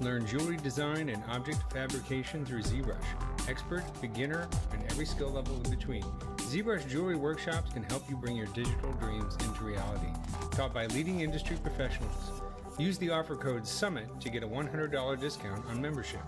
Learn jewelry design and object fabrication through ZBrush. Expert, beginner, and every skill level in between. ZBrush jewelry workshops can help you bring your digital dreams into reality. Taught by leading industry professionals. Use the offer code SUMMIT to get a $100 discount on membership.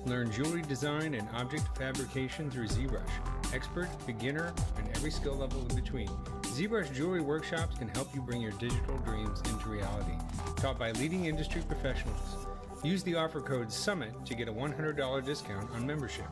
Learn jewelry design and object fabrication through ZBrush. Expert, beginner, and every skill level in between. ZBrush jewelry workshops can help you bring your digital dreams into reality. Taught by leading industry professionals. Use the offer code SUMMIT to get a $100 discount on membership.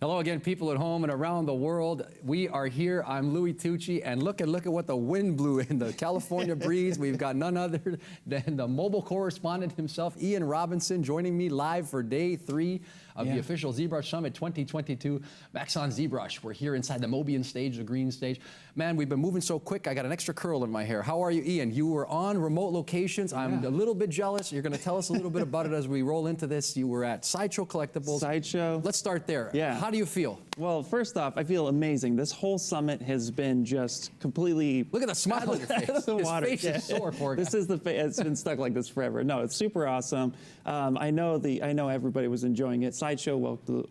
Hello again, people at home and around the world. We are here. I'm Louis Tucci, and look at what the wind blew in the California breeze. We've got none other than the mobile correspondent himself, Ian Robinson, joining me live for day 3 of the official ZBrush Summit 2022. Maxon ZBrush. We're here inside the Mobian stage, the green stage. Man, we've been moving so quick. I got an extra curl in my hair. How are you, Ian? You were on remote locations. I'm a little bit jealous. You're going to tell us a little bit about it as we roll into this. You were at Sideshow Collectibles. Sideshow. Let's start there. Yeah. How do you feel? Well, first off, I feel amazing. This whole summit has been just completely... Look at the smile on your face. His face is sore, poor guy. This is the face. It's been stuck like this forever. No, it's super awesome. I know everybody was enjoying it. Sideshow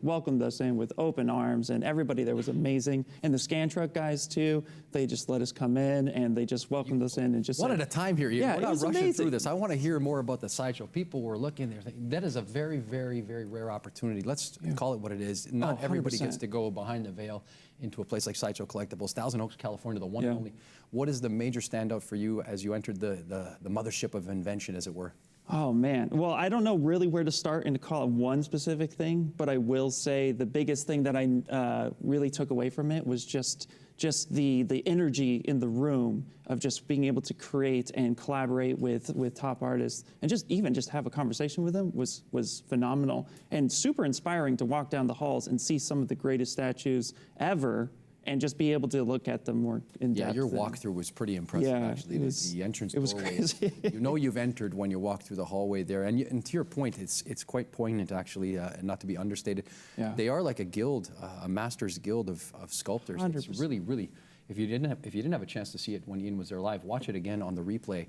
welcomed us in with open arms, and everybody there was amazing. And the scan truck guys too. They just let us come in, and they just welcomed us in, and just one at a time here. Yeah, we're not rushing amazing. through this. I want to hear more about the Sideshow. People were looking there. That is a very, very, very rare opportunity. Let's call it what it is. Not everybody gets to go behind the veil into a place like Sideshow Collectibles, Thousand Oaks, California, the one and only. What is the major standout for you as you entered the mothership of invention, as it were? Oh man, well, I don't know really where to start and to call it one specific thing, but I will say the biggest thing that I really took away from it was just the energy in the room of just being able to create and collaborate with top artists, and even just have a conversation with them was phenomenal and super inspiring to walk down the halls and see some of the greatest statues ever, and just be able to look at them more in depth. Yeah, your walkthrough was pretty impressive, actually. The entrance doorway. Crazy. You know you've entered when you walk through the hallway there. And to your point, it's quite poignant, actually, not to be understated. Yeah. They are like a guild, a master's guild of sculptors. 100%. It's really, really, if you didn't have a chance to see it when Ian was there live, watch it again on the replay.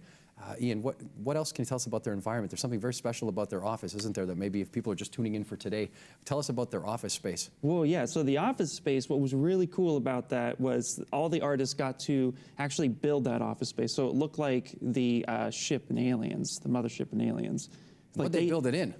Ian, what else can you tell us about their environment? There's something very special about their office, isn't there, that maybe if people are just tuning in for today, tell us about their office space. Well, yeah, so the office space, what was really cool about that was all the artists got to actually build that office space. So it looked like the ship in Aliens, the mothership in Aliens. What they build it in?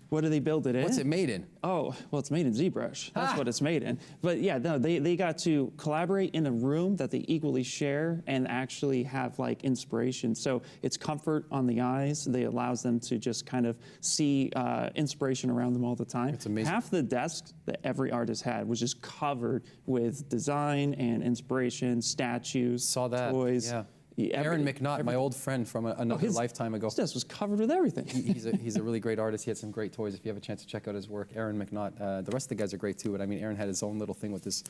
What do they build it in? What's it made in? Oh, well, it's made in ZBrush. That's what it's made in. But yeah, no, they got to collaborate in a room that they equally share and actually have like inspiration. So it's comfort on the eyes. They allows them to just kind of see inspiration around them all the time. It's amazing. Half the desk that every artist had was just covered with design and inspiration, statues, toys. Yeah. Aaron McNaught, my old friend from another lifetime ago. His desk was covered with everything. He's a really great artist. He had some great toys. If you have a chance to check out his work, Aaron McNaught. The rest of the guys are great too, but I mean, Aaron had his own little thing with this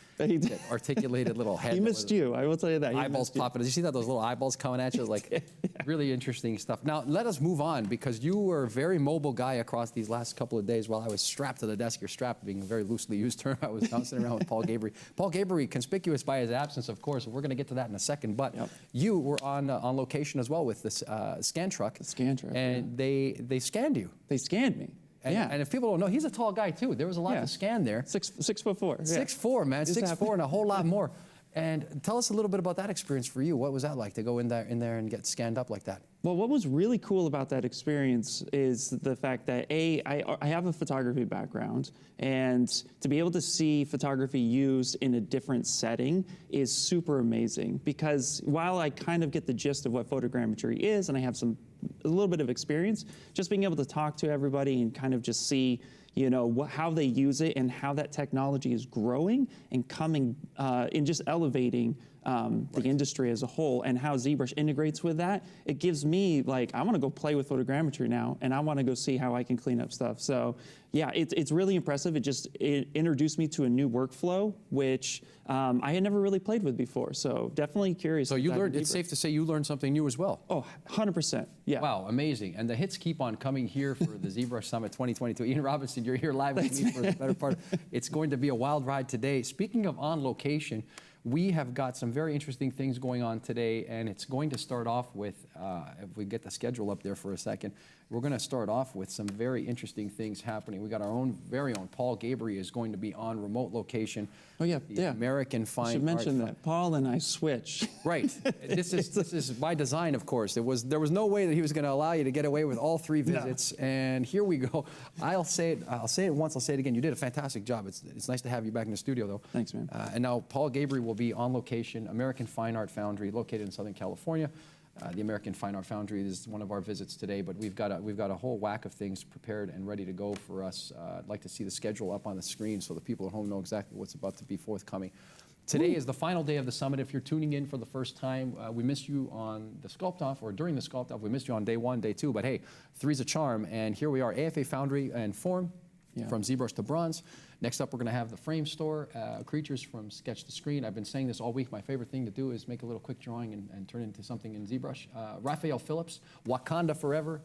articulated little head. He missed you, I will tell you that. Eyeballs popping. Did you see that? Those little eyeballs coming at you? Like, really interesting stuff. Now, let us move on, because you were a very mobile guy across these last couple of days while I was strapped to the desk. You're strapped being a very loosely used term. I was bouncing around with Paul Gaboury. Paul Gaboury, conspicuous by his absence, of course. We're going to get to that in a second, but you were on location as well with this scan truck. The scan truck. And they scanned you. They scanned me. And if people don't know, he's a tall guy too. There was a lot to scan there. 6'4". 6'4", man. 6'4" and a whole lot more. And tell us a little bit about that experience for you. What was that like to go in there and get scanned up like that? Well, what was really cool about that experience is the fact that I have a photography background, and to be able to see photography used in a different setting is super amazing, because while I kind of get the gist of what photogrammetry is, and I have a little bit of experience, just being able to talk to everybody and kind of just see, you know, how they use it and how that technology is growing and coming and just elevating the industry as a whole, and how ZBrush integrates with that. It gives me, like, I want to go play with photogrammetry now, and I want to go see how I can clean up stuff. So yeah, it's really impressive. It introduced me to a new workflow, which I had never really played with before. So definitely curious. So you learned, it's safe to say you learned something new as well. Oh, 100%, yeah. Wow, amazing. And the hits keep on coming here for the ZBrush Summit 2022. Ian Robinson, you're here live with me for the better part. It's going to be a wild ride today. Speaking of on location, we have got some very interesting things going on today, and it's going to start off with, if we get the schedule up there for a second, we're going to start off with some very interesting things happening. We got our own very own Paul Gaboury is going to be on remote location. Oh yeah, the American Fine Art. I should mention that Paul and I switch. Right. This is by design, of course. There was no way that he was going to allow you to get away with all 3 visits, and here we go. I'll say it once. I'll say it again. You did a fantastic job. It's nice to have you back in the studio, though. Thanks, man. And now Paul Gaboury will be on location, American Fine Art Foundry, located in Southern California. the American Fine Art Foundry. This is one of our visits today, but we've got a whole whack of things prepared and ready to go for us. I'd like to see the schedule up on the screen so the people at home know exactly what's about to be forthcoming. Today is the final day of the summit. If you're tuning in for the first time, we missed you on the Sculpt-Off, or during the Sculpt-Off. We missed you on day 1, day 2, but hey, 3's a charm, and here we are, AFA Foundry and Form, from ZBrush to Bronze. Next up, we're going to have the Framestore creatures from Sketch to Screen. I've been saying this all week. My favorite thing to do is make a little quick drawing and turn it into something in ZBrush. Raphael Phillips, Wakanda Forever.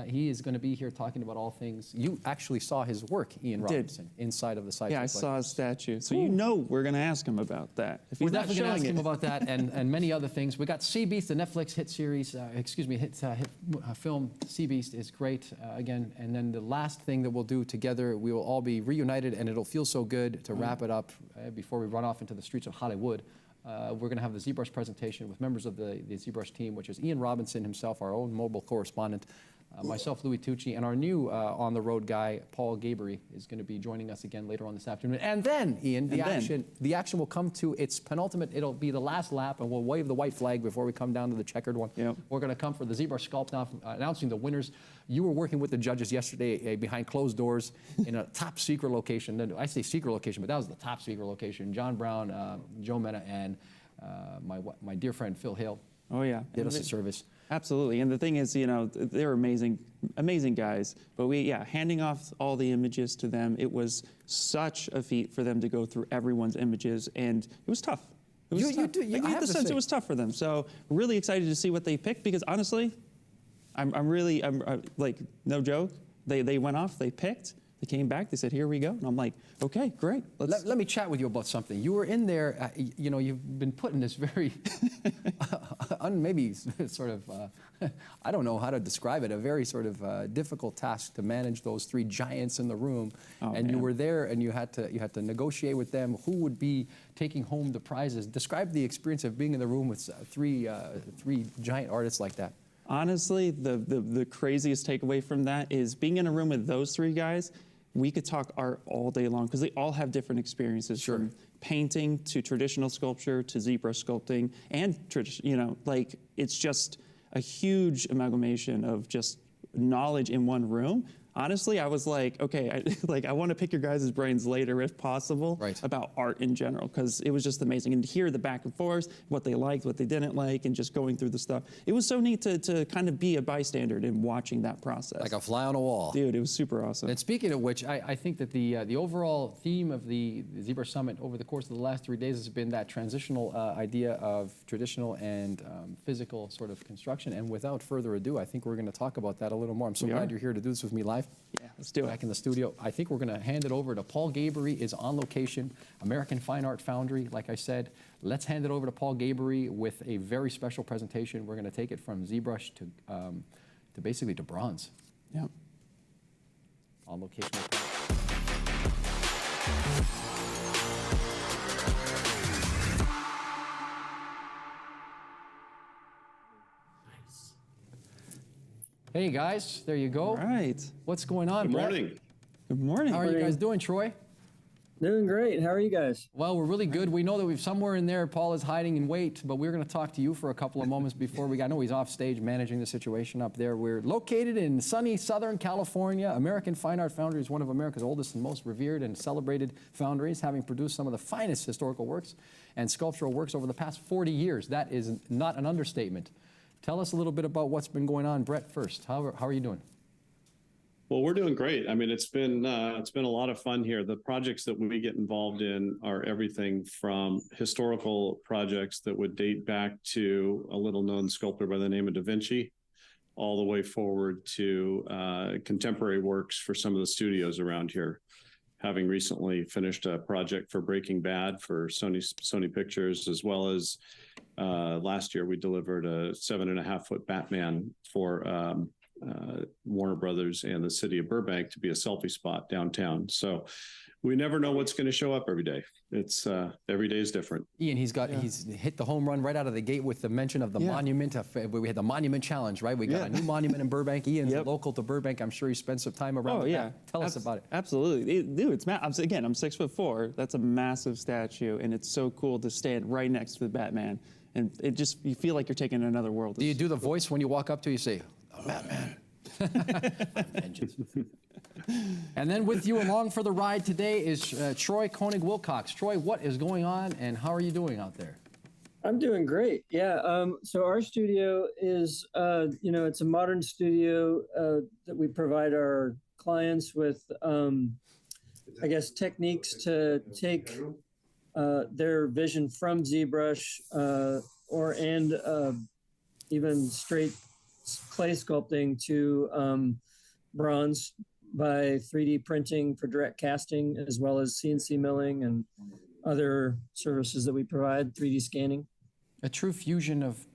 He is going to be here talking about all things. You actually saw his work, Ian Robinson, inside of the Sideshow. Yeah, I saw his statue. So you know we're going to ask him about that. If he's We're definitely going to ask him it. about that and many other things. We got Sea Beast, the Netflix hit series, hit film. Sea Beast is great again. And then the last thing that we'll do together, we will all be reunited, and it'll feel so good to wrap it up before we run off into the streets of Hollywood. We're going to have the ZBrush presentation with members of the ZBrush team, which is Ian Robinson himself, our own mobile correspondent, myself, Louis Tucci, and our new on-the-road guy, Paul Gabery, is going to be joining us again later on this afternoon. And then, Ian, the action will come to its penultimate. It'll be the last lap, and we'll wave the white flag before we come down to the checkered one. Yep. We're going to come for the ZBrush Sculpt-Off, announcing the winners. You were working with the judges yesterday behind closed doors in a top-secret location. I say secret location, but that was the top-secret location. John Brown, Joe Mena, and my dear friend Phil Hale did us a service. Absolutely, and the thing is, you know, they're amazing guys. But handing off all the images to them, it was such a feat for them to go through everyone's images, and it was tough. It was tough. I get the sense it was tough for them. So really excited to see what they picked, because honestly, I'm like, no joke. They went off, they picked. They came back, they said, here we go. And I'm like, okay, great. Let me chat with you about something. You were in there, you know, you've been put in this very, maybe sort of, I don't know how to describe it, a very sort of difficult task to manage those 3 giants in the room. You were there, and you had to negotiate with them who would be taking home the prizes. Describe the experience of being in the room with three giant artists like that. Honestly, the craziest takeaway from that is being in a room with those 3 guys. We could talk art all day long, because they all have different experiences, from painting to traditional sculpture to ZBrush sculpting, and you know, like, it's just a huge amalgamation of just knowledge in one room. Honestly, I was like, okay, I want to pick your guys' brains later if possible about art in general, because it was just amazing. And to hear the back and forth, what they liked, what they didn't like, and just going through the stuff. It was so neat to kind of be a bystander in watching that process. Like a fly on a wall. Dude, it was super awesome. And speaking of which, I think that the overall theme of the ZBrush Summit over the course of the last 3 days has been that transitional idea of traditional and physical sort of construction. And without further ado, I think we're going to talk about that a little more. I'm so glad you're here to do this with me live. Yeah, let's do it. Back in the studio. I think we're going to hand it over to Paul Gabery, is on location, American Fine Art Foundry, like I said. Let's hand it over to Paul Gabery with a very special presentation. We're going to take it from ZBrush to basically to Bronze. Yeah. On location. Hey guys, there you go. All right. What's going on, Good Brett? morning. Good morning. How are you guys doing, Troy? Doing great. How are you guys? Well, we're really good. We know that we've somewhere in there, Paul is hiding in wait, but we're going to talk to you for a couple of moments before we. I know he's off stage managing the situation up there. We're located in sunny Southern California. American Fine Art Foundry is one of America's oldest and most revered and celebrated foundries, having produced some of the finest historical works and sculptural works over the past 40 years. That is not an understatement. Tell us a little bit about what's been going on. Brett, first. How are you doing? Well, we're doing great. I mean, it's been a lot of fun here. The projects that we get involved in are everything from historical projects that would date back to a little-known sculptor by the name of Da Vinci, all the way forward to contemporary works for some of the studios around here. Having recently finished a project for Breaking Bad for Sony Pictures, as well as last year we delivered a 7.5-foot Batman for Warner Brothers and the city of Burbank to be a selfie spot downtown. So we never know what's going to show up every day. It's every day is different. Ian, he's hit the home run right out of the gate with the mention of the monument. We had the monument challenge, right? We got a new monument in Burbank. Ian's local to Burbank. I'm sure he spent some time around. Tell us about it. Absolutely, dude. It's I'm 6'4". That's a massive statue, and it's so cool to stand right next to the Batman and it just, you feel like you're taking another world. Do you do the voice when you walk up to you say, "I'm Batman"? Vengeance. And then with you along for the ride today is Troy Koenig-Wilcox. Troy, what is going on and how are you doing out there? I'm doing great. Yeah. So our studio is, it's a modern studio that we provide our clients with, techniques to take their vision from ZBrush and even straight clay sculpting to bronze by 3D printing for direct casting, as well as CNC milling and other services that we provide, 3D scanning. A true fusion of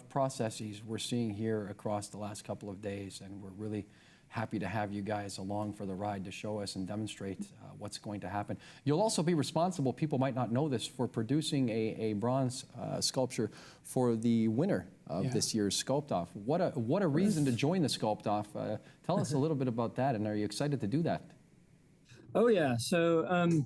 processes we're seeing here across the last couple of days, and we're really happy to have you guys along for the ride to show us and demonstrate what's going to happen. You'll also be responsible, people might not know this, for producing a bronze sculpture for the winner of this year's Sculpt-Off. What a reason to join the Sculpt-Off. Tell us a little bit about that, and are you excited to do that? Oh yeah, so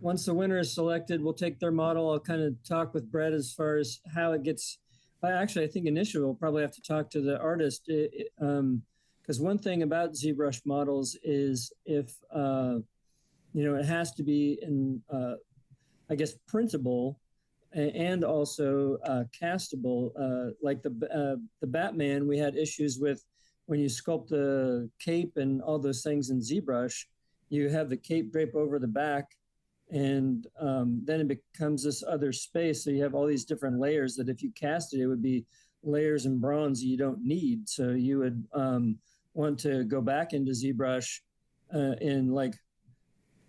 once the winner is selected, we'll take their model. I'll kind of talk with Brett as far as how it gets. Actually, I think initially we'll probably have to talk to the artist, because one thing about ZBrush models is if it has to be in, printable and also castable. Like the Batman, we had issues with when you sculpt the cape and all those things in ZBrush. You have the cape drape over the back, and then it becomes this other space. So you have all these different layers that if you cast it, it would be layers in bronze you don't need. So you would want to go back into ZBrush and like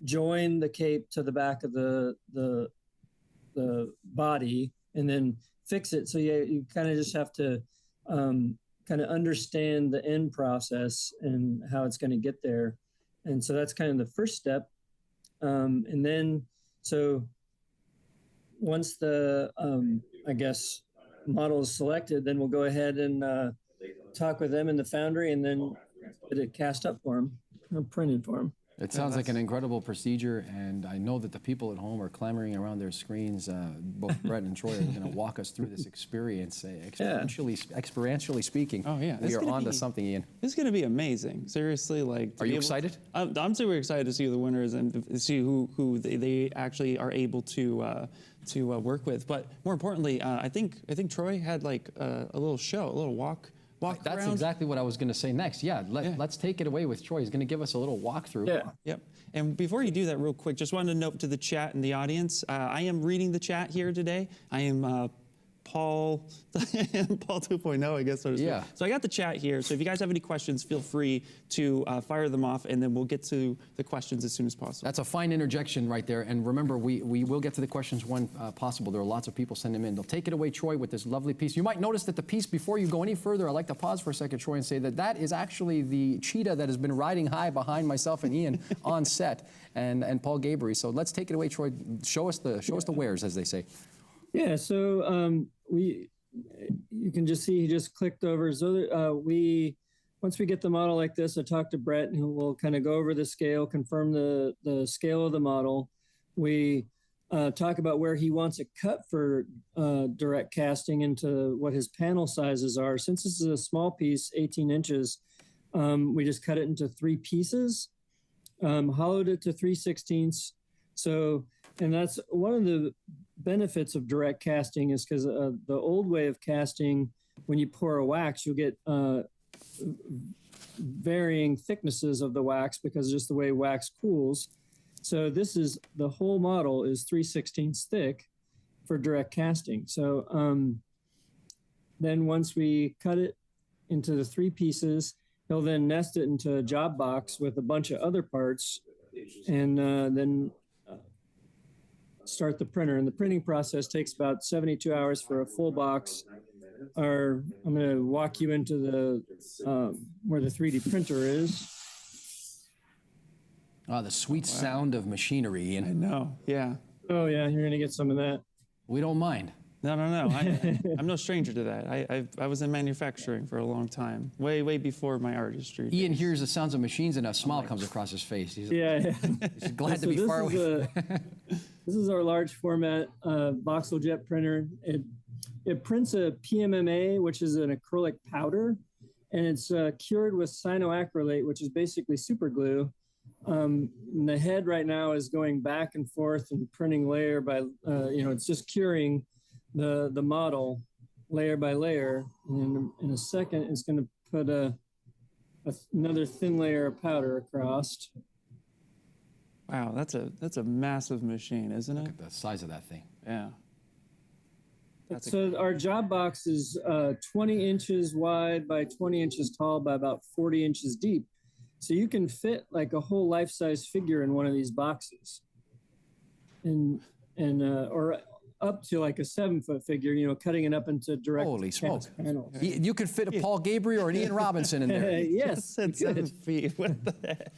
join the cape to the back of the body and then fix it. So you kind of just have to kind of understand the end process and how it's going to get there. And so that's kind of the first step. And then, so once the, model is selected, then we'll go ahead and talk with them in the Foundry and then get it cast up for them, or printed for them. It sounds like an incredible procedure, and I know that the people at home are clamoring around their screens. Both Brett and Troy are going to walk us through this experience, experientially speaking. Oh yeah, we are on to something, Ian. This is going to be amazing. Seriously, like. Are you excited? I'm super excited to see the winners and to see who they actually are able to work with. But more importantly, I think Troy had like a little show, a little walk. That's around. exactly what I was going to say next. Let's take it away with Troy. He's going to give us a little walkthrough. Yeah. Yep. And before you do that, real quick, just wanted to note to the chat and the audience, I am reading the chat here today. I am Paul 2.0, I guess, so to speak. Yeah. So I got the chat here. So if you guys have any questions, feel free to fire them off, and then we'll get to the questions as soon as possible. That's a fine interjection right there. And remember, we will get to the questions when possible. There are lots of people sending them in. They'll take it away, Troy, with this lovely piece. You might notice that the piece, before you go any further, I'd like to pause for a second, Troy, and say that is actually the cheetah that has been riding high behind myself and Ian on set, and Paul Gabery. So let's take it away, Troy. Show us the wares, as they say. Yeah, so you can just see he just clicked over. So once we get the model like this, I talk to Brett, and we'll kind of go over the scale, confirm the scale of the model. We talk about where he wants it cut for direct casting into what his panel sizes are. Since this is a small piece, 18 inches, we just cut it into 3 pieces, hollowed it to 3/16. So, and that's one of the benefits of direct casting, is because the old way of casting, when you pour a wax, you'll get varying thicknesses of the wax because of just the way wax cools. So the whole model is 3/16 thick for direct casting. So then once we cut it into the 3 pieces, he'll then nest it into a job box with a bunch of other parts, and then start the printer. And the printing process takes about 72 hours for a full box. I'm going to walk you into the where the 3D printer is. Ah, the sweet sound of machinery, Ian. I know, yeah. Oh yeah, you're going to get some of that. We don't mind. No. I'm no stranger to that. I was in manufacturing for a long time, way before my artistry. Ian hears the sounds of machines and a smile comes across his face. He's Yeah. glad to be far away. This is our large format voxel jet printer. It prints a PMMA, which is an acrylic powder, and it's cured with cyanoacrylate, which is basically super glue. And the head right now is going back and forth and printing layer by, it's just curing the model layer by layer. And in a second, it's going to put another thin layer of powder across. Wow, that's a massive machine, isn't it? Look at the size of that thing. Yeah. So our job box is 20 inches wide by 20 inches tall by about 40 inches deep. So you can fit like a whole life-size figure in one of these boxes, or up to like a 7-foot figure, cutting it up into direct. Holy smoke! Panels. You could fit a Paul Gabriel or an Ian Robinson in there. Yes, Said 7 feet. What the heck?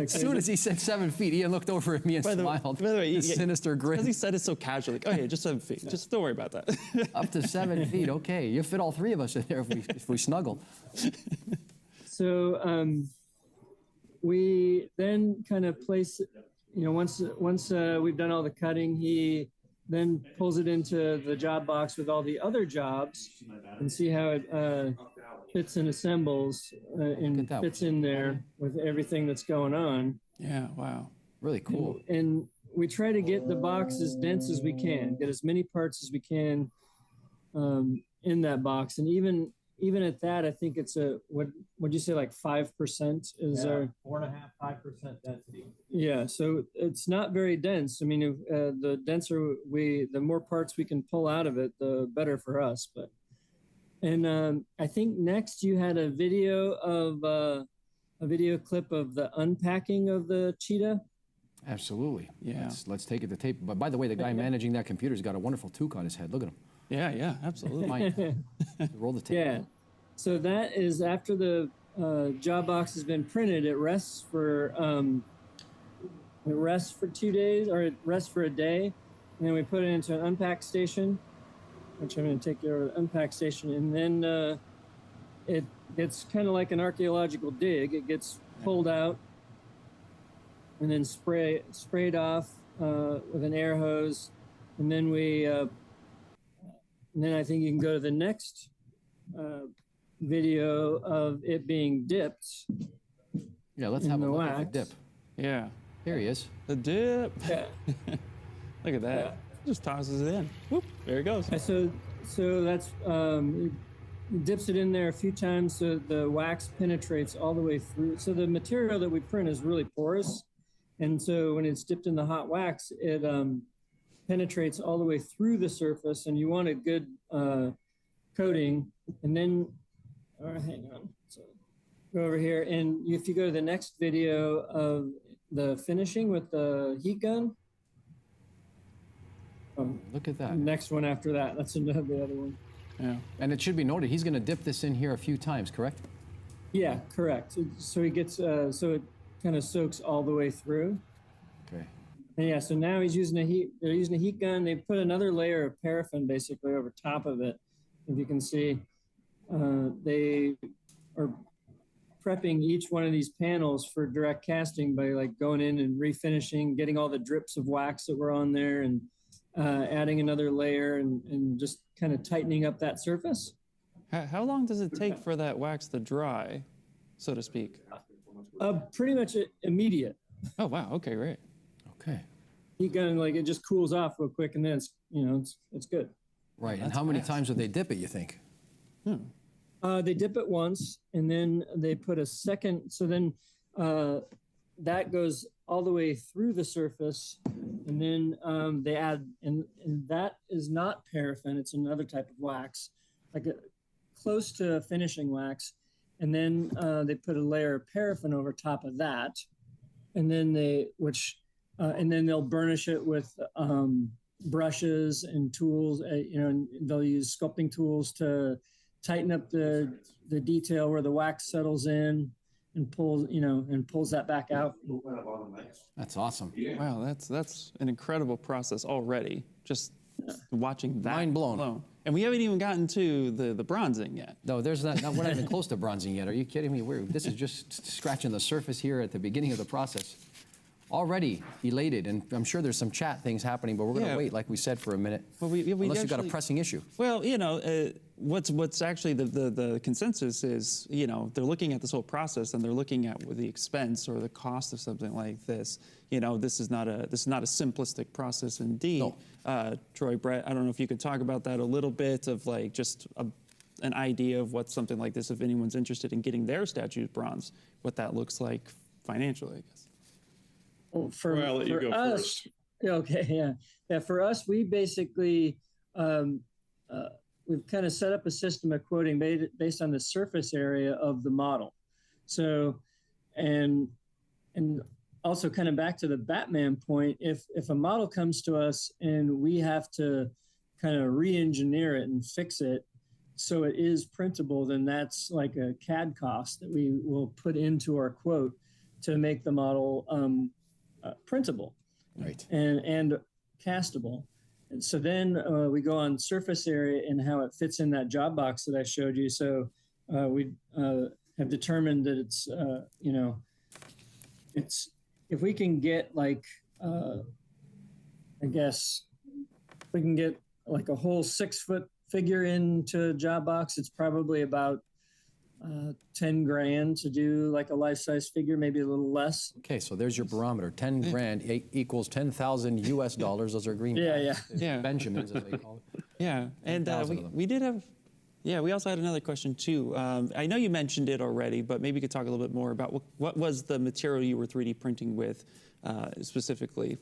As soon as he said 7 feet, Ian looked over at me and smiled. By the way, His sinister because he grin. said it so casually. Like, oh yeah, just 7 feet. Just don't worry about that. Up to 7 feet. Okay, you fit all three of us in there if we snuggle. So we then kind of place, once we've done all the cutting, he then pulls it into the job box with all the other jobs and see how it fits and assembles and fits in there with everything that's going on. Yeah, wow. Really cool. And we try to get the box as dense as we can, get as many parts as we can in that box. And even at that, I think it's what'd you say, like 5% is our 4.5%, 5% density. Yeah, so it's not very dense. I mean, the denser the more parts we can pull out of it, the better for us. And I think next you had a video clip of the unpacking of the cheetah. Absolutely. Yeah. Let's take it to tape. But by the way, the guy managing that computer's got a wonderful toque on his head. Look at him. Yeah, absolutely. Roll the tape. Yeah. So that is after the job box has been printed. It rests for 2 days, or it rests for a day, and then we put it into an unpack station, which I'm going to take you over to the unpack station, and then it's kind of like an archaeological dig. It gets pulled out and then sprayed off with an air hose, and then and then I think you can go to the next video of it being dipped. Yeah, let's have a look at the dip. Yeah. Here he is. The dip. Yeah. Look at that. Yeah. Just tosses it in. Whoop, there it goes. So that's dips it in there a few times so the wax penetrates all the way through. So the material that we print is really porous, and so when it's dipped in the hot wax, it penetrates all the way through the surface, and you want a good coating. And then, all right, hang on. So go over here, and if you go to the next video of the finishing with the heat gun. Look at that. Next one after that. That's the other one. Yeah. And it should be noted, he's going to dip this in here a few times, correct? Yeah, correct. So he gets, so it kind of soaks all the way through. Okay. And yeah, so now they're using a heat gun. They put another layer of paraffin basically over top of it. If you can see, they are prepping each one of these panels for direct casting by like going in and refinishing, getting all the drips of wax that were on there, and adding another layer and just kind of tightening up that surface. How long does it take for that wax to dry, so to speak? Pretty much immediate. Oh, wow. Okay, great. Okay. Heat gun, like it just cools off real quick, and then it's good. Right. And how many times would they dip it, you think? They dip it once, and then they put a second. So then that goes all the way through the surface, and then they add, and that is not paraffin. It's another type of wax, like close to finishing wax. And then they put a layer of paraffin over top of that, and then they'll burnish it with brushes and tools. And they'll use sculpting tools to tighten up the detail where the wax settles in and pulls that back out. That's awesome. Wow, that's an incredible process already. Just watching that. Mind blown. alone. And we haven't even gotten to the bronzing yet. No, we're not even close to bronzing yet. Are you kidding me? This is just scratching the surface here at the beginning of the process. already elated, and I'm sure there's some chat things happening, but we're going to Yeah. wait, like we said, for a minute, Well, we unless you've got a actually- pressing issue. Well, what's actually the consensus is, they're looking at this whole process and they're looking at the expense or the cost of something like this. This is not a simplistic process indeed. No. Troy, Brett, I don't know if you could talk about that a little bit of like just an idea of what something like this, if anyone's interested in getting their statues bronze, what that looks like financially, I guess. Well, for, Well, I'll let you for go us, first. okay, yeah. For us, we basically we've kind of set up a system of quoting based on the surface area of the model. So, and also kind of back to the Batman point, if a model comes to us and we have to kind of re-engineer it and fix it so it is printable, then that's like a CAD cost that we will put into our quote to make the model printable, Right. and castable. And so then we go on surface area and how it fits in that job box that I showed you. So we have determined that it's it's, if we can get like I guess we can get like a whole 6-foot figure into a job box, it's probably about 10 grand to do like a life-size figure, maybe a little less. Okay, so there's your barometer. 10 grand equals 10,000 US dollars. Those are green. Yeah. Benjamins, as they call it. Yeah, and 10,000 of them. we did have, we also had another question too. I know you mentioned it already, but maybe you could talk a little bit more about what was the material you were 3D printing with specifically.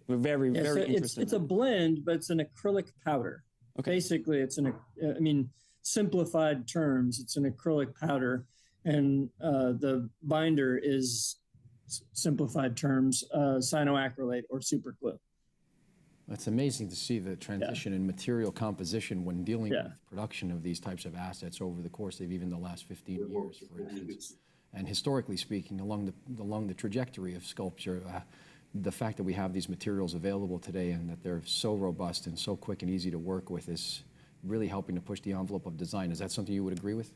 We're very interested. It's a blend, but it's an acrylic powder. Okay. Basically, it's simplified terms, it's an acrylic powder, and the binder is simplified terms, cyanoacrylate or super glue. It's amazing to see the transition in material composition when dealing with production of these types of assets over the course of even the last 15 years, for instance. And historically speaking, along the trajectory of sculpture, the fact that we have these materials available today and that they're so robust and so quick and easy to work with is really helping to push the envelope of design. Is that something you would agree with?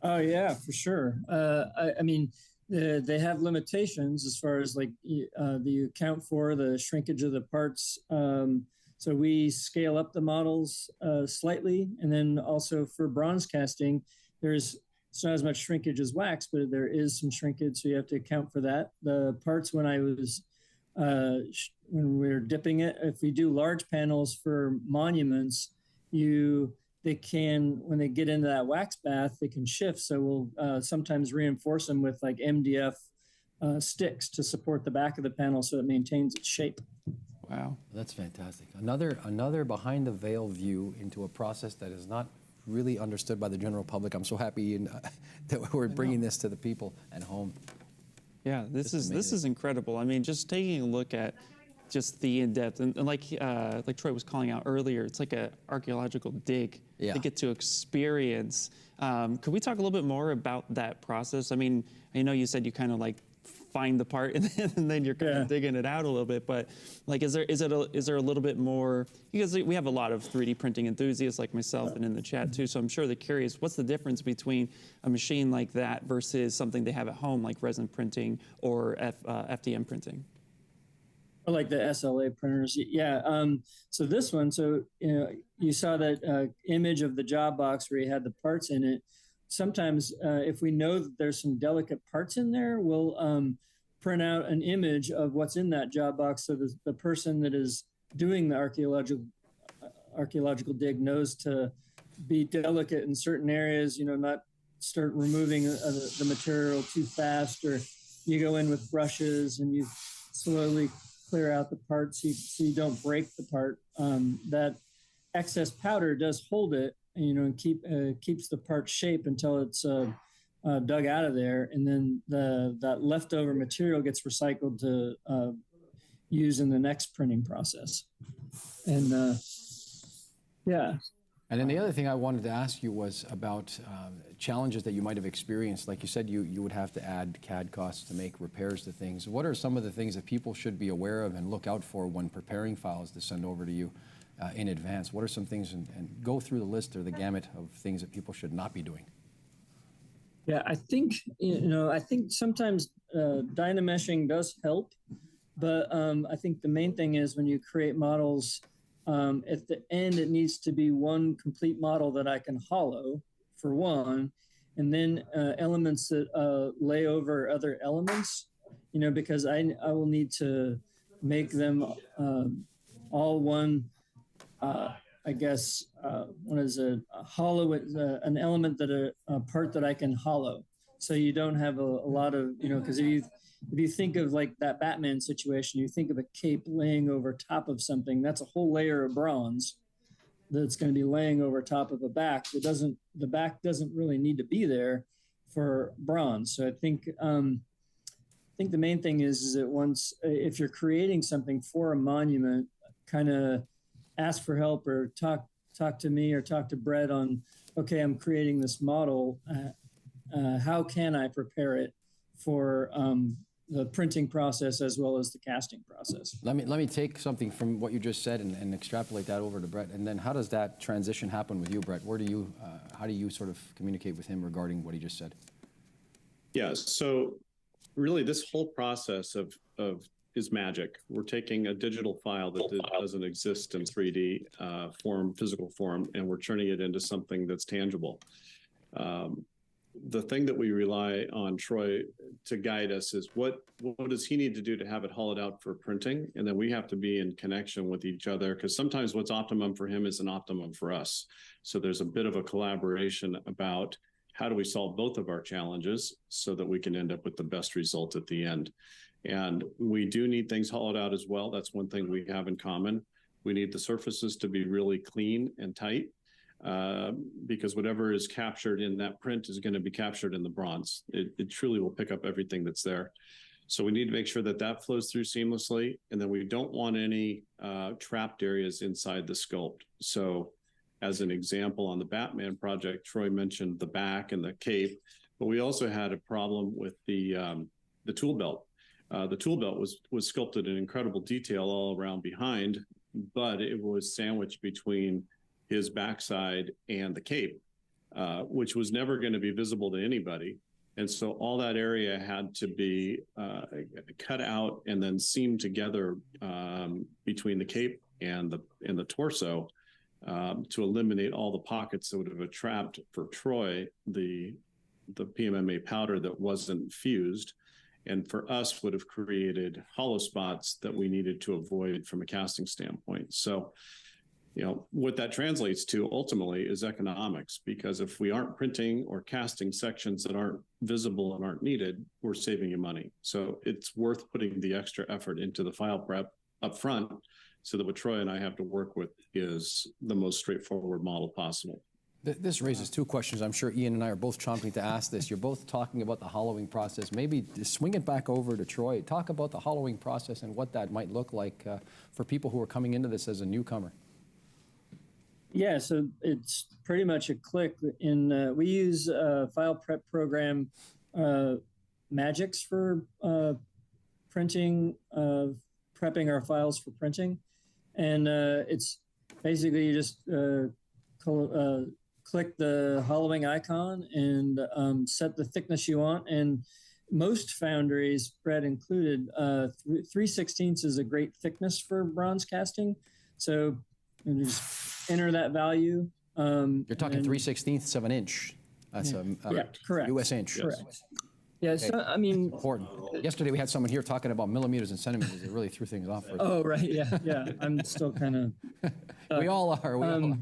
Oh yeah, for sure. I mean, they have limitations as far as like the account for the shrinkage of the parts. So we scale up the models slightly, and then also for bronze casting, it's not as much shrinkage as wax, but there is some shrinkage, so you have to account for that. The parts when we were dipping it, if we do large panels for monuments, they can, when they get into that wax bath, they can shift. So we'll sometimes reinforce them with like MDF sticks to support the back of the panel so it maintains its shape. Wow. That's fantastic. Another behind the veil view into a process that is not really understood by the general public. I'm so happy that we're bringing this to the people at home. Yeah, this is incredible. I mean, just taking a look at just the in-depth and like Troy was calling out earlier, it's like an archaeological dig Yeah. to get to experience. Could we talk a little bit more about that process? I mean, I know you said you kind of like find the part and then you're kind of digging it out a little bit, but like is there a little bit more, because we have a lot of 3D printing enthusiasts like myself and in the chat too, so I'm sure they're curious, what's the difference between a machine like that versus something they have at home like resin printing or FDM printing? Or like the SLA printers. Yeah. So this one, you saw that image of the job box where you had the parts in it. Sometimes if we know that there's some delicate parts in there, we'll print out an image of what's in that job box so the person that is doing the archaeological dig knows to be delicate in certain areas, not start removing the material too fast, or you go in with brushes and you slowly clear out the parts so you don't break the part. That excess powder does hold it, and keeps the part shape until it's dug out of there, and then that leftover material gets recycled to use in the next printing process. And yeah. And then the other thing I wanted to ask you was about challenges that you might have experienced. Like you said, you would have to add CAD costs to make repairs to things. What are some of the things that people should be aware of and look out for when preparing files to send over to you in advance? What are some things, and go through the list or the gamut of things that people should not be doing? Yeah, I think, I think sometimes dynameshing does help, but I think the main thing is when you create models, at the end, it needs to be one complete model that I can hollow for one, and then elements that lay over other elements, because I will need to make them all one, I guess, what is it? A hollow, an element that a part that I can hollow. So you don't have a lot of, because if you think of like that Batman situation, you think of a cape laying over top of something, that's a whole layer of bronze that's going to be laying over top of a back. The back doesn't really need to be there for bronze. So I think the main thing is that once, if you're creating something for a monument, kind of ask for help or talk to me or talk to Brett on, okay, I'm creating this model. How can I prepare it for the printing process as well as the casting process? Let me take something from what you just said and extrapolate that over to Brett. And then how does that transition happen with you, Brett? How do you sort of communicate with him regarding what he just said? Yeah, so really this whole process of is magic. We're taking a digital file that doesn't exist in 3D form, physical form, and we're turning it into something that's tangible. The thing that we rely on Troy to guide us is what does he need to do to have it hollowed out for printing? And then we have to be in connection with each other, because sometimes what's optimum for him isn't optimum for us. So there's a bit of a collaboration about how do we solve both of our challenges so that we can end up with the best result at the end. And we do need things hollowed out as well. That's one thing we have in common. We need the surfaces to be really clean and tight, because whatever is captured in that print is going to be captured in the bronze. It truly will pick up everything that's there. So we need to make sure that that flows through seamlessly. And then we don't want any trapped areas inside the sculpt. So as an example, on the Batman project, Troy mentioned the back and the cape, but we also had a problem with the tool belt. The tool belt was sculpted in incredible detail all around behind, but it was sandwiched between his backside and the cape, which was never going to be visible to anybody. And so all that area had to be cut out and then seamed together between the cape and the torso to eliminate all the pockets that would have trapped for Troy the PMMA powder that wasn't fused, and for us would have created hollow spots that we needed to avoid from a casting standpoint. So, what that translates to ultimately is economics, because if we aren't printing or casting sections that aren't visible and aren't needed, we're saving you money. So it's worth putting the extra effort into the file prep up front so that what Troy and I have to work with is the most straightforward model possible. This raises two questions. I'm sure Ian and I are both chomping to ask this. You're both talking about the hollowing process. Maybe swing it back over to Troy. Talk about the hollowing process and what that might look like for people who are coming into this as a newcomer. Yeah, so it's pretty much a click. We use a file prep program, Magix, for printing, prepping our files for printing. And it's basically you just click the hollowing icon and set the thickness you want. And most foundries, Brett included, 3/16 is a great thickness for bronze casting. So you just enter that value. You're talking 3/16 of an inch. That's correct. U.S. inch. Correct. Yeah, so I mean, important. Yesterday we had someone here talking about millimeters and centimeters. It really threw things off. For oh, right, yeah. I'm still kind of. We all are. We all are.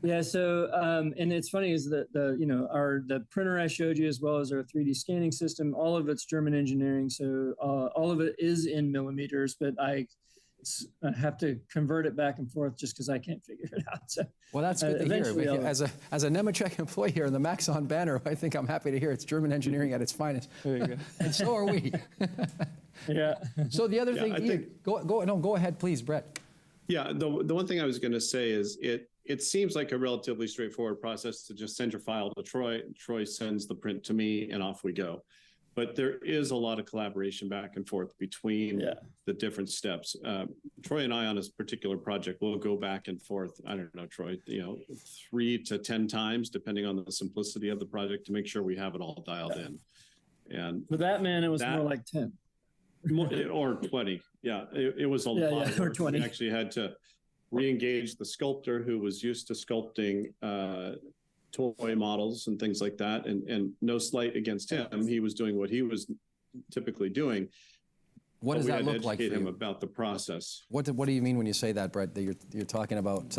Yeah. So, and it's funny is that the printer I showed you, as well as our 3D scanning system, all of it's German engineering. So all of it is in millimeters, but I have to convert it back and forth just because I can't figure it out. So, well, that's good to hear. As a Nemetschek employee here in the Maxon banner, I think I'm happy to hear it's German engineering at its finest. There you go. And so are we. Yeah. So the other thing, go ahead, please, Brett. Yeah, the one thing I was going to say is it seems like a relatively straightforward process to just send your file to Troy. Troy sends the print to me, and off we go. but there is a lot of collaboration back and forth between the different steps. Troy and I on this particular project will go back and forth. I don't know, Troy, 3 to 10 times, depending on the simplicity of the project, to make sure we have it all dialed in. And with that man, it was more like 10 or 20. Yeah, it was a lot of or work. 20. We actually had to re-engage the sculptor who was used to sculpting toy models and things like that, and no slight against him. He was doing what he was typically doing. What does that look like for you? Him you? About the process. What do you mean when you say that, Brett? That you're talking about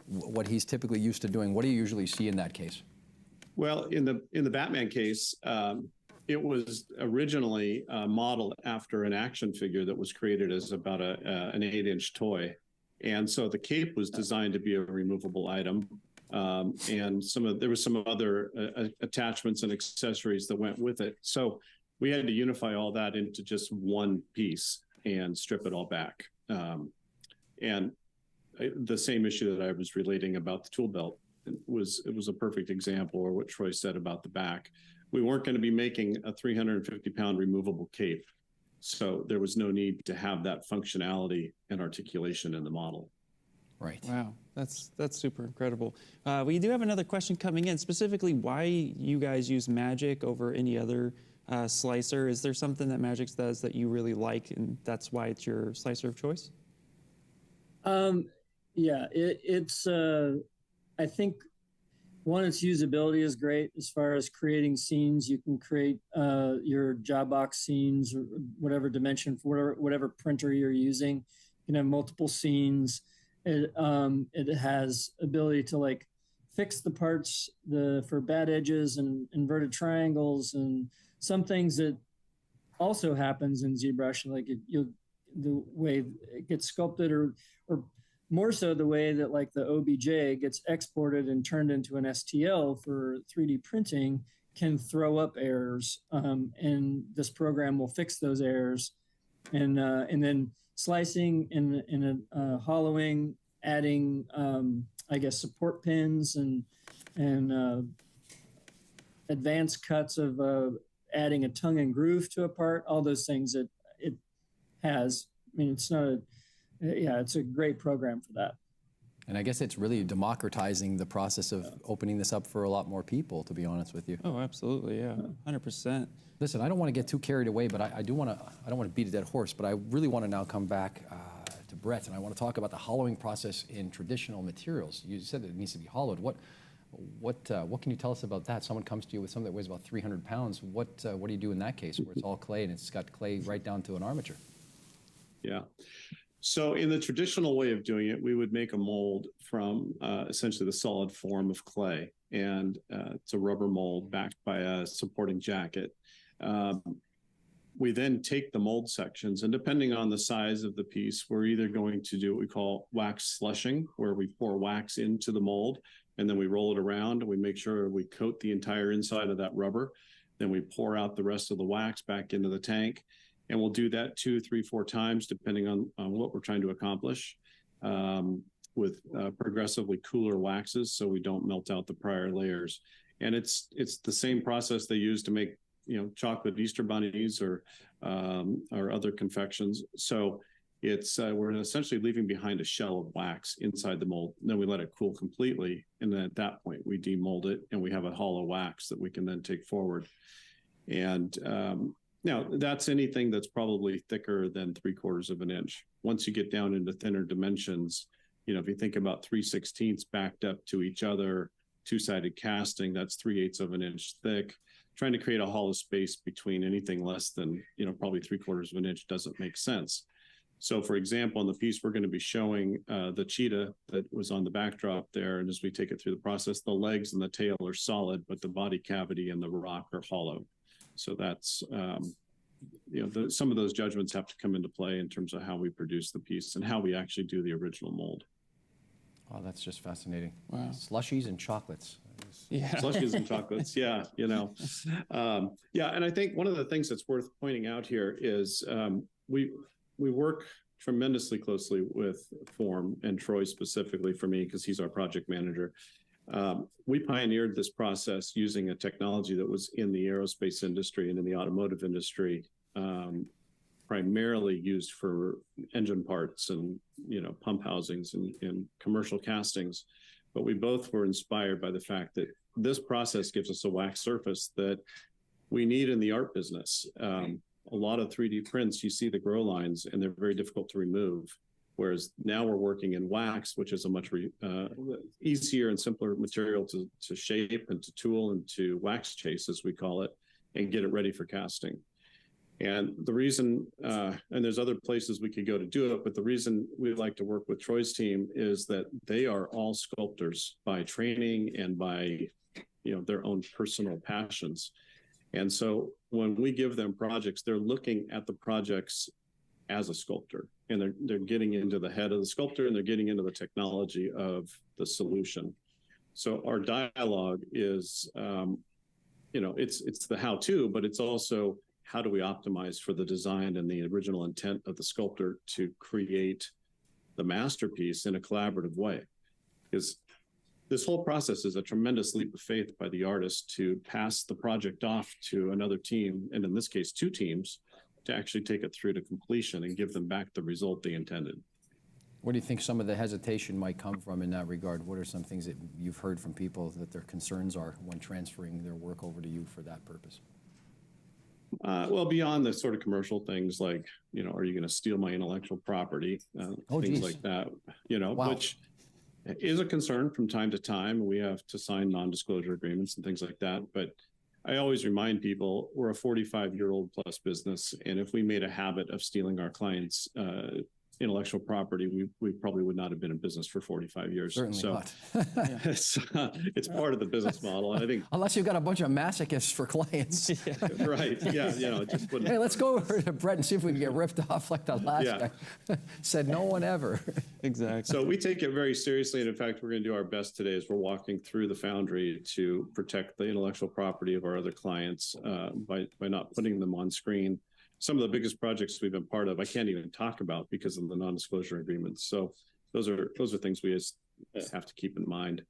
what he's typically used to doing. What do you usually see in that case? Well, in the Batman case, it was originally modeled after an action figure that was created as about an 8-inch toy, and so the cape was designed to be a removable item. And there was some other attachments and accessories that went with it. So we had to unify all that into just one piece and strip it all back. And the same issue that I was relating about the tool belt it was a perfect example, or what Troy said about the back. We weren't going to be making a 350-pound removable cape, so there was no need to have that functionality and articulation in the model. Right. Wow, that's super incredible. We do have another question coming in, specifically why you guys use Magic over any other slicer. Is there something that Magic does that you really like, and that's why it's your slicer of choice? Yeah, it's I think one, its usability is great as far as creating scenes. You can create your job box scenes or whatever dimension for whatever printer you're using. You can have multiple scenes. It has ability to like fix the parts for bad edges and inverted triangles and some things that also happens in ZBrush, like the way it gets sculpted or more so the way that like the OBJ gets exported and turned into an STL for 3D printing can throw up errors, and this program will fix those errors, and then slicing and hollowing, adding I guess support pins and advanced cuts of adding a tongue and groove to a part, all those things that it has. I mean, it's a great program for that. And I guess it's really democratizing the process of opening this up for a lot more people, to be honest with you. Oh, absolutely, yeah, 100%. Listen, I don't want to get too carried away, but I don't want to beat a dead horse, but I really want to now come back to Brett, and I want to talk about the hollowing process in traditional materials. You said that it needs to be hollowed. What can you tell us about that? Someone comes to you with something that weighs about 300 pounds. What do you do in that case, where it's all clay and it's got clay right down to an armature? Yeah. So in the traditional way of doing it, we would make a mold from essentially the solid form of clay, and it's a rubber mold backed by a supporting jacket. We then take the mold sections, and depending on the size of the piece, we're either going to do what we call wax slushing, where we pour wax into the mold, and then we roll it around, and we make sure we coat the entire inside of that rubber. Then we pour out the rest of the wax back into the tank. And we'll do that 2, 3, 4 times, depending on what we're trying to accomplish, with progressively cooler waxes, so we don't melt out the prior layers. And it's the same process they use to make chocolate Easter bunnies or other confections. So it's we're essentially leaving behind a shell of wax inside the mold. And then we let it cool completely, and then at that point we demold it, and we have a hollow wax that we can then take forward. And now, that's anything that's probably thicker than 3/4 of an inch. Once you get down into thinner dimensions, if you think about 3/16 backed up to each other, two-sided casting, that's 3/8 of an inch thick. Trying to create a hollow space between anything less than, probably 3/4 of an inch doesn't make sense. So, for example, on the piece, we're going to be showing the cheetah that was on the backdrop there. And as we take it through the process, the legs and the tail are solid, but the body cavity and the rock are hollow. So that's, some of those judgments have to come into play in terms of how we produce the piece and how we actually do the original mold. Wow, that's just fascinating. Wow. Slushies and chocolates. Yeah. Slushies and chocolates, yeah, and I think one of the things that's worth pointing out here is we work tremendously closely with Form, and Troy specifically for me, because he's our project manager. We pioneered this process using a technology that was in the aerospace industry and in the automotive industry, primarily used for engine parts and, pump housings and commercial castings. But we both were inspired by the fact that this process gives us a wax surface that we need in the art business. A lot of 3D prints, you see the grow lines and they're very difficult to remove. Whereas now we're working in wax, which is a much easier and simpler material to shape and to tool and to wax chase, as we call it, and get it ready for casting. And the reason, and there's other places we could go to do it, but the reason we like to work with Troy's team is that they are all sculptors by training and by, their own personal passions. And so when we give them projects, they're looking at the projects as a sculptor, and they're getting into the head of the sculptor, and they're getting into the technology of the solution. So our dialogue is, it's the how-to, but it's also how do we optimize for the design and the original intent of the sculptor to create the masterpiece in a collaborative way. Because this whole process is a tremendous leap of faith by the artist to pass the project off to another team, and in this case, 2 teams, to actually take it through to completion and give them back the result they intended. Where do you think some of the hesitation might come from in that regard? What are some things that you've heard from people that their concerns are when transferring their work over to you for that purpose? Well, beyond the sort of commercial things like, are you going to steal my intellectual property? Things like that, Wow. Which is a concern from time to time. We have to sign non-disclosure agreements and things like that. But I always remind people we're a 45-year-old plus business. And if we made a habit of stealing our clients' intellectual property, we probably would not have been in business for 45 years. Certainly not. it's part of the business model. And I think unless you've got a bunch of masochists for clients. Right. Yeah. Just hey, let's go over to Brett and see if we can get ripped off like the last guy. Said no one ever. Exactly. So we take it very seriously. And in fact, we're going to do our best today as we're walking through the Foundry to protect the intellectual property of our other clients by not putting them on screen. Some of the biggest projects we've been part of, I can't even talk about because of the non-disclosure agreements. So those are things we just have to keep in mind.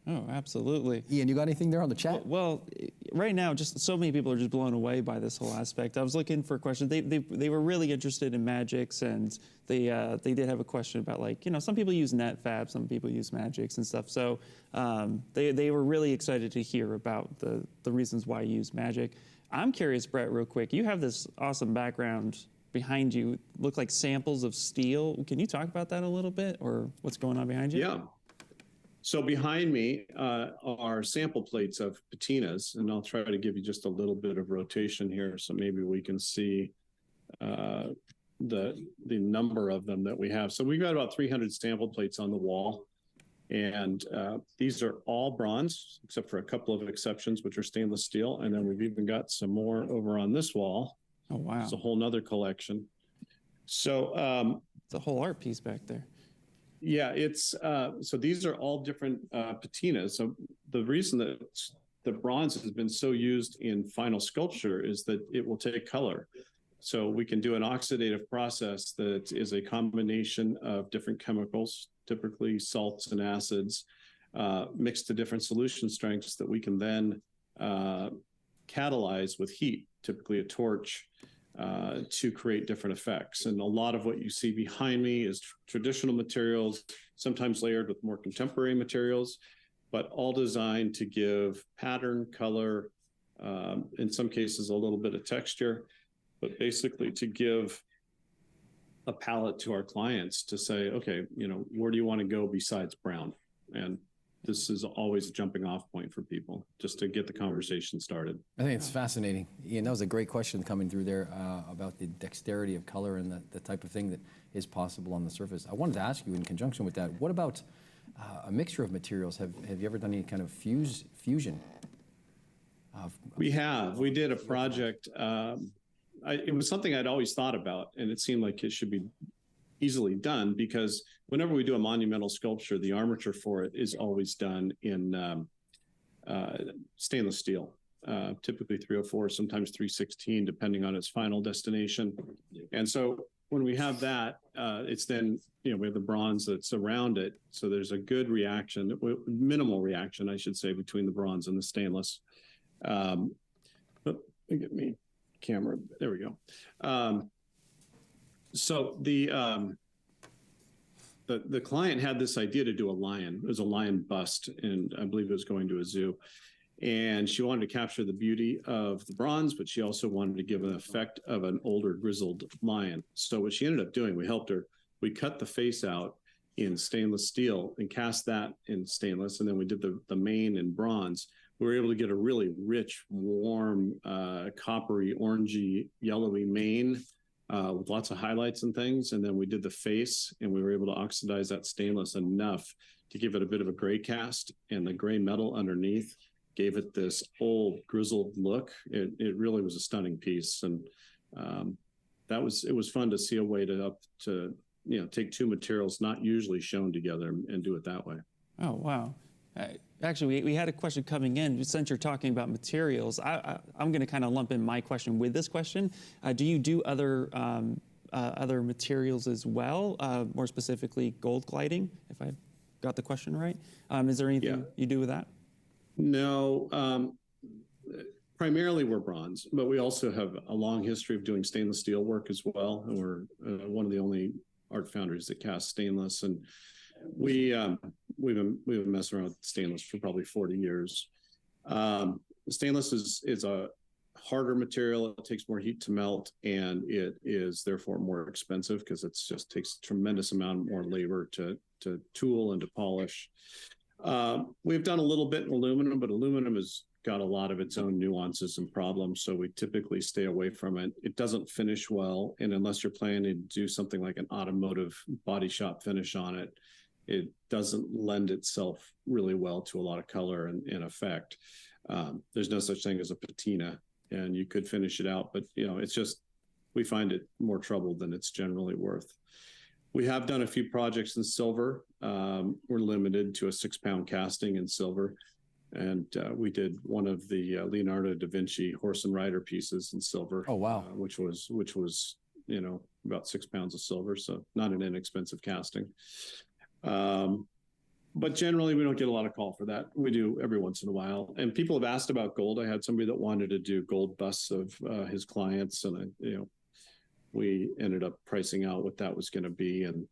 Oh, absolutely. Ian, you got anything there on the chat? Well, right now, just so many people are just blown away by this whole aspect. I was looking for questions. They were really interested in Magics, and they did have a question about, like, some people use NetFab, some people use Magics and stuff. So they were really excited to hear about the reasons why you use Magic. I'm curious, Brett, real quick. You have this awesome background behind you. Look like samples of steel. Can you talk about that a little bit, or what's going on behind you? Yeah. So behind me are sample plates of patinas, and I'll try to give you just a little bit of rotation here, so maybe we can see the number of them that we have. So we've got about 300 sample plates on the wall, and these are all bronze, except for a couple of exceptions, which are stainless steel. And then we've even got some more over on this wall. Oh, wow. It's a whole nother collection. So it's a whole art piece back there. Yeah, it's so these are all different patinas. So the reason that the bronze has been so used in final sculpture is that it will take color. So we can do an oxidative process that is a combination of different chemicals, typically salts and acids, mixed to different solution strengths that we can then catalyze with heat, typically a torch, to create different effects. And a lot of what you see behind me is traditional materials, sometimes layered with more contemporary materials, but all designed to give pattern, color, in some cases, a little bit of texture, but basically to give a palette to our clients to say, okay, where do you want to go besides brown? And this is always a jumping off point for people just to get the conversation started. I think it's fascinating. Ian, that was a great question coming through there about the dexterity of color and the type of thing that is possible on the surface. I wanted to ask you in conjunction with that, what about a mixture of materials? Have you ever done any kind of fusion? We have. We did a project. It was something I'd always thought about, and it seemed like it should be easily done because whenever we do a monumental sculpture, the armature for it is always done in stainless steel, typically 304, sometimes 316, depending on its final destination. And so when we have that, it's then, we have the bronze that's around it. So there's a good reaction, minimal reaction, I should say, between the bronze and the stainless. Get me camera. There we go. So the client had this idea to do a lion. It was a lion bust, and I believe it was going to a zoo. And she wanted to capture the beauty of the bronze, but she also wanted to give an effect of an older grizzled lion. So what she ended up doing, we helped her. We cut the face out in stainless steel and cast that in stainless, and then we did the mane in bronze. We were able to get a really rich, warm, coppery, orangey, yellowy mane with lots of highlights and things. And then we did the face, and we were able to oxidize that stainless enough to give it a bit of a gray cast, and the gray metal underneath gave it this old grizzled look. It really was a stunning piece. And it was fun to see a way to take two materials not usually shown together and do it that way. Oh, wow. Actually, we had a question coming in. Since you're talking about materials, I'm going to kind of lump in my question with this question. Do you do other materials as well, more specifically gold gliding, if I got the question right? Is there anything you do with that? No. Primarily we're bronze, but we also have a long history of doing stainless steel work as well. And we're one of the only art foundries that cast stainless. And we've been messing around with stainless for probably 40 years. Stainless is a harder material. It takes more heat to melt, and it is therefore more expensive because it just takes a tremendous amount more labor to tool and to polish. We've done a little bit in aluminum, but aluminum has got a lot of its own nuances and problems, so we typically stay away from it. It doesn't finish well, and unless you're planning to do something like an automotive body shop finish on it, it doesn't lend itself really well to a lot of color and effect. There's no such thing as a patina, and you could finish it out, but it's just, we find it more trouble than it's generally worth. We have done a few projects in silver. We're limited to a 6-pound casting in silver. And we did one of the Leonardo da Vinci horse and rider pieces in silver. Oh, wow. Which was about 6 pounds of silver. So not an inexpensive casting. But generally we don't get a lot of call for that. We do every once in a while. And people have asked about gold. I had somebody that wanted to do gold busts of his clients, and we ended up pricing out what that was going to be, and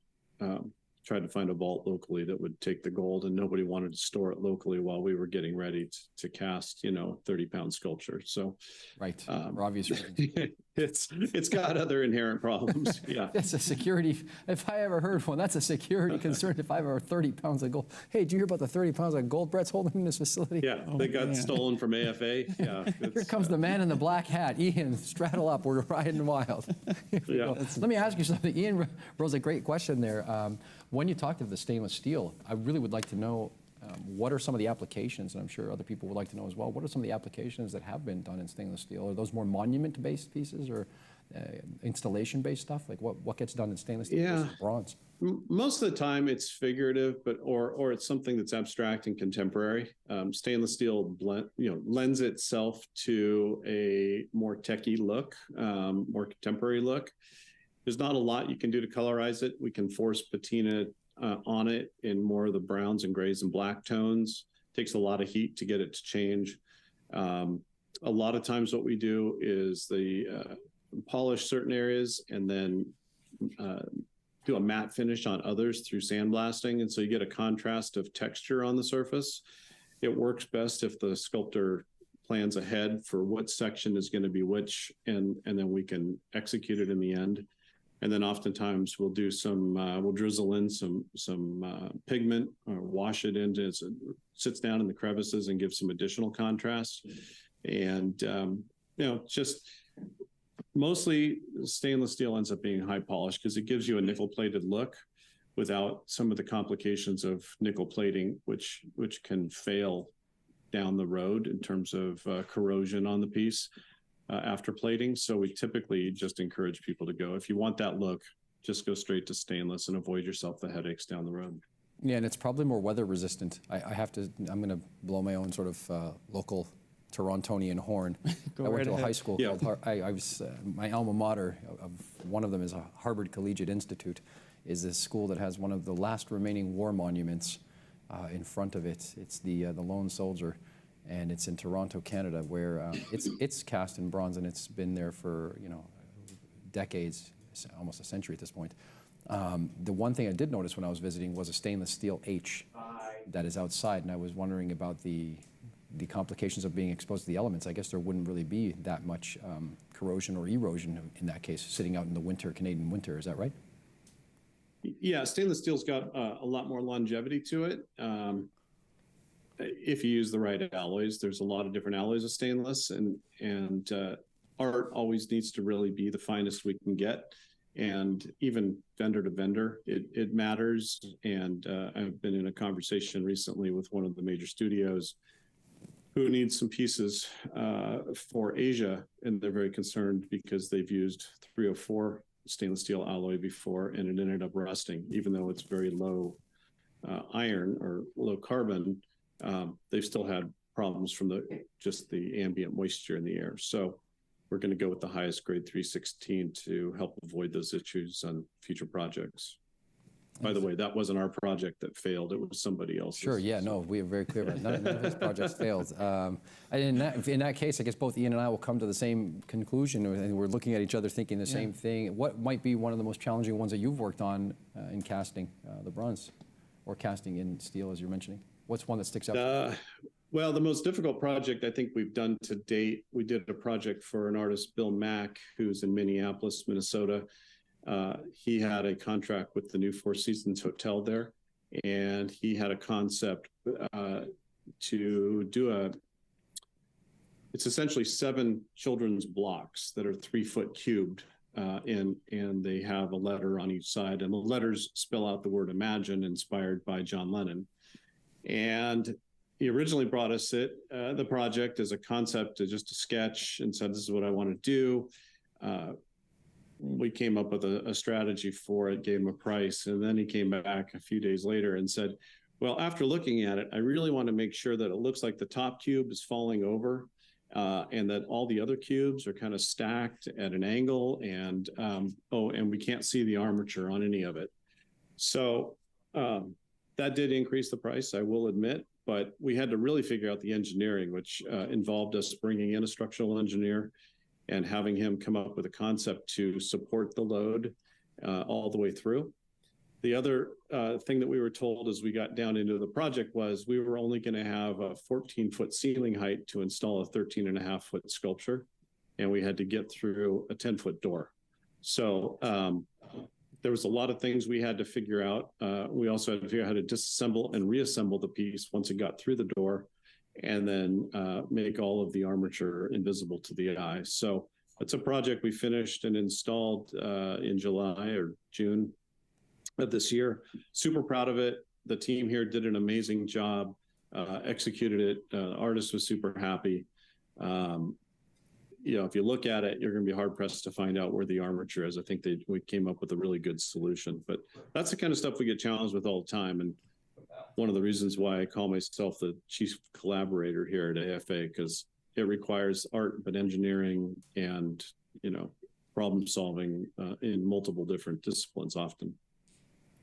tried to find a vault locally that would take the gold, and nobody wanted to store it locally while we were getting ready to cast 30-pound sculpture. So right, for obvious reasons. it's got other inherent problems. Yeah, that's a security, if I ever heard one, that's a security concern. If I ever 30 pounds of gold, hey, did you hear about the 30 pounds of gold Brett's holding in this facility? Yeah, they got stolen from AFA. Yeah, here comes the man in the black hat. Ian, straddle up, we're riding wild. Yeah. Let me ask you something. Ian rose a great question there. When you talked of the stainless steel, I really would like to know what are some of the applications, and I'm sure other people would like to know as well, what are some of the applications that have been done in stainless steel? Are those more monument-based pieces or installation-based stuff? Like what gets done in stainless steel versus bronze? Most of the time it's figurative, but or it's something that's abstract and contemporary. Stainless steel lends itself to a more techie look, more contemporary look. There's not a lot you can do to colorize it. We can force patina on it in more of the browns and grays and black tones. Takes a lot of heat to get it to change. A lot of times what we do is polish certain areas and then do a matte finish on others through sandblasting. And so you get a contrast of texture on the surface. It works best if the sculptor plans ahead for what section is going to be which, and then we can execute it in the end. And then oftentimes we'll do we'll drizzle in some pigment or wash it into it. Sits down in the crevices and gives some additional contrast. And, just mostly stainless steel ends up being high polished because it gives you a nickel plated look without some of the complications of nickel plating, which can fail down the road in terms of corrosion on the piece. After plating. So we typically just encourage people to go, if you want that look, just go straight to stainless and avoid yourself the headaches down the road. Yeah, and it's probably more weather resistant. I'm going to blow my own sort of local Torontonian horn. I went right to a ahead. high school Yeah. called, I was, my alma mater of one of them is a Harvard Collegiate Institute, is this school that has one of the last remaining war monuments in front of it. It's the Lone Soldier, and it's in Toronto, Canada, where it's cast in bronze, and it's been there for, you know, decades, almost a century at this point. The one thing I did notice when I was visiting was a stainless steel H that is outside, and I was wondering about the complications of being exposed to the elements. I guess there wouldn't really be that much corrosion or erosion in that case, sitting out in the winter, Canadian winter. Is that right? Yeah, stainless steel's got a lot more longevity to it. If you use the right alloys, there's a lot of different alloys of stainless, and art always needs to really be the finest we can get. And even vendor to vendor, it matters. And I've been in a conversation recently with one of the major studios who needs some pieces for Asia, and they're very concerned because they've used 304 stainless steel alloy before, and it ended up rusting, even though it's very low iron or low carbon. They've still had problems from just the ambient moisture in the air. So we're going to go with the highest grade 316 to help avoid those issues on future projects. By the way, that wasn't our project that failed. It was somebody else's. Sure, yeah, no, we are very clear about it. None of his projects failed. And in that case, I guess both Ian and I will come to the same conclusion, and we're looking at each other thinking the same thing. What might be one of the most challenging ones that you've worked on in casting the bronze, or casting in steel, as you're mentioning? What's one that sticks out? Well, the most difficult project I think we've done to date, we did a project for an artist, Bill Mack, who's in Minneapolis, Minnesota. He had a contract with the new Four Seasons Hotel there, and he had a concept to do it's essentially 7 children's blocks that are 3-foot cubed, and they have a letter on each side, and the letters spell out the word imagine, inspired by John Lennon. And he originally brought us the project as a concept, just a sketch, and said, this is what I want to do. We came up with a strategy for it, gave him a price, and then he came back a few days later and said, well, after looking at it, I really want to make sure that it looks like the top cube is falling over, and that all the other cubes are kind of stacked at an angle, and and we can't see the armature on any of it. So that did increase the price, I will admit, but we had to really figure out the engineering, which involved us bringing in a structural engineer and having him come up with a concept to support the load all the way through. The other thing that we were told as we got down into the project was we were only going to have a 14-foot ceiling height to install a 13.5-foot sculpture, and we had to get through a 10-foot door. So there was a lot of things we had to figure out. We also had to figure out how to disassemble and reassemble the piece once it got through the door, and then make all of the armature invisible to the eye. So it's a project we finished and installed in July or June of this year. Super proud of it. The team here did an amazing job, executed it. The artist was super happy. If you look at it, you're going to be hard pressed to find out where the armature is. I think we came up with a really good solution, but that's the kind of stuff we get challenged with all the time. And one of the reasons why I call myself the chief collaborator here at AFA, because it requires art, but engineering and, problem solving in multiple different disciplines often.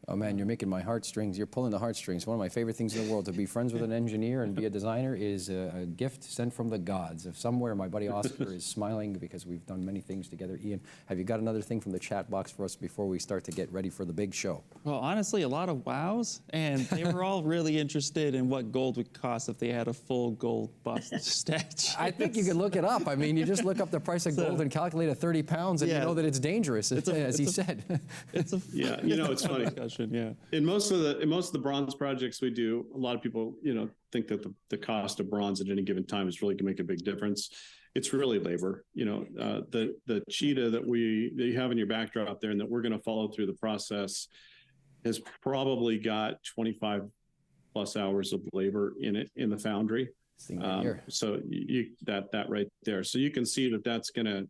Oh man, you're making my heartstrings. You're pulling the heartstrings. One of my favorite things in the world, to be friends with an engineer and be a designer, is a gift sent from the gods. If somewhere my buddy Oscar is smiling because we've done many things together. Ian, have you got another thing from the chat box for us before we start to get ready for the big show? Well, honestly, a lot of wows, and they were all really interested in what gold would cost if they had a full gold bust statue. I think you could look it up. I mean, you just look up the price of gold and calculate at 30 pounds, and you know that it's dangerous, as he said. It's a it's funny. Yeah. In most of the bronze projects we do, a lot of people, think that the cost of bronze at any given time is really going to make a big difference. It's really labor. The cheetah that you have in your backdrop there and that we're going to follow through the process has probably got 25 plus hours of labor in it in the foundry. So that right there. So you can see that that's going to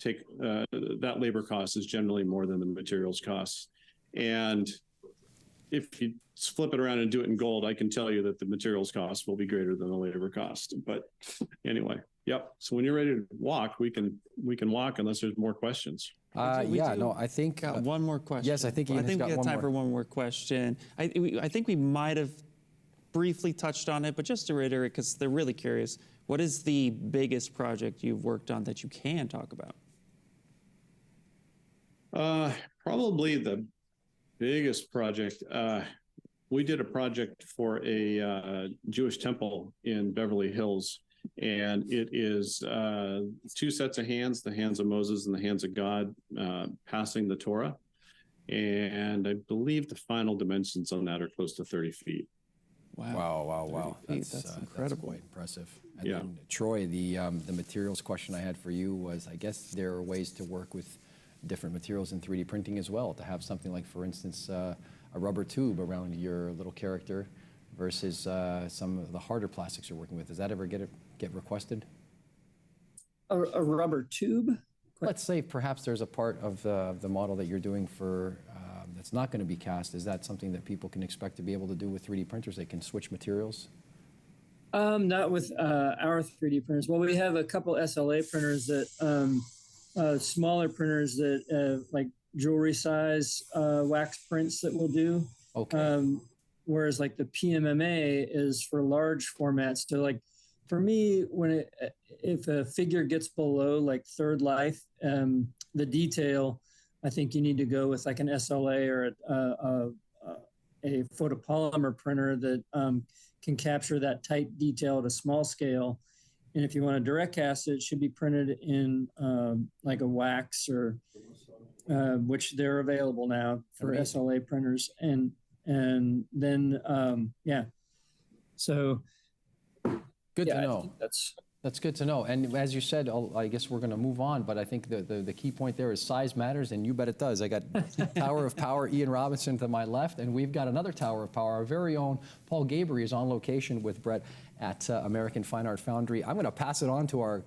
take that labor cost is generally more than the materials costs. And if you flip it around and do it in gold, I can tell you that the materials cost will be greater than the labor cost. But anyway, yep. So when you're ready to walk, we can walk unless there's more questions. I think one more question. Yes, I think Ian I think has we got got time one for more. one more question. I think we might have briefly touched on it, but just to reiterate, because they're really curious, what is the biggest project you've worked on that you can talk about? Probably the biggest project. We did a project for a Jewish temple in Beverly Hills, and it is 2 sets of hands, the hands of Moses and the hands of God, passing the Torah. And I believe the final dimensions on that are close to 30 feet. Wow. That's incredible. Quite impressive. And Yeah. then, Troy, the materials question I had for you was, I guess there are ways to work with different materials in 3D printing as well, to have something like, for instance, a rubber tube around your little character versus some of the harder plastics you're working with. Does that ever get requested? A rubber tube? Let's say perhaps there's a part of the model that you're doing for that's not going to be cast. Is that something that people can expect to be able to do with 3D printers? They can switch materials? Not with our 3D printers. Well, we have a couple SLA printers that smaller printers that like jewelry size wax prints that we'll do. Okay. Whereas like the PMMA is for large formats. So like for me, if a figure gets below like third life, the detail, I think you need to go with like an SLA or a photopolymer printer that can capture that tight detail at a small scale. And if you want to direct cast it, it should be printed in like a wax or which they're available now for Amazing. SLA printers. And then, yeah. So Good yeah, to I know. think That's good to know. And as you said, I guess we're going to move on, but I think the key point there is size matters, and you bet it does. I got Tower of Power, Ian Robinson to my left, and we've got another Tower of Power. Our very own Paul Gabriel is on location with Brett at American Fine Art Foundry. I'm going to pass it on to our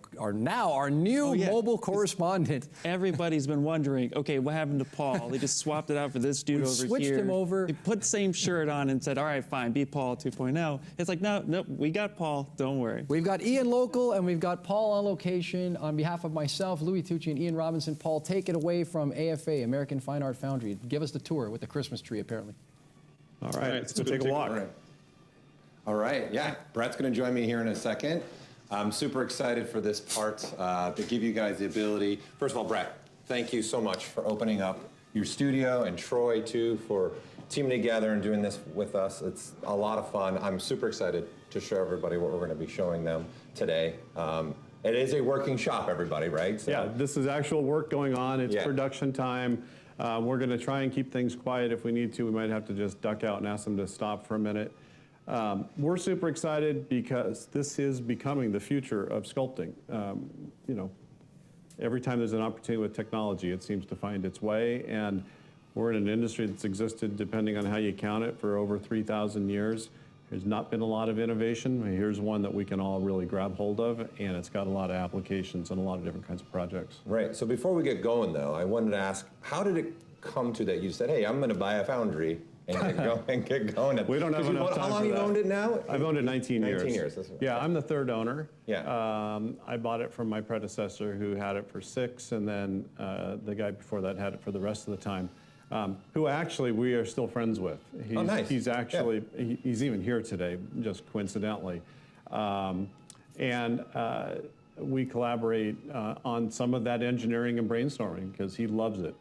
new mobile correspondent. Everybody's been wondering, okay, what happened to Paul? They just swapped it out for this dude over here. Switched him over. They put the same shirt on and said, all right, fine, be Paul 2.0. It's like, no, we got Paul, don't worry. We've got Ian local, and we've got Paul on location. On behalf of myself, Louis Tucci, and Ian Robinson, Paul, take it away from AFA, American Fine Art Foundry. Give us the tour with the Christmas tree, apparently. All right, let's go take a walk. All right, yeah, Brett's going to join me here in a second. I'm super excited for this part to give you guys the ability. First of all, Brett, thank you so much for opening up your studio, and Troy, too, for teaming together and doing this with us. It's a lot of fun. I'm super excited to show everybody what we're going to be showing them today. It is a working shop, everybody, right? So, Yeah, this is actual work going on. It's production time. We're going to try and keep things quiet. If we need to, we might have to just duck out and ask them to stop for a minute. We're super excited because this is becoming the future of sculpting. You know, every time there's an opportunity with technology, it seems to find its way. And we're in an industry that's existed, depending on how you count it, for over 3,000 years. There's not been a lot of innovation. Here's one that we can all really grab hold of, and it's got a lot of applications and a lot of different kinds of projects. Right, so before we get going, though, I wanted to ask, how did it come to that you said, hey, I'm going to buy a foundry and get going? We don't have enough time How long for you that. owned it now? I've owned it 19 years. 19 years. That's Yeah, I'm the third owner. Yeah. I bought it from my predecessor who had it for 6, and then the guy before that had it for the rest of the time, who actually we are still friends with. He's, nice. He's actually, he's even here today, just coincidentally. We collaborate on some of that engineering and brainstorming because he loves it.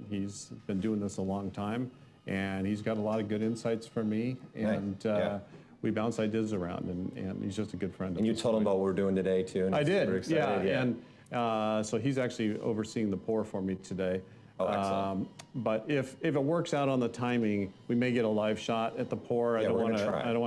He's been doing this a long time, and he's got a lot of good insights from me, and we bounce ideas around, and he's just a good friend. And you told him about what we're doing today, too? And I he's did, super excited, and so he's actually overseeing the pour for me today. Oh, excellent. But if it works out on the timing, we may get a live shot at the pour. I don't want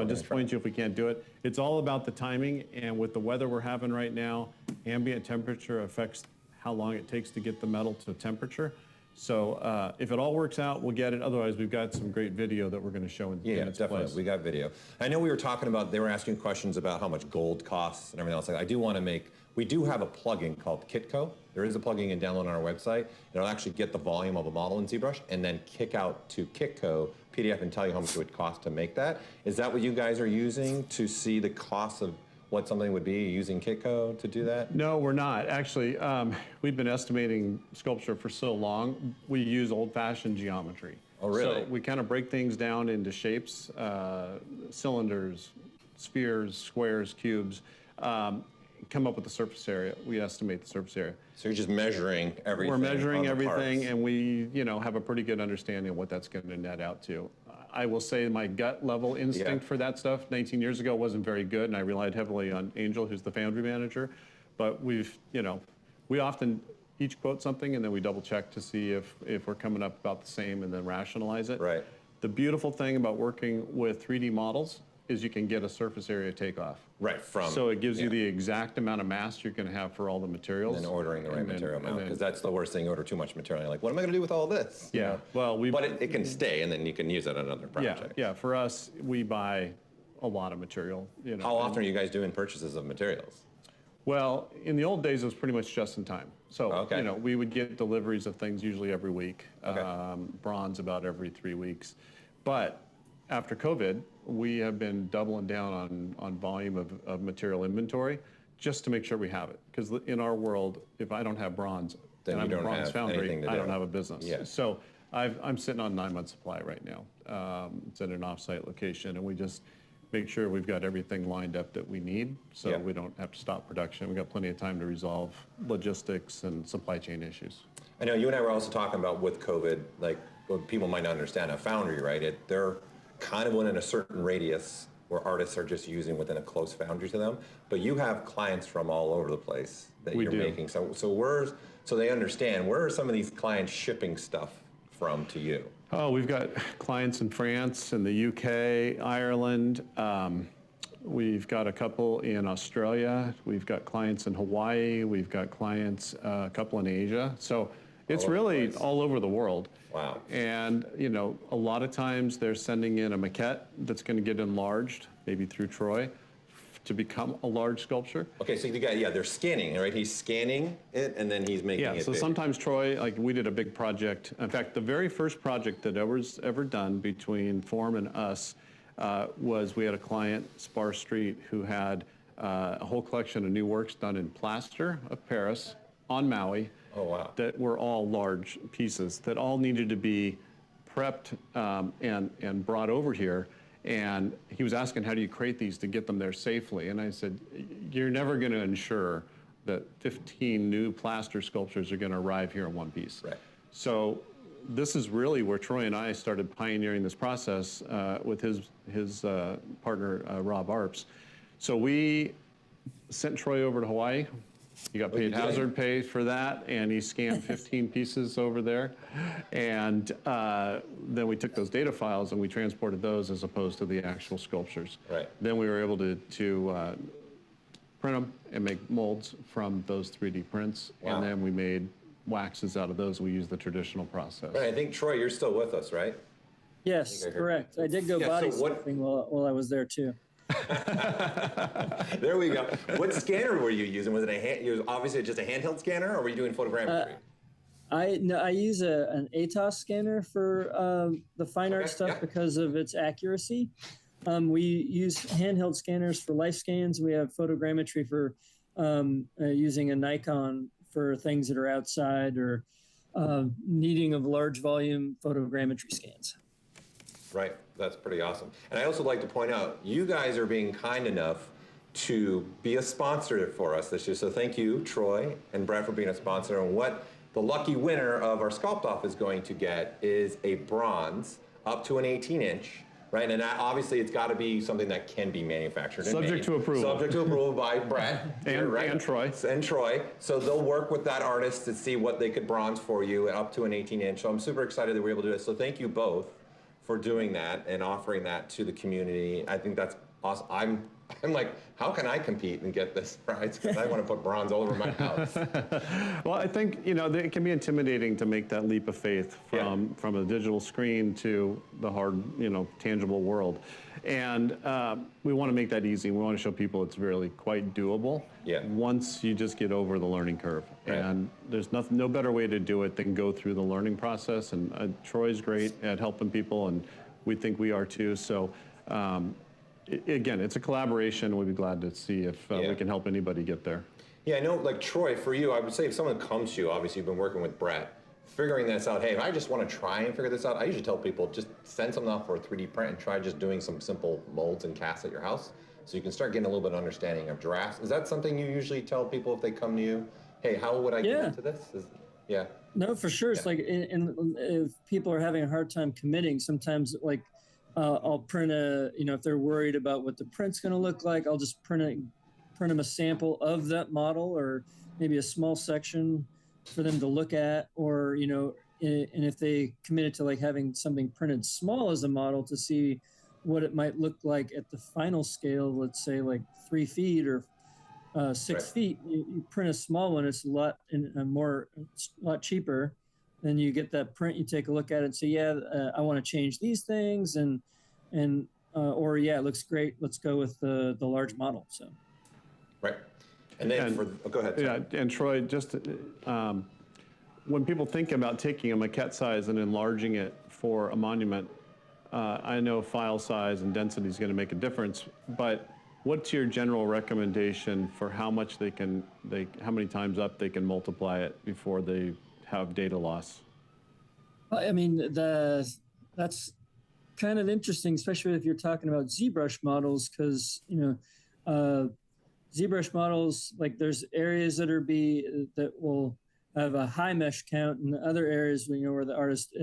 to disappoint you if we can't do it. It's all about the timing, and with the weather we're having right now, ambient temperature affects how long it takes to get the metal to temperature. So if it all works out, we'll get it. Otherwise, we've got some great video that we're going to show in its definitely. place. We got video. I know we were talking about, they were asking questions about how much gold costs and everything else. I do want to make We do have a plugin called Kitco. There is a plugin you can download on our website. It'll actually get the volume of a model in ZBrush and then kick out to Kitco PDF and tell you how much it would cost to make that. Is that what you guys are using to see the cost of what something would be using Kitco to do that? No, we're not. Actually, we've been estimating sculpture for so long, we use old-fashioned geometry. Oh, really? So we kind of break things down into shapes, cylinders, spheres, squares, cubes, come up with the surface area. We estimate the surface area. So you're just measuring everything. We're measuring on the everything, parts. and we, have a pretty good understanding of what that's going to net out to. I will say my gut level instinct for that stuff 19 years ago wasn't very good, and I relied heavily on Angel, who's the Foundry manager. But we often each quote something, and then we double check to see if we're coming up about the same, and then rationalize it. Right. The beautiful thing about working with 3D models is you can get a surface area takeoff. Right, from. So it gives you the exact amount of mass you're going to have for all the materials. And ordering the right material amount, then- because that's the worst thing. You order too much material. You're like, what am I going to do with all this? You Yeah, know? well, But it can stay, and then you can use it on another project. Yeah, for us, we buy a lot of material. How often are you guys doing purchases of materials? Well, in the old days, it was pretty much just in time. So, Okay. we would get deliveries of things usually every week, Okay. bronze about every 3 weeks. But after COVID, we have been doubling down on volume of material inventory just to make sure we have it. Because in our world, if I don't have bronze, Then and you I'm a don't bronze have foundry, anything to I do. don't have a business. Yeah. So I'm sitting on 9-month supply right now. It's at an offsite location, and we just make sure we've got everything lined up that we need, so Yeah. we don't have to stop production. We've got plenty of time to resolve logistics and supply chain issues. I know you and I were also talking about with COVID, like what people might not understand, a foundry, right? They're kind of within a certain radius where artists are just using within a close foundry to them. But you have clients from all over the place that We you're do. making. So they understand, where are some of these clients shipping stuff from to you? Oh, we've got clients in France and the UK, Ireland. We've got a couple in Australia. We've got clients in Hawaii. We've got clients, a couple in Asia. So it's over the really place. all over the world. Wow. And, a lot of times they're sending in a maquette that's going to get enlarged, maybe through Troy, to become a large sculpture. Okay, so they're scanning, right? He's scanning it and then he's making Yeah, it so big. sometimes Troy, like we did a big project. In fact, the very first project that was ever done between Form and us was we had a client, Spar Street, who had a whole collection of new works done in plaster of Paris on Maui. Oh, wow. That were all large pieces that all needed to be prepped and brought over here. And he was asking, how do you create these to get them there safely? And I said, you're never going to ensure that 15 new plaster sculptures are going to arrive here in one piece. Right. So this is really where Troy and I started pioneering this process with his partner, Rob Arps. So we sent Troy over to Hawaii. He got paid hazard pay for that, and he scanned 15 pieces over there. And then we took those data files and we transported those as opposed to the actual sculptures. Right. Then we were able to print them and make molds from those 3D prints. Wow. And then we made waxes out of those. We used the traditional process. Right, I think, Troy, you're still with us, right? Yes, I heard- correct. I did go Yeah, body so what- sculpting while I was there too. There we go. What scanner were you using? Was it obviously just a handheld scanner, or were you doing photogrammetry? I use an ATOS scanner for the fine art Okay, stuff yeah. because of its accuracy. We use handheld scanners for life scans. We have photogrammetry for using a Nikon for things that are outside or needing of large volume photogrammetry scans. Right, that's pretty awesome. And I also like to point out, you guys are being kind enough to be a sponsor for us this year. So thank you, Troy and Brett, for being a sponsor. And what the lucky winner of our Sculpt-Off is going to get is a bronze up to an 18-inch, right? And that, obviously, it's got to be something that can be manufactured and Subject made. to approval. Subject to approval by Brett. And Troy. And Troy. So they'll work with that artist to see what they could bronze for you up to an 18-inch. So I'm super excited that we're able to do this. So thank you both for doing that and offering that to the community. I think that's awesome. I'm I'm like, how can I compete and get this prize? Because I want to put bronze all over my house. Well, I think, it can be intimidating to make that leap of faith from a digital screen to the hard, tangible world. And we want to make that easy. We want to show people it's really quite doable once you just get over the learning curve. Right. And there's no better way to do it than go through the learning process. And Troy's great at helping people, and we think we are too. So again, it's a collaboration. We'd be glad to see if we can help anybody get there. Yeah, I know, like Troy, for you, I would say if someone comes to you, obviously you've been working with Brett, figuring this out, hey, if I just want to try and figure this out, I usually tell people just send something off for a 3D print and try just doing some simple molds and casts at your house so you can start getting a little bit of understanding of drafts. Is that something you usually tell people if they come to you? Hey, how would I get into this? No, for sure. It's like, if people are having a hard time committing, sometimes like I'll print if they're worried about what the print's going to look like, I'll just print them a sample of that model, or maybe a small section for them to look at, or, and if they committed to like having something printed small as a model to see what it might look like at the final scale, let's say like 3 feet or 6 feet, you print a small one, it's a lot cheaper. Then you get that print, you take a look at it and say, I want to change these things, or it looks great, let's go with the large model. So. Right. And then go ahead. Yeah, and Troy, just when people think about taking a maquette size and enlarging it for a monument, I know file size and density is going to make a difference, but what's your general recommendation for how much how many times up they can multiply it before they have data loss? I mean, that's kind of interesting, especially if you're talking about ZBrush models, because ZBrush models, like there's areas that will have a high mesh count, and other areas where the artist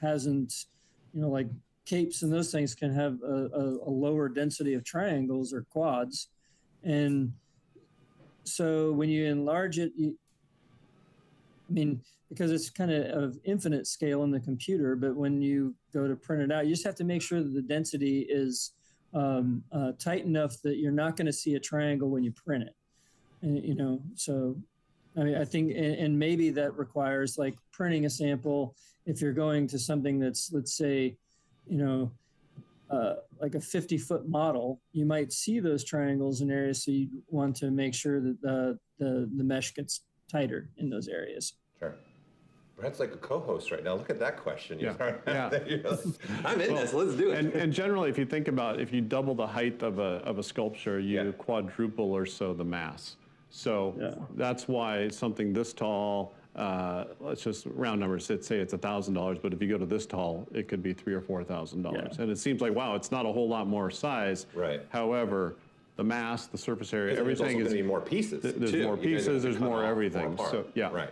hasn't, like capes and those things can have a lower density of triangles or quads, and so when you enlarge it, because it's kind of infinite scale in the computer, but when you go to print it out, you just have to make sure that the density is tight enough that you're not going to see a triangle when you print it. And, so I think, and maybe that requires like printing a sample. If you're going to something that's, let's say, like a 50-foot model, you might see those triangles in areas, so you want to make sure that the mesh gets tighter in those areas. Sure. Brett's like a co-host right now. Look at that question. Yeah. I'm in this. Let's do it. And generally, if you think about, if you double the height of a sculpture, you quadruple or so the mass. So that's why something this tall, let's just round numbers, say it's $1,000, but if you go to this tall, it could be $3,000 or $4,000. And it seems like, wow, it's not a whole lot more size. Right. However, the mass, the surface area, everything is going to be more pieces. There's more pieces. There's more everything. So right.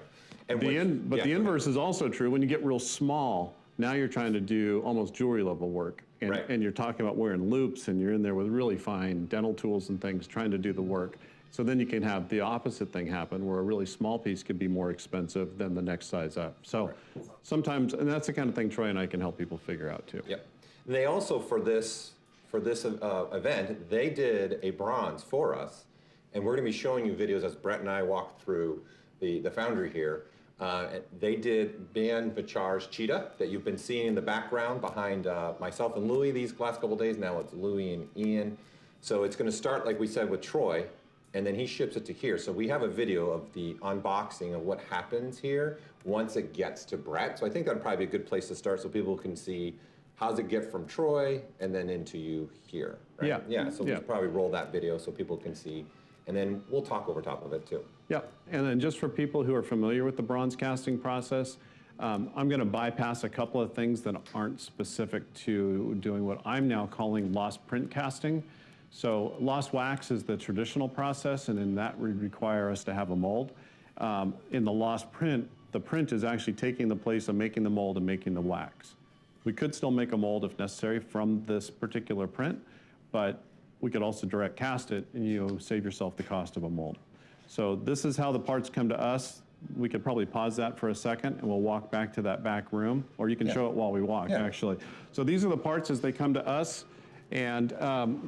And the inverse is also true. When you get real small, now you're trying to do almost jewelry level work, and you're talking about wearing loops, and you're in there with really fine dental tools and things trying to do the work. So then you can have the opposite thing happen, where a really small piece could be more expensive than the next size up. So sometimes, and that's the kind of thing Troy and I can help people figure out too. Yep. They also, for this event, they did a bronze for us, and we're going to be showing you videos as Brett and I walk through the Foundry here. They did Ben Bachar's Cheetah that you've been seeing in the background behind myself and Louis these last couple days. Now it's Louis and Ian. So it's going to start, like we said, with Troy, and then he ships it to here. So we have a video of the unboxing of what happens here once it gets to Brett. So I think that'd probably be a good place to start so people can see how's it get from Troy and then into you here. Right? Yeah. So we'll probably roll that video so people can see, and then we'll talk over top of it too. Yeah, and then just for people who are familiar with the bronze casting process, I'm going to bypass a couple of things that aren't specific to doing what I'm now calling lost print casting. So lost wax is the traditional process, and in that would require us to have a mold. In the lost print, the print is actually taking the place of making the mold and making the wax. We could still make a mold if necessary from this particular print, but we could also direct cast it, and you save yourself the cost of a mold. So this is how the parts come to us. We could probably pause that for a second, and we'll walk back to that back room, or you can show it while we walk, actually. So these are the parts as they come to us, and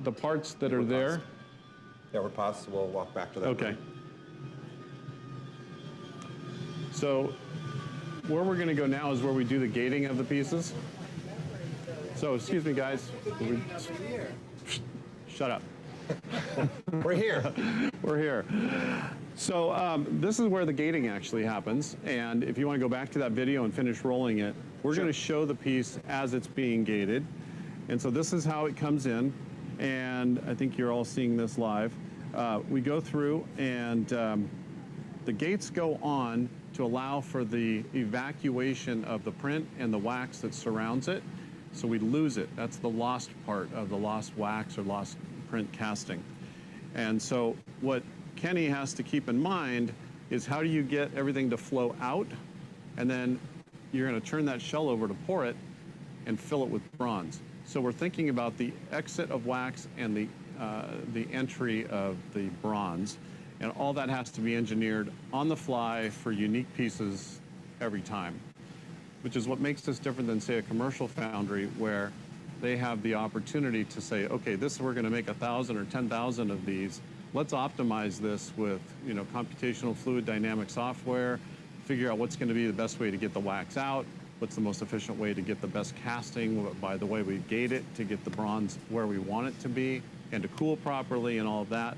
the parts that are there, Yeah, we're paused, so we'll walk back to that. Okay. room. So where we're going to go now is where we do the gating of the pieces. So, excuse me, guys. Shut up. We're here. We're here. So this is where the gating actually happens. And if you want to go back to that video and finish rolling it, we're going to show the piece as it's being gated. And so this is how it comes in. And I think you're all seeing this live. We go through and the gates go on to allow for the evacuation of the print and the wax that surrounds it. So we lose it. That's the lost part of the lost wax or lost print casting. And so what Kenny has to keep in mind is how do you get everything to flow out, and then you're going to turn that shell over to pour it and fill it with bronze. So we're thinking about the exit of wax and the entry of the bronze. And all that has to be engineered on the fly for unique pieces every time, which is what makes this different than, say, a commercial foundry where they have the opportunity to say, okay, we're going to make 1,000 or 10,000 of these. Let's optimize this with, computational fluid dynamic software, figure out what's going to be the best way to get the wax out, what's the most efficient way to get the best casting, by the way we gate it to get the bronze where we want it to be and to cool properly and all of that.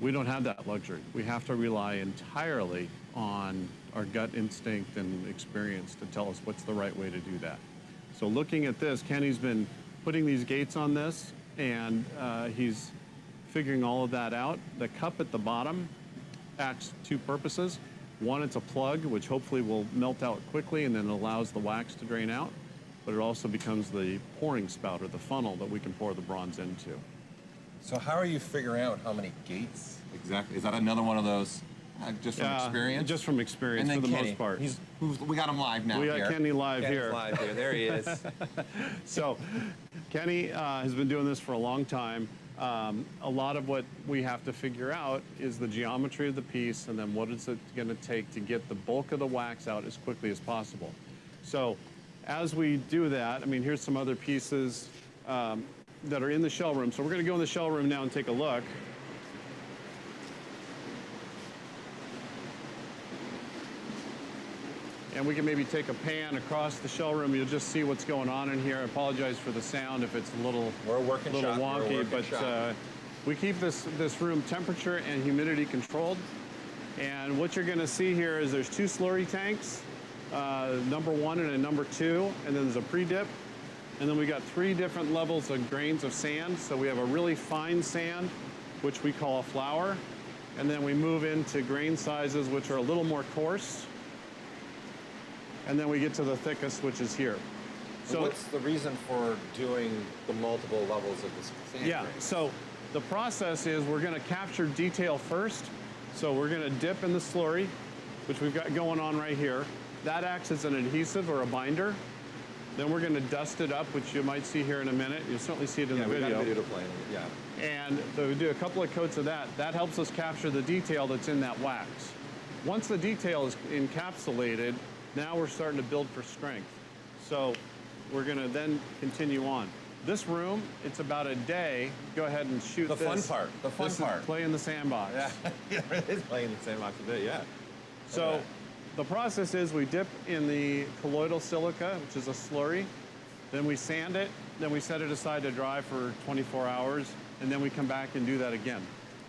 We don't have that luxury. We have to rely entirely on our gut instinct and experience to tell us what's the right way to do that. So looking at this, Kenny's been putting these gates on this, and he's figuring all of that out. The cup at the bottom acts two purposes. One, it's a plug, which hopefully will melt out quickly and then allows the wax to drain out. But it also becomes the pouring spout or the funnel that we can pour the bronze into. So how are you figuring out how many gates exactly? Is that another one of those just from experience? Just from experience, for the Kenny, most part. We got him live now. We got Kenny live Kenny's here. live here. There he is. So Kenny has been doing this for a long time. A lot of what we have to figure out is the geometry of the piece, and then what is it going to take to get the bulk of the wax out as quickly as possible. So as we do that, here's some other pieces that are in the shell room. So we're going to go in the shell room now and take a look. And we can maybe take a pan across the shell room. You'll just see what's going on in here. I apologize for the sound if it's a little wonky, but we keep this room temperature and humidity controlled. And what you're going to see here is there's two slurry tanks, number 1 and a number 2, and then there's a pre-dip. And then we got 3 different levels of grains of sand. So we have a really fine sand, which we call a flour. And then we move into grain sizes, which are a little more coarse. And then we get to the thickest, which is here. So what's the reason for doing the multiple levels of this sand grain? So the process is we're going to capture detail first. So we're going to dip in the slurry, which we've got going on right here. That acts as an adhesive or a binder. Then we're going to dust it up, which you might see here in a minute. You'll certainly see it in the video. Yeah, we got a video to play. Yeah. And so we do a couple of coats of that. That helps us capture the detail that's in that wax. Once the detail is encapsulated, now we're starting to build for strength. So we're going to then continue on. This room, it's about a day. Go ahead and shoot the this. Fun part. The fun part. Play in the sandbox. Yeah, it is playing the sandbox a bit, yeah. So the process is we dip in the colloidal silica, which is a slurry. Then we sand it. Then we set it aside to dry for 24 hours. And then we come back and do that again.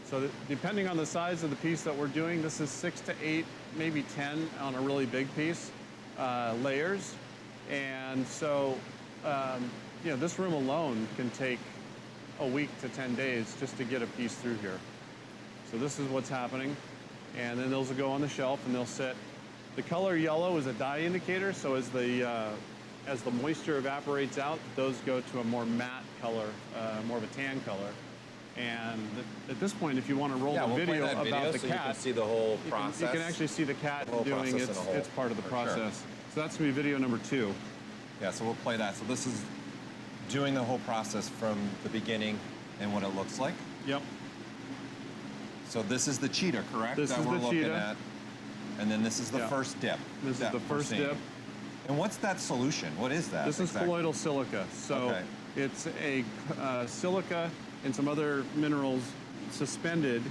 So depending on the size of the piece that we're doing, this is 6 to 8, maybe 10 on a really big piece, layers. And so, this room alone can take a week to 10 days just to get a piece through here. So this is what's happening. And then those will go on the shelf and they'll sit. The color yellow is a dye indicator, so as the moisture evaporates out, those go to a more matte color, more of a tan color. And at this point, if you want to roll the video about the cat, you can see the whole process. You can actually see the cat doing its part of the process. Sure. So that's going to be video number 2. Yeah, so we'll play that. So this is doing the whole process from the beginning and what it looks like. Yep. So this is the cheetah, correct? This is we're the looking cheetah. At. And then this is the first dip. This is the first dip. And what's that solution? What is that? This is colloidal silica. So it's a silica and some other minerals suspended.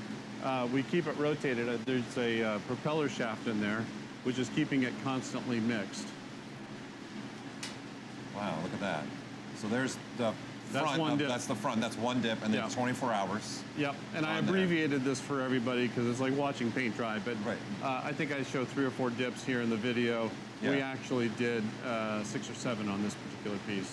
We keep it rotated. There's a propeller shaft in there, which is keeping it constantly mixed. Wow, look at that. So there's the That's front. one dip. That's the front. That's one dip, and then Yeah. 24 hours. Yep, and I On there. abbreviated this for everybody because it's like watching paint dry, but Right. I think I showed 3 or 4 dips here in the video. We Yeah. actually did 6 or 7 on this particular piece.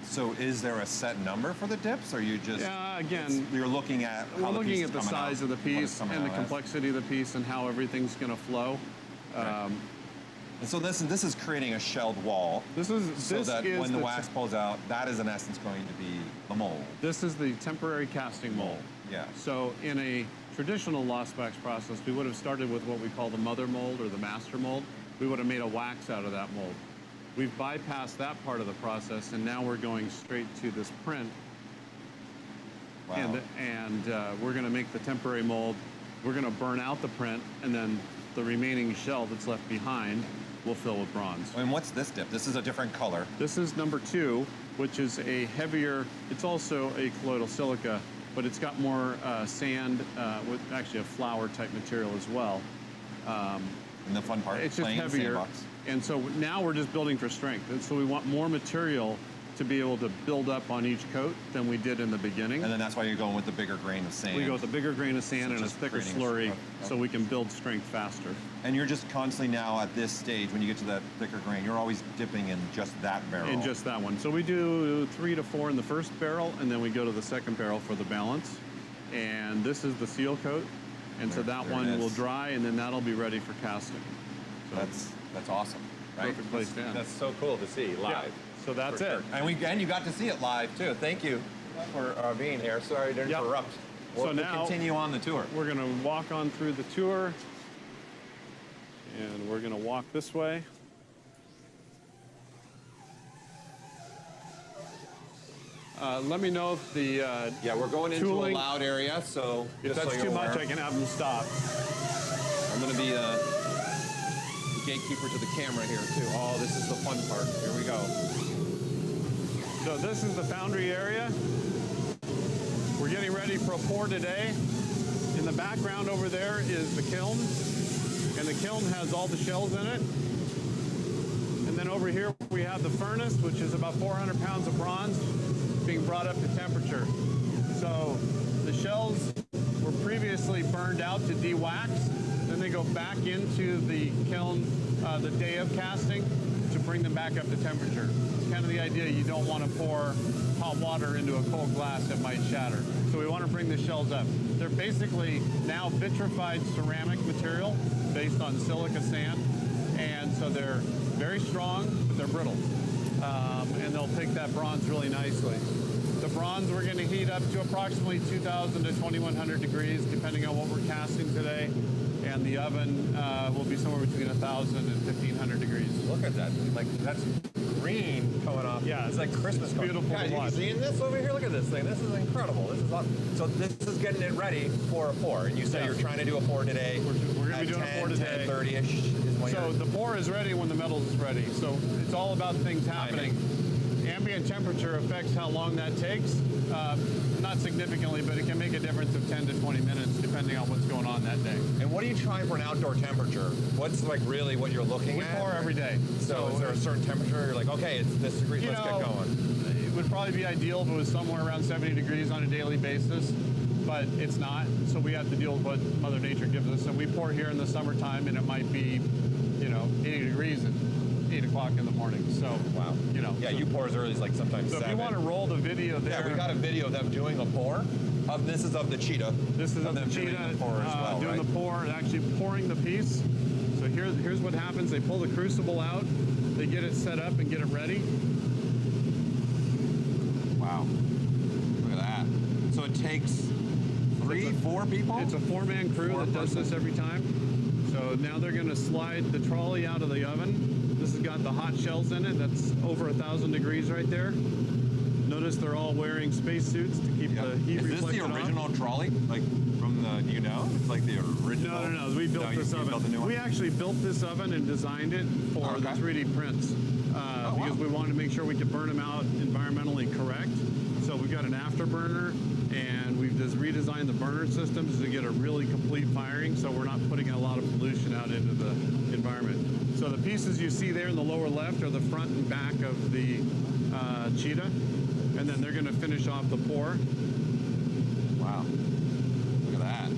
So is there a set number for the dips, or you just? Yeah, again, you're looking at. we're how the piece looking is at the coming size out, of the what it's piece coming and the out as. complexity of the piece and how everything's going to flow. Right. And so this is creating a shelled wall. This so that is when the wax pulls out, that is in essence going to be the mold. This is the temporary casting mold. Yeah. So in a traditional lost wax process, we would have started with what we call the mother mold or the master mold. We would have made a wax out of that mold. We've bypassed that part of the process, and now we're going straight to this print. Wow. And we're going to make the temporary mold. We're going to burn out the print, and then the remaining shell that's left behind we'll fill with bronze. And what's this dip? This is a different color. This is number 2, which is a heavier, it's also a colloidal silica, but it's got more sand with actually a flour type material as well. And the fun part, It's just playing in the heavier. sandbox. And so now we're just building for strength. And so we want more material to be able to build up on each coat than we did in the beginning. And then that's why you're going with the bigger grain of sand. We go with a bigger grain of sand So and a just thicker creating a slurry stru- so we can build strength faster. And you're just constantly now at this stage, when you get to that thicker grain, you're always dipping in just that barrel. In just that one. So we do 3 to 4 in the first barrel, and then we go to the second barrel for the balance. And this is the seal coat. And so that There it one is. will dry, and then that'll be ready for casting. So That's awesome, right? Perfect place to end. That's so cool to see live. Yeah. So that's For it. sure. And you got to see it live too. Thank you for being here. Sorry to Yep. interrupt. So We'll now- continue on the tour. We're going to walk on through the tour, and we're going to walk this way. Let me know if the Yeah, we're going into tooling- a loud area, so if just so that's you're too much, aware. I can have them stop. I'm going to be the gatekeeper to the camera here too. Oh, this is the fun part. Here we go. So this is the Foundry area. We're getting ready for a pour today. In the background over there is the kiln, and the kiln has all the shells in it. And then over here we have the furnace, which is about 400 pounds of bronze being brought up to temperature. So the shells were previously burned out to de-wax. Then they go back into the kiln the day of casting to bring them back up to temperature. It's kind of the idea. You don't want to pour hot water into a cold glass that might shatter. So we want to bring the shells up. They're basically now vitrified ceramic material based on silica sand. And so they're very strong, but they're brittle. And they'll take that bronze really nicely. The bronze we're going to heat up to approximately 2,000 to 2,100 degrees, depending on what we're casting today. And the oven will be somewhere between 1,000 and 1,500 degrees. Look at that. Like, that's green coming off. Yeah, it's like Christmas. it's beautiful Guys, to you watch. seeing this over here? Look at this thing. This is incredible. This is awesome. So this is getting it ready for a pour. And you say Yeah. you're trying to do a pour today. We're going to be doing a pour today. 10:30ish is when So you're... the pour is ready when the metal is ready. So it's all about things happening. Ambient temperature affects how long that takes. Not significantly, but it can make a difference of 10 to 20 minutes depending on what's going on that day. And what are you trying for an outdoor temperature? What's like really what you're looking We at? pour every day. So is there a certain temperature? You're like, okay, it's this degree. You Let's know, get going. It would probably be ideal if it was somewhere around 70 degrees on a daily basis, but it's not. So we have to deal with what Mother Nature gives us. And we pour here in the summertime, and it might be, 80 degrees at 8 o'clock in the morning. So, Wow. Yeah, so, you pour as early as like sometimes So 7. if you want to roll the video there. Yeah, we got a video of them doing a pour. This is of the cheetah. This is of of the them doing cheetah the pour as well, doing right? the pour, actually pouring the piece. So here's what happens. They pull the crucible out, they get it set up and get it ready. Wow. Look at that. So it takes 4 people? It's a 4-man crew that does this every time. So now they're going to slide the trolley out of the oven. This has got the hot shells in it. That's over 1,000 degrees right there. Notice they're all wearing spacesuits to keep the heat Is this reflected the off. original trolley? Like from the, do you know? It's like the original? No. We built this you oven. built a new one? We actually built this oven and designed it for the 3D prints because we wanted to make sure we could burn them out environmentally correct. So we've got an afterburner And we've just redesigned the burner systems to get a really complete firing, so we're not putting a lot of pollution out into the environment. So the pieces you see there in the lower left are the front and back of the Cheetah, and then they're going to finish off the pour. Wow. Look at that.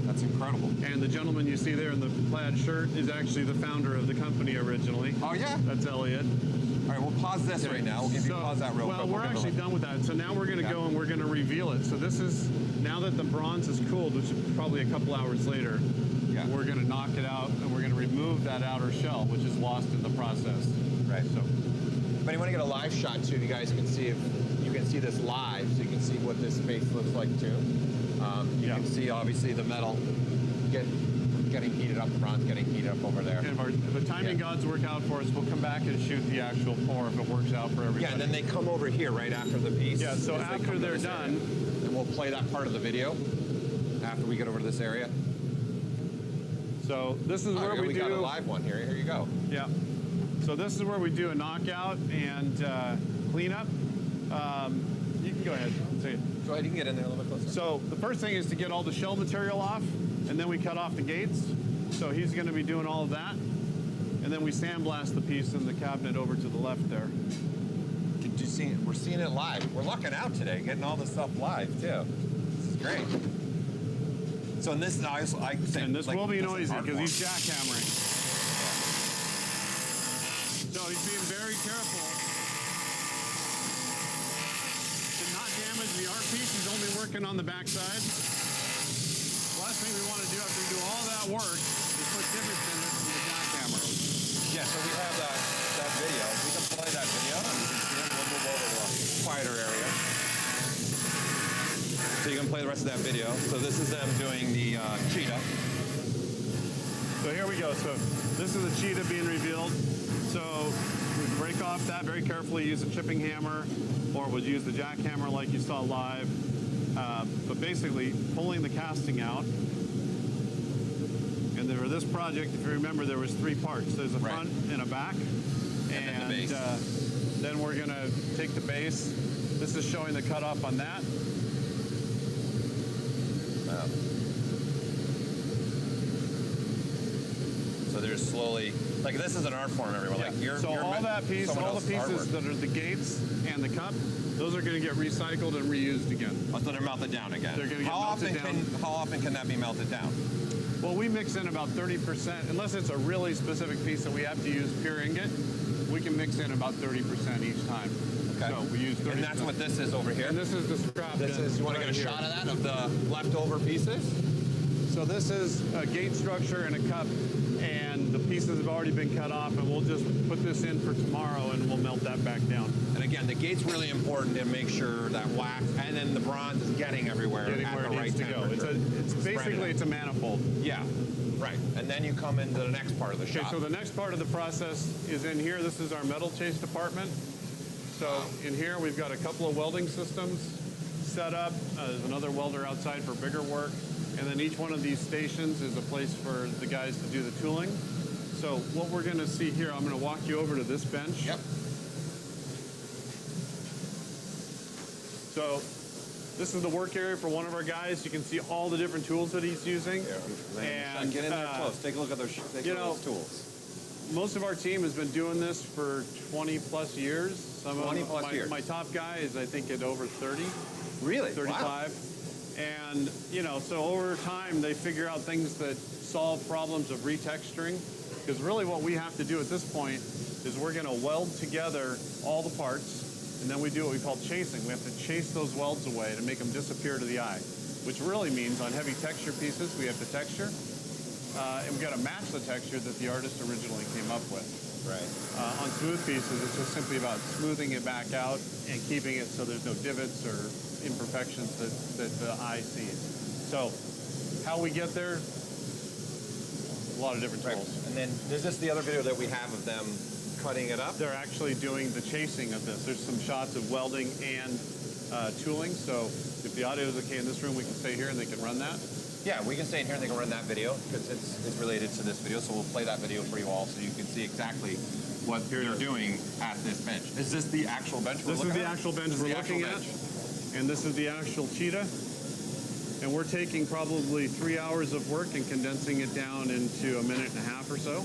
That's incredible. And the gentleman you see there in the plaid shirt is actually the founder of the company originally. Oh, yeah? That's Elliot. All right, we'll pause this right now. We'll give you pause that real quick. Well, we're actually done with that. So now we're going to go and we're going to reveal it. So this is, now that the bronze is cooled, which is probably a couple hours later, we're going to knock it out and we're going to remove that outer shell, which is lost in the process. Right. So, but you want to get a live shot too, you guys can see if you can see this live, so you can see what this space looks like too. You can see obviously the metal getting heated up, the bronze getting heated up over there. And if the timing gods work out for us, we'll come back and shoot the actual pour if it works out for everybody. Yeah, and then they come over here right after the piece. Yeah, so after they're done, and we'll play that part of the video after we get over to this area. So this is where we got a live one here. Here you go. Yeah. So this is where we do a knockout and cleanup. You can go ahead. Say it. Go ahead, you can get in there a little bit closer. So the first thing is to get all the shell material off, and then we cut off the gates. So he's going to be doing all of that. And then we sandblast the piece in the cabinet over to the left there. Did you see it? We're seeing it live. We're lucking out today, getting all this stuff live too. This is great. So in this, I say, and this like, will be this noisy because he's jackhammering. So he's being very careful to not damage the art piece. He's only working on the backside. Last thing we want to do after we do all that work is put divots in it from the jackhammer. Yeah, so we have that video. We can play that video and you can see it. We'll move over to a quieter area. So you can play the rest of that video. So this is them doing the cheetah. So here we go. So this is the cheetah being revealed. So we break off that very carefully, use a chipping hammer, or we'll use the jackhammer like you saw live. But basically pulling the casting out. And for this project, if you remember, there was 3 parts. There's a front and a back. And then the base. Then we're going to take the base. This is showing the cutoff on that. Wow. So there's slowly, like this is an art form, everyone. Like so all that piece, all the pieces that are the gates and the cup, those are going to get recycled and reused again. Oh, so they're melted down again. They're going to get melted down. How often can that be melted down? Well, we mix in about 30%, unless it's a really specific piece that we have to use pure ingot, we can mix in about 30% each time. Okay. So we use 30%. And that's what this is over here? And this is the scrap. This is, you want to get a shot of that, of the leftover pieces? So this is a gate structure and a cup, and the pieces have already been cut off, and we'll just put this in for tomorrow, and we'll melt that back down. And again, the gate's really important to make sure that wax, and then the bronze is getting everywhere at where the it right needs to go. temperature. It's basically it's a manifold. Yeah, right. And then you come into the next part of the shop. Okay, so the next part of the process is in here. This is our metal chase department. So in here, we've got a couple of welding systems set up. There's another welder outside for bigger work. And then each one of these stations is a place for the guys to do the tooling. So what we're going to see here, I'm going to walk you over to this bench. Yep. So this is the work area for one of our guys. You can see all the different tools that he's using. And get in there close. Take a look at those, those tools. Most of our team has been doing this for 20 plus years. 20 plus years. My top guy is, I think, at over 30. Really? 35. Wow. And, you know, so over time, they figure out things that solve problems of retexturing. Because really what we have to do at this point is we're going to weld together all the parts, and then we do what we call chasing. We have to chase those welds away to make them disappear to the eye, which really means on heavy texture pieces, we have to texture. And we've got to match the texture that the artist originally came up with. Right. On smooth pieces, it's just simply about smoothing it back out and keeping it so there's no divots or imperfections that the eye sees. So how we get there, a lot of different tools. Right. And then is this the other video that we have of them cutting it up? They're actually doing the chasing of this. There's some shots of welding and tooling. So if the audio is okay in this room, we can stay here and they can run that. Yeah, we can stay in here and they can run that video because it's related to this video. So we'll play that video for you all so you can see exactly what they're doing at this bench. Is this the actual bench we're looking at? This is the actual bench we're looking at. And this is the actual cheetah. And we're taking probably 3 hours of work and condensing it down into a minute and a half or so.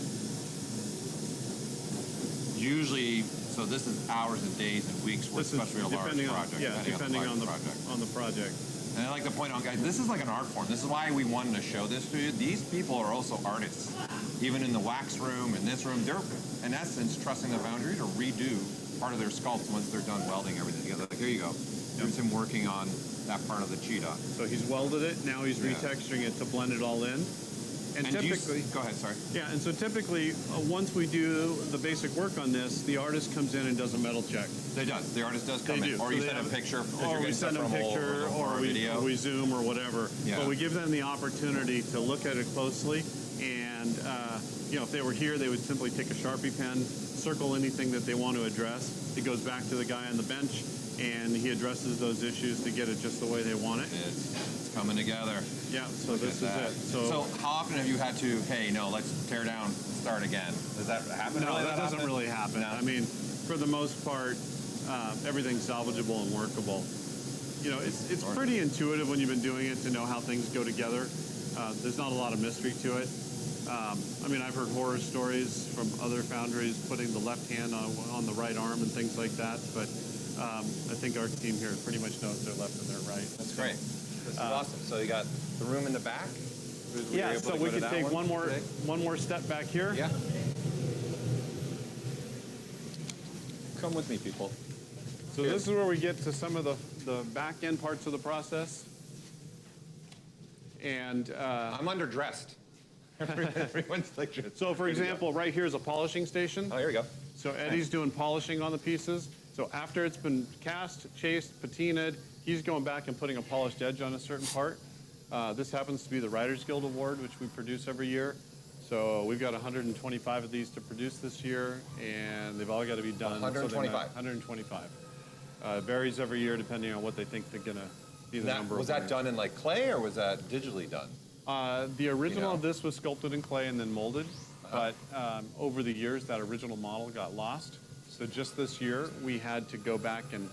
Usually, so this is hours and days and weeks, This is especially a large project. depending on the project. And I like to point out, guys, this is like an art form. This is why we wanted to show this to you. These people are also artists. Even in the wax room, in this room, they're, in essence, trusting the Foundry to redo part of their sculpts once they're done welding everything together. Like, here you go. Here's him working on that part of the cheetah. So he's welded it, now he's retexturing it to blend it all in. And typically, go ahead, sorry. yeah, and so typically, once we do the basic work on this, the artist comes in and does a metal check. They does. The artist does come They in. do. Or So you they send a have- picture. because Or you're we getting send stuff them from a all picture, over or video. we Zoom or whatever. Yeah. But we give them the opportunity to look at it closely, and you know, if they were here, they would simply take a Sharpie pen, circle anything that they want to address. It goes back to the guy on the bench, and he addresses those issues to get it just the way they want it. It's coming together. Yeah, so Look this at is that. it. So how often have you had to, hey, no, let's tear down, start again? Does that happen? No, Really, that doesn't happen? really happen. No. I mean, for the most part, everything's salvageable and workable. You know, it's pretty intuitive when you've been doing it to know how things go together. There's not a lot of mystery to it. I mean, I've heard horror stories from other foundries putting the left hand on the right arm and things like that, but I think our team here pretty much knows their left and their right. That's great. This is awesome. So you got the room in the back. Were you Yeah, able so to we go to could that take one more today? step back here. Yeah. Come with me, people. So this is where we get to some of the back end parts of the process. And I'm underdressed. Everyone's like, so, for example, right here is a polishing station. oh, here we go. So Eddie's doing polishing on the pieces. So after it's been cast, chased, patinaed, he's going back and putting a polished edge on a certain part. This happens to be the Writers Guild Award, which we produce every year. So we've got 125 of these to produce this year, and they've all got to be done. 125? 125. Varies every year depending on what they think they're going to be the number. Was that done in like clay or was that digitally done? The original know? of this was sculpted in clay and then molded, but over the years that original model got lost. So just this year we had to go back and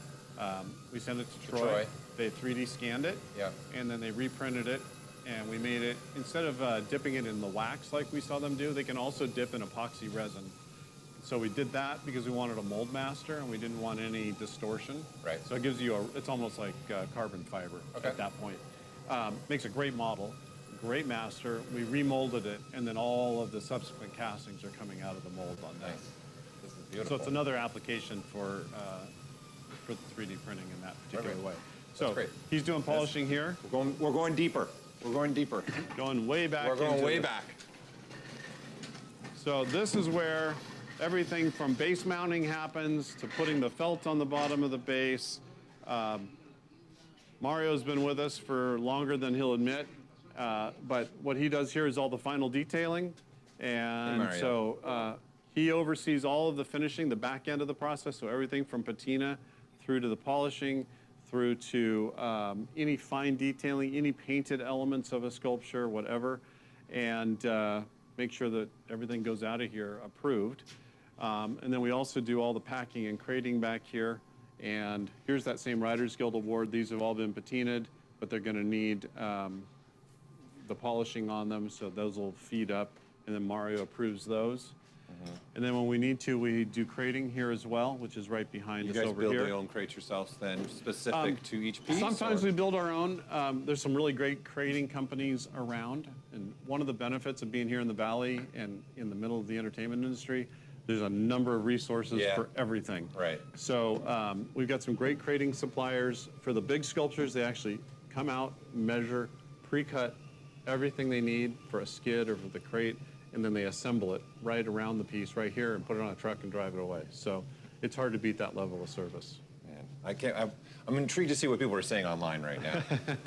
we sent it to Troy. They 3D scanned it, Yeah. and then they reprinted it, and we made it, instead of dipping it in the wax like we saw them do, they can also dip in epoxy resin. So we did that because we wanted a mold master and we didn't want any distortion. Right. So it gives you it's almost like carbon fiber at that point. Makes a great model, great master. We remolded it, and then all of the subsequent castings are coming out of the mold on that. This is beautiful. So it's another application for the 3D printing in that particular way. So great. he's doing polishing here. We're going deeper. We're going deeper. Going way back. We're going into way this. back. So this is where everything from base mounting happens to putting the felt on the bottom of the base. Mario's been with us for longer than he'll admit, but what he does here is all the final detailing. And Mario. so he oversees all of the finishing, the back end of the process, so everything from patina through to the polishing, through to any fine detailing, any painted elements of a sculpture, whatever, and make sure that everything goes out of here approved. And then we also do all the packing and crating back here. And here's that same Writers Guild Award. These have all been patinaed, but they're going to need the polishing on them, so those will feed up, and then Mario approves those. And then when we need to, we do crating here as well, which is right behind You us guys over build here. your own crates yourselves then, specific to each piece? Sometimes or? we build our own. There's some really great crating companies around, and one of the benefits of being here in the Valley and in the middle of the entertainment industry, there's a number of resources Yeah. for everything. Right. So we've got some great crating suppliers. For the big sculptures, they actually come out, measure, pre-cut everything they need for a skid or for the crate, and then they assemble it right around the piece right here and put it on a truck and drive it away. So it's hard to beat that level of service. Man, I'm intrigued to see what people are saying online right now.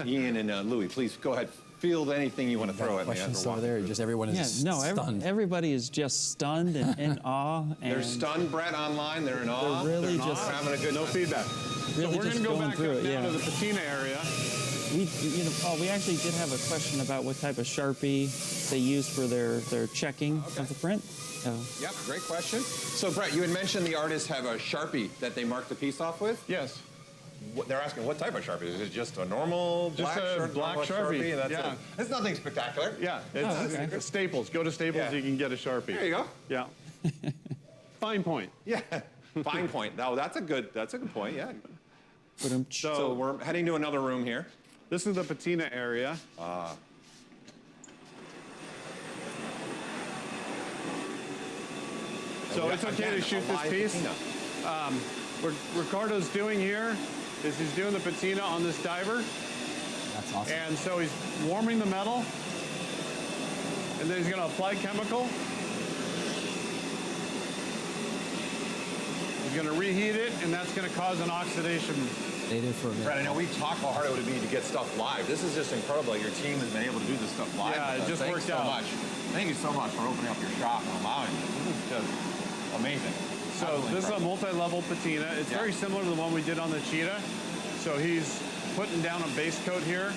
Ian and Louis, please go ahead. Field anything you want to throw at me. Questions over there? Just everyone is stunned. Everybody is just stunned and in awe. And They're stunned, Brett, online. They're in awe. They're really They're just having a good No time. feedback. Really So we're just going to go going back through up it, now yeah. to the patina area. We actually did have a question about what type of Sharpie they use for their checking of the print. Yep, great question. So, Brett, you had mentioned the artists have a Sharpie that they mark the piece off with. Yes. they're asking what type of Sharpie. Is it just a normal Just a black Sharpie, That's yeah. it. It's nothing spectacular. Yeah, it's Staples. Go to Staples, Yeah. you can get a Sharpie. There you go. Yeah. Fine point. Yeah. Fine point. No, that's a good point. Yeah. So we're heading to another room here. This is the patina area. So it's okay to shoot this piece. What Ricardo's doing here is he's doing the patina on this diver. That's awesome. And so he's warming the metal, and then he's going to apply chemical. He's going to reheat it, and that's going to cause an oxidation. Stay there for a minute. Brett, I know we talked how hard it would be to get stuff live. This is just incredible. Your team has been able to do this stuff live. Yeah, it just Thanks worked so out. much. Thank you so much for opening up your shop and allowing this. This is just amazing. So Absolutely this is a incredible. multi-level patina. It's Yeah. very similar to the one we did on the Cheetah. So he's putting down a base coat here.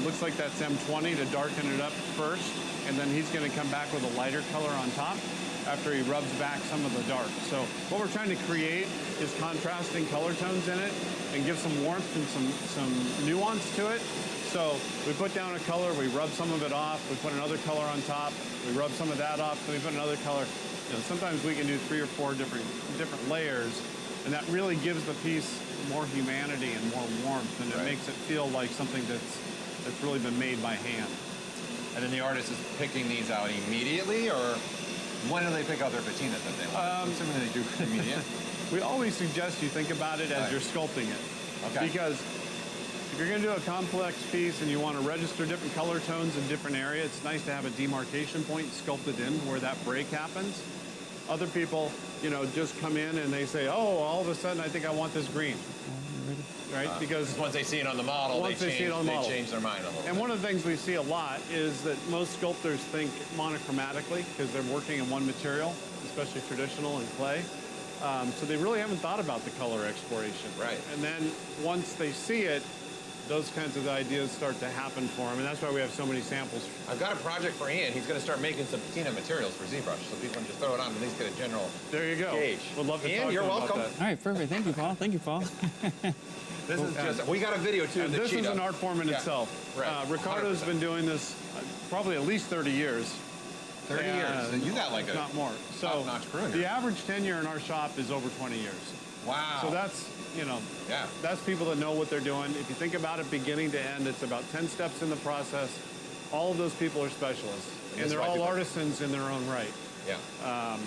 Looks like that's M20 to darken it up first. And then he's going to come back with a lighter color on top after he rubs back some of the dark. So what we're trying to create is contrasting color tones in it and give some warmth and some nuance to it. So we put down a color, we rub some of it off, we put another color on top, we rub some of that off, so we put another color. You know, sometimes we can do 3 or 4 different layers, and that really gives the piece more humanity and more warmth, and it makes it feel like something that's really been made by hand. And then the artist is picking these out immediately, or when do they pick out their patinas that they want? I'm assuming they do it immediate. We always suggest you think about it as you're sculpting it. Okay. Because if you're going to do a complex piece and you want to register different color tones in different areas, it's nice to have a demarcation point sculpted in where that break happens. Other people, you know, just come in and they say, oh, all of a sudden I think I want this green. Right? Because once they see it on the model, they change their mind a little bit. And one of the things we see a lot is that most sculptors think monochromatically because they're working in one material, especially traditional and clay. So they really haven't thought about the color exploration. Right. And then once they see it, those kinds of ideas start to happen for them, and that's why we have so many samples. I've got a project for Ian. He's going to start making some patina materials for ZBrush, so people can just throw it on and at least get a general There you go. gauge. Would love to Ian, talk you're to him about welcome. that. All right, perfect. Thank you, Paul. Thank you, Paul. This is just, we got a video too of the This is cheetah. an art form in Yeah. itself. Right. Ricardo's 100%. been doing this probably at least 30 years. 30 years. So you got like a Not more. So top-notch crew in the here. average tenure in our shop is over 20 years. Wow. So that's, you know, Yeah. that's people that know what they're doing. If you think about it beginning to end, it's about 10 steps in the process. All of those people are specialists. And That's they're why all people- artisans in their own right. Yeah.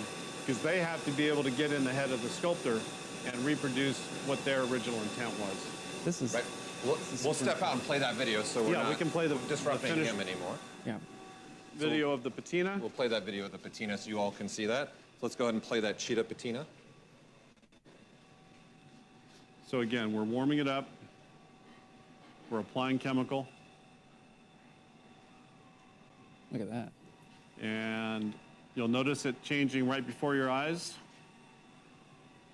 Because they have to be able to get in the head of the sculptor and reproduce what their original intent was. This is Right. We'll step out and play that video so we're Yeah, not we can play the disrupting finished him anymore. yeah. video of the patina. We'll play that video of the patina so you all can see that. So let's go ahead and play that cheetah patina. So again, we're warming it up. We're applying chemical. Look at that. And you'll notice it changing right before your eyes.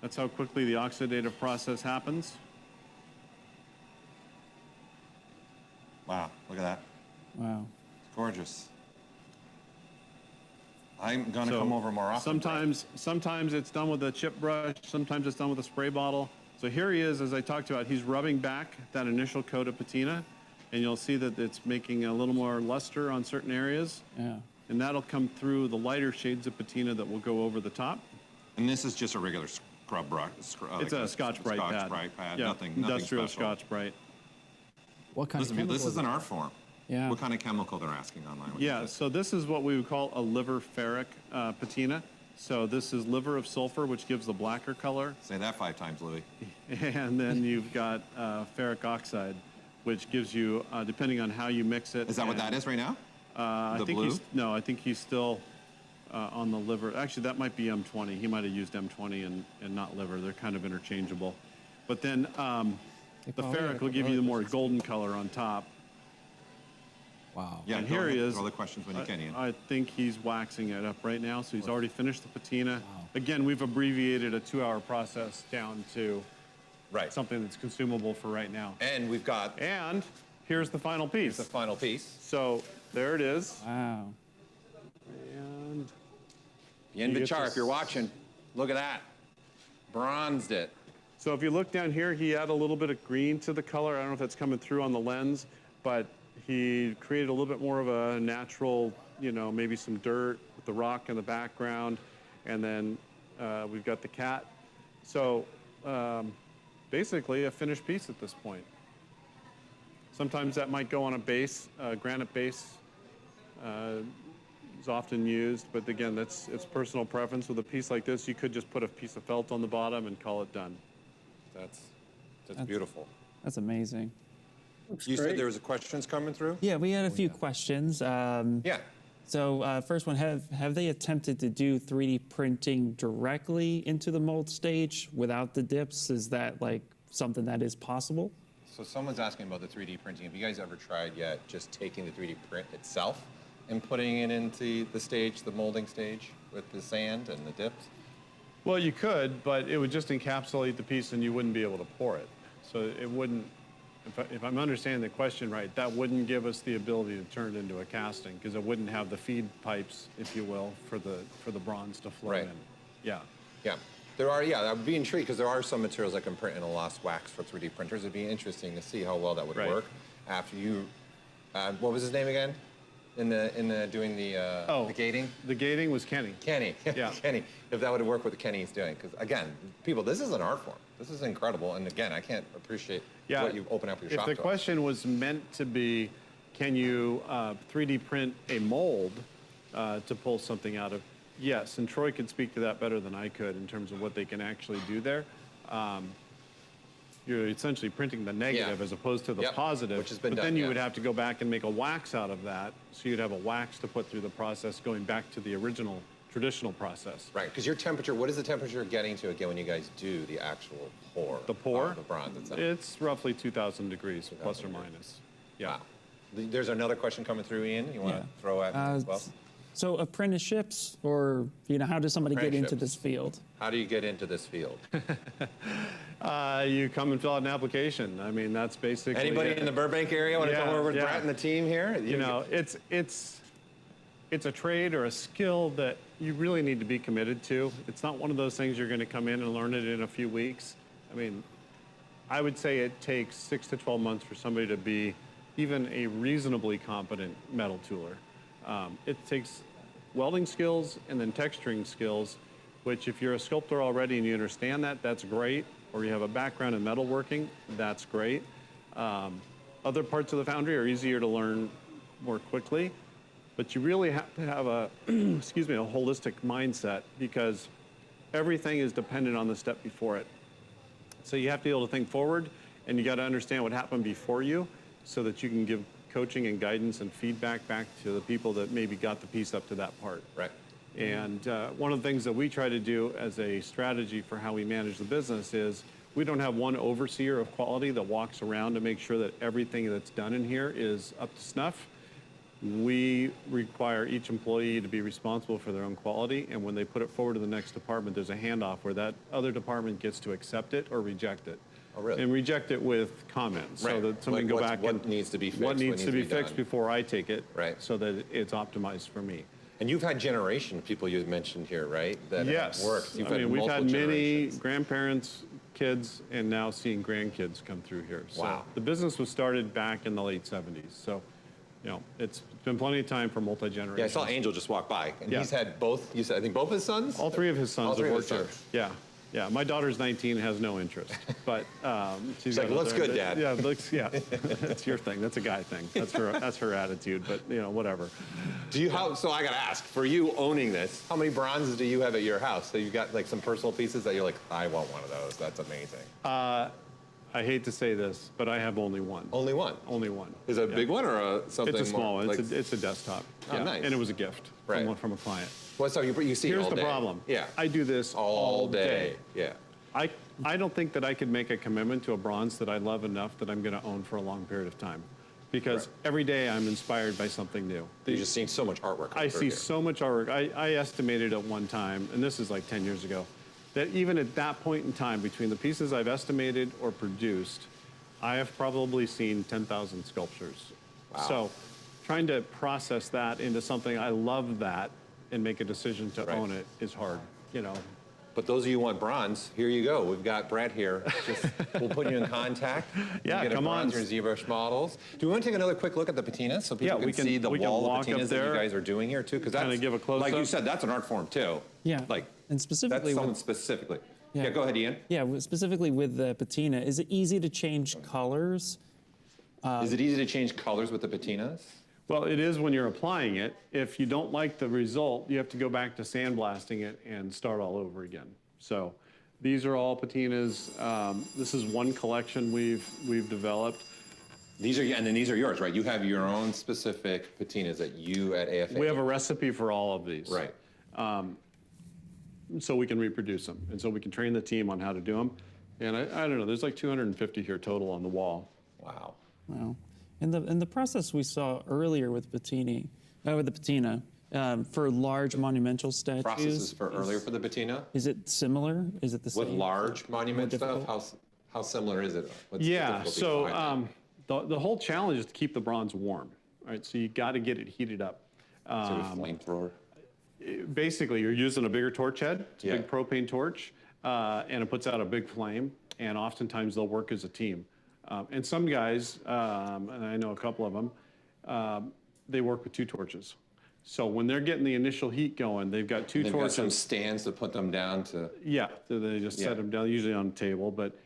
That's how quickly the oxidative process happens. Wow, look at that. Wow. It's gorgeous. I'm going to So come over more often. sometimes it's done with a chip brush, sometimes it's done with a spray bottle. So here he is, as I talked about, he's rubbing back that initial coat of patina, and you'll see that it's making a little more luster on certain areas. Yeah. And that'll come through the lighter shades of patina that will go over the top. And this is just a regular scrub brush. It's a Scotch-Brite pad. Scotch-Brite pad. Yeah, Nothing industrial special. Scotch-Brite. What kind of Listen, chemical this is an art form. Yeah. What kind of chemical they're asking online? What Yeah, is this? so this is what we would call a liver ferric patina. So this is liver of sulfur, which gives the blacker color. Say that 5 times, Louis. And then you've got ferric oxide, which gives you, depending on how you mix it. Is that what that is right now? I The think blue? I think he's still on the liver. Actually, that might be M20. He might have used M20 and not liver. They're kind of interchangeable. But then the ferric will give you the more golden color on top. Wow. Yeah, And go here he ahead. is. Throw the questions when you can, Ian. I think he's waxing it up right now, so he's already finished the patina. Again, we've abbreviated a 2-hour process down to Right. something that's consumable for right now. And we've got And here's the final piece. the final piece. So there it is. Wow. And Ian You get Bichar, this- if you're watching, look at that. Bronzed it. So if you look down here, he added a little bit of green to the color. I don't know if that's coming through on the lens, but he created a little bit more of a natural, maybe some dirt with the rock in the background. And then we've got the cat. So basically a finished piece at this point. Sometimes that might go on a base, granite base is often used, but again, it's personal preference. With a piece like this, you could just put a piece of felt on the bottom and call it done. That's beautiful. That's amazing. Looks You great. said there was questions coming through? Yeah, we had a few questions. Yeah. So first one, have they attempted to do 3D printing directly into the mold stage without the dips? Is that like something that is possible? So someone's asking about the 3D printing. Have you guys ever tried yet just taking the 3D print itself and putting it into the stage, the molding stage, with the sand and the dips? Well, you could, but it would just encapsulate the piece and you wouldn't be able to pour it. So it wouldn't, if I'm understanding the question right, that wouldn't give us the ability to turn it into a casting because it wouldn't have the feed pipes, if you will, for the bronze to flow Right. in. Yeah. Yeah. There are, yeah, I would be intrigued because there are some materials that can print in a lost wax for 3D printers. It'd be interesting to see how well that would Right. work after you, what was his name again? In the doing the gating? The gating was Kenny. Kenny. Yeah. Kenny. If that would work with Kenny's doing. Because again, people, this is an art form. This is incredible. And again, I can't appreciate what you open up your shop If the to. question was meant to be, can you 3D print a mold to pull something out of? Yes, and Troy could speak to that better than I could in terms of what they can actually do there. You're essentially printing the negative Yeah. as opposed to the Yep, positive. which has been but done, then you yeah. would have to go back and make a wax out of that. So you'd have a wax to put through the process going back to the original traditional process. Right, because your temperature, what is the temperature you're getting to again when you guys do the actual pour? The pour? Of the bronze itself? It's roughly 2,000 degrees, plus or minus. Yeah. Wow. There's another question coming through, Ian. You want to throw at me as well? So apprenticeships, or how does somebody get into Apprenticeships. this field? How do you get into this field? You come and fill out an application. I mean, that's basically Anybody it. in the Burbank area want to come over with yeah. Brett and the team here? You know, it's a trade or a skill that you really need to be committed to. It's not one of those things you're going to come in and learn it in a few weeks. I mean, I would say it takes 6 to 12 months for somebody to be even a reasonably competent metal tooler. It takes welding skills and then texturing skills, which if you're a sculptor already and you understand that, that's great. Or you have a background in metalworking, that's great. Other parts of the foundry are easier to learn more quickly, but you really have to have a, excuse me, a holistic mindset because everything is dependent on the step before it. So you have to be able to think forward and you got to understand what happened before you so that you can give coaching and guidance and feedback back to the people that maybe got the piece up to that part. Right. And one of the things that we try to do as a strategy for how we manage the business is we don't have one overseer of quality that walks around to make sure that everything that's done in here is up to snuff. We require each employee to be responsible for their own quality, and when they put it forward to the next department, there's a handoff where that other department gets to accept it or reject it. Oh, really? And reject it with comments, Right. so that somebody can go back What and needs to be fixed, what needs to be done. fixed before I take it, Right. so that it's optimized for me. And you've had generation of people you mentioned here, right? That Yes. have worked. You've I mean, we've had multiple many generations. grandparents, kids, and now seeing grandkids come through here. So Wow. the business was started back in the late 70s. So, it's been plenty of time for multi-generations. Yeah, I saw Angel just walk by, and Yeah. he's had both. You said, I think both his sons. All three of his All sons three have of his worked here. sons. Yeah. Yeah, my daughter's 19 and has no interest, but she's like, got "Looks other- good, Dad." Yeah, that's your thing. That's a guy thing. That's her attitude. But whatever. So I gotta ask, for you owning this, how many bronzes do you have at your house? So you've got like some personal pieces that you're like, I want one of those. That's amazing. I hate to say this, but I have only one. Only one. Only one. Is it a Yeah. big one or something? It's a small more, one. like- It's a desktop. Oh, Yeah. nice. And it was a gift Right. from a client. Well, so you see it Here's all the day. problem. Yeah. I do this all day. Yeah. I don't think that I could make a commitment to a bronze that I love enough that I'm going to own for a long period of time. Because every day I'm inspired by something new. You're just seeing so much artwork. I see so much artwork. I estimated at one time, and this is like 10 years ago, that even at that point in time, between the pieces I've estimated or produced, I have probably seen 10,000 sculptures. Wow. So trying to process that into something I love that and make a decision to own it is hard. But those of you who want bronze, here you go. We've got Brett here. We'll put you in contact. Yeah, you get come a bronze on. or ZBrush models. Do we want to take another quick look at the patinas so people can see the wall of patinas that you guys are doing here too? Because that's, give a close like you up. said, that's an art form too. Yeah. Like, and specifically that's someone specifically. Yeah, go ahead, Ian. Yeah, specifically with the patina, is it easy to change colors? Is it easy to change colors with the patinas? Well, it is when you're applying it. If you don't like the result, you have to go back to sandblasting it and start all over again. So these are all patinas. This is one collection we've developed. These are, and then these are yours, right? You have your own specific patinas that you at AFA. We have a recipe for all of these. Right. So we can reproduce them. And so we can train the team on how to do them. And I don't know, there's like 250 here total on the wall. Wow. Wow. And the process we saw earlier with the patina, for large monumental statues. Processes for earlier for the patina? Is it similar? Is it the same? With large monument stuff, how similar is it? What's the Yeah, difficulty so behind the whole challenge is to keep the bronze warm, right? So you got to get it heated up. that? Sort of flamethrower? Basically, you're using a bigger torch head. It's a Yeah. big propane torch, and it puts out a big flame, and oftentimes they'll work as a team. And some guys, and I know a couple of them, they work with two torches. So when they're getting the initial heat going, they've got two They've got torches. some stands to put them down to. Yeah, so they just Yeah. set them down, usually on a table, but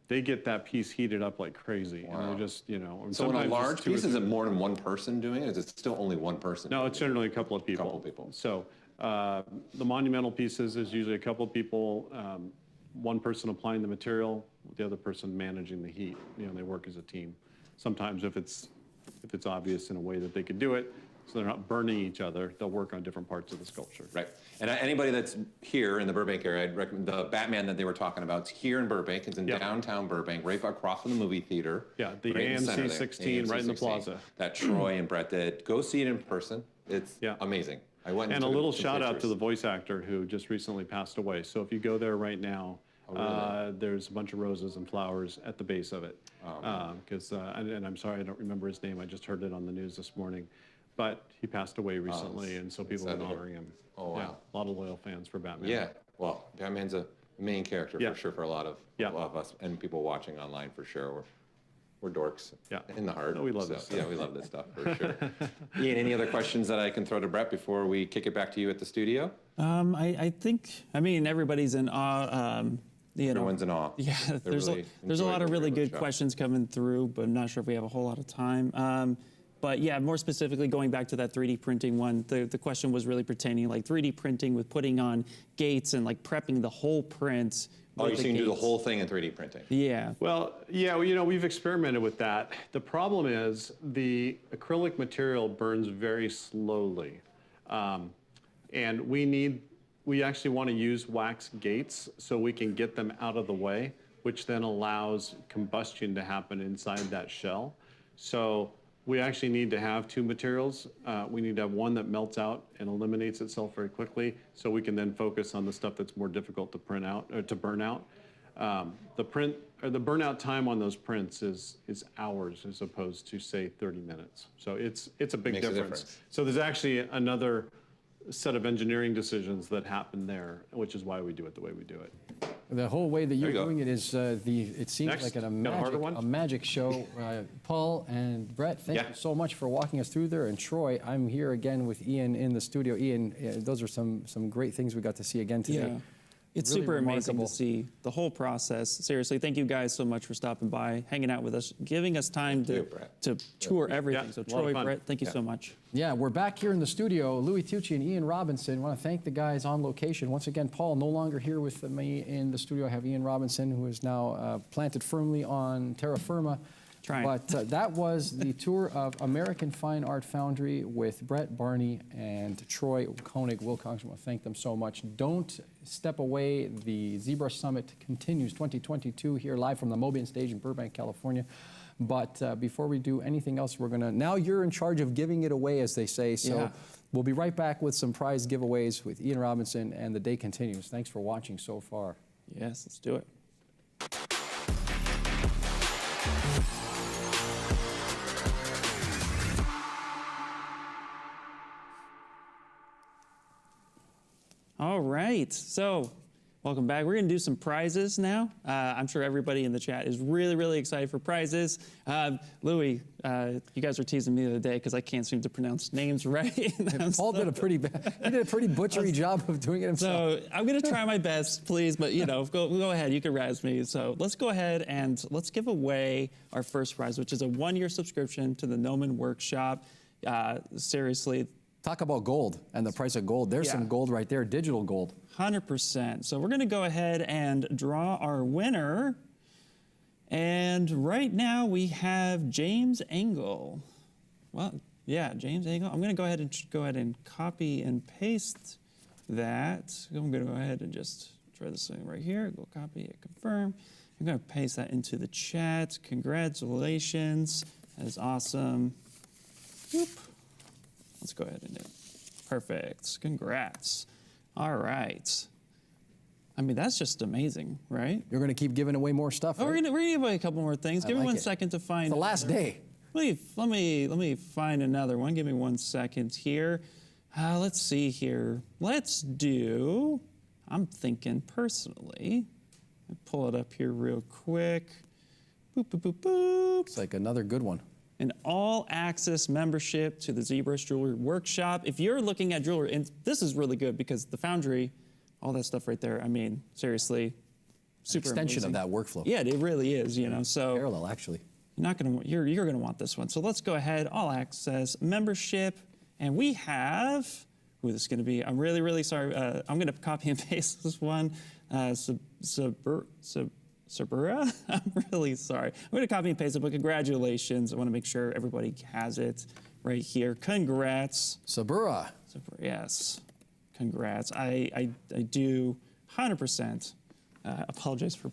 they get that piece heated up like crazy. Wow. And they're just, and So in a sometimes it's large two or piece, is three. it more than one person doing it? Is it still only one person? No, it's generally a couple of people. Couple people. So the monumental pieces is usually a couple of people, one person applying the material, the other person managing the heat. They work as a team. Sometimes if it's obvious in a way that they could do it, so they're not burning each other, they'll work on different parts of the sculpture. Right. And anybody that's here in the Burbank area, I'd recommend the Batman that they were talking about. It's here in Burbank. It's in Yep. downtown Burbank, right across from the movie theater. Yeah, the right in AMC center there. 16 right in the 16, plaza. That Troy and Brett did. Go see it in person. It's Yeah. amazing. I went And a took little some shout out to pictures. the voice actor who just recently passed away. So if you go there right now, there's a bunch of roses and flowers at the base of it. And I'm sorry, I don't remember his name. I just heard it on the news this morning. But he passed away recently, and so people have been sad to hear. honoring him. Oh, wow. Yeah, a lot of loyal fans for Batman. Yeah. Well, Batman's a main character Yeah. for sure for a lot Yeah. of us and people watching online for sure. We're dorks Yeah. in the heart. No, we love this Yeah, stuff. we love this stuff for sure. Ian, any other questions that I can throw to Brett before we kick it back to you at the studio? I think, everybody's in awe. Everyone's in awe. Yeah, there's really a lot enjoyed of the really good workshop. questions coming through, but I'm not sure if we have a whole lot of time. But yeah, more specifically, going back to that 3D printing one, the question was really pertaining like 3D printing with putting on gates and like prepping the whole print. Oh, with you can do the gates. whole thing in 3D printing? Yeah. Well, yeah, we've experimented with that. The problem is the acrylic material burns very slowly. And we actually want to use wax gates so we can get them out of the way, which then allows combustion to happen inside that shell. So we actually need to have two materials. We need to have one that melts out and eliminates itself very quickly, so we can then focus on the stuff that's more difficult to print out or to burn out. The burnout time on those prints is hours as opposed to say 30 minutes. So it's a big Makes a difference. difference. So there's actually another set of engineering decisions that happen there, which is why we do it the way we do it. The whole way that you're you go. doing it is it seems Next. like Got a harder one? a magic show. Paul and Brett, thank Yeah. you so much for walking us through there. And Troy, I'm here again with Ian in the studio. Ian, those are some great things we got to see again today. Yeah. It's Really super amazing remarkable. to see the whole process. Seriously, thank you guys so much for stopping by, hanging out with us, giving us time you, Brett. to tour everything. Yeah, So a lot of Troy, fun. Brett, thank you so much. Yeah, we're back here in the studio. Louis Tucci and Ian Robinson. I want to thank the guys on location. Once again, Paul no longer here with me in the studio. I have Ian Robinson, who is now planted firmly on terra firma. Trying. But that was the tour of American Fine Art Foundry with Brett Barney and Troy Koenig-Wilcox. I want to thank them so much. Don't step away. The ZBrush Summit continues 2022 here live from the Mobian stage in Burbank, California. But before we do anything else, we're going to, now you're in charge of giving it away, as they say. So Yeah. we'll be right back with some prize giveaways with Ian Robinson, and the day continues. Thanks for watching so far. Yes, let's do it. All right, so Welcome back. We're going to do some prizes now. I'm sure everybody in the chat is really, really excited for prizes. Louis, you guys were teasing me the other day because I can't seem to pronounce names right. Paul did a pretty butchery job of doing it himself. So I'm going to try my best, please, but go ahead. You can razz me. So let's go ahead and let's give away our first prize, which is a 1-year subscription to the Gnomon Workshop. Seriously. Talk about gold and the price of gold. There's some gold right there, digital gold. 100%. So we're going to go ahead and draw our winner. And right now we have James Engel. Well, yeah, James Engel. I'm going to go ahead and copy and paste that. I'm going to go ahead and just try this thing right here. Go copy it, confirm. I'm going to paste that into the chat. Congratulations. That is awesome. Whoop. Let's go ahead and do it. Perfect. Congrats. All right. I mean, that's just amazing, right? You're going to keep giving away more stuff, Oh, right? we're gonna give away a couple more things. Give me 1 second to find. It's the last day. Let me find another one. Give me 1 second here. Let's see here. Let's do. I'm thinking personally. I'll pull it up here real quick. Boop boop boop boop. It's like another good one. An all-access membership to the ZBrush Jewelry Workshop. If you're looking at jewelry, and this is really good because the Foundry, all that stuff right there, I mean, seriously, super Extension amazing. of that workflow. Yeah, it really is, you know, so. Parallel, actually. You're gonna want this one. So let's go ahead, all-access membership, and we have, who is this gonna be? I'm really, really sorry. I'm gonna copy and paste this one. Sabura? I'm really sorry. I'm going to copy and paste it, but congratulations. I want to make sure everybody has it right here. Congrats. Sabura. Yes. Congrats. I do 100% apologize for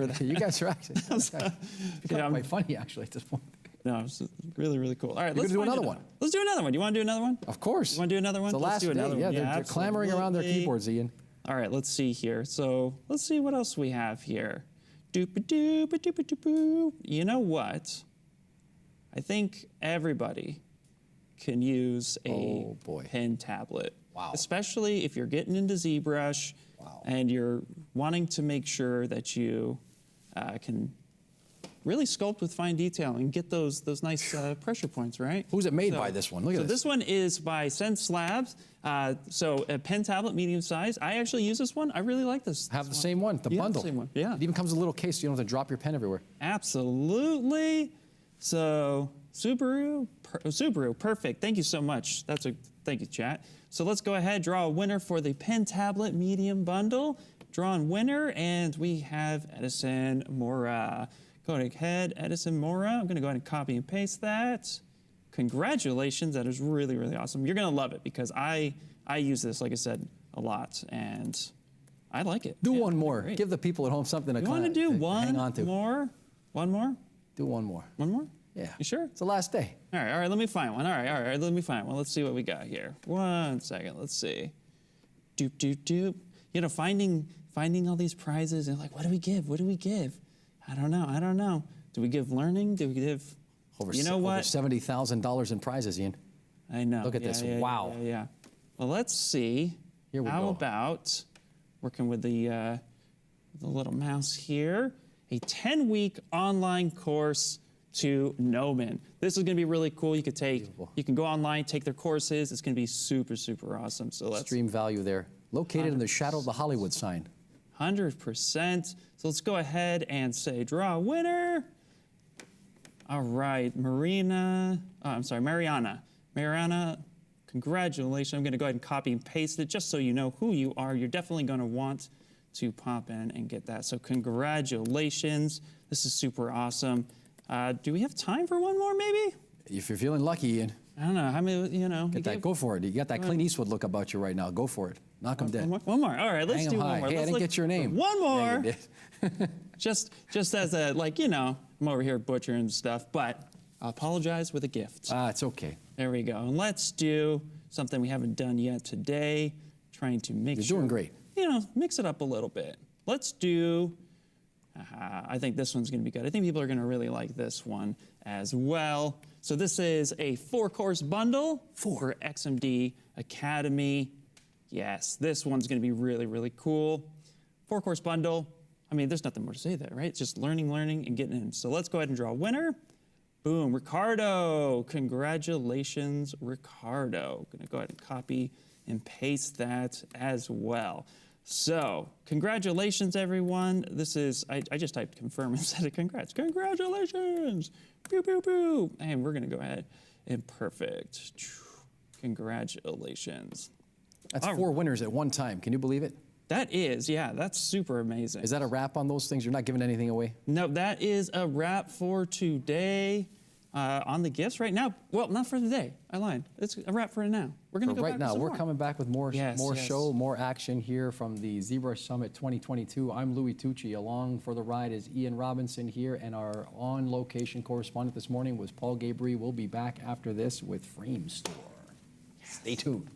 that. You guys are actually quite funny, actually, at this point. No, it's really, really cool. All right, let's do another one. Let's do another one. You want to do another one? Of course. You want to do another one? It's the last day. Yeah, they're clamoring around their keyboards, Ian. All right, let's see here. So let's see what else we have here. Doop-a-doop-a-doop-a-doop-a-doop. You know what? I think everybody can use a pen tablet. Wow. Especially if you're getting into ZBrush and you're wanting to make sure that you can really sculpt with fine detail and get those nice pressure points, right? Who's it made by, this one? Look at this. So this one is by Sense Labs. So a pen tablet, medium size. I actually use this one. I really like this. Have the same one, the bundle. The same one. Yeah. It even comes with a little case so you don't have to drop your pen everywhere. Absolutely. So Subaru, perfect. Thank you so much. Thank you, chat. So let's go ahead, draw a winner for the pen tablet medium bundle. Drawn winner, and we have Edison Mora. Go ahead, Edison Mora. I'm going to go ahead and copy and paste that. Congratulations. That is really, really awesome. You're going to love it because I use this, like I said, a lot, and I like it. Do one more. Great. Give the people at home something to hang on to. You want to do one more? One more? Do one more. One more? Yeah. You sure? It's the last day. All right, let me find one. All right, let me find one. Let's see what we got here. 1 second, let's see. Doop, doop, doop. You know, finding all these prizes and like, what do we give? What do we give? I don't know. Do we give learning? Do we give, over $70,000 in prizes, Ian? I know. Look at this, wow. Yeah. Well, let's see. Here we How go. about working with the little mouse here? A 10-week online course to Gnomon. This is going to be really cool. You can go online, take their courses. It's going to be super, super awesome. So let's extreme value there. Located in the shadow of the Hollywood sign. 100%. So let's go ahead and say draw a winner. All right, Mariana, congratulations. I'm going to go ahead and copy and paste it just so you know who you are. You're definitely going to want to pop in and get that. So congratulations. This is super awesome. Do we have time for one more, maybe? If you're feeling lucky, Ian. I don't know. How many, Go for it. You got that Clint Eastwood look about you right now. Go for it. Knock them dead. One more. All right, let's do one more. Hey, I didn't get your name. One more. Yeah, you did. just as a, I'm over here butchering stuff, but I apologize with a gift. It's okay. There we go. And let's do something we haven't done yet today, trying to make You're doing great. Mix it up a little bit. Let's do, I think this one's going to be good. I think people are going to really like this one as well. So this is a 4-course bundle for XMD Academy. Yes, this one's going to be really, really cool. 4-course bundle. I mean, there's nothing more to say there, right? It's just learning, and getting in. So let's go ahead and draw a winner. Boom, Ricardo. Congratulations, Ricardo. Gonna go ahead and copy and paste that as well. So, congratulations, everyone. This is, I just typed confirm instead of congrats. Congratulations! Pew, pew, pew. And we're gonna go ahead and perfect. Congratulations. That's 4 winners at one time. Can you believe it? That is, yeah, that's super amazing. Is that a wrap on those things? You're not giving anything away? No, that is a wrap for today on the gifts right now. Well, not for today. I lied. It's a wrap for now. We're going to go right back now. with some We're more. coming back with more show, more action here from the ZBrush Summit 2022. I'm Louis Tucci. Along for the ride is Ian Robinson here, and our on-location correspondent this morning was Paul Gabry. We'll be back after this with Framestore. Stay tuned.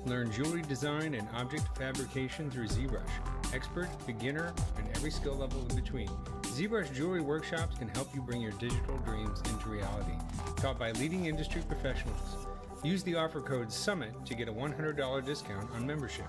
Learn jewelry design and object fabrication through ZBrush. Expert, beginner, and every skill level in between. ZBrush Jewelry Workshops can help you bring your digital dreams into reality. Taught by leading industry professionals. Use the offer code SUMMIT to get a $100 discount on membership.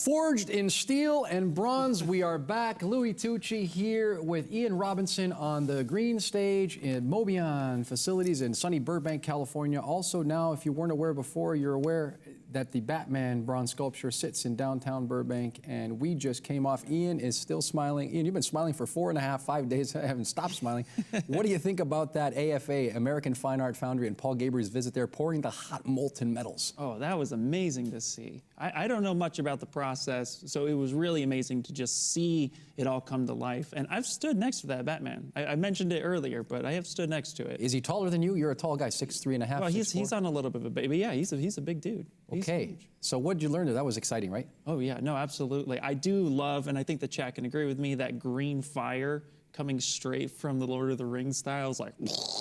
Forged in steel and bronze, we are back. Louis Tucci here with Ian Robinson on the green stage in Mobian facilities in sunny Burbank, California. Also now, if you weren't aware before, you're aware that the Batman bronze sculpture sits in downtown Burbank, and we just came off. Ian is still smiling. Ian, you've been smiling for 4.5, 5 days. I haven't stopped smiling. What do you think about that AFA, American Fine Art Foundry, and Paul Gabriel's visit there, pouring the hot molten metals? Oh, that was amazing to see. I don't know much about the process, so it was really amazing to just see it all come to life. And I've stood next to that Batman. I mentioned it earlier, but I have stood next to it. Is he taller than you? You're a tall guy, 6'3.5". Well, he's on a little bit of a baby. Yeah, he's a big dude. He's Okay, huge. so what did you learn there? That was exciting, right? Oh yeah, no, absolutely. I do love, and I think the chat can agree with me, that green fire coming straight from the Lord of the Rings styles, like.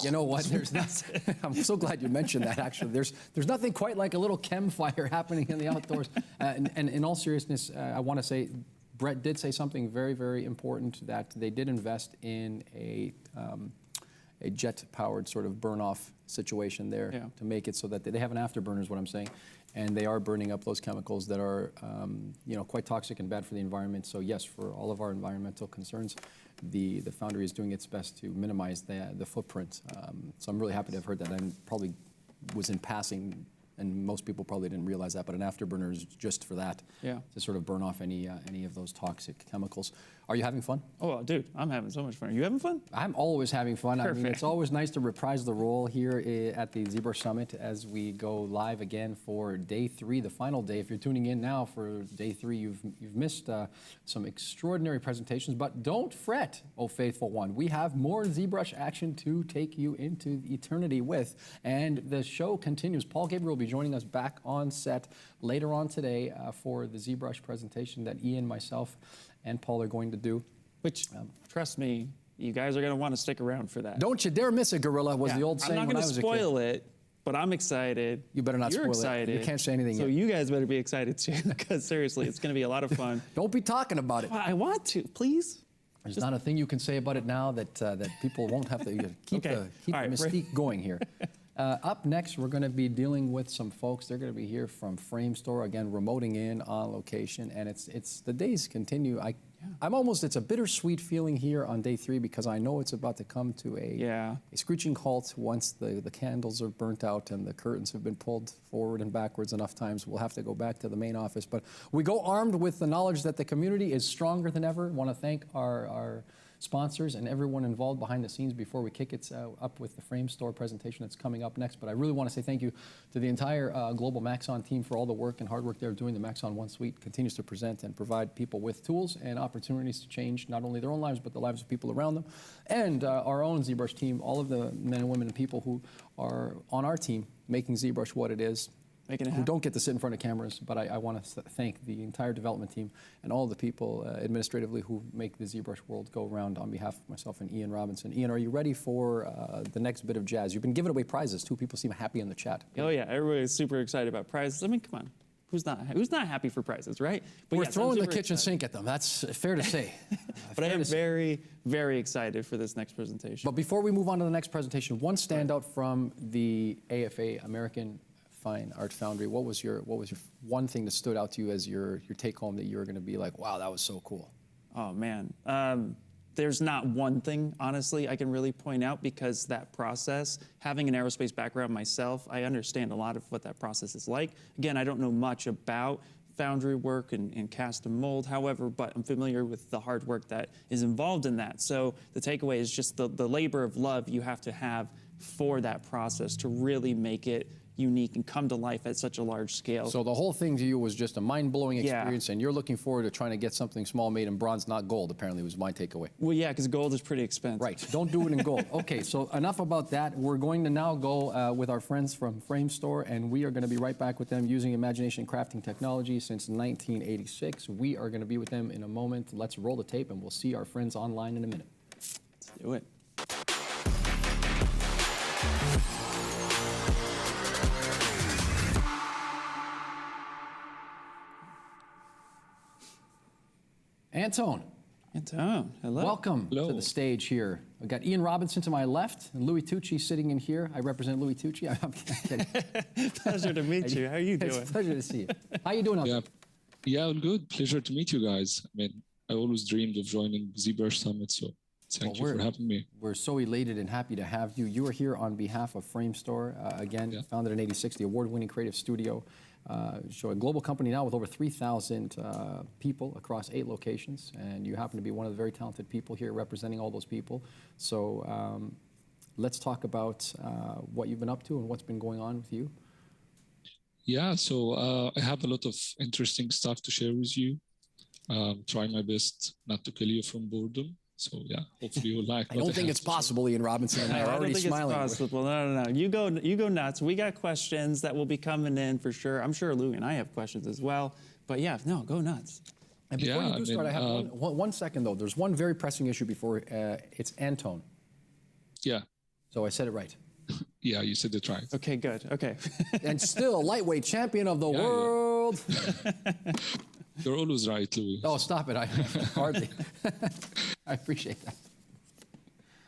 You know what? There's not. I'm so glad you mentioned that. Actually, there's nothing quite like a little chem fire happening in the outdoors. And in all seriousness, I want to say, Brett did say something very, very important, that they did invest in a jet-powered sort of burn-off situation there to make it so that they have an afterburner, is what I'm saying, and they are burning up those chemicals that are, quite toxic and bad for the environment. So yes, for all of our environmental concerns, the Foundry is doing its best to minimize the footprint. So I'm really happy to have heard that. I probably was in passing, and most people probably didn't realize that, but an afterburner is just for that, to sort of burn off any of those toxic chemicals. Are you having fun? Oh, dude, I'm having so much fun. Are you having fun? I'm always having fun. Perfect. I mean, it's always nice to reprise the role here at the ZBrush Summit as we go live again for day 3, the final day. If you're tuning in now for day 3, you've missed some extraordinary presentations, but don't fret, oh faithful one. We have more ZBrush action to take you into eternity with, and the show continues. Paul Gabriel will be joining us back on set later on today for the ZBrush presentation that Ian, myself, and Paul are going to do. Which, trust me, you guys are going to want to stick around for that. Don't you dare miss it, Gorilla, was the old saying I'm not when I going was to a kid. spoil it, but I'm excited. You better not You're spoil excited. it. You can't say anything So yet. you guys better be excited too, because seriously, it's going to be a lot of fun. Don't be talking about it. Well, I want to, please. There's not a thing you can say about it now that people won't have to keep Okay. the All right, mystique going here. Up next, we're going to be dealing with some folks. They're going to be here from Framestore, again, remoting in on location, and it's the days continue. It's a bittersweet feeling here on day 3 because I know it's about to come to a screeching halt once the candles are burnt out and the curtains have been pulled forward and backwards enough times. We'll have to go back to the main office, but we go armed with the knowledge that the community is stronger than ever. Want to thank our sponsors and everyone involved behind the scenes before we kick it up with the Framestore presentation that's coming up next. But I really want to say thank you to the entire global Maxon team for all the work and hard work they're doing. The Maxon One Suite continues to present and provide people with tools and opportunities to change not only their own lives, but the lives of people around them. And our own ZBrush team, all of the men and women and people who are on our team making ZBrush what it is, who don't get to sit in front of cameras, but I want to thank the entire development team and all the people administratively who make the ZBrush world go round on behalf of myself and Ian Robinson. Ian, are you ready for the next bit of jazz? You've been giving away prizes too. People seem happy in the chat. Oh yeah, everybody's super excited about prizes. I mean, come on. Who's not happy for prizes, right? But we're yes, throwing the kitchen sink at them. That's fair to say. But I am very, very excited for this next presentation. But before we move on to the next presentation, one standout from the AFA, American Fine Art Foundry. What was your one thing that stood out to you as your take home that you were going to be like, wow, that was so cool? Oh man, there's not one thing honestly I can really point out, because that process, having an aerospace background myself, I understand a lot of what that process is like. Again, I don't know much about foundry work and cast and mold, however, but I'm familiar with the hard work that is involved in that. So the takeaway is just the labor of love you have to have for that process to really make it unique and come to life at such a large scale. So the whole thing to you was just a mind-blowing experience, and you're looking forward to trying to get something small made in bronze, not gold, apparently was my takeaway. Well, yeah, because gold is pretty expensive. Right, don't do it in gold. Okay, so enough about that. We're going to now go with our friends from Framestore, and we are going to be right back with them using imagination crafting technology since 1986. We are going to be with them in a moment. Let's roll the tape, and we'll see our friends online in a minute. Let's do it. Antone, hello. welcome to the stage here. I've got Ian Robinson to my left and Louis Tucci sitting in here. I represent Louis Tucci. I'm kidding. Pleasure to meet you. How are you doing? It's a pleasure to see you. How you doing out there? Yeah, all good. Pleasure to meet you guys. I mean, I always dreamed of joining ZBrush Summit, so thank you for having me. We're so elated and happy to have you. You are here on behalf of Framestore, again, founded in '86, the award-winning creative studio. A global company now with over 3,000 people across 8 locations, and you happen to be one of the very talented people here representing all those people. So let's talk about what you've been up to and what's been going on with you. Yeah, so I have a lot of interesting stuff to share with you. Try my best not to kill you from boredom. So yeah, hopefully you'll like. I don't think it's possible, Ian Robinson. And I are already smiling. It's possible. No. You go nuts. We got questions that will be coming in for sure. I'm sure Louis and I have questions as well. But yeah, no, go nuts. And before you do start, I have one second though. There's one very pressing issue before. It's Antone. Yeah. So I said it right. Yeah, you said it right. Okay, good. Okay. And still lightweight champion of the world. You're always right, Louis. Oh, stop it. I hardly. I appreciate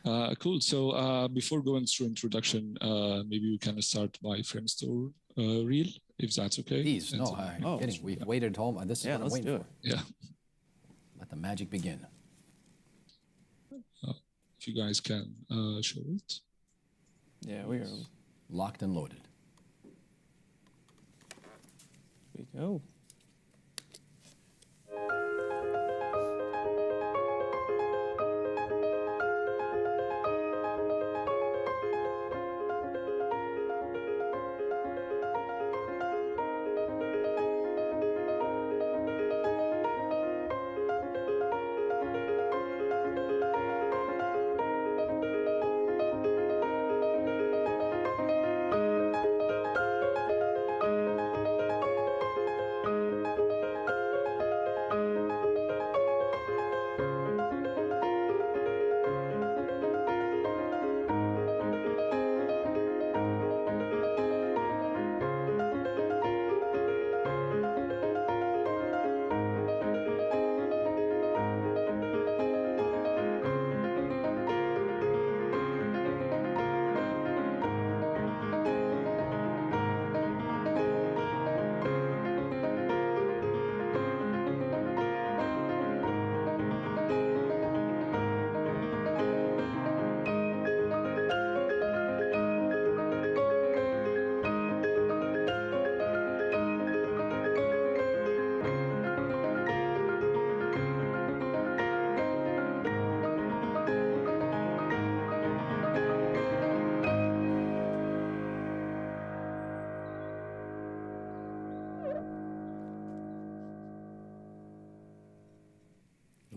that. Cool. So before going through introduction, maybe we can start by Framestore reel, if that's okay. Please, no, I'm kidding. We've waited at home. This is what I'm waiting for. Yeah. Let the magic begin. If you guys can show it. Yeah, we are locked and loaded. Here we go.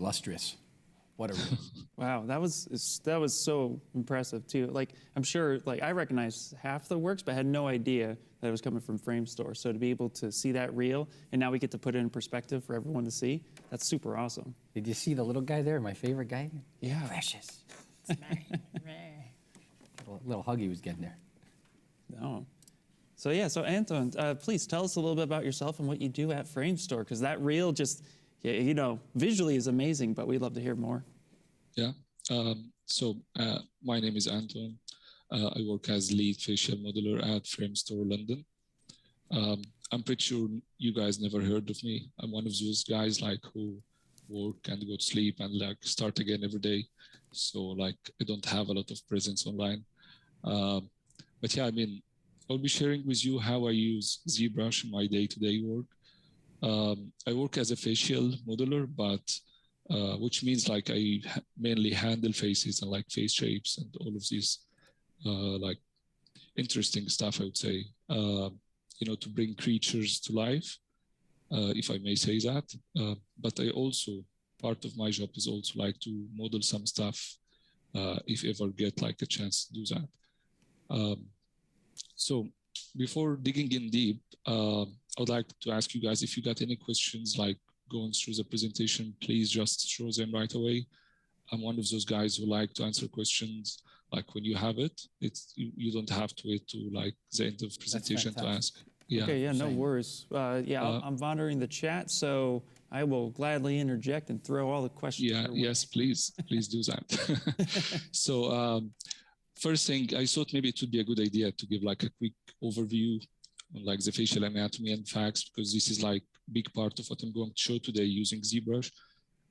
Illustrious. What a wow, that was so impressive too. Like I'm sure, like I recognized half the works, but I had no idea that it was coming from Framestore. So to be able to see that reel, and now we get to put it in perspective for everyone to see, that's super awesome. Did you see the little guy there? My favorite guy. Yeah. Precious. It's mine. little hug he was getting there. No. So yeah, so Anton, please tell us a little bit about yourself and what you do at Framestore, because that reel just, you know, visually is amazing, but we'd love to hear more. Yeah. So my name is Anton. I work as lead facial modeler at Framestore London. I'm pretty sure you guys never heard of me. I'm one of those guys like who work and go to sleep and like start again every day. So like I don't have a lot of presence online. But yeah, I mean, I'll be sharing with you how I use ZBrush in my day-to-day work. I work as a facial modeler, but which means like I mainly handle faces and like face shapes and all of these like interesting stuff, I would say, you know, to bring creatures to life, if I may say that. But I also, part of my job is also like to model some stuff, if ever get like a chance to do that. So before digging in deep, I would like to ask you guys if you got any questions like going through the presentation, please just throw them right away. I'm one of those guys who like to answer questions like when you have it. It's you don't have to wait to like the end of the presentation to ask. Yeah. Okay, yeah, no worries. I'm monitoring the chat, so I will gladly interject and throw all the questions. Yeah, yes, please do that. So first thing, I thought maybe it would be a good idea to give like a quick overview on like the facial anatomy and facts, because this is like big part of what I'm going to show today using ZBrush.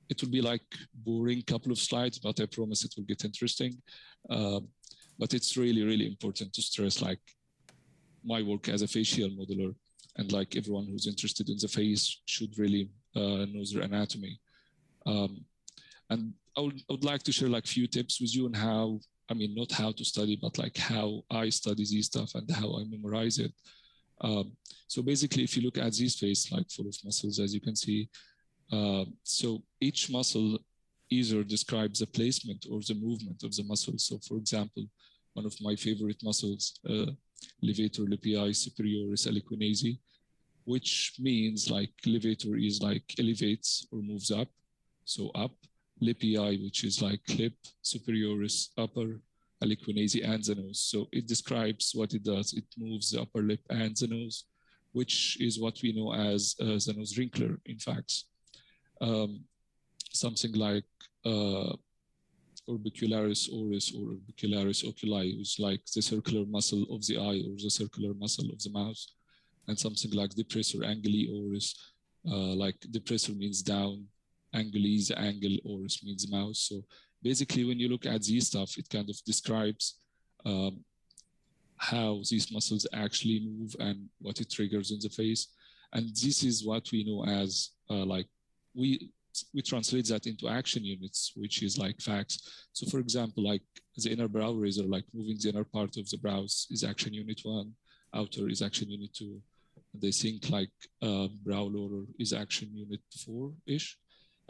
It will be like boring couple of slides, but I promise it will get interesting. But it's really, really important to stress like my work as a facial modeler, and like everyone who's interested in the face should really know their anatomy. And I would like to share like few tips with you on how, I mean, not how to study, but like how I study this stuff and how I memorize it. So basically, if you look at this face, like full of muscles, as you can see, so each muscle either describes the placement or the movement of the muscle. So for example, one of my favorite muscles, levator lipii superioris aliquinesi, which means like levator is like elevates or moves up, so up. Lipii, which is like lip, superioris, upper, aliquinesi, and the nose. So it describes what it does. It moves the upper lip and the nose, which is what we know as the nose wrinkler, in fact. Something like orbicularis oris or orbicularis oculi, which is like the circular muscle of the eye or the circular muscle of the mouth. And something like depressor anguli oris, like depressor means down, anguli, the angle, oris means mouth. So basically, when you look at these stuff, it kind of describes how these muscles actually move and what it triggers in the face. And this is what we know as like, we translate that into action units, which is like facts. So for example, like the inner brow razor, like moving the inner part of the brows is action unit 1, outer is action unit 2. They think like brow lower is action unit 4-ish.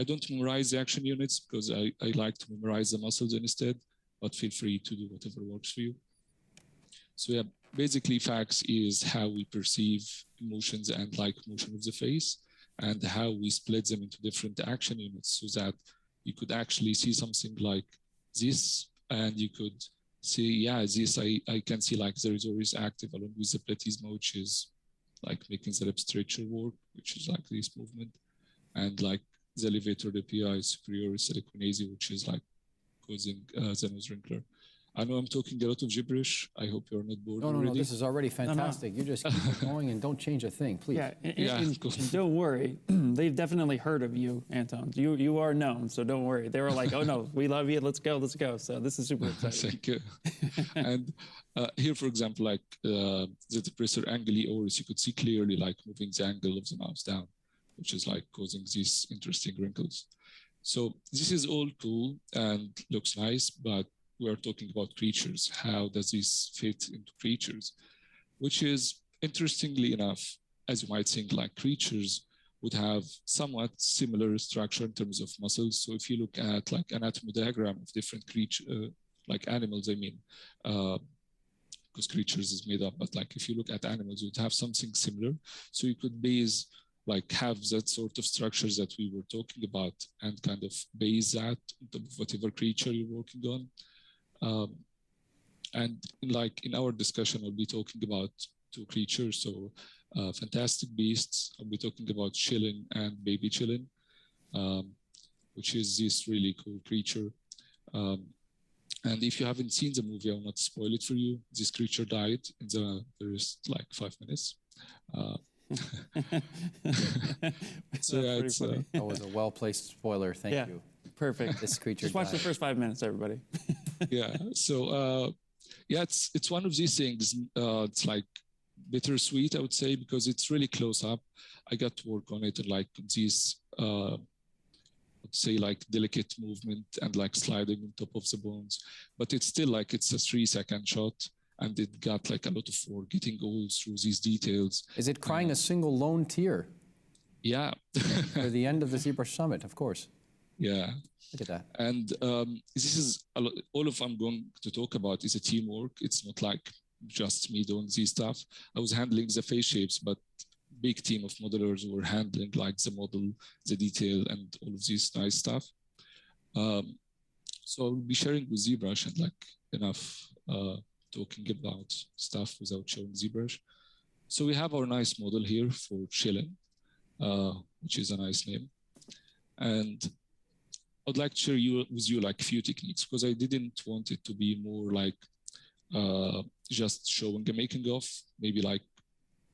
I don't memorize the action units because I like to memorize the muscles instead, but feel free to do whatever works for you. So yeah, basically facts is how we perceive emotions and like motion of the face and how we split them into different action units so that you could actually see something like this and you could see, yeah, this I can see like the razor is active along with the platysma, which is like making the lip stretcher work, which is like this movement, and like the elevator lipii superioris aliquinesi, which is like causing the nose wrinkler. I know I'm talking a lot of gibberish. I hope you're not bored already. No, this is already fantastic. You just keep going and don't change a thing, please. Yeah, and don't worry. They've definitely heard of you, Anton. You are known, so don't worry. They were like, oh no, we love you, let's go. So this is super exciting. Thank you. And here, for example, like the depressor anguli oris, you could see clearly like moving the angle of the mouse down, which is like causing these interesting wrinkles. So this is all cool and looks nice, but we are talking about creatures. How does this fit into creatures? Which is, interestingly enough, as you might think, like creatures would have somewhat similar structure in terms of muscles. So if you look at like anatomy diagram of different creatures, like animals, I mean, because creatures is made up, but like if you look at animals, you'd have something similar. So you could base, like have that sort of structures that we were talking about and kind of base that on top of whatever creature you're working on. And in our discussion, I'll be talking about 2 creatures. So fantastic beasts, I'll be talking about Chillin and baby Chillin, which is this really cool creature. And if you haven't seen the movie, I will not spoil it for you. This creature died in the first like 5 minutes. So yeah, it's, That was a well-placed spoiler. Thank you. Perfect. This creature Just watch died. the first 5 minutes, everybody. Yeah. So yeah, it's one of these things. It's like bittersweet, I would say, because it's really close up. I got to work on it and like these, let's say like delicate movement and like sliding on top of the bones, but it's still like it's a 3-second shot. And it got like a lot of work getting all through these details. Is it crying a single lone tear? Yeah. For the end of the ZBrush Summit, of course. Yeah. Look at that. And this is all of I'm going to talk about is a teamwork. It's not like just me doing this stuff. I was handling the face shapes, but big team of modelers were handling like the model, the detail, and all of this nice stuff. So I'll be sharing with ZBrush and like enough talking about stuff without showing ZBrush. So we have our nice model here for Chillin, which is a nice name. And I'd like to share with you like a few techniques because I didn't want it to be more like just showing a making of, maybe like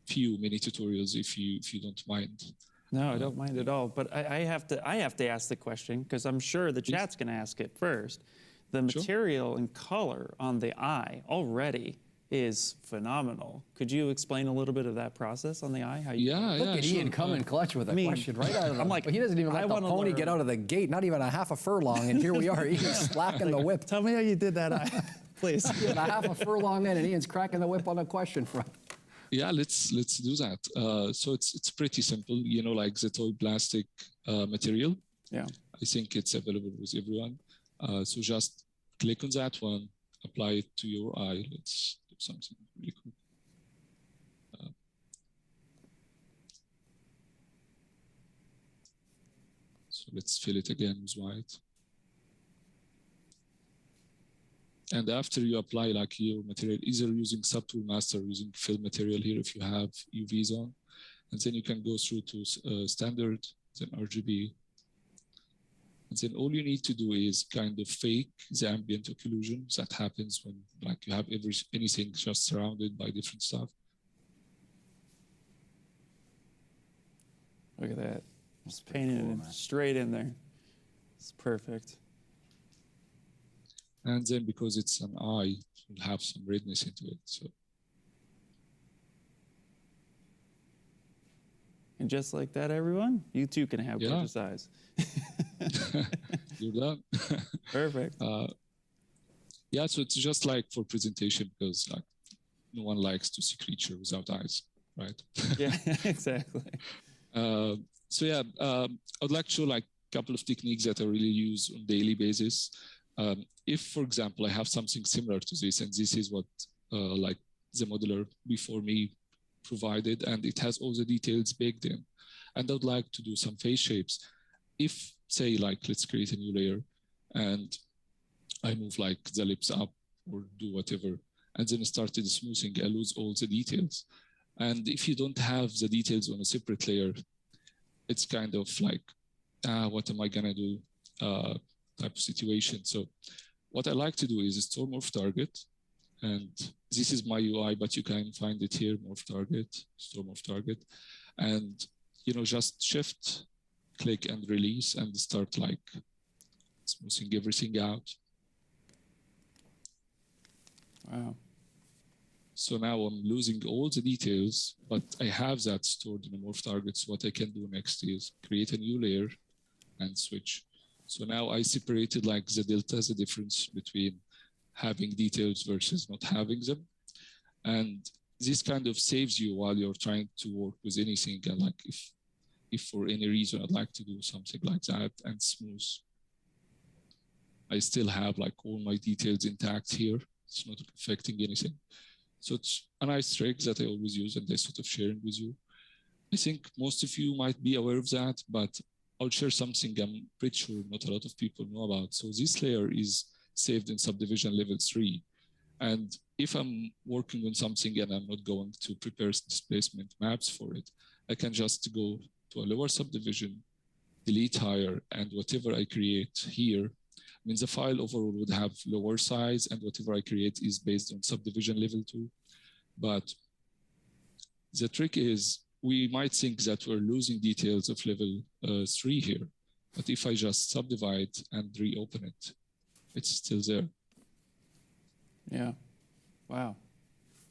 few mini tutorials if you don't mind. No, I don't mind at all. But I have to ask the question because I'm sure the chat's going to ask it first. The material and color on the eye already is phenomenal. Could you explain a little bit of that process on the eye? How you Look at Ian coming clutch with a question right out of the... I'm like, he doesn't even let the pony get out of the gate, not even a half a furlong, and here we are, Ian's slacking the whip. Tell me how you did that eye, please. A half a furlong in, and Ian's cracking the whip on the question front. Yeah, let's do that. So it's pretty simple, you know, like the toy plastic material. Yeah. I think it's available with everyone. So just click on that one, apply it to your eye. Let's do something really quick. So let's fill it again with white. And after you apply like your material, either using Subtool Master or using fill material here if you have UVs on, and then you can go through to standard, then RGB. And then all you need to do is kind of fake the ambient occlusion that happens when like you have anything just surrounded by different stuff. Look at that. Just painted it straight in there. It's perfect. And then because it's an eye, you'll have some redness into it. So. And just like that, everyone, you too can have gorgeous eyes. You're done. Perfect. Yeah, so it's just like for presentation because like no one likes to see creature without eyes, right? Yeah, exactly. So yeah, I'd like to show like a couple of techniques that I really use on a daily basis. If, for example, I have something similar to this, and this is what like the modeler before me provided, and it has all the details baked in, and I would like to do some face shapes. If, say, like, let's create a new layer, and I move like the lips up or do whatever, and then started smoothing, I lose all the details. And if you don't have the details on a separate layer, it's kind of like, what am I gonna do type of situation. So what I like to do is store morph target, and this is my UI, but you can find it here, morph target, store morph target, and you know, just shift, click and release and start like smoothing everything out. Wow. So now I'm losing all the details, but I have that stored in a morph target. So what I can do next is create a new layer and switch. So now I separated like the delta, the difference between having details versus not having them. And this kind of saves you while you're trying to work with anything. And like if for any reason I'd like to do something like that and smooth, I still have like all my details intact here. It's not affecting anything. So it's a nice trick that I always use and I sort of sharing with you. I think most of you might be aware of that, but I'll share something I'm pretty sure not a lot of people know about. So this layer is saved in subdivision level 3. And if I'm working on something and I'm not going to prepare displacement maps for it, I can just go to a lower subdivision, delete higher, and whatever I create here, means the file overall would have lower size, and whatever I create is based on subdivision level 2. But the trick is, we might think that we're losing details of level 3 here, but if I just subdivide and reopen it, it's still there. Yeah. Wow.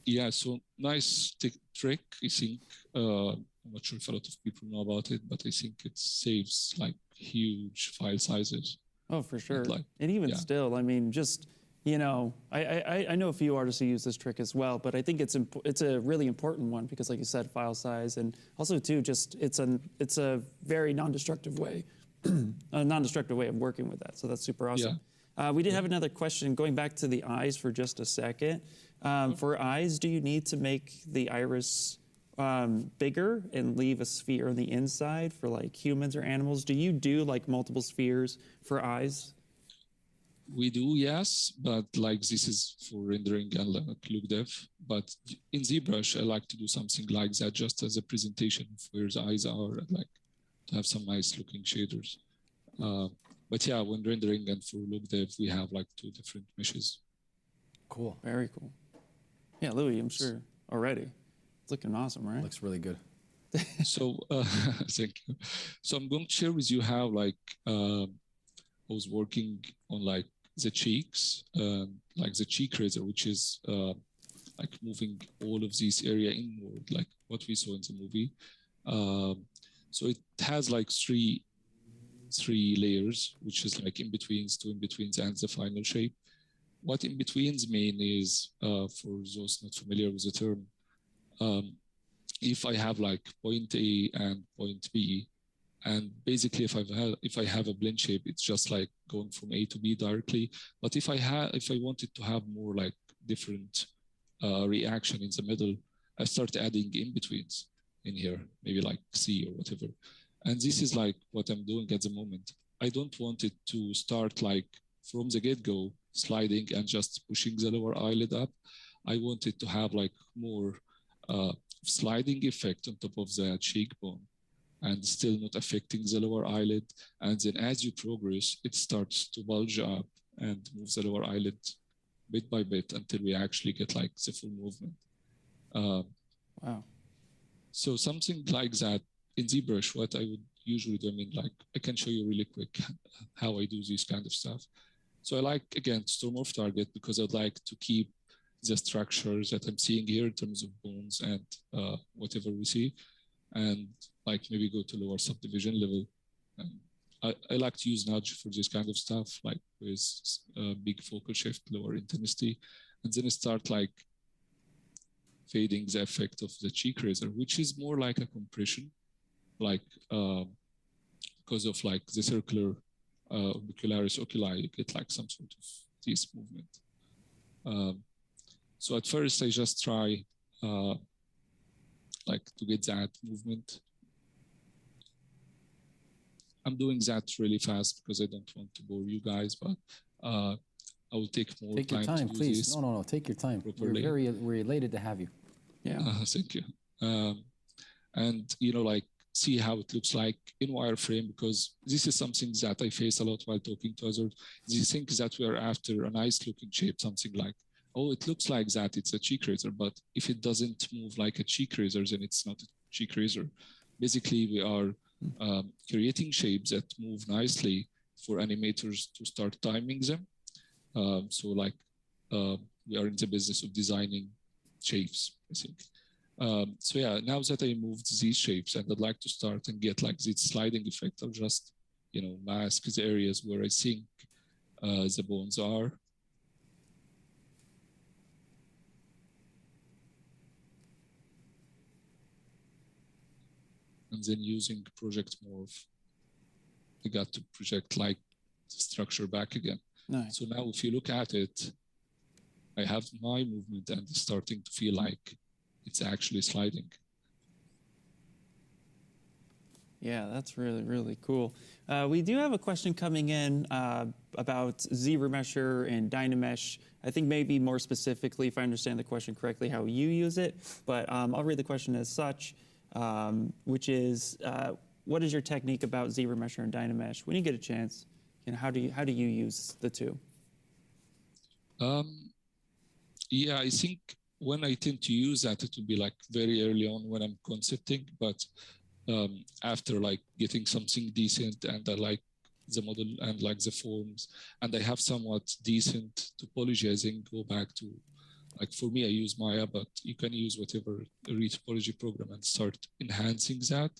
Yeah, so nice trick, I think. I'm not sure if a lot of people know about it, but I think it saves like huge file sizes. Oh, for sure. Like, and even still, I mean, just, you know, I know a few artists who use this trick as well, but I think it's a really important one because, like you said, file size, and also too, just it's a very non-destructive way, a non-destructive way of working with that. So that's super awesome. Yeah. We did have another question going back to the eyes for just a second. For eyes, do you need to make the iris bigger and leave a sphere on the inside for like humans or animals? Do you do like multiple spheres for eyes? We do, yes, but like this is for rendering and like look dev. But in ZBrush, I like to do something like that just as a presentation of where the eyes are, and like to have some nice looking shaders. But yeah, when rendering and for look dev, we have like 2 different meshes. Cool. Very cool. Yeah, Louis, I'm sure already. It's looking awesome, right? Looks really good. So thank you. So I'm going to share with you how like I was working on like the cheeks, like the cheek razor, which is like moving all of this area inward, like what we saw in the movie. So it has like three layers, which is like in-betweens, two in-betweens, and the final shape. What in-betweens mean is, for those not familiar with the term, if I have like point A and point B, and basically if I have a blend shape, it's just like going from A to B directly. But if I wanted to have more like different reaction in the middle, I start adding in-betweens in here, maybe like C or whatever. And this is like what I'm doing at the moment. I don't want it to start like from the get-go sliding and just pushing the lower eyelid up. I want it to have like more sliding effect on top of the cheekbone and still not affecting the lower eyelid. And then as you progress, it starts to bulge up and move the lower eyelid bit by bit until we actually get like the full movement. Wow. So something like that in ZBrush, what I would usually do, I mean, like I can show you really quick how I do this kind of stuff. So I like, again, storm off target because I'd like to keep the structures that I'm seeing here in terms of bones and whatever we see, and like maybe go to lower subdivision level. And I like to use nudge for this kind of stuff, like with big focal shift, lower intensity, and then start like fading the effect of the cheek razor, which is more like a compression, like because of like the circular orbicularis oculi, you get like some sort of this movement. So at first I just try like to get that movement. I'm doing that really fast because I don't want to bore you guys, but I will take more time. Take your time, to do please. this No, take your time. properly. We're elated to have you. Yeah. Thank you. And you know, like see how it looks like in wireframe, because this is something that I face a lot while talking to others. They think that we are after a nice looking shape, something like, oh, it looks like that, it's a cheek razor, but if it doesn't move like a cheek razor, then it's not a cheek razor. Basically, we are creating shapes that move nicely for animators to start timing them. So like we are in the business of designing shapes, I think. So yeah, now that I moved these shapes and I'd like to start and get like this sliding effect, I'll just, you know, mask the areas where I think the bones are. And then using project morph, I got to project like the structure back again. Nice. So now if you look at it, I have my movement and it's starting to feel like it's actually sliding. Yeah, that's really, really cool. We do have a question coming in about ZBrush and Dynamesh. I think maybe more specifically, if I understand the question correctly, how you use it. But I'll read the question as such, which is, what is your technique about ZBrush and Dynamesh? When you get a chance, you know, how do you use the two? Yeah, I think when I tend to use that, it will be like very early on when I'm concepting, but after like getting something decent and I like the model and like the forms and I have somewhat decent topology, I think go back to, like for me, I use Maya, but you can use whatever retopology program and start enhancing that.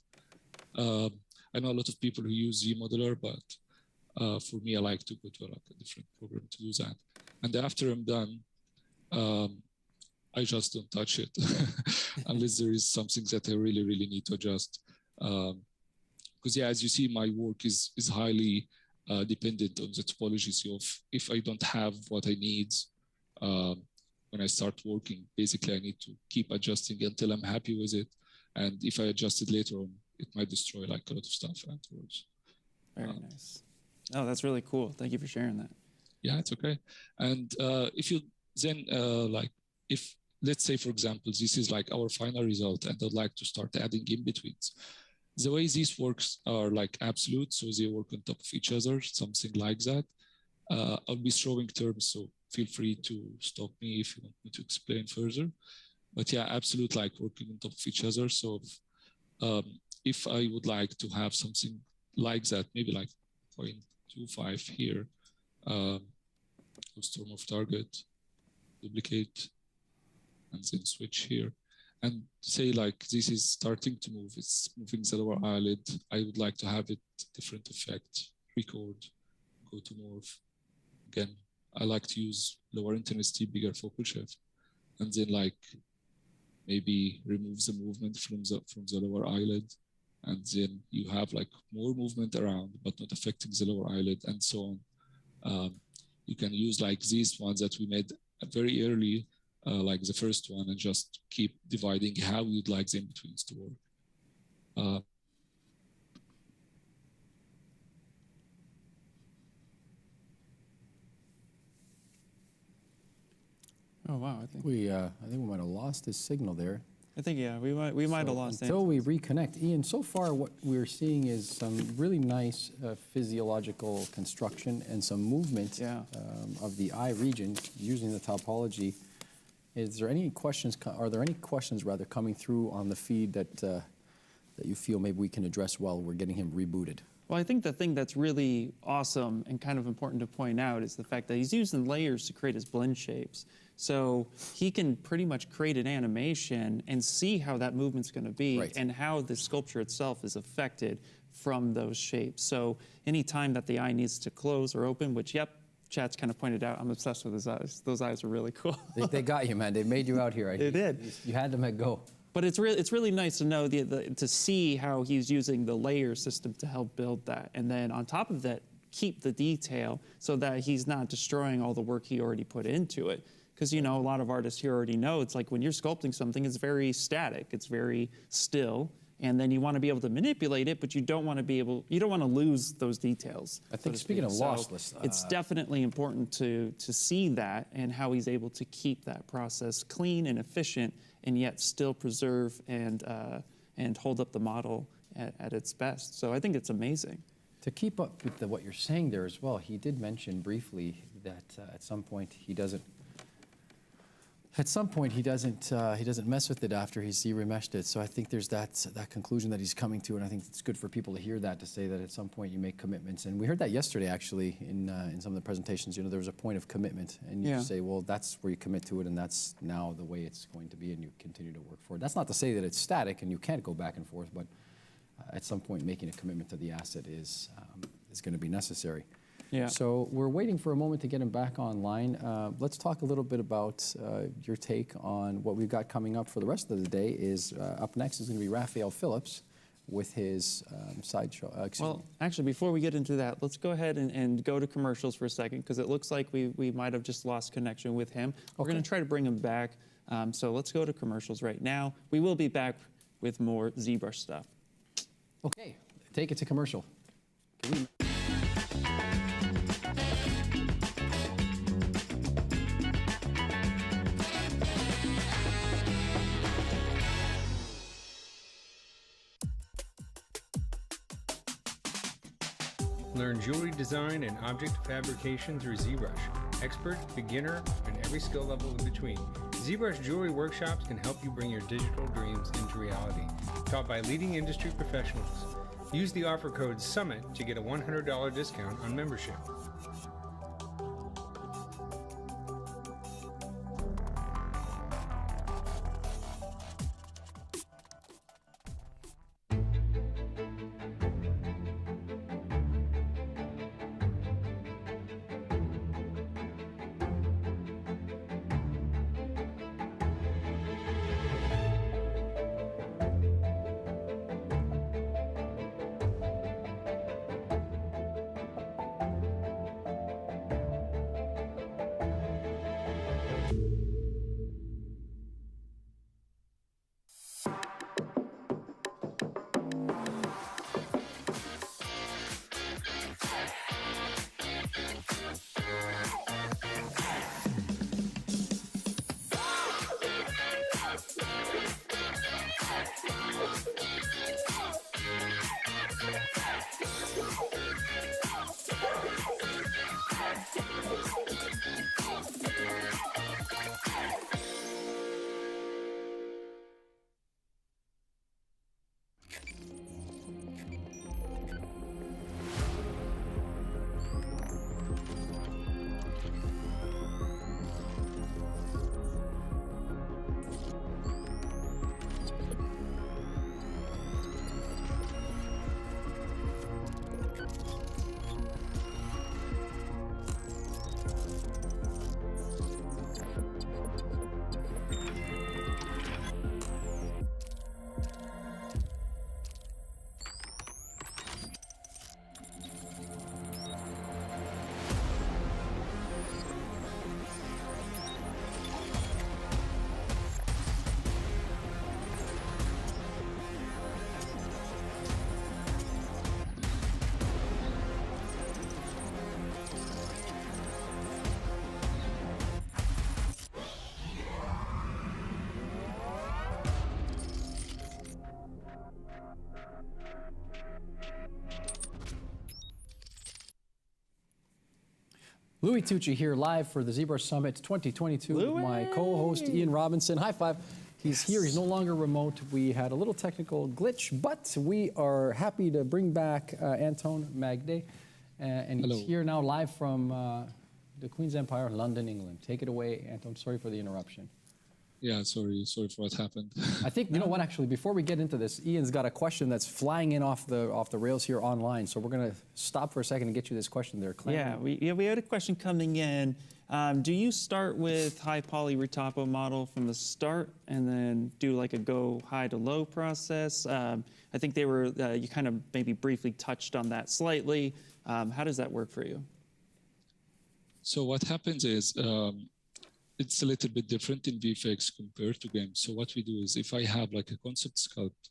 I know a lot of people who use ZModeler, but for me, I like to go to like a different program to do that. And after I'm done, I just don't touch it unless there is something that I really, really need to adjust. Because yeah, as you see, my work is highly dependent on the topology. So if I don't have what I need when I start working, basically I need to keep adjusting until I'm happy with it. And if I adjust it later on, it might destroy like a lot of stuff afterwards. Very nice. Oh, that's really cool. Thank you for sharing that. Yeah, it's okay. And if you then like, if let's say, for example, this is like our final result and I'd like to start adding in-betweens. The way these works are like absolute, so they work on top of each other, something like that. I'll be throwing terms, so feel free to stop me if you want me to explain further. But yeah, absolute like working on top of each other. So If I would like to have something like that, maybe like 0.25 here, storm of target, duplicate, and then switch here. And say like this is starting to move, it's moving the lower eyelid. I would like to have it different effect, record, go to morph. Again, I like to use lower intensity, bigger focal shift. And then like maybe remove the movement from the lower eyelid. And then you have like more movement around, but not affecting the lower eyelid and so on. You can use like these ones that we made very early, like the first one, and just keep dividing how you'd like the in-betweens to work. Oh wow, I think we might have lost his signal there. I think yeah, we might have lost until we reconnect. Ian, so far what we're seeing is some really nice physiological construction and some movement of the eye region using the topology. Is there any questions? Are there any questions rather coming through on the feed that that you feel maybe we can address while we're getting him rebooted? Well, I think the thing that's really awesome and kind of important to point out is the fact that he's using layers to create his blend shapes. So he can pretty much create an animation and see how that movement's going to be and how the sculpture itself is affected from those shapes. So anytime that the eye needs to close or open, which, yep, chat's kind of pointed out, I'm obsessed with his eyes. Those eyes are really cool. They got you, man. They made you out here. They did. You had them at go. But it's really nice to know to see how he's using the layer system to help build that. And then on top of that, keep the detail so that he's not destroying all the work he already put into it. Because, you know, a lot of artists here already know it's like when you're sculpting something, it's very static, it's very still. And then you want to be able to manipulate it, but you don't want to lose those details. I think speaking of lossless, it's definitely important to see that and how he's able to keep that process clean and efficient, and yet still preserve and hold up the model at its best. So I think it's amazing. To keep up with what you're saying there as well, he did mention briefly that at some point he doesn't mess with it after he's remeshed it. So I think there's that conclusion that he's coming to, and I think it's good for people to hear that, to say that at some point you make commitments. And we heard that yesterday actually in some of the presentations. You know, there was a point of commitment, and you say, well, that's where you commit to it, and that's now the way it's going to be, and you continue to work for it. That's not to say that it's static and you can't go back and forth, but at some point making a commitment to the asset is going to be necessary. Yeah. So we're waiting for a moment to get him back online. Let's talk a little bit about your take on what we've got coming up for the rest of the day. Up next is going to be Raphael Phillips with his Sideshow. Well, actually, before we get into that, let's go ahead and go to commercials for a second, because it looks like we might have just lost connection with him. We're going to try to bring him back. So let's go to commercials right now. We will be back with more ZBrush stuff. Okay, take it to commercial. Learn jewelry design and object fabrication through ZBrush. Expert, beginner, and every skill level in between. ZBrush Jewelry Workshops can help you bring your digital dreams into reality. Taught by leading industry professionals. Use the offer code SUMMIT to get a $100 discount on membership. Louis Tucci here live for the ZBrush Summit 2022 with my co-host Ian Robinson. High five. He's here. He's no longer remote. We had a little technical glitch, but we are happy to bring back Anton Magde. And he's here now live from the Queen's Empire, London, England. Take it away, Anton. Sorry for the interruption. Yeah, sorry for what happened. I think, you know what, actually, before we get into this, Ian's got a question that's flying in off the rails here online. So we're going to stop for a second and get you this question there. Yeah, we had a question coming in. Do you start with high poly retopo model from the start and then do like a go high to low process? I think they were, you kind of maybe briefly touched on that slightly. How does that work for you? So what happens is, it's a little bit different in VFX compared to games. So what we do is if I have like a concept sculpt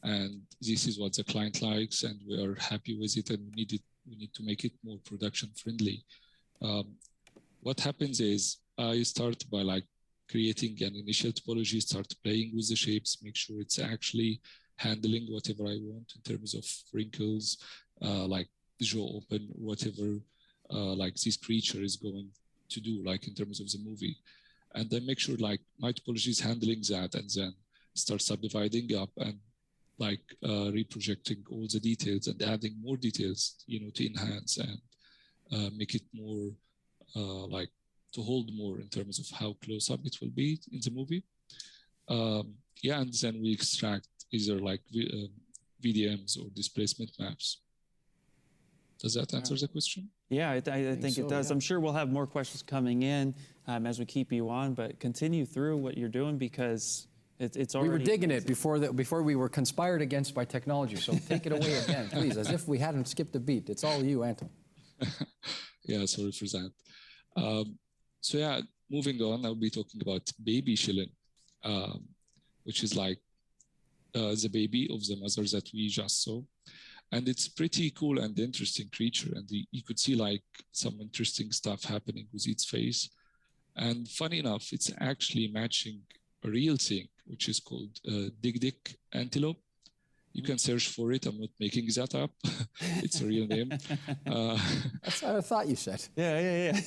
and this is what the client likes and we are happy with it and we need to make it more production friendly. What happens is I start by like creating an initial topology, start playing with the shapes, make sure it's actually handling whatever I want in terms of wrinkles, like jaw open, whatever like this creature is going to do, like in terms of the movie. And then make sure like my topology is handling that and then start subdividing up and like reprojecting all the details and adding more details, you know, to enhance and make it more like to hold more in terms of how close up it will be in the movie. Yeah, and then we extract either like VDMs or displacement maps. Does that answer the question? Yeah, I think so, it does. Yeah. I'm sure we'll have more questions coming in as we keep you on, but continue through what you're doing because it's already... We were digging it before we were conspired against by technology, so take it away again, please, as if we hadn't skipped a beat. It's all you, Anton. Yeah, sorry for that. So yeah, moving on, I'll be talking about baby shillin, which is like the baby of the mother that we just saw. And it's pretty cool and interesting creature. And you could see like some interesting stuff happening with its face. And funny enough, it's actually matching a real thing, which is called dig antelope. You can search for it. I'm not making that up. It's a real name. That's what I thought you said. Yeah.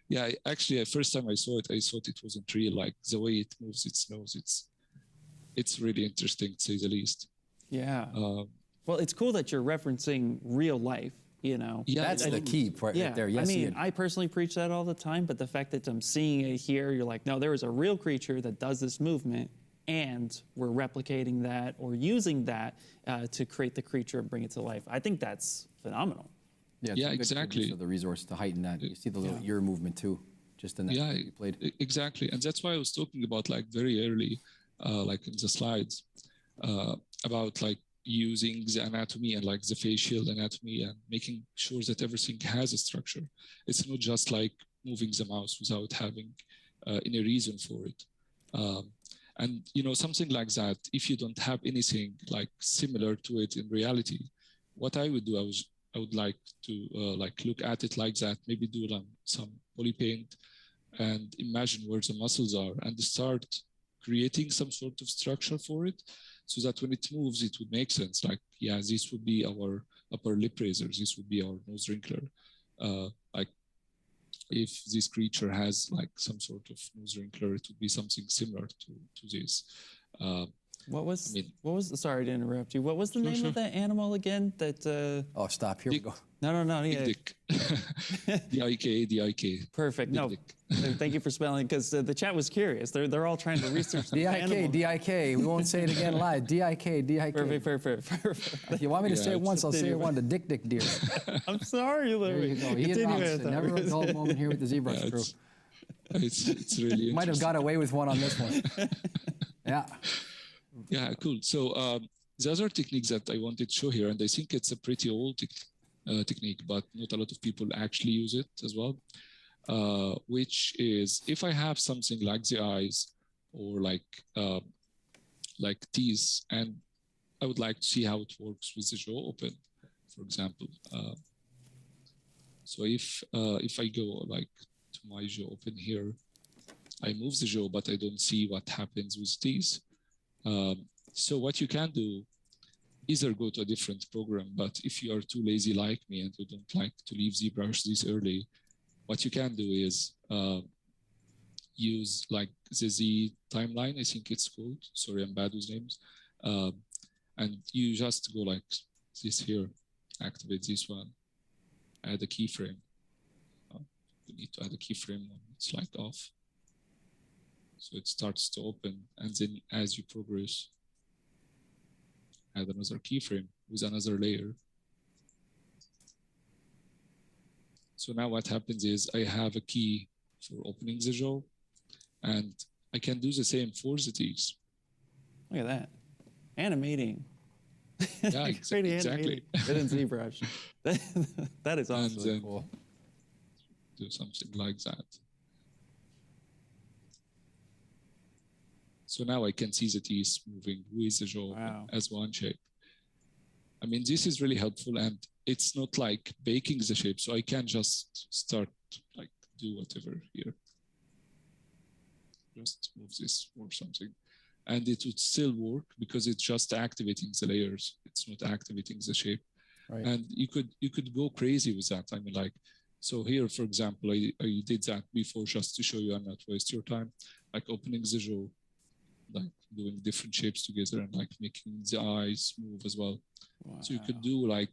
Yeah, actually, the first time I saw it, I thought it wasn't real. Like the way it moves its nose, it's really interesting, to say the least. Yeah. Well, it's cool that you're referencing real life, you know. Yeah, that's the key part right there. Yes, I mean, Ian. I personally preach that all the time, but the fact that I'm seeing it here, you're like, no, there is a real creature that does this movement, and we're replicating that or using that to create the creature and bring it to life. I think that's phenomenal. Yeah, exactly. The resource to heighten that. You see the little ear movement too, just in that you played. Exactly, and that's why I was talking about like very early, like in the slides, about like using the anatomy and like the facial anatomy and making sure that everything has a structure. It's not just like moving the mouse without having any reason for it. And you know, something like that, if you don't have anything like similar to it in reality, what I would do, I would like to like look at it like that, maybe do some poly paint and imagine where the muscles are and start creating some sort of structure for it, so that when it moves, it would make sense. Like, yeah, this would be our upper lip raiser. This would be our nose wrinkler. Like, if this creature has like some sort of nose wrinkler, it would be something similar to this. Sorry to interrupt you. What was the name of that animal again? That oh, stop. Here we go. No. Yeah. Dick. D-I-K. Perfect. No, thank you for spelling, because the chat was curious. They're all trying to research the animal. D-I-K. We won't say it again live. D-I-K. Perfect. If you want me to say it once, I'll say it once. The Dick deer. I'm sorry, Louis. There you go. Ian Robinson. Never a dull moment here with the ZBrush crew. It's really Might have got away with one on this one. Yeah. Yeah, cool. So the other technique that I wanted to show here, and I think it's a pretty old technique, but not a lot of people actually use it as well, which is if I have something like the eyes or like teeth, and I would like to see how it works with the jaw open, for example. So if I go like to my jaw open here, I move the jaw, but I don't see what happens with teeth. So what you can do either go to a different program, but if you are too lazy like me and you don't like to leave ZBrush this early, what you can do is use like the Z timeline, I think it's called. Sorry, I'm bad with names. And you just go like this here, activate this one, add a keyframe. You need to add a keyframe when it's like off. So it starts to open, and then as you progress, add another keyframe with another layer. So now what happens is I have a key for opening the jaw, and I can do the same for the teeth. Look at that. Animating. Yeah, Pretty exactly. Within ZBrush. That is And awesome. then Cool. do something like that. So now I can see the teeth moving with the jaw as one shape. I mean, this is really helpful, and it's not like baking the shape, so I can just start like do whatever here. Just move this or something. And it would still work because it's just activating the layers. It's not activating the shape. Right. And you could go crazy with that. I mean, like, so here, for example, I did that before just to show you and not waste your time, like opening the jaw, like doing different shapes together and like making the eyes move as well. Wow. So you could do like,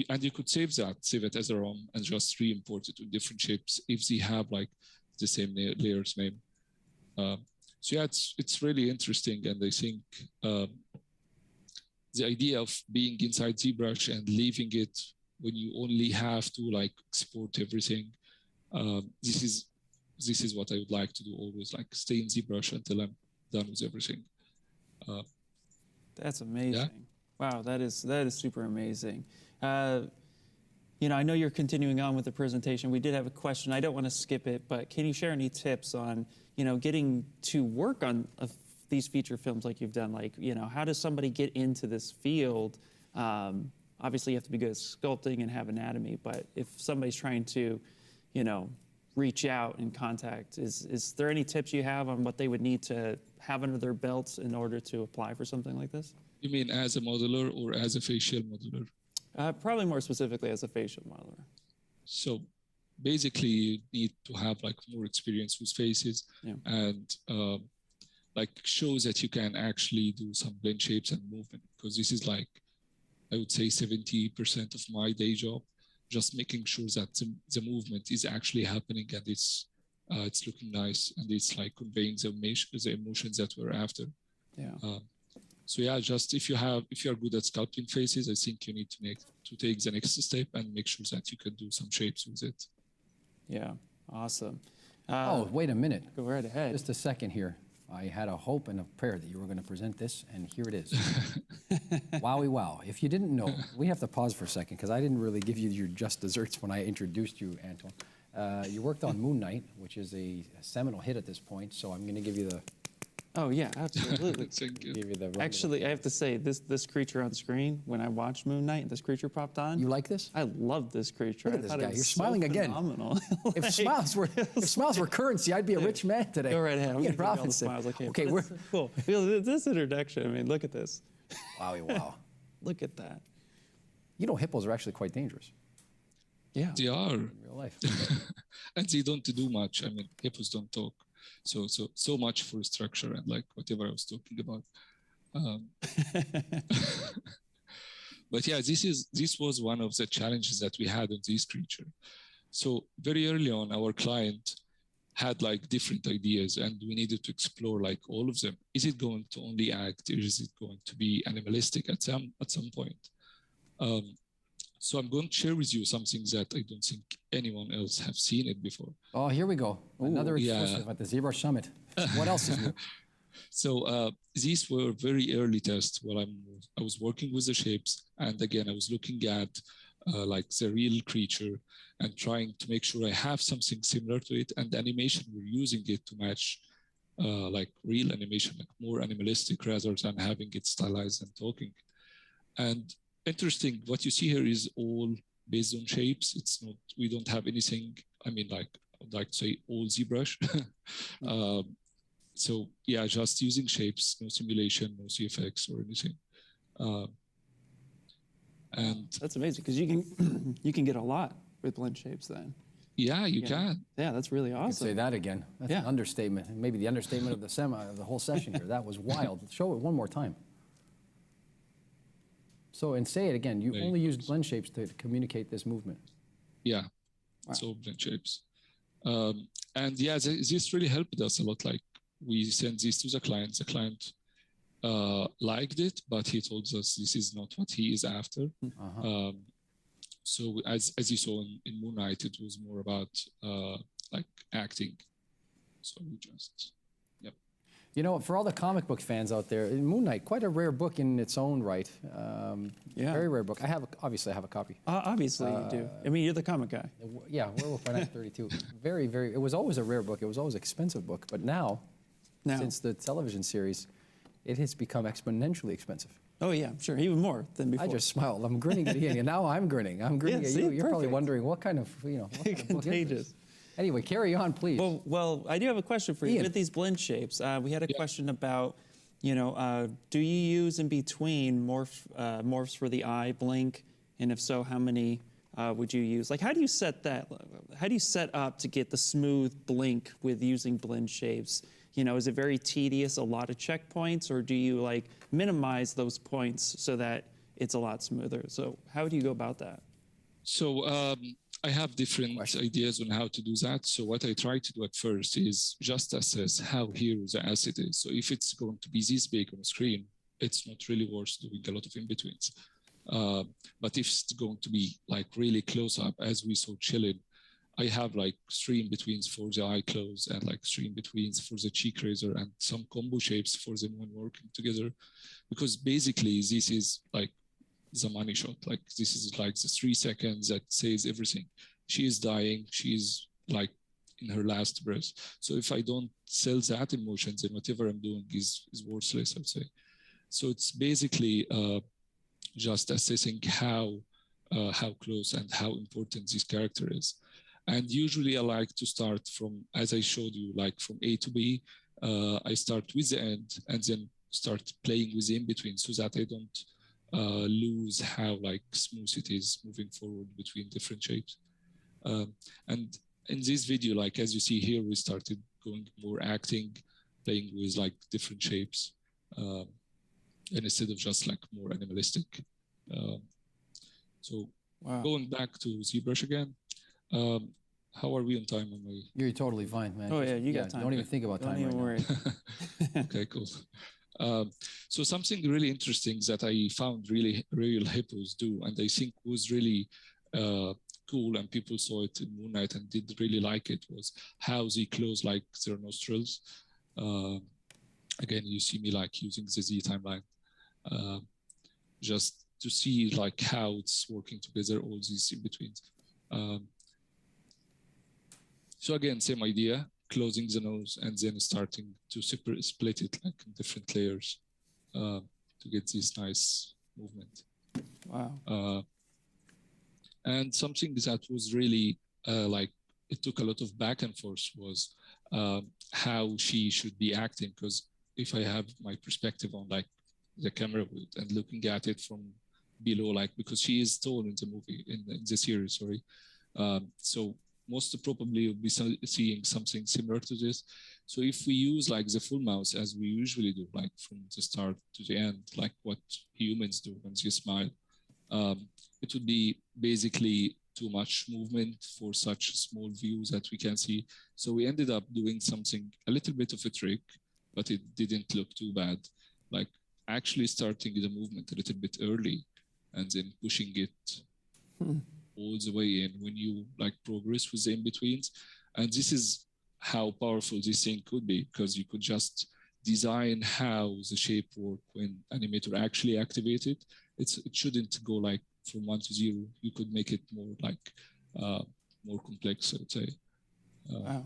and you could save it as a ROM and just re-import it to different shapes if they have like the same layers name. So yeah, it's really interesting, and I think the idea of being inside ZBrush and leaving it when you only have to like export everything, this is what I would like to do always, like stay in ZBrush until I'm done with everything. That's amazing. Yeah? Wow, that is super amazing. You know, I know you're continuing on with the presentation. We did have a question. I don't want to skip it, but can you share any tips on, you know, getting to work on these feature films like you've done? Like, you know, how does somebody get into this field? Obviously, you have to be good at sculpting and have anatomy, but if somebody's trying to, you know, reach out and contact, is there any tips you have on what they would need to have under their belts in order to apply for something like this? You mean as a modeler or as a facial modeler? Probably more specifically as a facial modeler. So basically you need to have like more experience with faces, and like show that you can actually do some blend shapes and movement, because this is like, I would say 70% of my day job, just making sure that the movement is actually happening and it's looking nice and it's like conveying the emotions that we're after. Yeah. So yeah, just if you are good at sculpting faces, I think you need to take the next step and make sure that you can do some shapes with it. Yeah, awesome. Oh, wait a minute. Go right ahead. Just a second here. I had a hope and a prayer that you were going to present this, and here it is. Wowie wow. If you didn't know, we have to pause for a second because I didn't really give you your just desserts when I introduced you, Anton. You worked on Moon Knight, which is a seminal hit at this point, so I'm going to give you the... Oh yeah, absolutely. Thank you. Give you the Actually, I have to say, this creature on screen, when I watched Moon Knight and this creature popped on. You like this? I love this creature. Look at this I thought guy. it was You're so smiling again. Phenomenal. If smiles were currency, I'd be a rich man today. Go right ahead. I'm Ian gonna give you all the Robinson. smiles I can. Okay, But we're... it's cool. Feel this introduction. I mean, look at this. Wowie wow. Look at that. You know, hippos are actually quite dangerous Yeah. They are. in real life. And they don't do much. I mean, hippos don't talk. So much for structure and like whatever I was talking about. But yeah, this was one of the challenges that we had on this creature. So very early on, our client had like different ideas and we needed to explore like all of them. Is it going to only act, or is it going to be animalistic at some point? So I'm going to share with you something that I don't think anyone else have seen it before. Oh, here we go. Another yeah. exclusive at the ZBrush Summit. What else is new? So these were very early tests while I was working with the shapes. And again, I was looking at like the real creature and trying to make sure I have something similar to it. And the animation, we're using it to match like real animation, like more animalistic rather than having it stylized and talking. And interesting, what you see here is all based on shapes. It's not, we don't have anything, I mean, like, I'd like to say all ZBrush. So yeah, just using shapes, no simulation, no CFX or anything. And That's amazing because you can you can get a lot with blend shapes then. yeah, you can. Yeah, that's really Say awesome. that again. That's an understatement. Maybe the understatement of the whole session here. That was wild. Show it one more time. So, and say it again. You Very only good. used blend shapes to communicate this movement. Yeah, it's all blend shapes. And yeah, this really helped us a lot. Like we sent this to the client. The client liked it, but he told us this is not what he is after. So as you saw in Moon Knight, it was more about like acting. So we just, yep. You know, for all the comic book fans out there, Moon Knight, quite a rare book in its own right. Very rare book. Obviously I have a copy. Obviously you do. I mean, you're the comic guy. Yeah, Werewolf by Night 32. Very, very, it was always a rare book. It was always an expensive book. But now, since the television series, it has become exponentially expensive. Oh yeah, sure, even more than before. I just smiled. I'm grinning at Ian, and now I'm grinning. I'm grinning Yeah, at see, you. You're probably perfect. wondering what kind of, what kind of book is Contagious. this? Anyway, carry on, please. Well, I do have a question for you. Ian. With these blend shapes, we had a question about, do you use in between morphs for the eye, blink, and if so, how many would you use? Like, how do you set that? How do you set up to get the smooth blink with using blend shapes? Is it very tedious, a lot of checkpoints, or do you like minimize those points so that it's a lot smoother? So how do you go about that? So I have different ideas on how to do that. So what I try to do at first is just assess how here the asset is. So if it's going to be this big on the screen, it's not really worth doing a lot of in-betweens. But if it's going to be like really close up, as we saw chilling, I have like 3 in-betweens for the eye close and like 3 in-betweens for the cheek razor and some combo shapes for them when working together. Because basically this is like the money shot. Like this is like the 3 seconds that says everything. She is dying. She is like in her last breath. So if I don't sell that emotions, then whatever I'm doing is worthless, I'd say. So it's basically just assessing how close and how important this character is. And usually I like to start from, as I showed you, like from A to B. I start with the end and then start playing with the in-between so that I don't lose how like smooth it is moving forward between different shapes. And in this video, like as you see here, we started going more acting, playing with like different shapes, and instead of just like more animalistic. So going back to ZBrush again, how are we on time? You're totally fine, man. Oh yeah, you got time. Don't even think about Don't time even right worry. now. Okay, cool. So something really interesting that I found really real hippos do, and I think was really cool, and people saw it in Moon Knight and did really like it, was how they close like their nostrils. Again, you see me like using the Z timeline, just to see like how it's working together, all these in betweens. So again, same idea, closing the nose and then starting to split it like in different layers to get this nice movement. Wow. And something that was really like, it took a lot of back and forth was how she should be acting. Because if I have my perspective on like the camera and looking at it from below, like, because she is tall in the movie, in the series, sorry. So most probably you'll be seeing something similar to this. So if we use like the full mouse as we usually do, like from the start to the end, like what humans do when they smile, it would be basically too much movement for such small views that we can see. So we ended up doing something, a little bit of a trick, but it didn't look too bad. Like actually starting the movement a little bit early and then pushing it all the way in when you like progress with the in-betweens. And this is how powerful this thing could be, because you could just design how the shape work when animator actually activate it. It shouldn't go like from 1 to 0. You could make it more like more complex, I would say. Wow.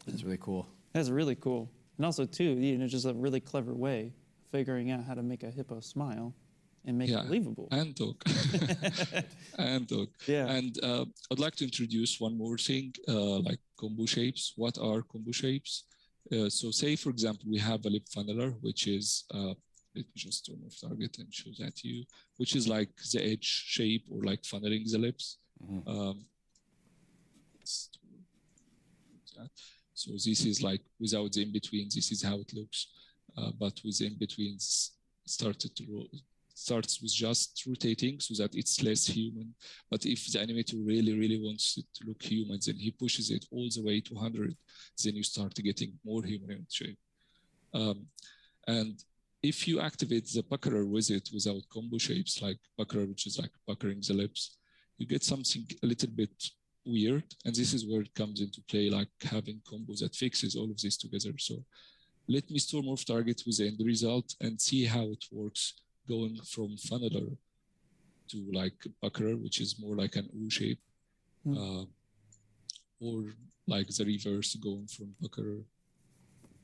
That's really cool. That's really cool. And also too, just a really clever way of figuring out how to make a hippo smile and make it believable. And talk. And talk. Yeah. And I'd like to introduce one more thing, like combo shapes. What are combo shapes? So say, for example, we have a lip funneler, which is let me just storm off target and show that to you, which is like the edge shape or like funneling the lips. So this is like without the in-between, this is how it looks. But with the in-betweens starts with just rotating so that it's less human. But if the animator really wants it to look human, then he pushes it all the way to 100, then you start getting more human shape. And if you activate the puckerer with it without combo shapes like puckerer, which is like puckering the lips, you get something a little bit weird. And this is where it comes into play, like having combos that fixes all of this together. So let me storm off target with the end result and see how it works going from funneler to like puckerer, which is more like an U shape, or like the reverse going from puckerer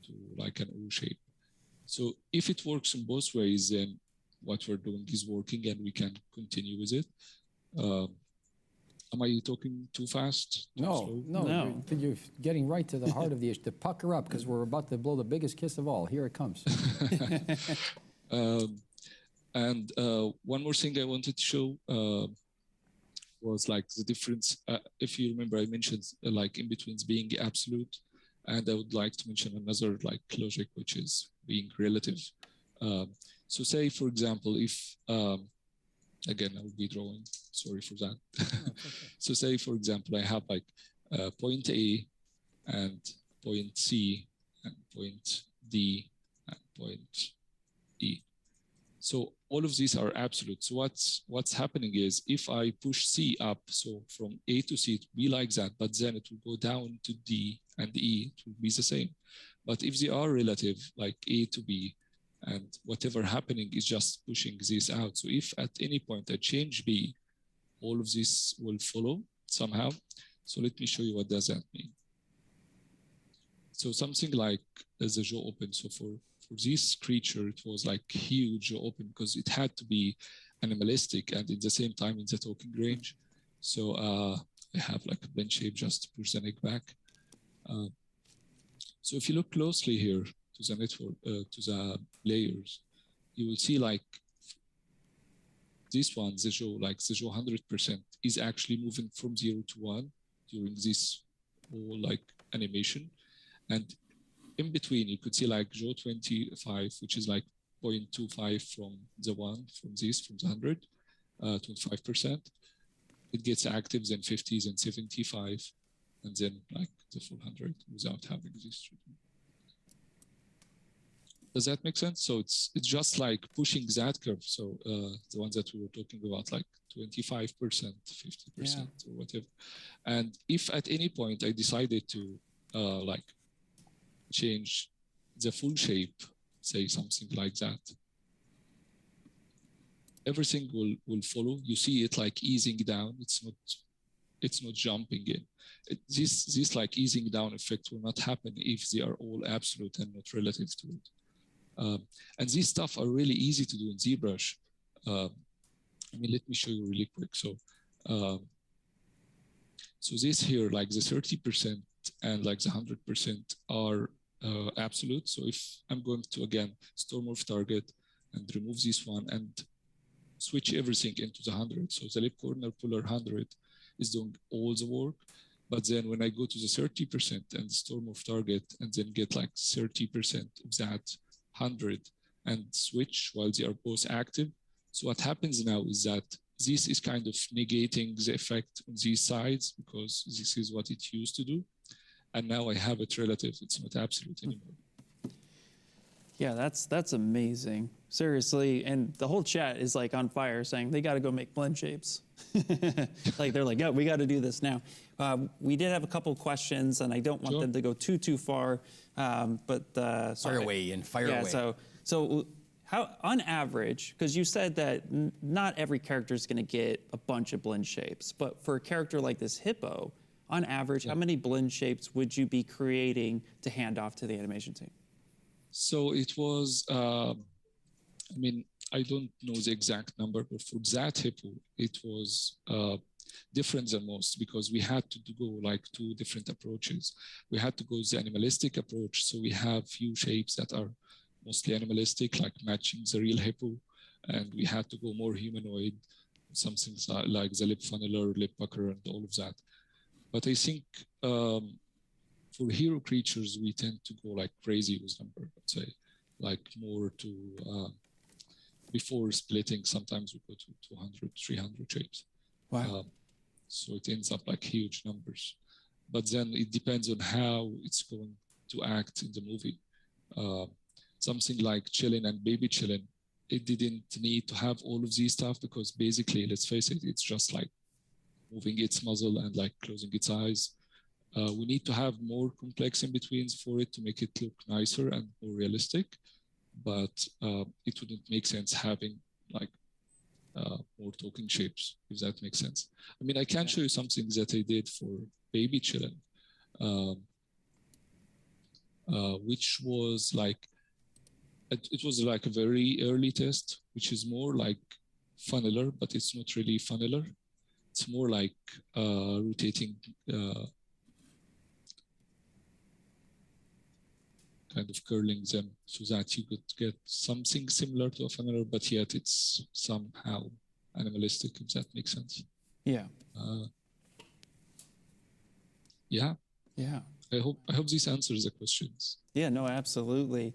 to like an U shape. So if it works in both ways, then what we're doing is working and we can continue with it. Am I talking too fast? No. You're getting right to the heart of the issue. The pucker up, because we're about to blow the biggest kiss of all. Here it comes. And one more thing I wanted to show was like the difference. If you remember, I mentioned like in betweens being absolute, and I would like to mention another like logic, which is being relative. So say, for example, if, again, I will be drawing, sorry for that. So say, for example, I have like point A and point C and point D and point E. So all of these are absolute. So what's happening is if I push C up, so from A to C, it will be like that, but then it will go down to D and E, it will be the same. But if they are relative, like A to B, and whatever happening is just pushing this out. So if at any point I change B, all of this will follow somehow. So let me show you what does that mean. So something like the jaw open. So for this creature, it was like huge jaw open because it had to be animalistic and at the same time in the talking range. So I have like a blend shape just to push the neck back. So if you look closely here to the network, to the layers, you will see like this one, the jaw 100% is actually moving from 0 to 1 during this whole like animation. And in between, you could see like jaw 25, which is like 0.25 from the 1, from the 100, 25%. It gets active, then 50s and 75, and then like the full 100 without having this treatment. Does that make sense? So it's just like pushing that curve. So the ones that we were talking about, like 25%, 50% or whatever. And if at any point I decided to like change the full shape, say something like that, everything will follow. You see it like easing down. It's not jumping in. This like easing down effect will not happen if they are all absolute and not relative to it. And these stuff are really easy to do in ZBrush. I mean, let me show you really quick. So, so this here, like the 30% and like the 100% are absolute. So if I'm going to, again, storm off target and remove this one and switch everything into the 100. So the lip corner puller 100 is doing all the work. But then when I go to the 30% and storm off target and then get like 30% of that 100 and switch while they are both active. So what happens now is that this is kind of negating the effect on these sides because this is what it used to do. And now I have it relative, it's not absolute anymore. Yeah, that's amazing. Seriously, and the whole chat is like on fire saying they got to go make blend shapes. Like they're like, yeah, we got to do this now. We did have a couple questions, and I don't want them to go too far. But fire away. So how, on average, because you said that not every character is going to get a bunch of blend shapes, but for a character like this hippo, on average, how many blend shapes would you be creating to hand off to the animation team? So it was, I mean, I don't know the exact number, but for that hippo, it was different than most because we had to go like 2 different approaches. We had to go the animalistic approach. So we have few shapes that are mostly animalistic, like matching the real hippo, and we had to go more humanoid, some things like the lip funneler, lip pucker, and all of that. But I think for hero creatures, we tend to go like crazy with number, let's say, like more to, before splitting, sometimes we go to 200, 300 shapes. Wow. So it ends up like huge numbers. But then it depends on how it's going to act in the movie. Something like Chillin' and Baby Chillin', it didn't need to have all of these stuff because basically, let's face it, it's just like moving its muzzle and like closing its eyes. We need to have more complex in-betweens for it to make it look nicer and more realistic, but it wouldn't make sense having like more talking shapes, if that makes sense. I mean, I can show you something that I did for Baby Chillin', which was like, it was like a very early test, which is more like funneler, but it's not really funneler. It's more like rotating, kind of curling them so that you could get something similar to a funneler, but yet it's somehow animalistic, if that makes sense. Yeah. Yeah. Yeah. I hope this answers the questions. Yeah, no, absolutely.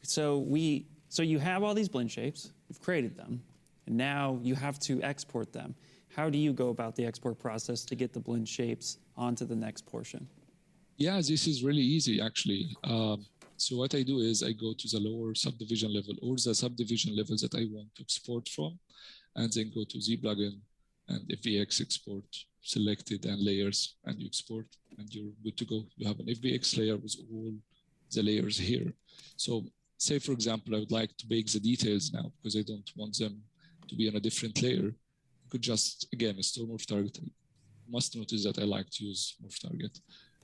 So you have all these blend shapes, you've created them, and now you have to export them. How do you go about the export process to get the blend shapes onto the next portion? Yeah, this is really easy, actually. So what I do is I go to the lower subdivision level or the subdivision level that I want to export from, and then go to Z plugin and FBX export selected and layers, and you export, and you're good to go. You have an FBX layer with all the layers here. So say, for example, I would like to bake the details now because I don't want them to be on a different layer. You could just, again, store morph target. You must notice that I like to use morph target.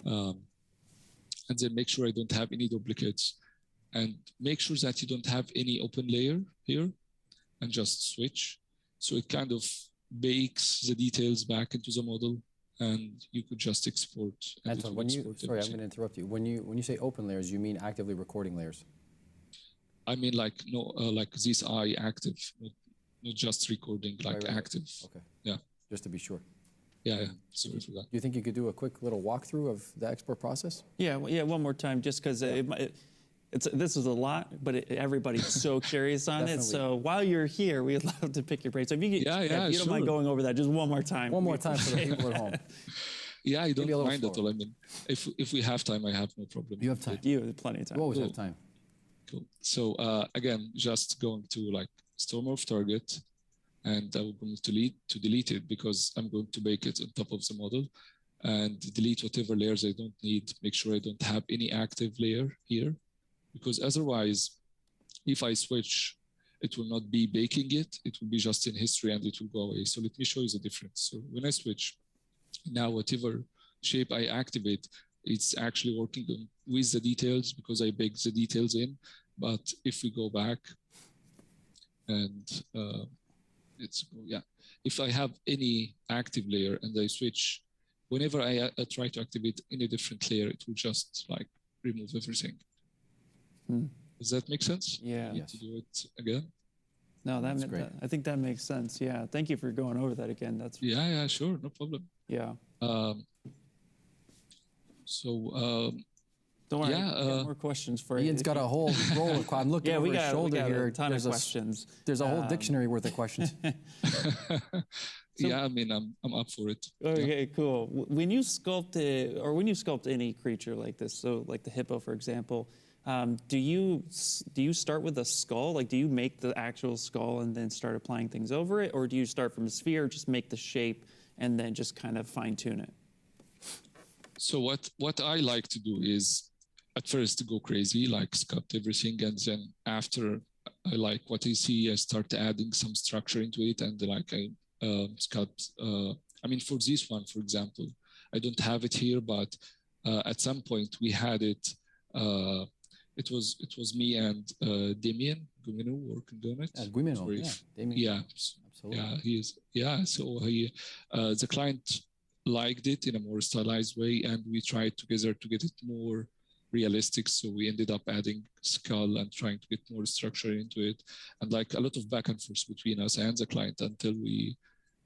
And then make sure I don't have any duplicates, and make sure that you don't have any open layer here, and just switch. So it kind of bakes the details back into the model, and you could just export. Anton, when you, sorry, I'm going to interrupt you. When you say open layers, you mean actively recording layers? I mean like like this eye active, not just recording, like right. Active. Okay. Yeah. Just to be sure. Yeah, sorry for that. Do you think you could do a quick little walkthrough of the export process? Yeah, one more time, just because this is a lot, but everybody's so curious on it. So while you're here, we'd love to pick your brain. So if you, if you don't mind going over that just one more time. One more time for the people at home. Yeah, I don't mind at all. I mean, if we have time, I have no problem. You have time. You have plenty of time. You always have time. Cool. So again, just going to like store morph target, and I'm going to delete it because I'm going to bake it on top of the model, and delete whatever layers I don't need. Make sure I don't have any active layer here, because otherwise, if I switch, it will not be baking it. It will be just in history and it will go away. So let me show you the difference. So when I switch, now whatever shape I activate, it's actually working with the details because I baked the details in. But if we go back and if I have any active layer and I switch, whenever I try to activate any different layer, it will just like remove everything. Does that make sense? Yeah. To do it again? No, that's great. I think that makes sense. Yeah. Thank you for going over that again. That's yeah, sure, no problem. Yeah. Don't worry, got more questions for you. Ian's got a whole roll of questions. I'm looking over his shoulder here. A ton of questions. There's a whole dictionary worth of questions. Yeah, I mean, I'm up for it. Okay, cool. When you sculpt any creature like this, so like the hippo, for example, do you start with a skull? Like, do you make the actual skull and then start applying things over it, or do you start from a sphere, just make the shape, and then just kind of fine tune it? So what I like to do is at first to go crazy, like sculpt everything, and then after I like what I see, I start adding some structure into it, and like I sculpt. I mean, for this one, for example, I don't have it here, but at some point we had it. It was me and Damien Gumino working on it. Gumino, yeah, Damien. Yeah, absolutely. Yeah, he is. Yeah, so he, the client liked it in a more stylized way, and we tried together to get it more realistic. So we ended up adding skull and trying to get more structure into it, and like a lot of back and forth between us and the client until we,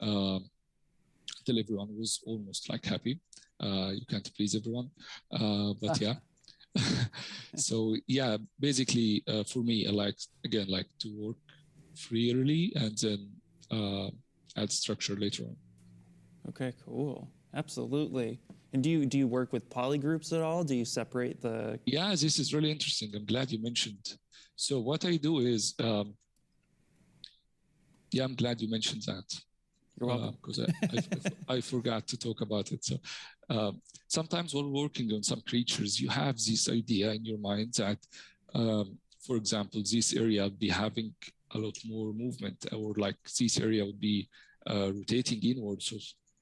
until everyone was almost like happy. You can't please everyone, but yeah. So yeah, basically for me, I like to work freely and then add structure later on. Okay, cool. Absolutely. And do you work with polygroups at all? Do you separate the? Yeah, this is really interesting. I'm glad you mentioned. So what I do is, yeah, I'm glad you mentioned that. You're welcome. Because I forgot to talk about it. So sometimes while working on some creatures, you have this idea in your mind that, for example, this area would be having a lot more movement, or like this area would be rotating inward. So,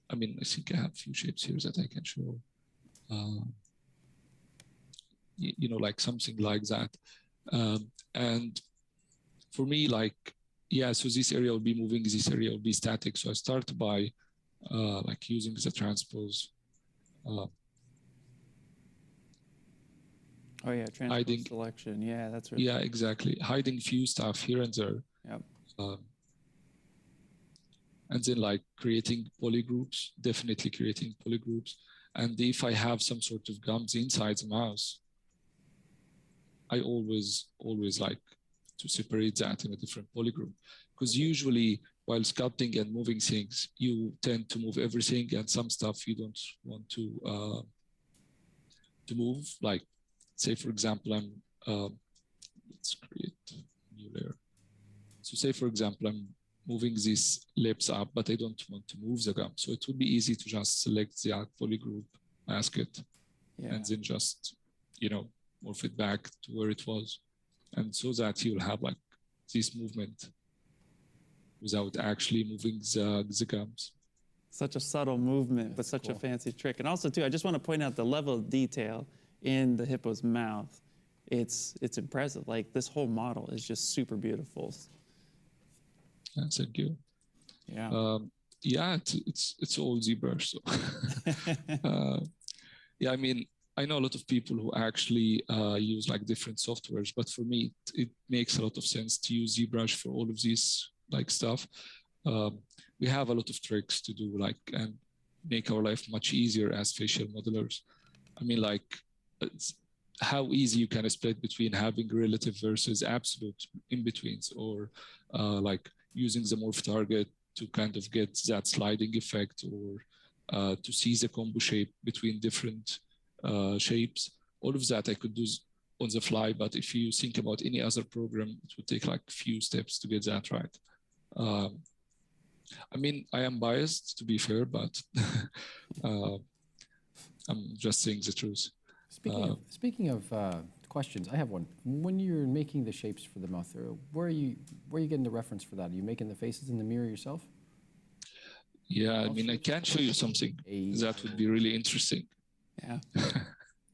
I mean, I think I have a few shapes here that I can show. You know, like something like that. And for me, like, yeah, so this area will be moving, this area will be static. So I start by like using the transpose. Oh yeah, transpose selection. Yeah, that's really. Yeah, exactly. Hiding few stuff here and there. Yep. And then like creating polygroups, definitely creating polygroups. And if I have some sort of gums inside the mouse, I always like to separate that in a different polygroup. Because usually while sculpting and moving things, you tend to move everything, and some stuff you don't want to move. Like, say for example, let's create a new layer. So say for example, I'm moving these lips up, but I don't want to move the gum. So it would be easy to just select the polygroup, mask it, and then just, you know, morph it back to where it was. And so that you'll have like this movement without actually moving the gums. Such a subtle movement, but such a fancy trick. And also too, I just want to point out the level of detail in the hippo's mouth. It's impressive. Like this whole model is just super beautiful. Yeah, thank you. Yeah. Yeah, it's all ZBrush. So. Yeah, I mean, I know a lot of people who actually use like different softwares, but for me, it makes a lot of sense to use ZBrush for all of this like stuff. We have a lot of tricks to do, like, and make our life much easier as facial modelers. I mean, like, it's how easy you can split between having relative versus absolute in-betweens, or like using the morph target to kind of get that sliding effect, or to see the combo shape between different shapes. All of that I could do on the fly, but if you think about any other program, it would take like a few steps to get that right. I mean, I am biased, to be fair, but I'm just saying the truth. Speaking of questions, I have one. When you're making the shapes for the mouth, where are you getting the reference for that? Are you making the faces in the mirror yourself? Yeah, I mean, I can show you something. That would be really interesting. Yeah.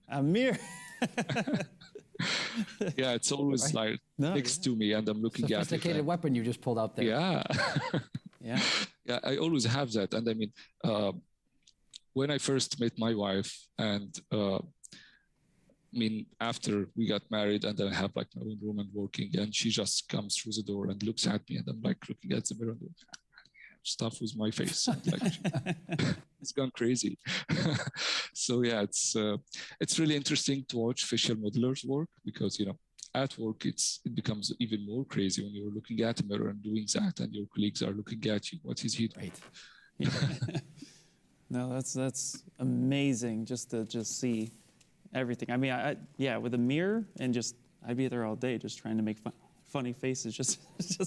A mirror. Yeah, it's always like next to me, and I'm looking at it. Sophisticated weapon you just pulled out there. Yeah. Yeah. Yeah, I always have that. And I mean, when I first met my wife, and I mean, after we got married, and then I have like my own room and working, and she just comes through the door and looks at me, and I'm like looking at the mirror and stuff with my face. Like, it's gone crazy. So yeah, it's really interesting to watch facial modelers work, because, you know, at work it becomes even more crazy when you're looking at a mirror and doing that, and your colleagues are looking at you. What is he doing? Right. No, that's amazing just to see everything. I mean, yeah, with a mirror, and just I'd be there all day just trying to make funny faces just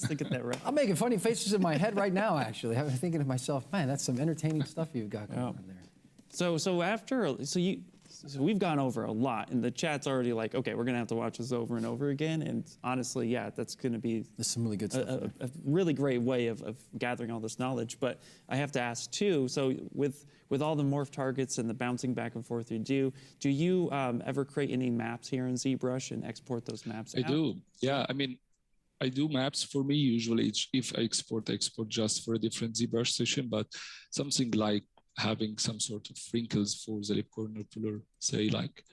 to get that right. I'm making funny faces in my head right now, actually. I'm thinking to myself, man, that's some entertaining stuff you've got going on there. So we've gone over a lot, and the chat's already like, okay, we're gonna have to watch this over and over again. And honestly, yeah, that's gonna be there's some really good stuff. A really great way of gathering all this knowledge. But I have to ask too. So with all the morph targets and the bouncing back and forth you do you ever create any maps here in ZBrush and export those maps out? I do. Yeah, I mean, I do maps. For me, usually if I export just for a different ZBrush session, but something like having some sort of wrinkles for the lip corner puller, say like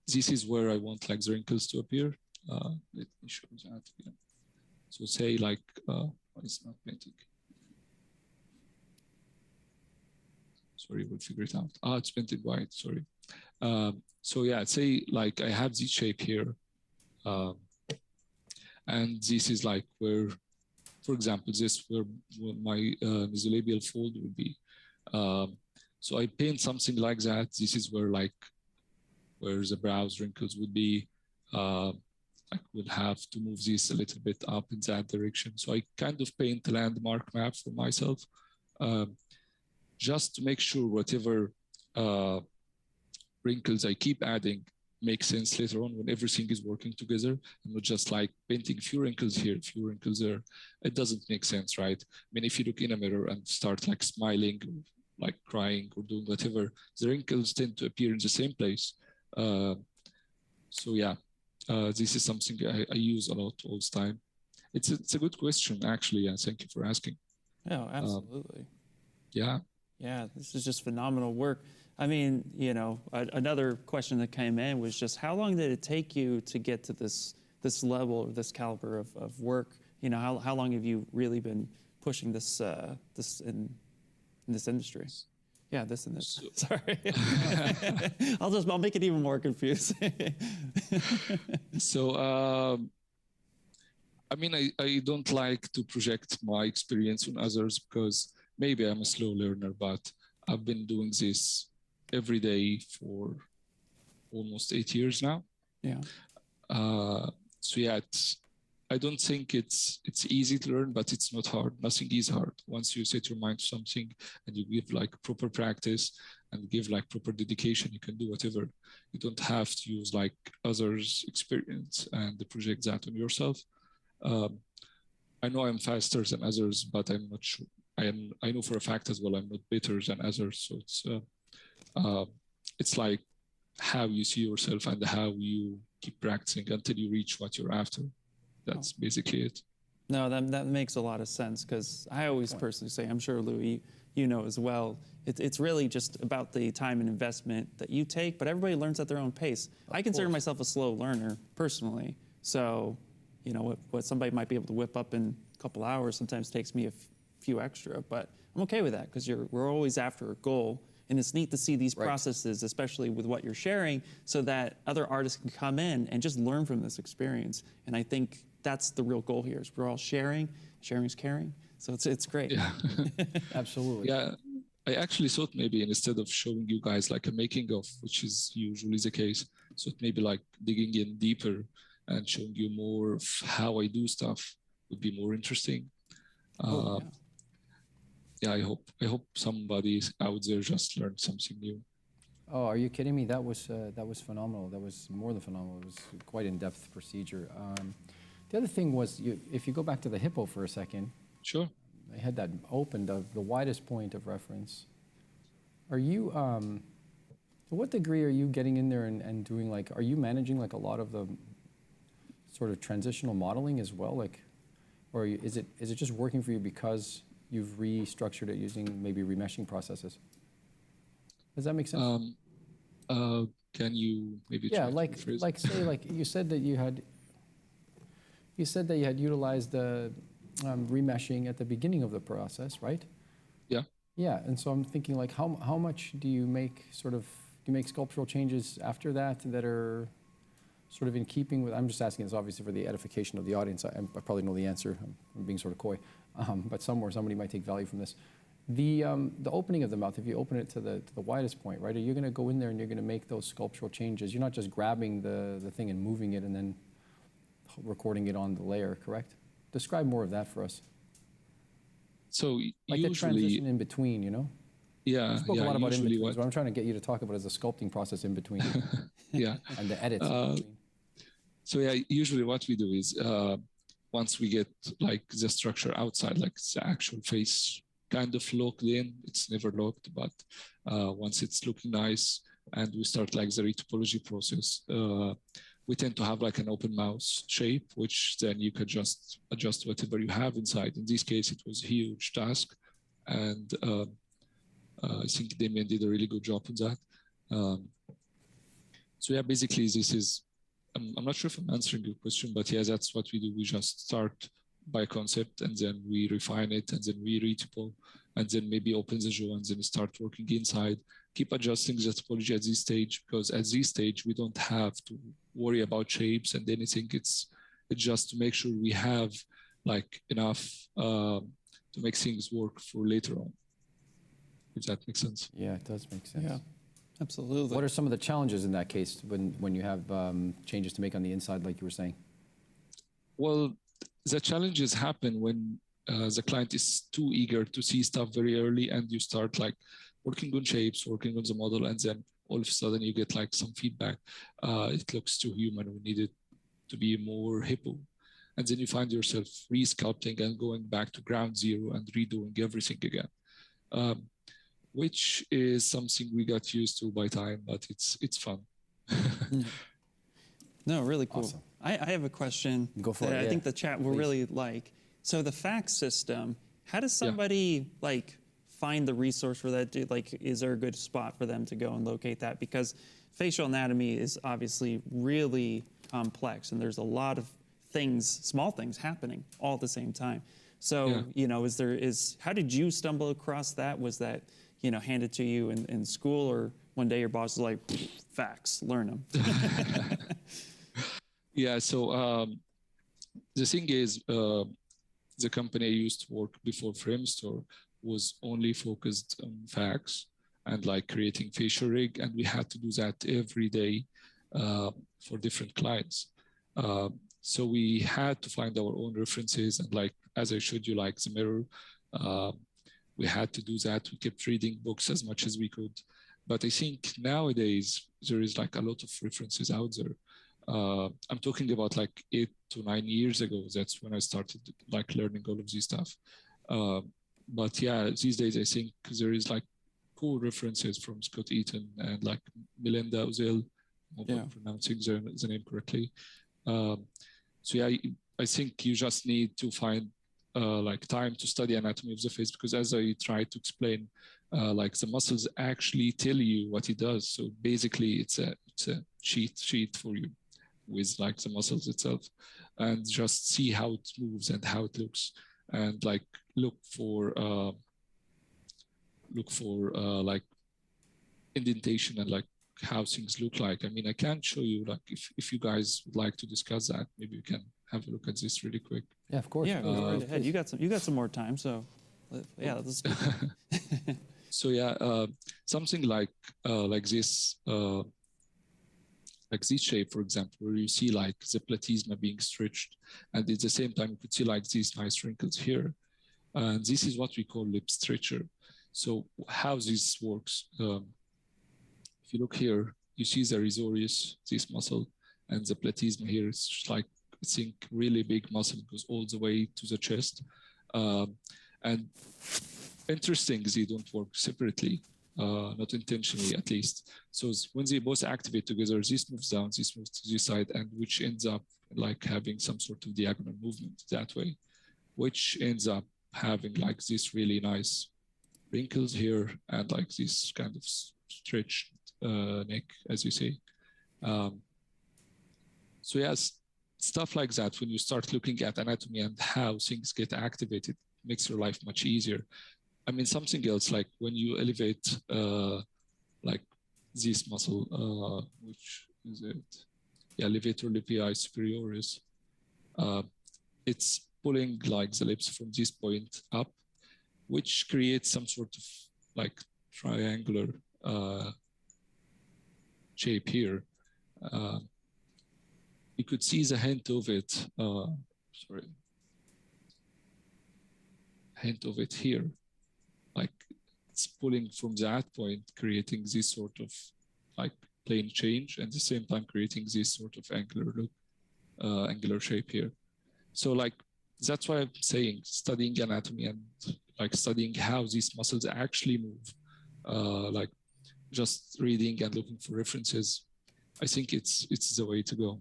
This is where I want like the wrinkles to appear. Let me show that again. So say like, it's not painting. Sorry, we'll figure it out. It's painted white, sorry. So yeah, say like I have this shape here. And this is like where, for example, this where my mesolabial fold would be. So I paint something like that. This is where like, where the brows wrinkles would be. I will have to move this a little bit up in that direction. So I kind of paint a landmark map for myself, just to make sure whatever wrinkles I keep adding make sense later on when everything is working together, and not just like painting few wrinkles here, few wrinkles there. It doesn't make sense, right? I mean, if you look in a mirror and start like smiling, or like crying or doing whatever, the wrinkles tend to appear in the same place. So yeah, this is something I use a lot all the time. It's a good question, actually. Thank you for asking. Oh, absolutely. Yeah. Yeah, this is just phenomenal work. I mean, you know, another question that came in was just how long did it take you to get to this level or this caliber of work? You know, how long have you really been pushing this in this industry? Yeah, this and this. Sorry. I'll make it even more confusing. So, I mean, I don't like to project my experience on others because maybe I'm a slow learner, but I've been doing this every day for almost 8 years now. Yeah. So yeah, I don't think it's easy to learn, but it's not hard. Nothing is hard. Once you set your mind to something and you give like proper practice and give like proper dedication, you can do whatever. You don't have to use like others' experience and project that on yourself. I know I'm faster than others, but I'm not sure. I know for a fact as well I'm not better than others. So it's like how you see yourself and how you keep practicing until you reach what you're after. That's basically it. No, that makes a lot of sense, because I always personally say, I'm sure Louis, you know as well, it's really just about the time and investment that you take, but everybody learns at their own pace. I consider myself a slow learner personally. So, you know, what somebody might be able to whip up in a couple hours sometimes takes me a few extra, but I'm okay with that because we're always after a goal. And it's neat to see these processes, especially with what you're sharing, so that other artists can come in and just learn from this experience. And I think that's the real goal here, is we're all sharing is caring. So it's great. Yeah. Absolutely. Yeah. I actually thought maybe instead of showing you guys like a making of, which is usually the case, so maybe like digging in deeper and showing you more of how I do stuff would be more interesting. Yeah, I hope somebody out there just learned something new. Oh, are you kidding me? That was phenomenal. That was more than phenomenal. It was quite in-depth procedure. The other thing was, if you go back to the hippo for a second. Sure. I had that opened, the widest point of reference. Are you, to what degree are you getting in there and doing like, are you managing like a lot of the sort of transitional modeling as well? Like, or is it just working for you because you've restructured it using maybe remeshing processes? Does that make sense? Can you maybe like say like you said that you had utilized the remeshing at the beginning of the process, right? Yeah. Yeah, and so I'm thinking like how much do you make sculptural changes after that are sort of in keeping with, I'm just asking this obviously for the edification of the audience. I probably know the answer. I'm being sort of coy. But somebody might take value from this. The opening of the mouth, if you open it to the widest point, right? Are you going to go in there and you're going to make those sculptural changes? You're not just grabbing the thing and moving it and then recording it on the layer, correct? Describe more of that for us. So like usually, the transition in between, you know? Yeah. You spoke a lot about in between. What What I'm trying to get you to talk about is the sculpting process in between. Yeah. And the edits in between. So yeah, usually what we do is once we get like the structure outside, like the actual face kind of locked in, it's never locked, but once it's looking nice and we start like the retopology process, we tend to have like an open mouth shape, which then you could just adjust whatever you have inside. In this case, it was a huge task. And I think Damien did a really good job on that. So yeah, basically this is, I'm not sure if I'm answering your question, but yeah, that's what we do. We just start by concept and then we refine it and then we retypo and then maybe open the jaw and then start working inside, keep adjusting the topology at this stage, because at this stage, we don't have to worry about shapes and anything. It's just to make sure we have like enough to make things work for later on, if that makes sense. Yeah, it does make sense. Yeah, absolutely. What are some of the challenges in that case when you have changes to make on the inside, like you were saying? Well, the challenges happen when the client is too eager to see stuff very early, and you start like working on shapes, working on the model, and then all of a sudden you get like some feedback. It looks too human. We need it to be more hippo. And then you find yourself re-sculpting and going back to ground zero and redoing everything again, which is something we got used to by time, but it's fun. No, really cool. Awesome. I have a question Go for that it, I yeah. think the chat will Please. really like. So the fax system, how does somebody like find the resource for that? Like, is there a good spot for them to go and locate that? Because facial anatomy is obviously really complex, and there's a lot of things, small things happening all at the same time. So, you know, how did you stumble across that? Was that, you know, handed to you in school, or one day your boss was like, fax, learn them? Yeah, so the thing is, the company I used to work before Framestore was only focused on fax and like creating facial rig, and we had to do that every day for different clients. So we had to find our own references, and like, as I showed you, like the mirror, we had to do that. We kept reading books as much as we could. But I think nowadays, there is like a lot of references out there. I'm talking about like 8 to 9 years ago. That's when I started like learning all of this stuff. But yeah, these days, I think there is like cool references from Scott Eaton and like Melinda Uzel, I hope I'm pronouncing the name correctly. So yeah, I think you just need to find like time to study anatomy of the face, because as I try to explain, like the muscles actually tell you what it does. So basically it's a cheat sheet for you with like the muscles itself, and just see how it moves and how it looks, and like look for like indentation and like how things look like. I mean, I can't show you, like, if you guys would like to discuss that, maybe we can have a look at this really quick. Yeah, of course. Yeah, go right ahead. You got some more time, so yeah, let's do it. So yeah, something like this shape, for example, where you see like the platysma being stretched, and at the same time you could see like these nice wrinkles here, and this is what we call lip stretcher. So how this works? If you look here, you see the risorius, this muscle, and the platysma here. It's just like, I think, really big muscle, goes all the way to the chest. And interesting, they don't work separately, not intentionally at least. So when they both activate together, this moves down, this moves to this side, and which ends up like having some sort of diagonal movement that way, which ends up having like this really nice wrinkles here and like this kind of stretched neck, as you say. So yes, stuff like that, when you start looking at anatomy and how things get activated, makes your life much easier. I mean, something else, like when you elevate like this muscle, which is it? Yeah, levator lipii superioris. It's pulling like the lips from this point up, which creates some sort of like triangular shape here. You could see the hint of it, hint of it here. Like it's pulling from that point, creating this sort of like plane change, and at the same time creating this sort of angular look, angular shape here. So like, that's why I'm saying studying anatomy and like studying how these muscles actually move, like just reading and looking for references, I think it's the way to go.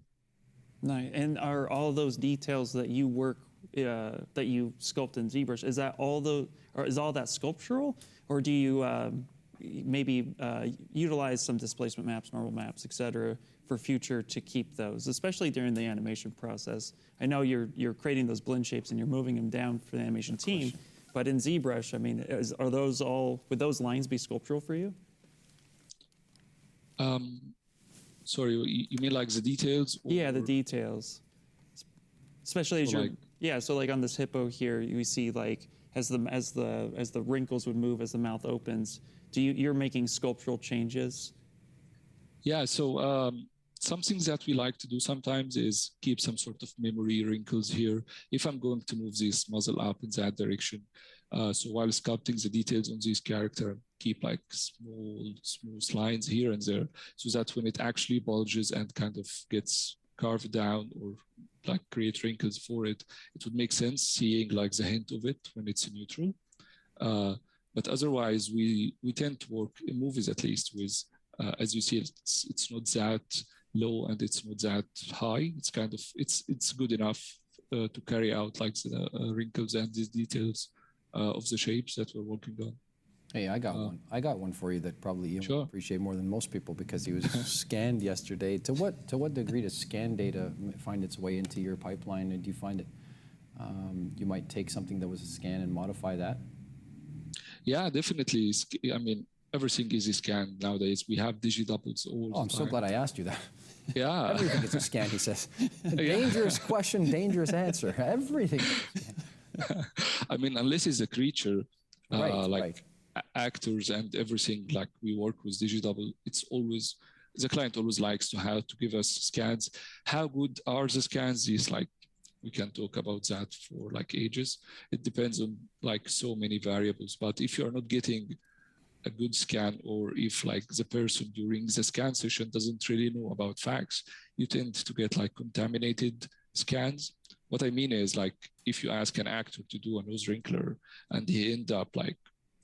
Nice. And are all those details that you work, that you sculpt in ZBrush, is that all or is all that sculptural, or do you maybe utilize some displacement maps, normal maps, et cetera, for future to keep those, especially during the animation process. I know you're creating those blend shapes and you're moving them down for the animation team, but in ZBrush, I mean, are those all, would those lines be sculptural for you? Sorry, you mean like the details? Yeah, the details. Especially as you're, yeah, so like on this hippo here, you see like as the wrinkles would move as the mouth opens, you're making sculptural changes? Yeah, so some things that we like to do sometimes is keep some sort of memory wrinkles here. If I'm going to move this muzzle up in that direction, so while sculpting the details on this character, keep like smooth lines here and there, so that when it actually bulges and kind of gets carved down or like create wrinkles for it, it would make sense seeing like the hint of it when it's neutral. But otherwise, we tend to work in movies at least with, as you see, it's not that low and it's not that high. It's kind of, it's good enough to carry out like the wrinkles and these details of the shapes that we're working on. Hey, I got one. I got one for you that probably you will appreciate more than most people because he was scanned yesterday. To what degree does scan data find its way into your pipeline, and do you find it you might take something that was a scan and modify that? Yeah, definitely. I mean, everything is a scan nowadays. We have digidoubles all the time. I'm so glad I asked you that. Yeah. Everything is a scan, he says. Dangerous question, dangerous answer. Everything is a scan. I mean, unless it's a creature, right. Actors and everything, like we work with digidouble, it's always, the client always likes to have to give us scans. How good are the scans? Is like, we can talk about that for like ages. It depends on like so many variables, but if you're not getting a good scan, or if like the person during the scan session doesn't really know about facts, you tend to get like contaminated scans. What I mean is, like, if you ask an actor to do a nose wrinkler and he end up like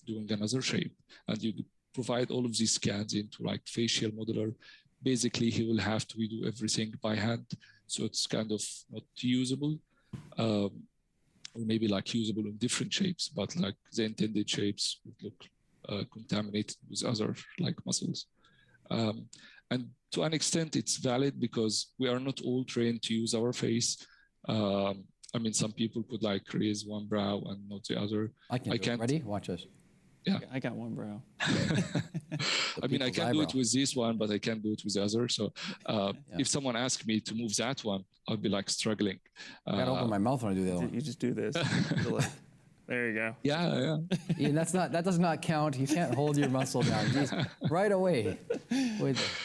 doing another shape, and you provide all of these scans into like facial modeler, basically he will have to redo everything by hand. So it's kind of not usable, or maybe like usable in different shapes, but like the intended shapes would look contaminated with other like muscles. And to an extent it's valid because we are not all trained to use our face. I mean, some people could like raise one brow and not the other. I can't. Ready? Watch this. Yeah. I got one brow. I mean, I can do it with this one, but I can't do it with the other. So if someone asks me to move that one, I'll be like struggling. I gotta open my mouth when I do the other one. You just do this. There you go. Yeah. Ian, that does not count. You can't hold your muscle down. Jeez, right away.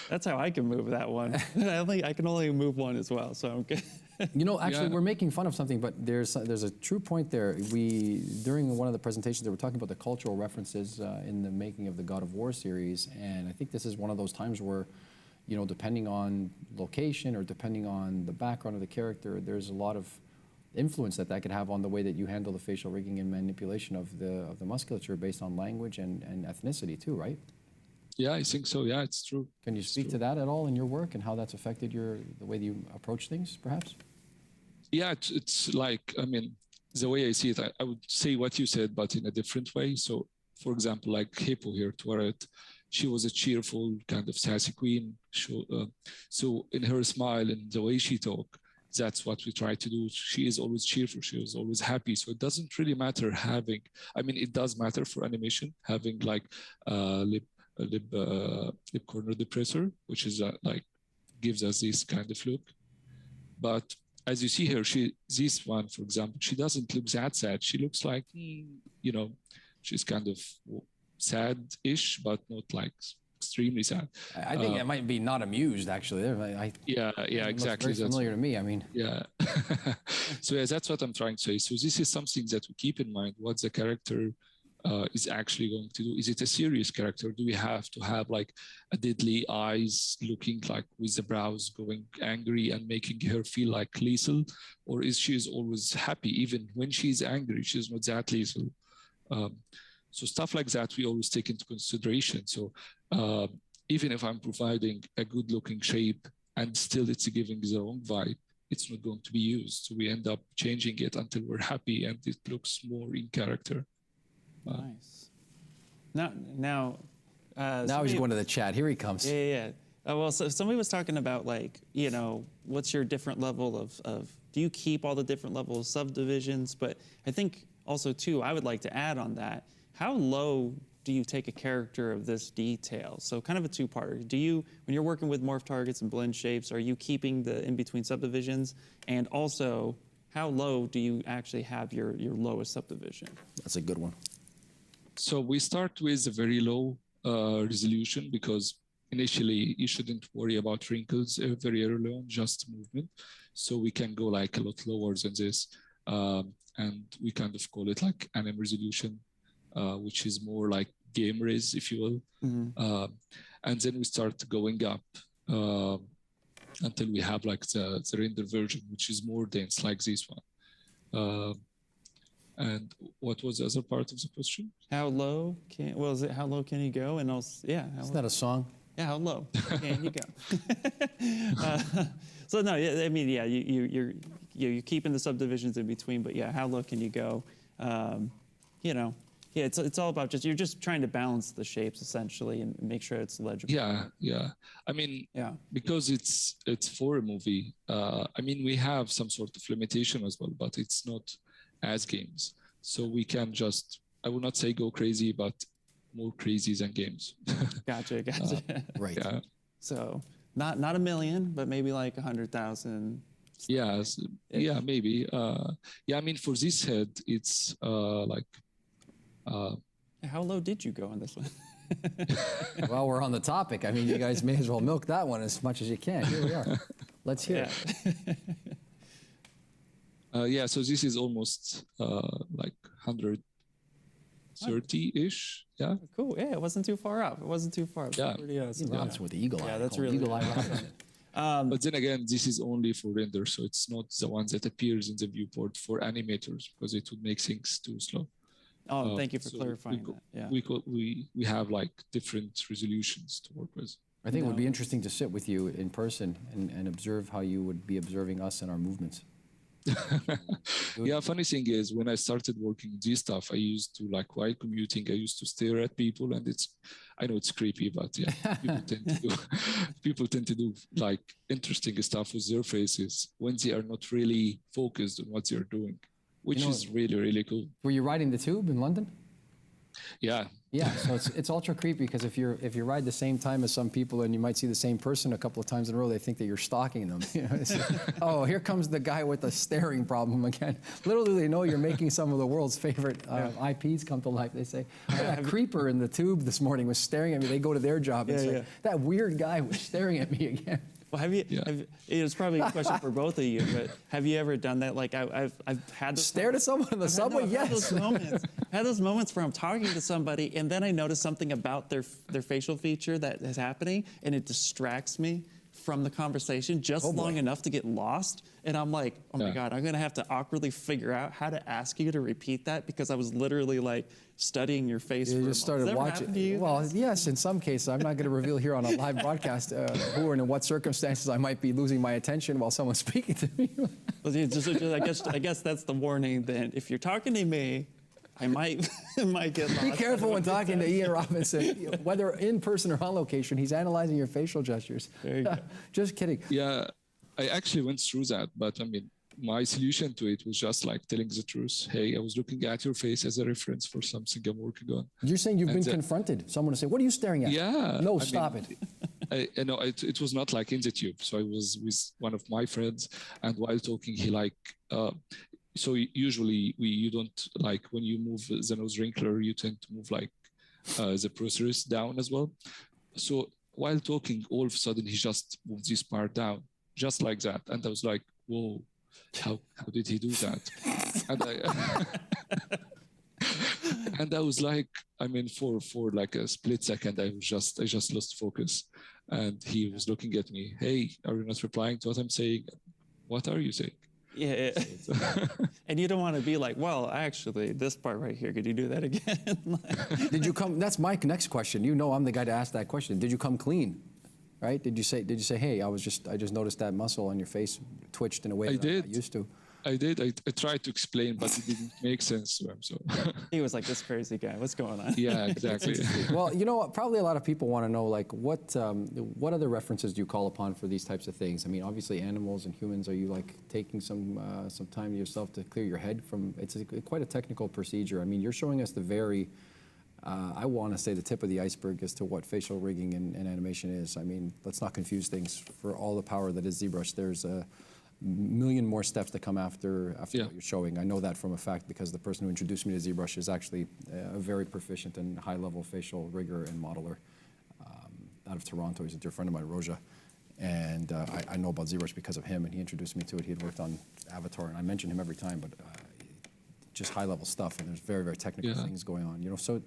That's how I can move that one. I can only move one as well, so I'm good. You know, actually, we're making fun of something, but there's a true point there. During one of the presentations, they were talking about the cultural references in the making of the God of War series, and I think this is one of those times where, you know, depending on location or depending on the background of the character, there's a lot of influence that could have on the way that you handle the facial rigging and manipulation of the musculature based on language and ethnicity too, right? Yeah, I think so. Yeah, it's true. Can you speak to that at all in your work and how that's affected the way that you approach things, perhaps? Yeah, it's like, I mean, the way I see it, I would say what you said, but in a different way. So, for example, like Hippo here, Tuaret, she was a cheerful, kind of sassy queen. So in her smile and the way she talked, that's what we try to do. She is always cheerful. She is always happy. So it doesn't really matter having, I mean, it does matter for animation, having like lip corner depressor, which is like gives us this kind of look. But as you see here, this one, for example, she doesn't look that sad. She looks like, you know, she's kind of sad-ish, but not like extremely sad. I think it might be not amused, actually. Yeah, exactly. Very familiar to me. I mean, yeah. So yeah, that's what I'm trying to say. So this is something that we keep in mind. What the character is actually going to do. Is it a serious character? Do we have to have like a deadly eyes looking like with the brows going angry and making her feel like lethal? Or is she always happy? Even when she's angry, she's not that lethal. So stuff like that, we always take into consideration. So even if I'm providing a good looking shape and still it's giving the wrong vibe, it's not going to be used. So we end up changing it until we're happy and it looks more in character. Nice. Now, Now he's going to the chat. Here he comes. Yeah. Well, so somebody was talking about like, what's your different level of do you keep all the different levels of subdivisions? But I think also too, I would like to add on that, how low do you take a character of this detail? So kind of a two-parter. Do you, when you're working with morph targets and blend shapes, are you keeping the in-between subdivisions? And also, how low do you actually have your lowest subdivision? That's a good one. So we start with a very low resolution because initially you shouldn't worry about wrinkles very early on, just movement. So we can go like a lot lower than this. And we kind of call it like anim resolution, which is more like game res, if you will. Mm-hmm. And then we start going up until we have like the render version, which is more dense, like this one. And what was the other part of the question? How low how low can you go? And also, Isn't that a song? Yeah, how low can you go? So no, I mean, yeah, you're keeping the subdivisions in between, but yeah, how low can you go? It's all about you're just trying to balance the shapes essentially and make sure it's legible. Yeah. I mean, because it's for a movie. I mean, we have some sort of limitation as well, but it's not as games. So we can just, I would not say go crazy, but more crazy than games. Gotcha. Right. Yeah. So not 1 million, but maybe like 100,000. Yeah, maybe. I mean, for this head, it's how low did you go on this one? Well, we're on the topic. I mean, you guys may as well milk that one as much as you can. Here we are. Let's hear it. So this is almost like 130-ish. Yeah. Cool. Yeah, it wasn't too far up. Yeah. Pretty awesome. Robinson with the eagle eye. Yeah, that's really eagle eye Robinson. But then again, this is only for render, so it's not the one that appears in the viewport for animators because it would make things too slow. Oh, thank you for clarifying that. Yeah. We have like different resolutions to work with. I think it would be interesting to sit with you in person and observe how you would be observing us and our movements. Yeah, funny thing is, when I started working this stuff, I used to, like, while commuting, I used to stare at people, and I know it's creepy, but yeah, people tend to do like interesting stuff with their faces when they are not really focused on what they're doing, which is really, really cool. Were you riding the tube in London? Yeah. Yeah, so it's ultra creepy because if you ride the same time as some people and you might see the same person a couple of times in a row, they think that you're stalking them. Oh, here comes the guy with the staring problem again. Little do they know you're making some of the world's favorite IPs come to life. They say, that creeper in the tube this morning was staring at me. They go to their job and say, that weird guy was staring at me again. Well, it's probably a question for both of you, but have you ever done that? Like I've had stared at someone in the subway. Yes. Had those moments where I'm talking to somebody and then I notice something about their facial feature that is happening and it distracts me from the conversation just long enough to get lost. And I'm like, oh my God, I'm gonna have to awkwardly figure out how to ask you to repeat that because I was literally like studying your face. You just started watching. Well, yes, in some cases. I'm not gonna reveal here on a live broadcast who and in what circumstances I might be losing my attention while someone's speaking to me. Well, I guess that's the warning then. If you're talking to me, I might get lost. Be careful when talking to Ian Robinson, whether in person or on location. He's analyzing your facial gestures. There you go. Just kidding. Yeah, I actually went through that, but I mean, my solution to it was just like telling the truth. Hey, I was looking at your face as a reference for something I'm working on. You're saying you've been confronted. Someone to say, "What are you staring at?" Yeah. No, stop it. It was not like in the tube. So I was with one of my friends, and while talking, he so usually you don't, like, when you move the nose wrinkler, you tend to move like the process down as well. So while talking, all of a sudden he just moved this part down, just like that. And I was like, whoa, how did he do that? And I was like, I mean, for like a split second, I just lost focus. And he was looking at me, hey, are you not replying to what I'm saying? What are you saying? Yeah, and you don't want to be like, well, actually, this part right here, could you do that again? Did you come? That's my next question. You know, I'm the guy to ask that question. Did you come clean? Right? Did you say, hey, I just noticed that muscle on your face twitched in a way that I'm not used to? I did. I tried to explain, but it didn't make sense to him. So He was like, this crazy guy, what's going on? yeah, exactly. Well, you know what? Probably a lot of people want to know, like, what other references do you call upon for these types of things? I mean, obviously, animals and humans. Are you like taking some time to yourself to clear your head from? It's quite a technical procedure. I mean, you're showing us the very, I want to say, the tip of the iceberg as to what facial rigging and animation is. I mean, let's not confuse things. For all the power that is ZBrush, there's a million more steps that come after what you're showing. I know that from a fact because the person who introduced me to ZBrush is actually a very proficient and high-level facial rigger and modeler out of Toronto. He's a dear friend of mine, Roja. And I know about ZBrush because of him, and he introduced me to it. He had worked on Avatar, and I mention him every time, but just high-level stuff, and there's very, very technical things going on. You know, so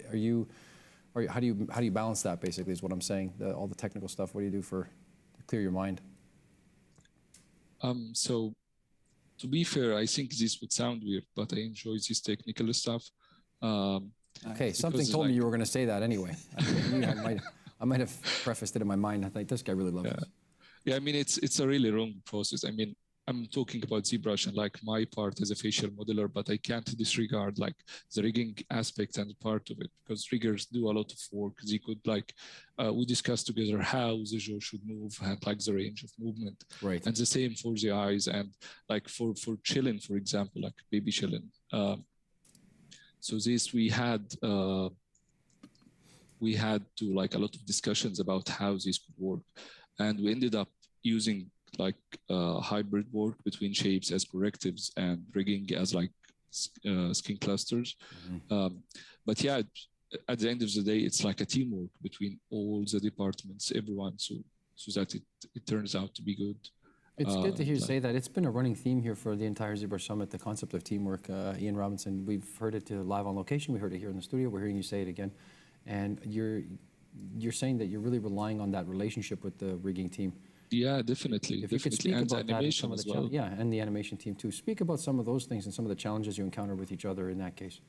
how do you balance that, basically, is what I'm saying, all the technical stuff. What do you do to clear your mind? So to be fair, I think this would sound weird, but I enjoy this technical stuff. Okay, something told me you were going to say that anyway. I might have prefaced it in my mind. I think this guy really loves this. Yeah, I mean, it's a really long process. I mean, I'm talking about ZBrush and like my part as a facial modeler, but I can't disregard like the rigging aspect and part of it, because riggers do a lot of work. They could like, we discussed together how the jaw should move and like the range of movement. Right. And the same for the eyes and like for chilling, for example, like baby chilling. So this we had to like a lot of discussions about how this could work. And we ended up using like hybrid work between shapes as correctives and rigging as like skin clusters. But yeah, at the end of the day, it's like a teamwork between all the departments, everyone, so that it turns out to be good. It's good to hear you say that. It's been a running theme here for the entire ZBrush Summit, the concept of teamwork. Ian Robinson, we've heard it live on location. We heard it here in the studio. We're hearing you say it again. And you're saying that you're really relying on that relationship with the rigging team. Yeah, definitely. If you could speak about that and some of as the well. yeah, and the animation team too. Speak about some of those things and some of the challenges you encounter with each other in that case.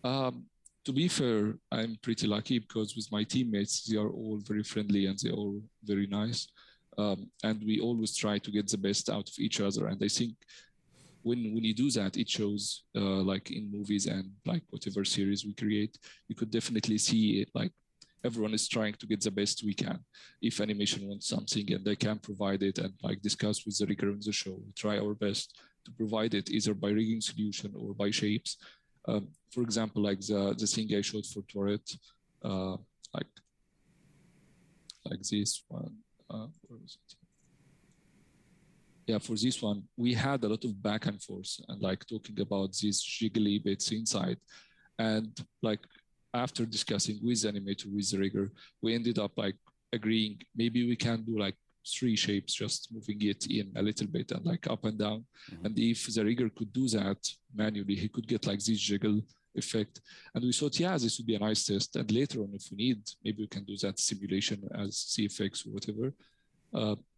To be fair, I'm pretty lucky because with my teammates, they are all very friendly and they're all very nice. And we always try to get the best out of each other. And I think when you do that, it shows like in movies and like whatever series we create, you could definitely see it like everyone is trying to get the best we can. If animation wants something and they can provide it and like discuss with the rigger in the show, we try our best to provide it either by rigging solution or by shapes. For example, like the thing I showed for Tourette, like this one. Where is it? Yeah, for this one, we had a lot of back and forth and like talking about these jiggly bits inside. And like after discussing with the animator, with the rigger, we ended up like agreeing maybe we can do like 3 shapes, just moving it in a little bit and like up and down. And if the rigger could do that manually, he could get like this jiggle effect. And we thought, yeah, this would be a nice test. And later on, if we need, maybe we can do that simulation as CFX or whatever.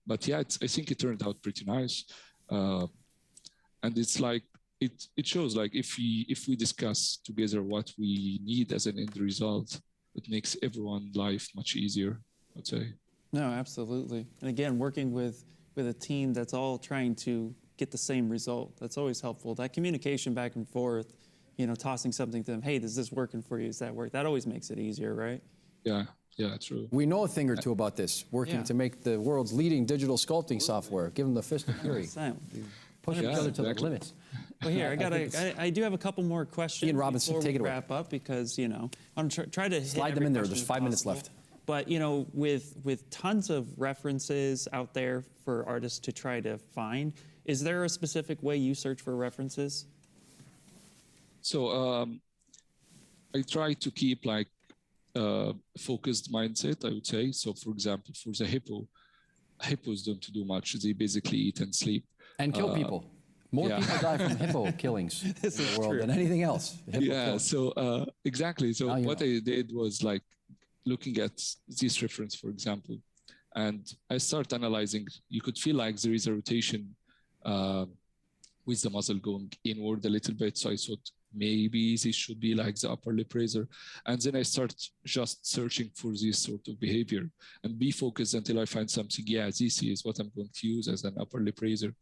But yeah, I think it turned out pretty nice. And it's like, it shows like if we discuss together what we need as an end result, it makes everyone's life much easier, I'd say. No, absolutely. And again, working with a team that's all trying to get the same result, that's always helpful. That communication back and forth, you know, tossing something to them, hey, is this working for you? Does that work? That always makes it easier, right? Yeah, true. We know a thing or two about this, working to make the world's leading digital sculpting software. Give them the fist of fury. Push each other to the limits. Well, here, I do have a couple more questions. Ian Robinson, before take it we away. wrap up because, you know, I'm try to slide them in there. There's 5 minutes left. But, you know, with tons of references out there for artists to try to find, is there a specific way you search for references? So I try to keep like focused mindset, I would say. So for example, for the hippos don't do much. They basically eat and sleep. And kill people. More people die from hippo killings in the world than anything else. So exactly. So what I did was like looking at this reference, for example, and I start analyzing. You could feel like there is a rotation with the muzzle going inward a little bit. So I thought maybe this should be like the upper lip raiser. And then I start just searching for this sort of behavior and be focused until I find something. Yeah, this is what I'm going to use as an upper lip raiser.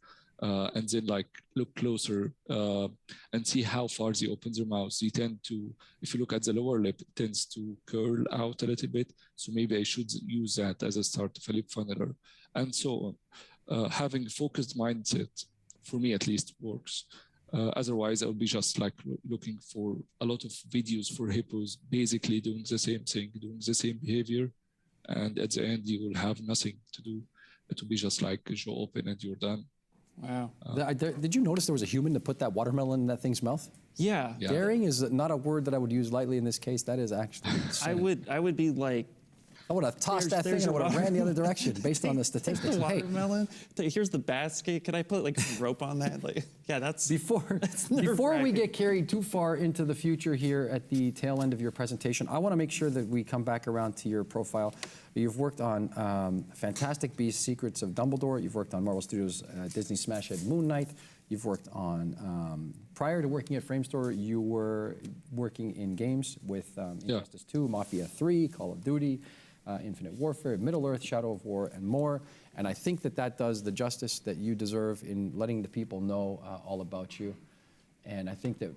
and then like look closer and see how far they open their mouth. They tend to, if you look at the lower lip, it tends to curl out a little bit. So maybe I should use that as a start of a lip funneler, and so on. Having a focused mindset, for me at least, works. Otherwise, I would be just like looking for a lot of videos for hippos, basically doing the same thing, doing the same behavior. And at the end, you will have nothing to do. It will be just like a jaw open and you're done. Wow. Did you notice there was a human that put that watermelon in that thing's mouth? Yeah. Yeah. Daring is not a word that I would use lightly in this case. That is actually insane. I would be like, I would have tossed that thing there's and I would have your ran the other direction based on the statistics. the Hey, watermelon. Here's the basket. Can I put like some rope on that? Like, yeah, that's before we nerve-wracking. get carried too far into the future here at the tail end of your presentation, I want to make sure that we come back around to your profile. You've worked on Fantastic Beasts, Secrets of Dumbledore. You've worked on Marvel Studios' Disney smash hit Moon Knight. You've worked on, prior to working at Framestore, you were working in games with Injustice 2, Mafia 3, Call of Duty, Infinite Warfare, Middle-earth, Shadow of War, and more. And I think that that does the justice that you deserve in letting the people know all about you. And I think that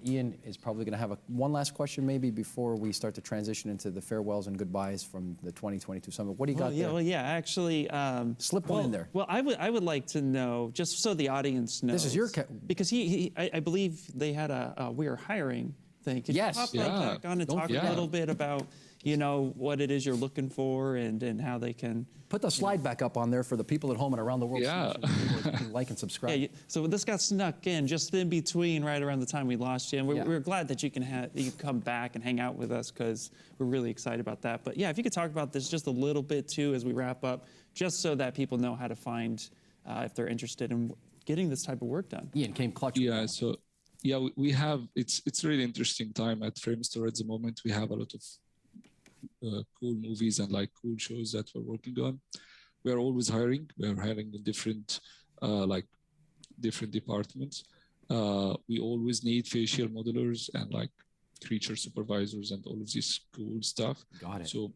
Ian is probably going to have one last question maybe before we start to transition into the farewells and goodbyes from the 2022 Summit. What do you got there? Well, yeah, actually. Slip one in there. Well, I would like to know, just so the audience knows. This is your... Because I believe they had a we are hiring thing. Could Yes. you pop that back on and talk a little bit about, you know, what it is you're looking for and how they can... Put the slide back up on there for the people at home and around the world. Yeah. So people can like and subscribe. Yeah, so this got snuck in just in between, right around the time we lost you, and we're glad that you can come back and hang out with us because we're really excited about that. But yeah, if you could talk about this just a little bit too as we wrap up, just so that people know how to find if they're interested in getting this type of work done. Ian came clutch. Yeah, so yeah, we have, it's a really interesting time at Framestore at the moment. We have a lot of cool movies and like cool shows that we're working on. We are always hiring. We are hiring in different different departments. We always need facial modelers and like creature supervisors and all of this cool stuff. Got it. So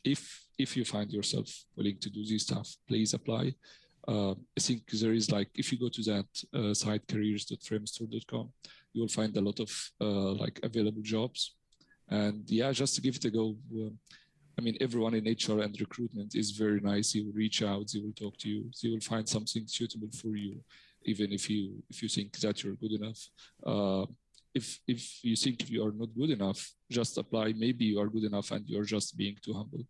if you find yourself willing to do this stuff, please apply. I think there is like, if you go to that site careers.framestore.com, you will find a lot of like available jobs. And yeah, just to give it a go. I mean, everyone in HR and recruitment is very nice. They will reach out, they will talk to you, they will find something suitable for you, even if you think that you're good enough. If you think you are not good enough, just apply. Maybe you are good enough and you're just being too humble.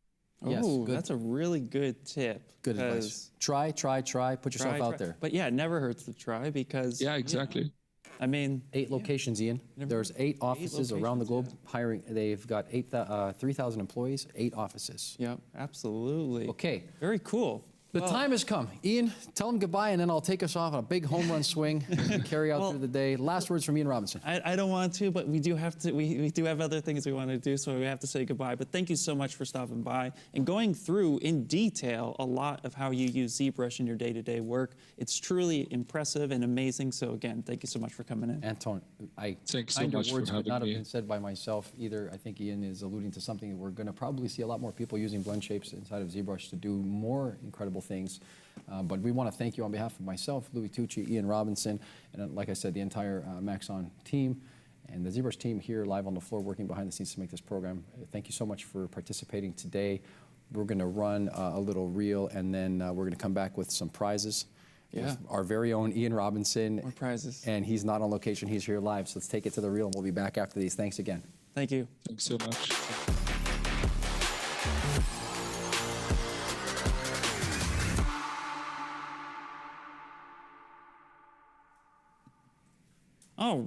Yes, Oh, good. that's a really good tip. Good advice. Try. Put yourself out there. But yeah, it never hurts to try because... Yeah, exactly. I mean... 8 locations, Ian. There's 8 offices around the globe hiring. They've got 3,000 employees, 8 offices. Yeah, absolutely. Okay. Very cool. The time has come. Ian, tell them goodbye, and then I'll take us off on a big home run swing and carry out through the day. Last words from Ian Robinson. I don't want to, but we do have to. We do have other things we want to do, so we have to say goodbye. But thank you so much for stopping by and going through in detail a lot of how you use ZBrush in your day-to-day work. It's truly impressive and amazing. So again, thank you so much for coming in. Anton, Thanks so kinder much for words could having not have me. been said by myself either. I think Ian is alluding to something that we're going to probably see a lot more people using blend shapes inside of ZBrush to do more incredible things. But we want to thank you on behalf of myself, Louis Tucci, Ian Robinson, and like I said, the entire Maxon team and the ZBrush team here live on the floor working behind the scenes to make this program. Thank you so much for participating today. We're going to run a little reel, and then we're going to come back with some prizes. Yeah. With our very own Ian Robinson. More prizes. And he's not on location, he's here live. So let's take it to the reel, and we'll be back after these. Thanks again. Thank you. Thanks so much. All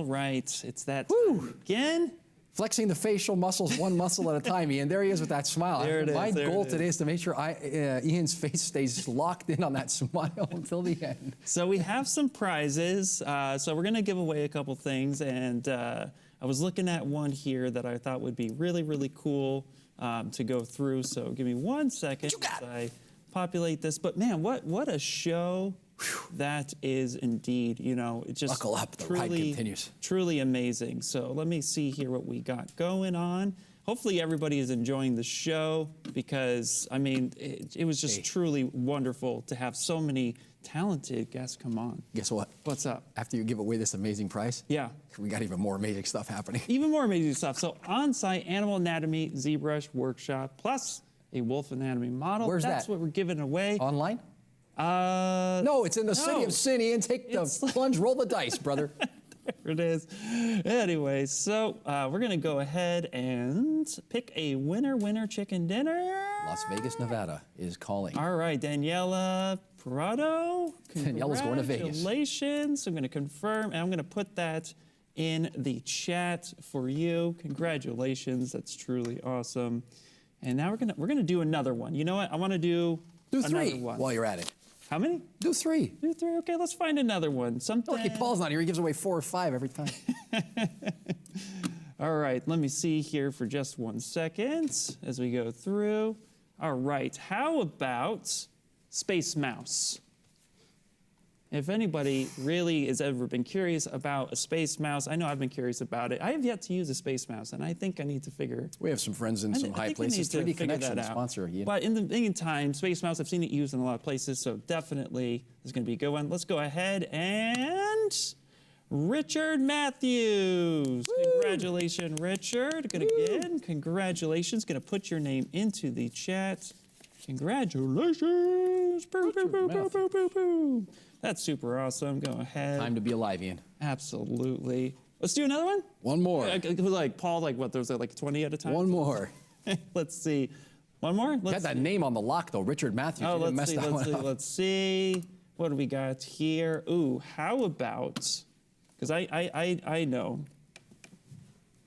right. It's that time again. Flexing the facial muscles one muscle at a time, Ian. There he is with that smile. There it is, My there goal it today is to make sure Ian's face stays locked in on that smile until the end. So we have some prizes. So we're going to give away a couple things. And I was looking at one here that I thought would be really, really cool to go through. So give me 1 second as I populate this. But man, what a show that is indeed. You know, it just Buckle up, the ride continues. Truly amazing. So let me see here what we got going on. hopefully everybody is enjoying the show because, I mean, it was just truly wonderful to have so many talented guests come on. Guess what? What's up? After you give away this amazing price, Yeah. we got even more amazing stuff happening. Even more amazing stuff. So on-site animal anatomy ZBrush workshop plus a wolf anatomy model. Where's That's that? what we're giving away. Online? No, it's in the city of Sin, Ian. Take the plunge, roll the dice, brother. There it is. Anyway, so we're going to go ahead and pick a winner chicken dinner. Las Vegas, Nevada is calling. All right, Daniela Parado. Daniela's going to Vegas. Congratulations. I'm going to confirm, and I'm going to put that in the chat for you. Congratulations. That's truly awesome. And now we're gonna do another one. You know what? I want to do three another one. while you're at it. How many? Do three. Do three. Okay, let's find another one. Something. Okay, Paul's not here. He gives away 4 or 5 every time. All right, let me see here for just 1 second as we go through. All right, how about Space Mouse? If anybody really has ever been curious about a space mouse, I know I've been curious about it. I have yet to use a space mouse, and I think I need to figure. We have some friends in some high think we places. need to 3D figure Connection that out. sponsor. Ian. But in the meantime, Space Mouse, I've seen it used in a lot of places, so definitely this is going to be a good one. Let's go ahead and Richard Matthews. Woo! Congratulations, Richard. Good again. Congratulations. Going to put your name into the chat. Congratulations. Boo, boo, boo, boo, boo, boo, boo. That's super awesome. Go ahead. Time to be alive, Ian. Absolutely. Let's do another one. One more. Like Paul, like what? There's like 20 at a time. One more. Let's see. One more. Got that name on the lock though, Richard Matthews. Oh, You didn't mess that one up. let's see. What do we got here? Ooh, how about? Because I know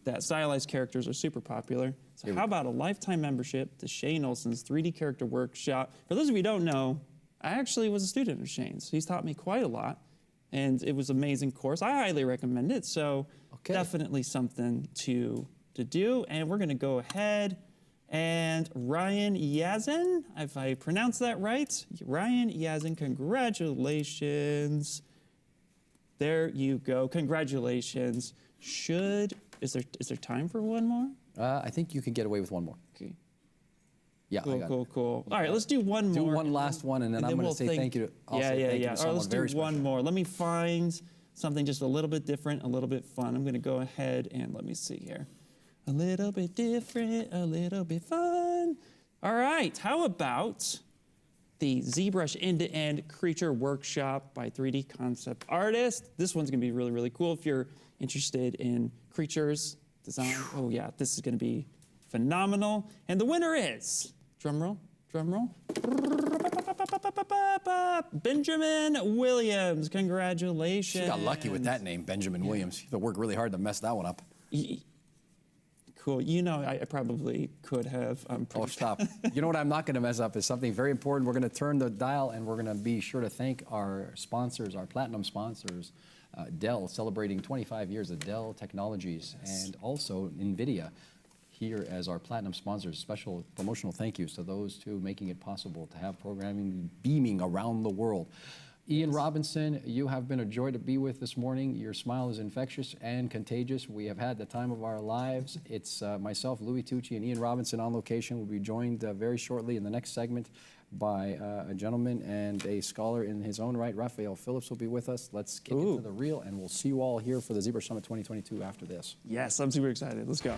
that stylized characters are super popular. So how about a lifetime membership to Shane Olson's 3D Character Workshop? For those of you who don't know, I actually was a student of Shane's. He's taught me quite a lot, and it was an amazing course. I highly recommend it, so definitely something to do. And we're going to go ahead and Ryan Yazin, if I pronounced that right, Ryan Yazin, congratulations. There you go. Congratulations. Is there time for one more? I think you can get away with one more. Okay. Yeah, I got it. Cool. All right, let's do one more. Do one last one, and then I'm going to say thank you. Yeah. All right, let's do very one special. more. Let me find something just a little bit different, a little bit fun. I'm going to go ahead and let me see here. A little bit different, a little bit fun. All right, how about the ZBrush End-to-End Creature Workshop by 3D Concept Artist? This one's going to be really, really cool if you're interested in creatures, design. Oh, yeah, this is going to be phenomenal. And the winner is, drum roll. Benjamin Williams. Congratulations. You got lucky with that name, Benjamin Williams. You have to work really hard to mess that one up. Cool. You know, I probably could have. Oh, stop. You know what I'm not going to mess up is something very important. We're going to turn the dial, and we're going to be sure to thank our sponsors, our platinum sponsors, Dell, celebrating 25 years of Dell Technologies, and also NVIDIA here as our platinum sponsors. Special promotional thank yous to those two making it possible to have programming beaming around the world. Ian Robinson, you have been a joy to be with this morning. Your smile is infectious and contagious. We have had the time of our lives. It's myself, Louis Tucci, and Ian Robinson on location. We'll be joined very shortly in the next segment by a gentleman and a scholar in his own right. Raphael Phillips will be with us. Let's kick into the reel, and we'll see you all here for the ZBrush Summit 2022 after this. Yes, I'm super excited. Let's go.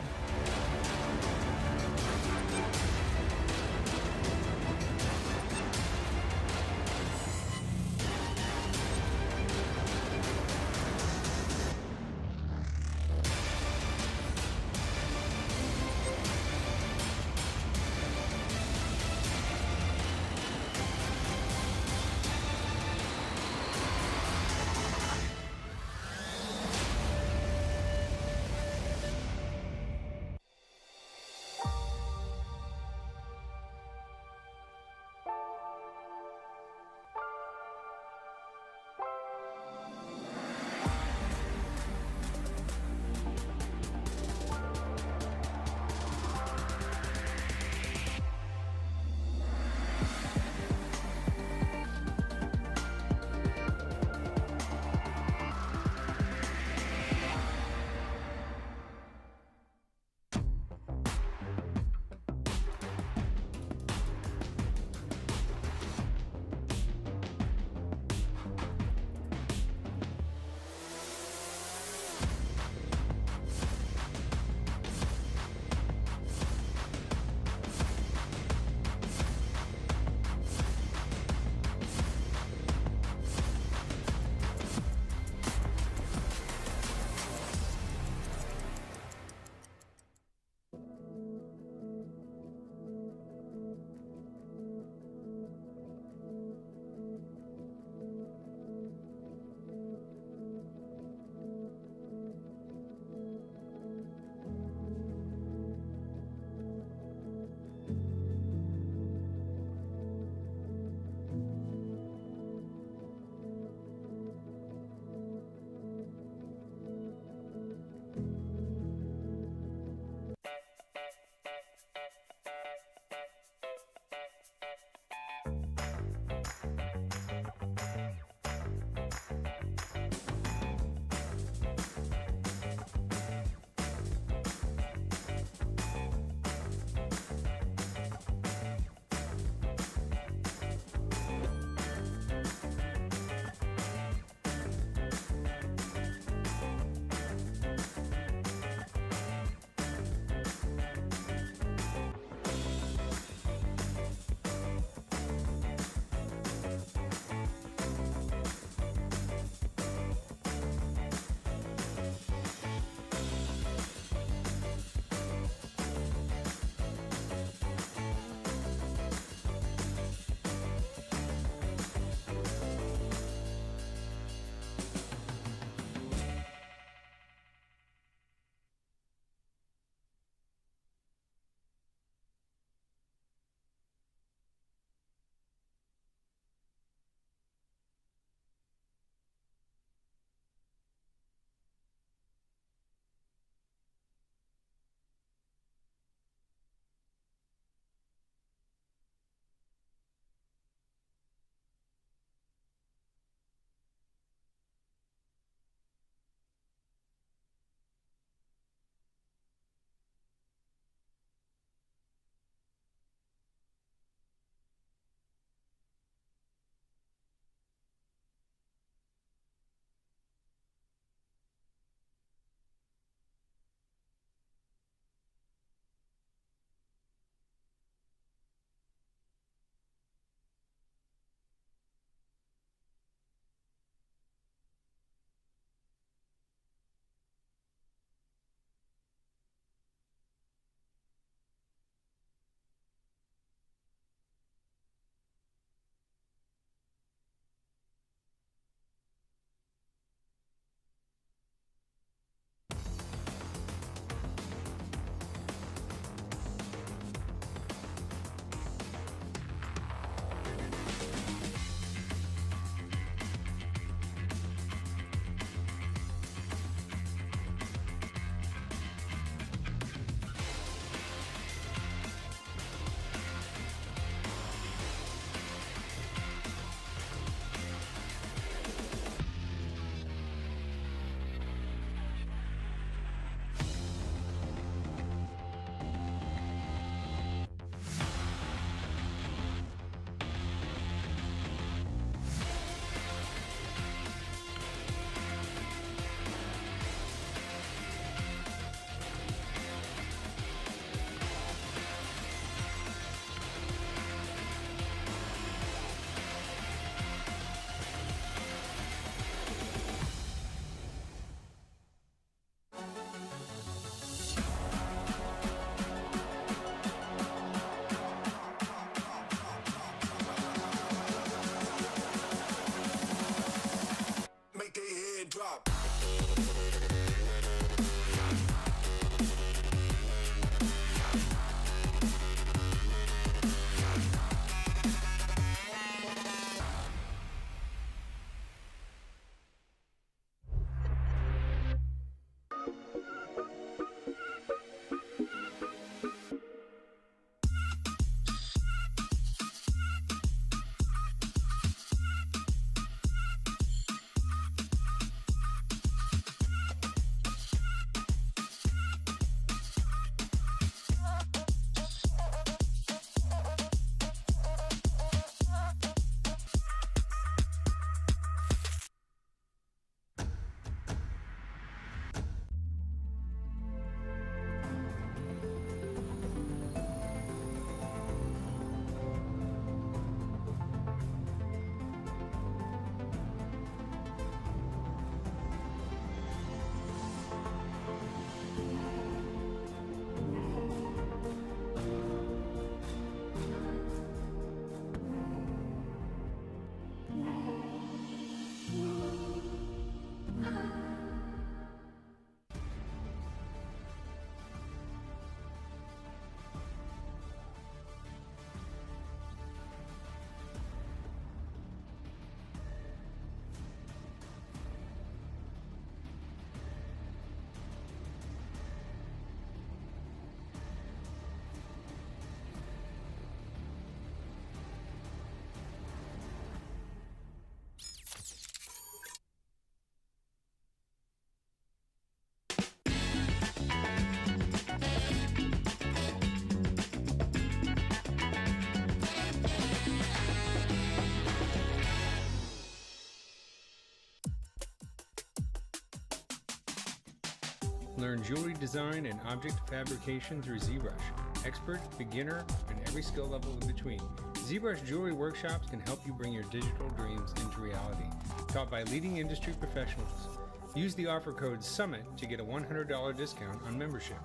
Learn jewelry design and object fabrication through ZBrush. Expert, beginner, and every skill level in between. ZBrush Jewelry Workshops can help you bring your digital dreams into reality. Taught by leading industry professionals. Use the offer code SUMMIT to get a $100 discount on membership.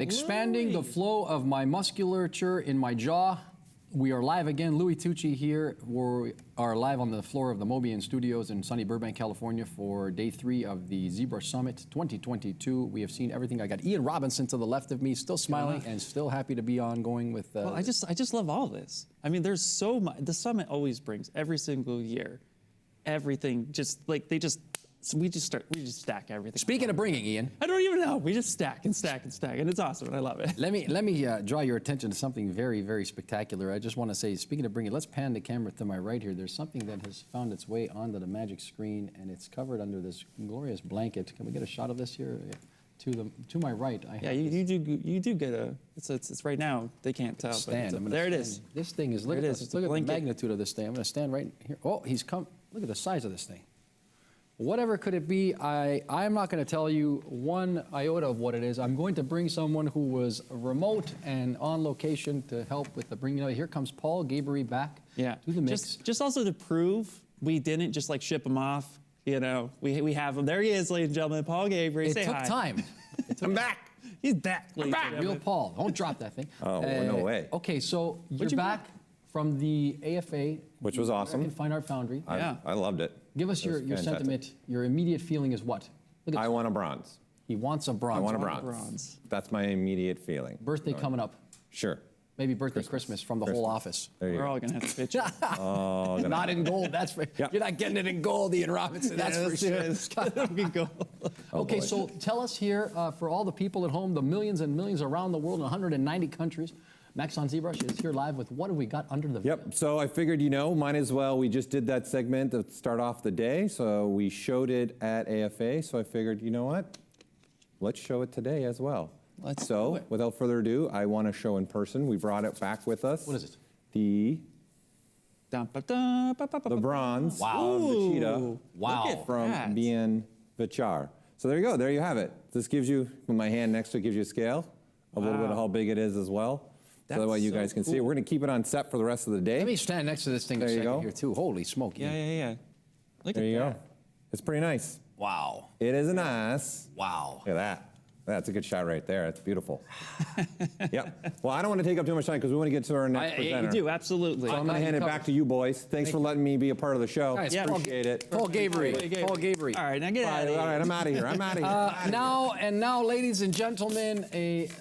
Expanding the flow of my musculature in my jaw. We are live again. Louis Tucci here. We are live on the floor of the Mobian Studios in sunny Burbank, California for day 3 of the ZBrush Summit 2022. We have seen everything. I got Ian Robinson to the left of me, still smiling and still happy to be ongoing with. Well, I just love all this. I mean, there's so much. The summit always brings every single year, everything. Just like we just stack everything. Speaking of bringing, Ian, I don't even know. We just stack and stack and stack, and it's awesome, and I love it. let me draw your attention to something very, very spectacular. I just want to say, speaking of bringing, let's pan the camera to my right here. There's something that has found its way onto the magic screen, and it's covered under this glorious blanket. Can we get a shot of this here? To my right, I have you do get a. It's right now. They can't tell. stand. There it is. This thing is. Look at this. Look at the magnitude of this thing. I'm going to stand right here. Oh, he's come. Look at the size of this thing. Whatever could it be, I'm not going to tell you one iota of what it is. I'm going to bring someone who was remote and on location to help with the bringing. Here comes Paul Gabery back to the mix. Just also to prove we didn't just like ship him off. You know, we have him. There he is, ladies and gentlemen. Paul Gabery. Say hi. It took time. I'm back. He's back. I'm back. Real Paul. Don't drop that thing. Oh, no way. Okay, so you're back from the AFA. Which was awesome. American Fine Art Foundry. I loved it. Give us your sentiment. Your immediate feeling is what? I want a bronze. He wants a bronze. I want a bronze. That's my immediate feeling. Birthday coming up. Sure. Maybe birthday, Christmas from the whole office. We're all going to have to pitch it. Not in gold, that's for You're not getting it in gold, Ian Robinson, that's for sure. It's gotta be gold. Okay, so tell us here, for all the people at home, the millions and millions around the world in 190 countries, Maxon ZBrush is here live with what have we got under the Yep, so I figured, might as well. We just did that segment to start off the day, so we showed it at AFA, so I figured, you know what? Let's show it today as well. Let's do it. Without further ado, I want to show in person. We brought it back with us. What is it? The bronze of the cheetah from Bien Vichar. So there you go. There you have it. This gives you, with my hand next to it, gives you a scale, a little bit of how big it is as well. So that way you guys can see it. We're going to keep it on set for the rest of the day. Let me stand next to this thing a second here, too. Holy smoke. Yeah. Look there at you that. go. It's pretty nice. Wow. It is nice. Wow. Look at that. That's a good shot right there. That's beautiful. Yep. Well, I don't want to take up too much time because we want to get to our next presenter. You do, absolutely. So I'm going to hand it back to you boys. Thanks for letting me be a part of the show. Guys, Appreciate it. Paul Gabery. Paul Gabery. All right, now get out of here. All right, I'm out of here. I'm out of here. Now, ladies and gentlemen, ladies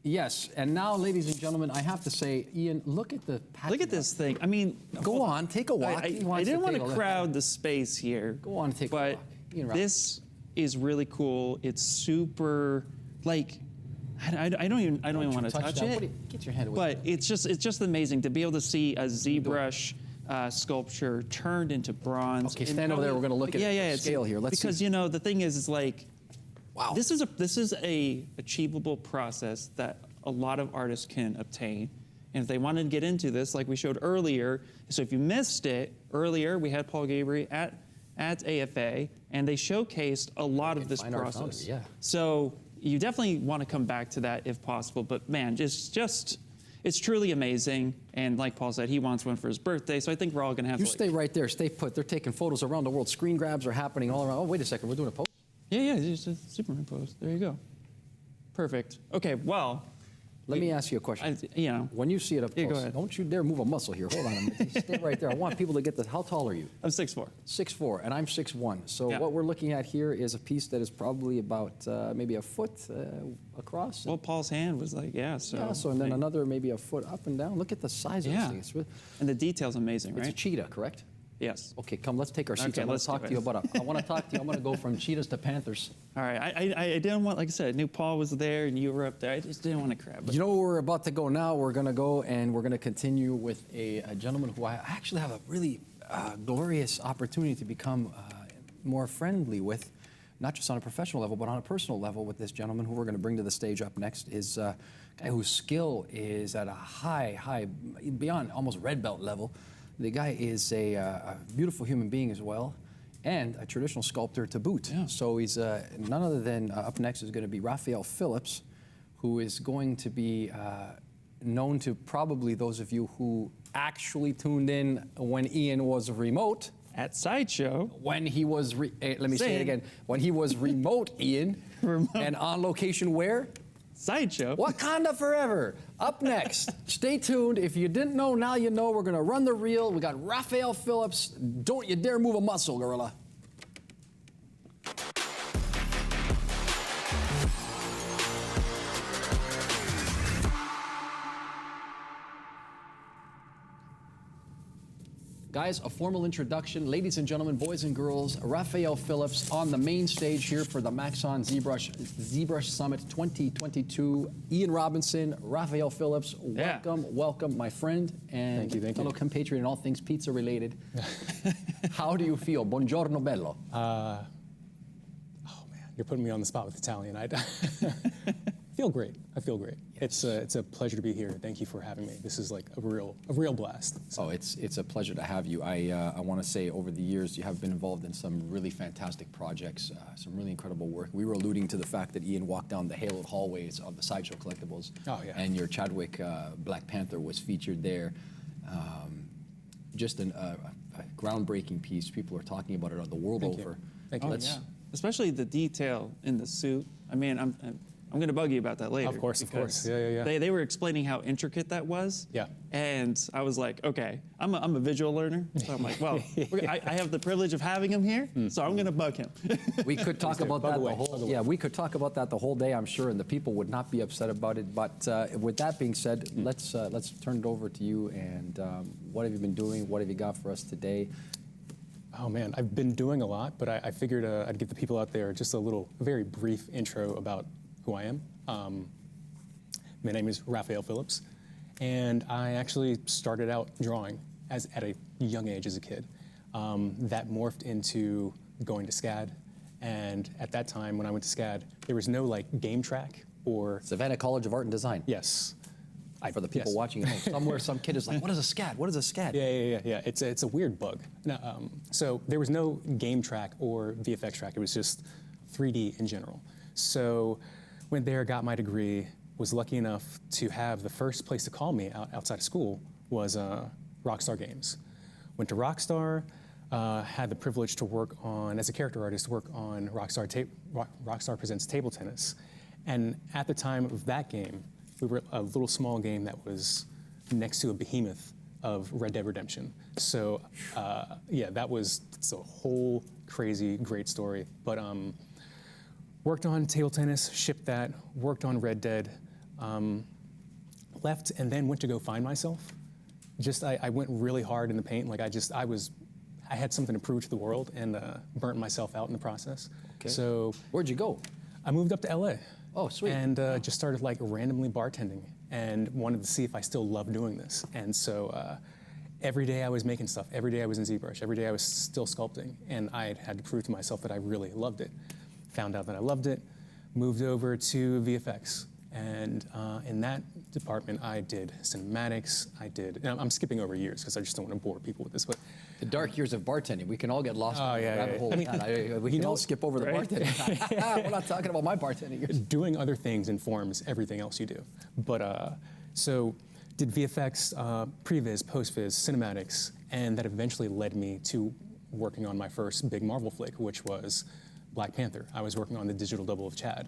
and gentlemen, I have to say, Ian, look at the pattern. Look at this thing. I mean, go on, take a walk. I didn't want to crowd the space here. Go on, take a walk. But this is really cool. It's super, like, I don't even want to touch it. Get your hand away. But it's just amazing to be able to see a ZBrush sculpture turned into bronze. Okay, stand over there. We're going to look at the scale here. Let's because see. The thing is like, wow. This is a achievable process that a lot of artists can obtain. And if they wanted to get into this, like we showed earlier, so if you missed it earlier, we had Paul Gabery at AFA, and they showcased a lot of this process. Foundry, So you definitely want to come back to that if possible. But man, it's truly amazing. And like Paul said, he wants one for his birthday. So I think we're all going to have to. Stay right there. Stay put. They're taking photos around the world. Screen grabs are happening all around. Oh, wait a second. We're doing a pose? Yeah, just a Superman pose. There you go. Perfect. Okay, well. Let me ask you a question. When you see it up close, go ahead. Don't you dare move a muscle here. Hold on a minute. Stay right there. I want people to get this. How tall are you? I'm 6'4". 6'4", and I'm 6'1". So what we're looking at here is a piece that is probably about maybe a foot across. Well, Paul's hand was like, and then another maybe a foot up and down. Look at the size of this thing. And the detail's amazing, right? It's a cheetah, correct? Yes. Okay, come, let's take our seats. Okay, I want to talk to you about I want to talk to you. I'm going to go from cheetahs to panthers. All right. I didn't want, like I said, I knew Paul was there and you were up there. I just didn't want to crab. You know where we're about to go now? We're going to go and we're going to continue with a gentleman who I actually have a really glorious opportunity to become more friendly with, not just on a professional level, but on a personal level with this gentleman who we're going to bring to the stage up next is a guy whose skill is at a high, beyond almost red belt level. The guy is a beautiful human being as well, and a traditional sculptor to boot. Yeah. So he's none other than, up next is going to be Raphael Phillips, who is going to be known to probably those of you who actually tuned in when Ian was remote at Sideshow. When he was, let me say it again, when he was remote, Ian, and on location where? Sideshow. Wakanda forever. Up next, stay tuned. If you didn't know, now you know. We're gonna run the reel. We got Raphael Phillips. Don't you dare move a muscle, gorilla. Guys, a formal introduction. Ladies and gentlemen, boys and girls, Raphael Phillips on the main stage here for the Maxon ZBrush Summit 2022. Ian Robinson, Raphael Phillips, welcome, my friend and fellow compatriot in all things pizza related. How do you feel? Buongiorno bello. Oh man, you're putting me on the spot with Italian. I feel great. I feel great. Yes. It's a pleasure to be here. Thank you for having me. This is like a real blast. So. Oh, it's a pleasure to have you. I want to say over the years you have been involved in some really fantastic projects, some really incredible work. We were alluding to the fact that Ian walked down the haloed hallways of the Sideshow collectibles. Oh yeah. And your Chadwick Black Panther was featured there. Just a groundbreaking piece. People are talking about it the world over. Thank you. Yeah. Especially the detail in the suit. I mean, I'm going to bug you about that later. Of course. Yeah. They were explaining how intricate that was. Yeah. And I was like, okay, I'm a visual learner. So I'm like, well, I have the privilege of having him here, so I'm going to bug him. We could talk about that we could talk about that the whole day, I'm sure, and the people would not be upset about it. But with that being said, let's turn it over to you. And what have you been doing? What have you got for us today? Oh man, I've been doing a lot, but I figured I'd give the people out there just a very brief intro about who I am. My name is Raphael Phillips, and I actually started out drawing at a young age as a kid. That morphed into going to SCAD, and at that time when I went to SCAD, there was no like game track or... Savannah College of Art and Design. Yes. For the people watching at home, somewhere some kid is like, what is a SCAD? What is a SCAD? Yeah. It's a weird bug. No, so there was no game track or VFX track. It was just 3D in general. So went there, got my degree, was lucky enough to have the first place to call me outside of school was Rockstar Games. Went to Rockstar, had the privilege to work on, as a character artist, work on Rockstar Presents Table Tennis. And at the time of that game, we were a little small game that was next to a behemoth of Red Dead Redemption. So it's a whole crazy, great story. But worked on table tennis, shipped that, worked on Red Dead, left and then went to go find myself. I went really hard in the paint. Like I had something to prove to the world and burnt myself out in the process. Okay. So where'd you go? I moved up to LA. Oh, sweet. And just started like randomly bartending and wanted to see if I still loved doing this. And so every day I was making stuff. Every day I was in ZBrush. Every day I was still sculpting. And I had to prove to myself that I really loved it. Found out that I loved it, moved over to VFX. And in that department, I did cinematics. I'm skipping over years because I just don't want to bore people with this, but. The dark years of bartending. We can all get lost in the rabbit hole. We can all skip over the bartending. We're not talking about my bartending years. Doing other things informs everything else you do. But so did VFX, pre-viz, post-viz, cinematics, and that eventually led me to working on my first big Marvel flick, which was Black Panther. I was working on the digital double of Chad.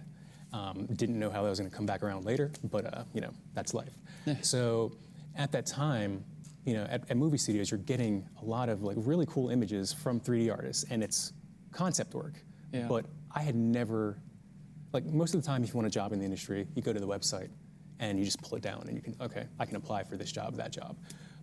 Didn't know how that was going to come back around later, but that's life. So at that time, at movie studios, you're getting a lot of like really cool images from 3D artists, and it's concept work. Yeah. But I had never, like most of the time, if you want a job in the industry, you go to the website and you just pull it down, and you can, okay, I can apply for this job, that job.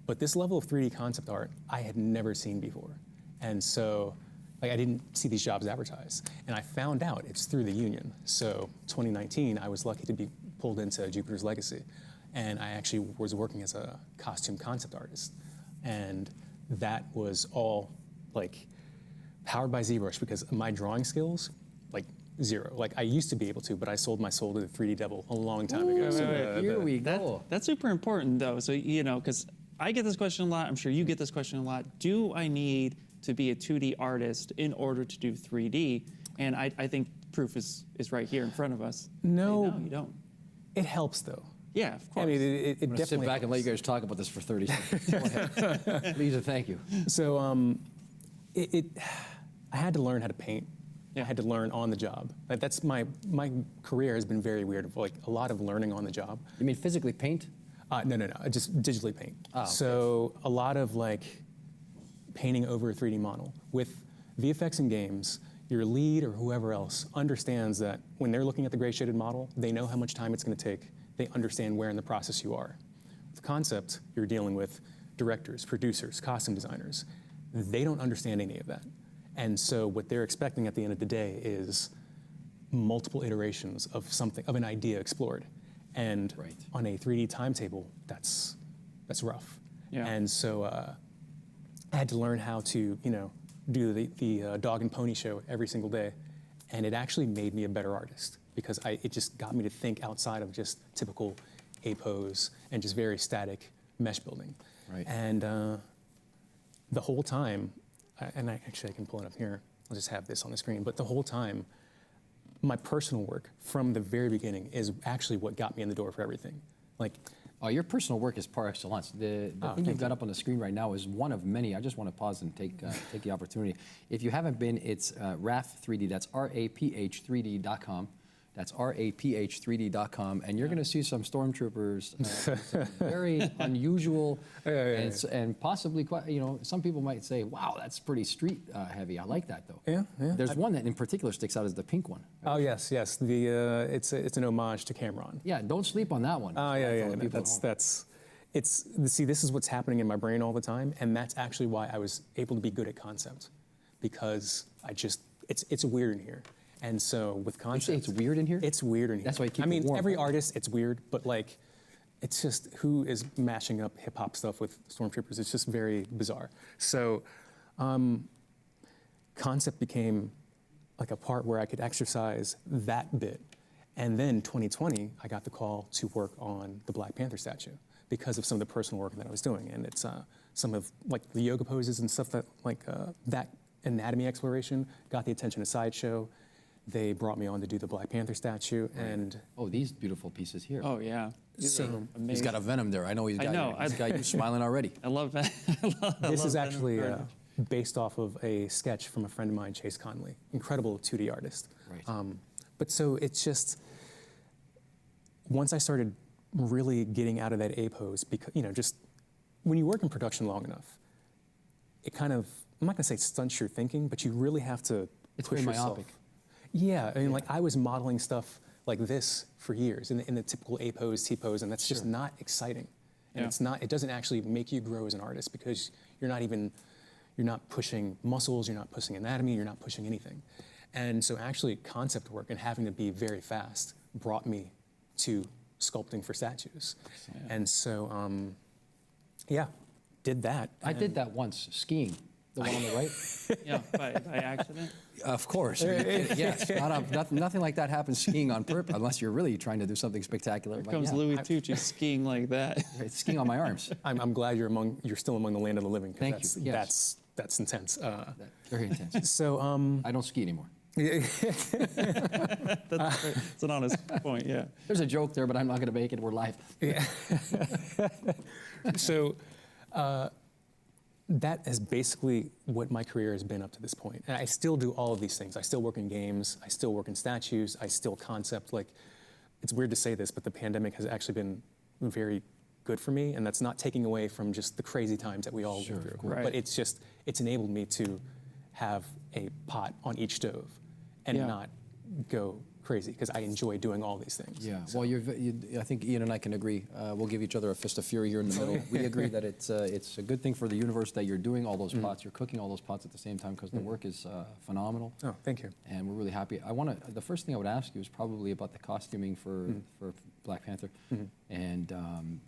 But this level of 3D concept art, I had never seen before, and so. I didn't see these jobs advertised. And I found out it's through the union. So 2019, I was lucky to be pulled into Jupiter's Legacy. And I actually was working as a costume concept artist. And that was all powered by ZBrush because my drawing skills, zero. I used to be able to, but I sold my soul to the 3D devil a long time ago. So here we go. That's super important though. So, because I get this question a lot, I'm sure you get this question a lot. Do I need to be a 2D artist in order to do 3D? And I think proof is right here in front of us. No, you don't. It helps though. Yeah, of course. I mean, it I'm definitely sit back helps. and let you guys talk about this for 30 seconds. Go ahead. Lisa, thank you. So I had to learn how to paint. I had to learn on the job. Like, that's my career has been very weird, like a lot of learning on the job. You mean physically paint? No, just digitally paint. Oh, okay. So a lot of like painting over a 3D model. With VFX in games, your lead or whoever else understands that when they're looking at the gray shaded model, they know how much time it's going to take. They understand where in the process you are. With concept, you're dealing with directors, producers, costume designers. They don't understand any of that. And so what they're expecting at the end of the day is multiple iterations of something, of an idea explored. And on a 3D timetable, that's rough. Yeah. And so I had to learn how to, do the dog and pony show every single day. And it actually made me a better artist because it just got me to think outside of just typical A pose and just very static mesh building. Right. And the whole time, and I can pull it up here. I'll just have this on the screen. But the whole time, my personal work from the very beginning is actually what got me in the door for everything. Like, oh, your personal work is par excellence. The thing you've got up on the screen right now is one of many. I just want to pause and take the opportunity. If you haven't been, it's RAPH3D. That's RAPH3D.com. That's RAPH3D.com, and you're going to see some stormtroopers, some very unusual, and possibly quite. Some people might say, "Wow, that's pretty street heavy." I like that though. Yeah. There's one that in particular sticks out as the pink one. Oh yes. The it's an homage to Cameron. Yeah, don't sleep on that one. Oh yeah. See, this is what's happening in my brain all the time, and that's actually why I was able to be good at concept, because it's weird in here. And so with concept, you say it's weird in here? It's weird in here. That's why you keep it warm. Every artist, it's weird, but like, it's just who is mashing up hip hop stuff with stormtroopers. It's just very bizarre. So, concept became like a part where I could exercise that bit. And then 2020, I got the call to work on the Black Panther statue because of some of the personal work that I was doing. And it's some of like the yoga poses and stuff that that anatomy exploration got the attention of Sideshow. They brought me on to do the Black Panther statue, and these beautiful pieces here. Oh yeah. He's got a Venom there. I know he's got you smiling already. I love that. This is actually based off of a sketch from a friend of mine, Chase Conley, incredible 2D artist. Right. But so it's just once I started really getting out of that A pose, because just when you work in production long enough, it kind of, I'm not gonna say stunts your thinking, but you really have to It's push very yourself. myopic. Yeah, I mean, like I was modeling stuff like this for years in the typical A pose, T pose, and that's just not exciting. And it doesn't actually make you grow as an artist because you're not pushing muscles, you're not pushing anatomy, you're not pushing anything. And so actually concept work and having to be very fast brought me to sculpting for statues. Yeah. And so, did that. I did that once, skiing. The one on the right? Yeah, by accident? Of course. Yes. Nothing like that happens skiing on purpose, unless you're really trying to do something spectacular. Here comes Louis Tucci skiing like that. It's skiing on my arms. I'm glad you're still among the land of the living. Thank you. Yes. That's intense. Very intense. So I don't ski anymore. That's an honest point, yeah. There's a joke there, but I'm not going to make it. We're live. Yeah. So that is basically what my career has been up to this point. And I still do all of these things. I still work in games. I still work in statues. I still concept. Like, it's weird to say this, but the pandemic has actually been very good for me, and that's not taking away from just the crazy times that we all go through. Right. But it's enabled me to have a pot on each stove and not go crazy, because I enjoy doing all these things. Yeah, so. Well, I think Ian and I can agree. We'll give each other a fist of fury here in the middle. We agree that it's a good thing for the universe that you're doing all those pots, you're cooking all those pots at the same time, because the work is phenomenal. Oh, thank you. And we're really happy. The first thing I would ask you is probably about the costuming for Black Panther, and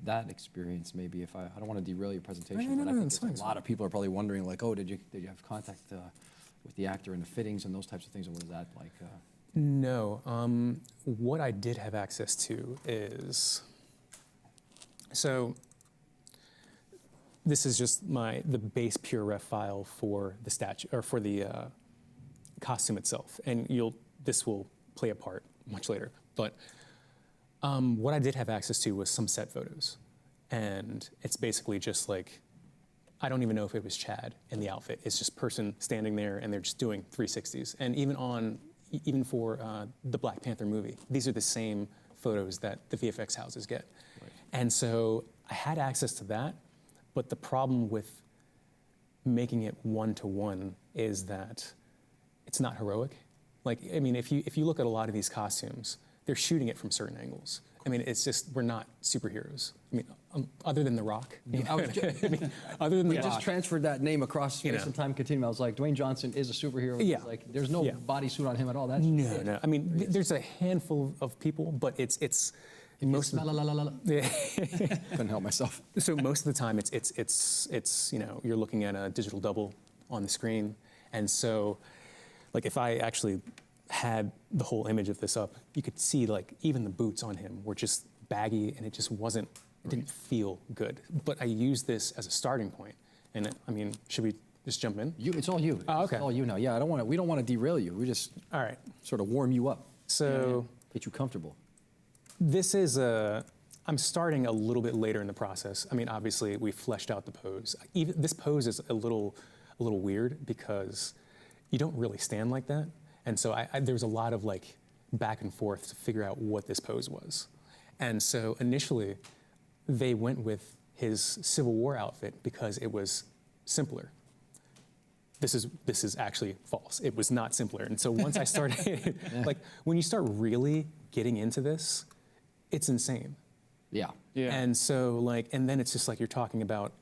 that experience. Maybe if I don't want to derail your presentation, but I think a lot of people are probably wondering, like, oh, did you have contact with the actor and the fittings and those types of things, and what is that like? No. What I did have access to is, so this is just the base pure ref file for the statue, or for the costume itself, and this will play a part much later. But what I did have access to was some set photos, and it's basically just like I don't even know if it was Chad in the outfit. It's just person standing there and they're just doing 360s. And even for the Black Panther movie, these are the same photos that the VFX houses get. Right. And so I had access to that, but the problem with making it one-to-one is that it's not heroic. Like, I mean, if you look at a lot of these costumes, they're shooting it from certain angles. I mean, it's just, we're not superheroes. I mean, other than The Rock. Other than The Rock. Just transferred that name across space and time continuum. I was like, Dwayne Johnson is a superhero. Yeah. Like, there's no bodysuit on him at all. That's No. I mean, there's a handful of people, but it's most of the, couldn't help myself. So most of the time, it's you're looking at a digital double on the screen, and so, like, if I actually had the whole image of this up, you could see, like, even the boots on him were just baggy, and it just wasn't, it didn't feel good. But I used this as a starting point, and I mean, should we just jump in? It's all you. Oh, okay. It's all you now. Yeah, we don't want to derail you. We just all right, sort of warm you up. So get you comfortable. This is I'm starting a little bit later in the process. I mean, obviously, we fleshed out the pose. Even this pose is a little weird because you don't really stand like that. And so there was a lot of, like, back and forth to figure out what this pose was. And so initially, they went with his Civil War outfit because it was simpler. This is actually false. It was not simpler. And so once I started, like, when you start really getting into this, it's insane. Yeah. And so, like, and then it's just like you're talking about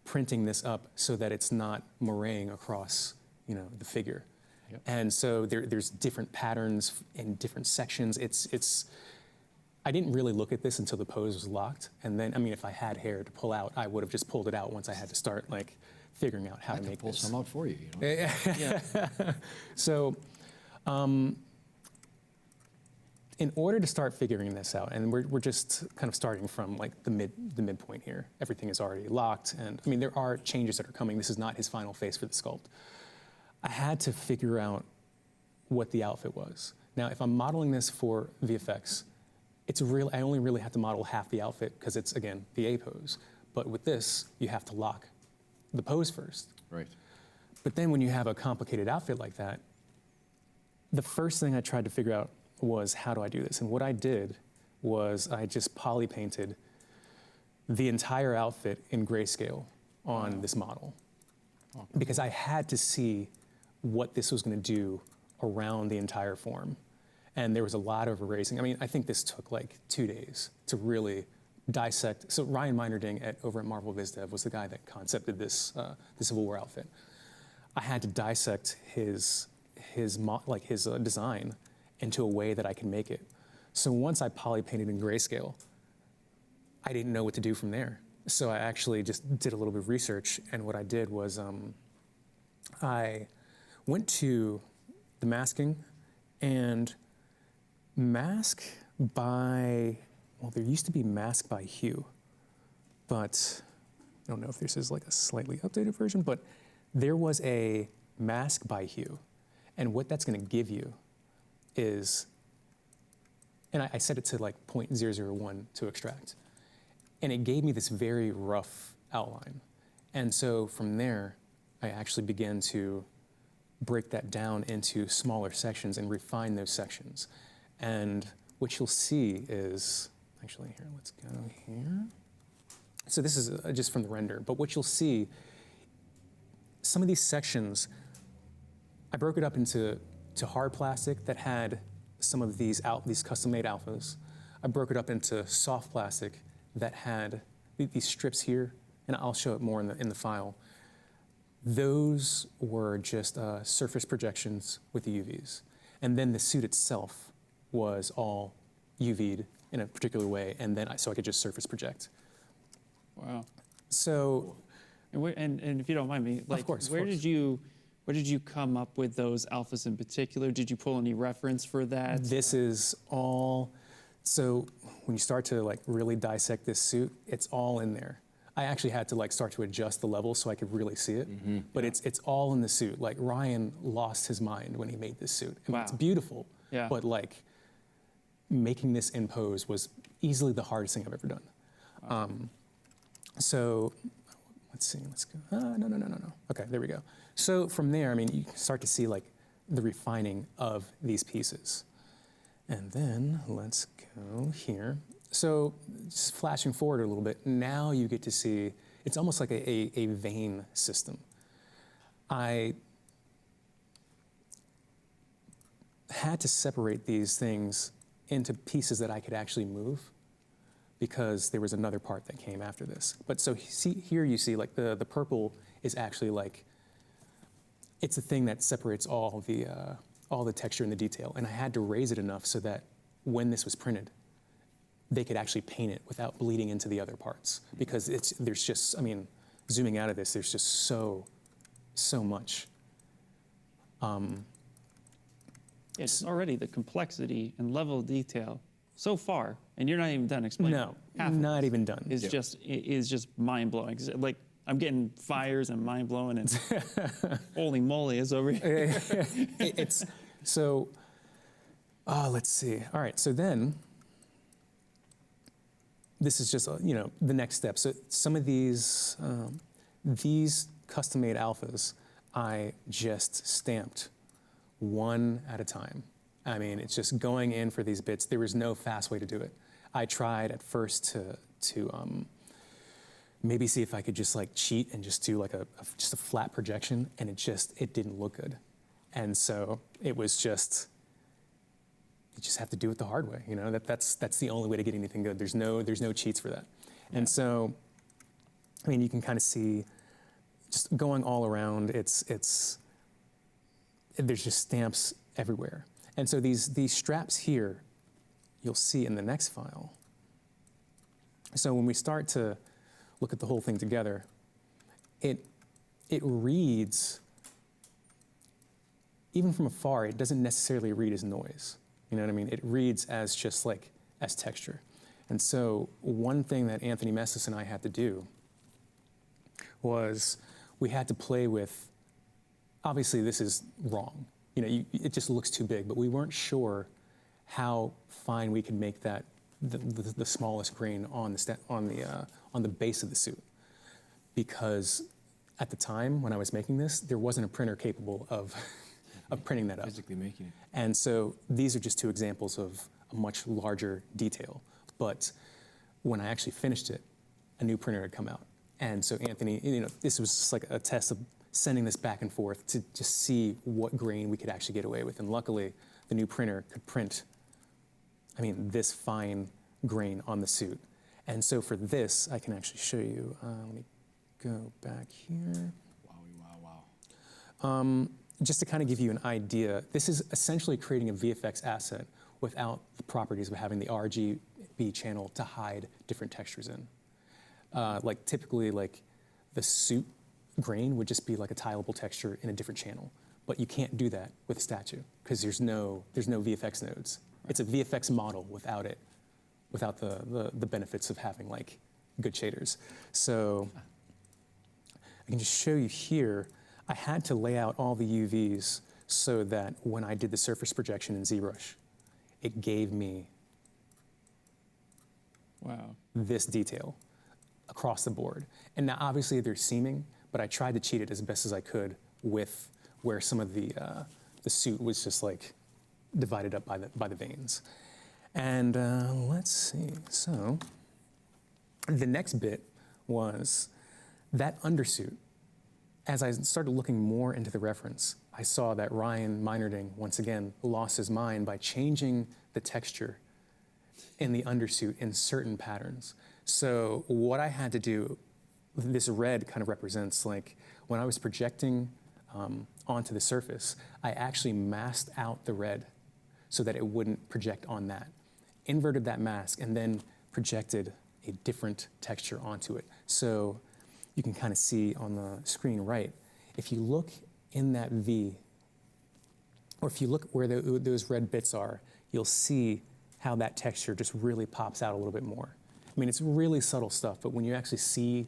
printing this up so that it's not murraying across, the figure. Yep. And so there's different patterns in different sections. I didn't really look at this until the pose was locked. And then, I mean, if I had hair to pull out, I would have just pulled it out once I had to start, like, figuring out how to make pull this. some out for you. So, in order to start figuring this out, and we're just kind of starting from, like, the midpoint here. Everything is already locked, and I mean, there are changes that are coming. This is not his final face for the sculpt. I had to figure out what the outfit was. Now, if I'm modeling this for VFX, I only really have to model half the outfit because it's, again, the A pose. But with this, you have to lock the pose first. Right. But then when you have a complicated outfit like that, the first thing I tried to figure out was, how do I do this? And what I did was I just poly painted the entire outfit in grayscale on this model. Because I had to see what this was going to do around the entire form. And there was a lot of erasing. I mean, I think this took like 2 days to really dissect. So Ryan Meinerding over at Marvel VizDev was the guy that concepted this the Civil War outfit. I had to dissect his design into a way that I can make it. So once I poly painted in grayscale, I didn't know what to do from there. So I actually just did a little bit of research, and what I did was I went to the masking and mask by, well, there used to be mask by hue, but I don't know if this is like a slightly updated version, but there was a mask by hue. And what that's going to give you is, and I set it to like 0.001 to extract. And it gave me this very rough outline. And so from there, I actually began to break that down into smaller sections and refine those sections. And what you'll see is, actually here, let's go here. So this is just from the render, but what you'll see, some of these sections, I broke it up into hard plastic that had some of these custom-made alphas. I broke it up into soft plastic that had these strips here, and I'll show it more in the file. Those were just surface projections with the UVs. And then the suit itself was all UV'd in a particular way, and then so I could just surface project. Wow. So, and if you don't mind me, like, of course, where did you come up with those alphas in particular? Did you pull any reference for that? This is all, so when you start to like really dissect this suit, it's all in there. I actually had to like start to adjust the level so I could really see it, but it's all in the suit. Like Ryan lost his mind when he made this suit. I mean, it's beautiful, but like making this in pose was easily the hardest thing I've ever done. So let's let's see, let's go. No. Okay, there we go. So from there, I mean, you start to see like the refining of these pieces. And then let's go here. So just flashing forward a little bit, now you get to see, it's almost like a vein system. I had to separate these things into pieces that I could actually move because there was another part that came after this. But so here you see like the purple is actually like, it's a thing that separates all the texture and the detail. And I had to raise it enough so that when this was printed, they could actually paint it without bleeding into the other parts. Because there's just, I mean, zooming out of this, there's just so much. It's already the complexity and level of detail so far, and you're not even done explaining. No, half not even done. Is just mind blowing. Like I'm getting fires and mind blowing, and holy moly, is over here. It's so. Let's see. All right, so then this is just the next step. So some of these custom-made alphas, I just stamped one at a time. I mean, it's just going in for these bits. There was no fast way to do it. I tried at first to maybe see if I could just like cheat and just do like just a flat projection, and it didn't look good. And so it was just, you just have to do it the hard way. That's the only way to get anything good. There's no cheats for that. Yeah. And so, I mean, you can kind of see just going all around. There's just stamps everywhere. And so these straps here, you'll see in the next file. So when we start to look at the whole thing together, it reads, even from afar, it doesn't necessarily read as noise. You know what I mean? It reads as just like, as texture. And so one thing that Anthony Messis and I had to do was we had to play with, obviously this is wrong. It just looks too big, but we weren't sure how fine we could make that the smallest grain on the base of the suit, because at the time when I was making this, there wasn't a printer capable of printing that up. Physically making it. And so these are just two examples of a much larger detail. But when I actually finished it, a new printer had come out, and so Anthony, this was just like a test of sending this back and forth to just see what grain we could actually get away with. And luckily, the new printer could print, this fine grain on the suit. And so for this, I can actually show you. Let me go back here. Wow. Just to kind of give you an idea, this is essentially creating a VFX asset without the properties of having the RGB channel to hide different textures in. Like typically, like the suit grain would just be like a tileable texture in a different channel, but you can't do that with a statue because there's no VFX nodes. Right. It's a VFX model without the benefits of having like good shaders. So I can just show you here. I had to lay out all the UVs so that when I did the surface projection in ZBrush, it gave me this detail across the board. And now obviously they're seaming, but I tried to cheat it as best as I could with where some of the suit was just like divided up by the veins. And let's see, so the next bit was that undersuit. As I started looking more into the reference, I saw that Ryan Meinerding, once again, lost his mind by changing the texture in the undersuit in certain patterns. So what I had to do, this red kind of represents like when I was projecting onto the surface, I actually masked out the red so that it wouldn't project on that. Inverted that mask and then projected a different texture onto it. So you can kind of see on the screen right, if you look in that V, or if you look where those red bits are, you'll see how that texture just really pops out a little bit more. I mean, it's really subtle stuff, but when you actually see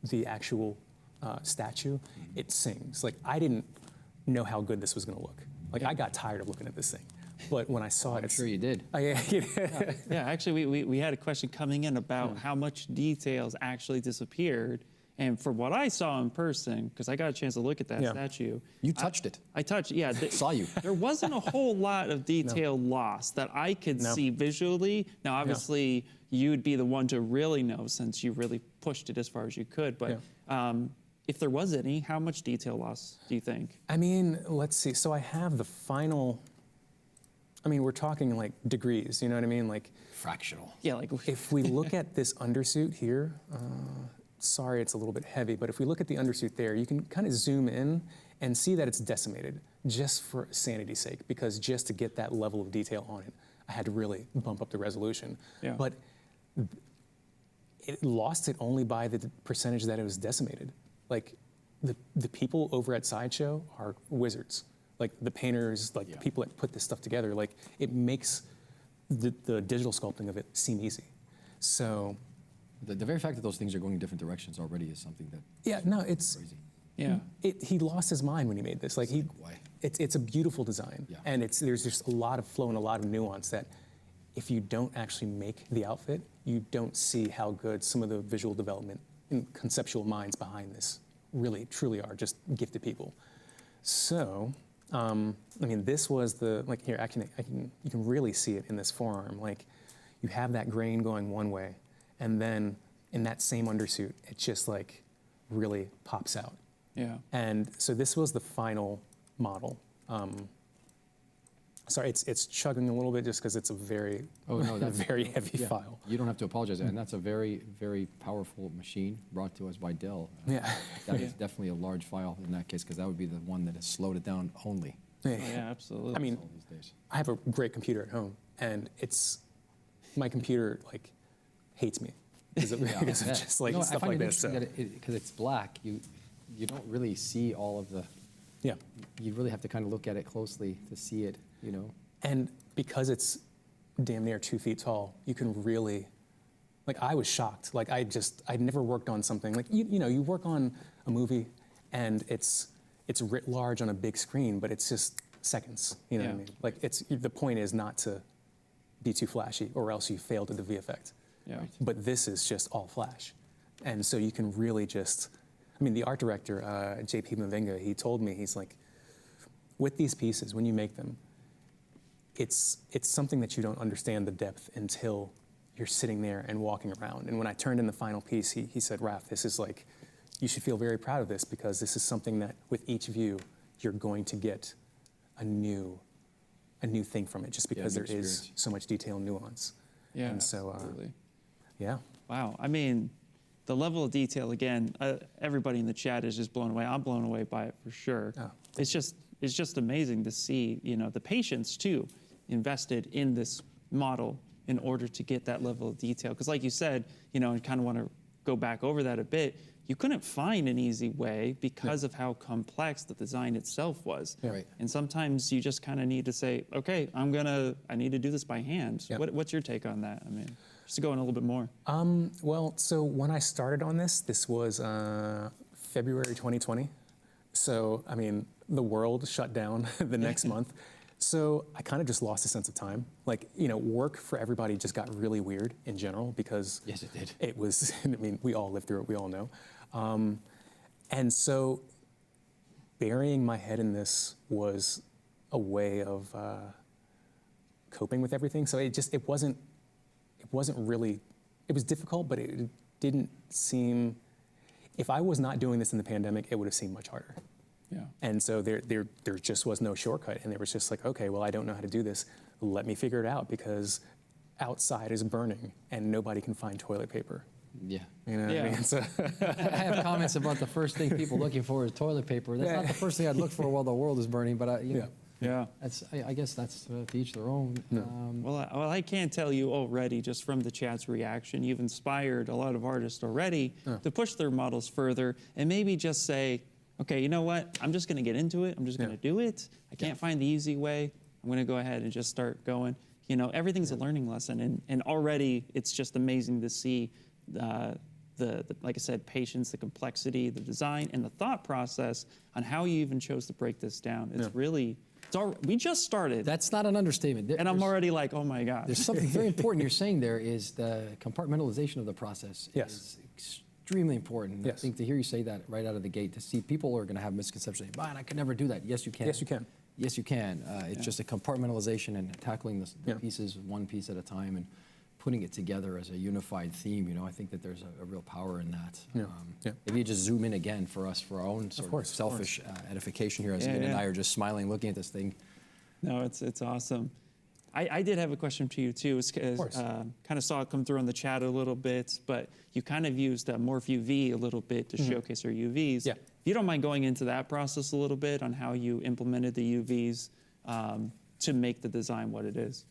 the actual statue, it sings. Like, I didn't know how good this was gonna look. Like, I got tired of looking at this thing. But when I saw it, I'm sure you did. Yeah, actually, we had a question coming in about how much details actually disappeared. And from what I saw in person, because I got a chance to look at that statue. You touched it. I touched, yeah. Saw you. There wasn't a whole lot of detail lost that I could see visually. Now, obviously, you'd be the one to really know since you really pushed it as far as you could. But if there was any, how much detail loss do you think? I mean, let's see. So I have the final, I mean, we're talking like degrees, you know what I mean? Like fractional. Yeah, like if we look at this undersuit here, sorry, it's a little bit heavy, but if we look at the undersuit there, you can kind of zoom in and see that it's decimated just for sanity's sake, because just to get that level of detail on it, I had to really bump up the resolution. Yeah. But it lost it only by the percentage that it was decimated. Like the people over at Sideshow are wizards. Like the painters, like the people that put this stuff together, like it makes the digital sculpting of it seem easy. So The very fact that those things are going in different directions already is something that it's crazy. Yeah. He lost his mind when he made this. Like it's a beautiful design, and there's just a lot of flow and a lot of nuance that if you don't actually make the outfit, you don't see how good some of the visual development and conceptual minds behind this really truly are just gifted people. So I mean, this was the here. You can really see it in this forearm. Like you have that grain going one way. And then in that same undersuit, it just like really pops out. Yeah. And so this was the final model. Sorry, it's chugging a little bit just because it's a very, very heavy file. You don't have to apologize, and that's a very, very powerful machine brought to us by Dell. That is definitely a large file in that case, because that would be the one that has slowed it down only. Yeah, absolutely. I mean, I have a great computer at home, and my computer like hates me because of just like stuff like this. Because it's black, you don't really see all of the. Yeah. You really have to kind of look at it closely to see it, you know. And because it's damn near 2 feet tall, you can really, like I was shocked. Like I'd never worked on something like you work on a movie, and it's writ large on a big screen, but it's just seconds. You know what I mean? Like the point is not to be too flashy, or else you fail to the VFX. Yeah. But this is just all flash. And so you can really just, I mean, the art director, JP Mavinga, he told me, he's like, with these pieces, when you make them, it's something that you don't understand the depth until you're sitting there and walking around. And when I turned in the final piece, he said, Raph, this is like, you should feel very proud of this, because this is something that with each view, you're going to get a new thing from it, just because there is so much detail and nuance. Yeah, and so, absolutely. Yeah. Wow. I mean, the level of detail, again, everybody in the chat is just blown away. I'm blown away by it for sure. Oh. It's just amazing to see, the patience too invested in this model in order to get that level of detail. Because like you said, I kind of want to go back over that a bit. You couldn't find an easy way because of how complex the design itself was. Yeah. Right. And sometimes you just kind of need to say, okay, I need to do this by hand. Yeah. What's your take on that? I mean, just to go in a little bit more. Well, so when I started on this was February 2020. So, I mean, the world shut down the next month. So I kind of just lost a sense of time. Like, work for everybody just got really weird in general, because yes, it did. It was, I mean, we all lived through it, we all know. And so burying my head in this was a way of coping with everything. So it wasn't really, it was difficult, but it didn't seem, if I was not doing this in the pandemic, it would have seemed much harder. Yeah. And so there just was no shortcut, and there was just like, okay, well, I don't know how to do this. Let me figure it out, because outside is burning and nobody can find toilet paper. Yeah. You know what I mean? So I have comments about the first thing people looking for is toilet paper. That's not the first thing I'd look for while the world is burning, but I guess that's to each their own. No. Well, I can't tell you already, just from the chat's reaction, you've inspired a lot of artists already to push their models further and maybe just say, okay, you know what? I'm just going to get into it. I'm just going to do it. I can't find the easy way. I'm going to go ahead and just start going. Everything's a learning lesson, and already it's just amazing to see the like I said, patience, the complexity, the design, and the thought process on how you even chose to break this down. It's really, we just started. That's not an understatement. And I'm already like, oh my God. There's something very important you're saying there, is the compartmentalization of the process is extremely important. Yes. I think to hear you say that right out of the gate, to see people are going to have misconceptions. Man, I could never do that. Yes, you can. Yes, you can. Yes, you can. It's just a compartmentalization and tackling the pieces one piece at a time and putting it together as a unified theme. You know, I think that there's a real power in that. If you just zoom in again for us, for our own sort of selfish edification here, as Ian and I are just smiling, looking at this thing. No, it's awesome. I did have a question to you too. Kind of saw it come through on the chat a little bit, but you kind of used Morph UV a little bit to showcase our UVs. Yeah. If you don't mind going into that process a little bit on how you implemented the UVs to make the design what it is.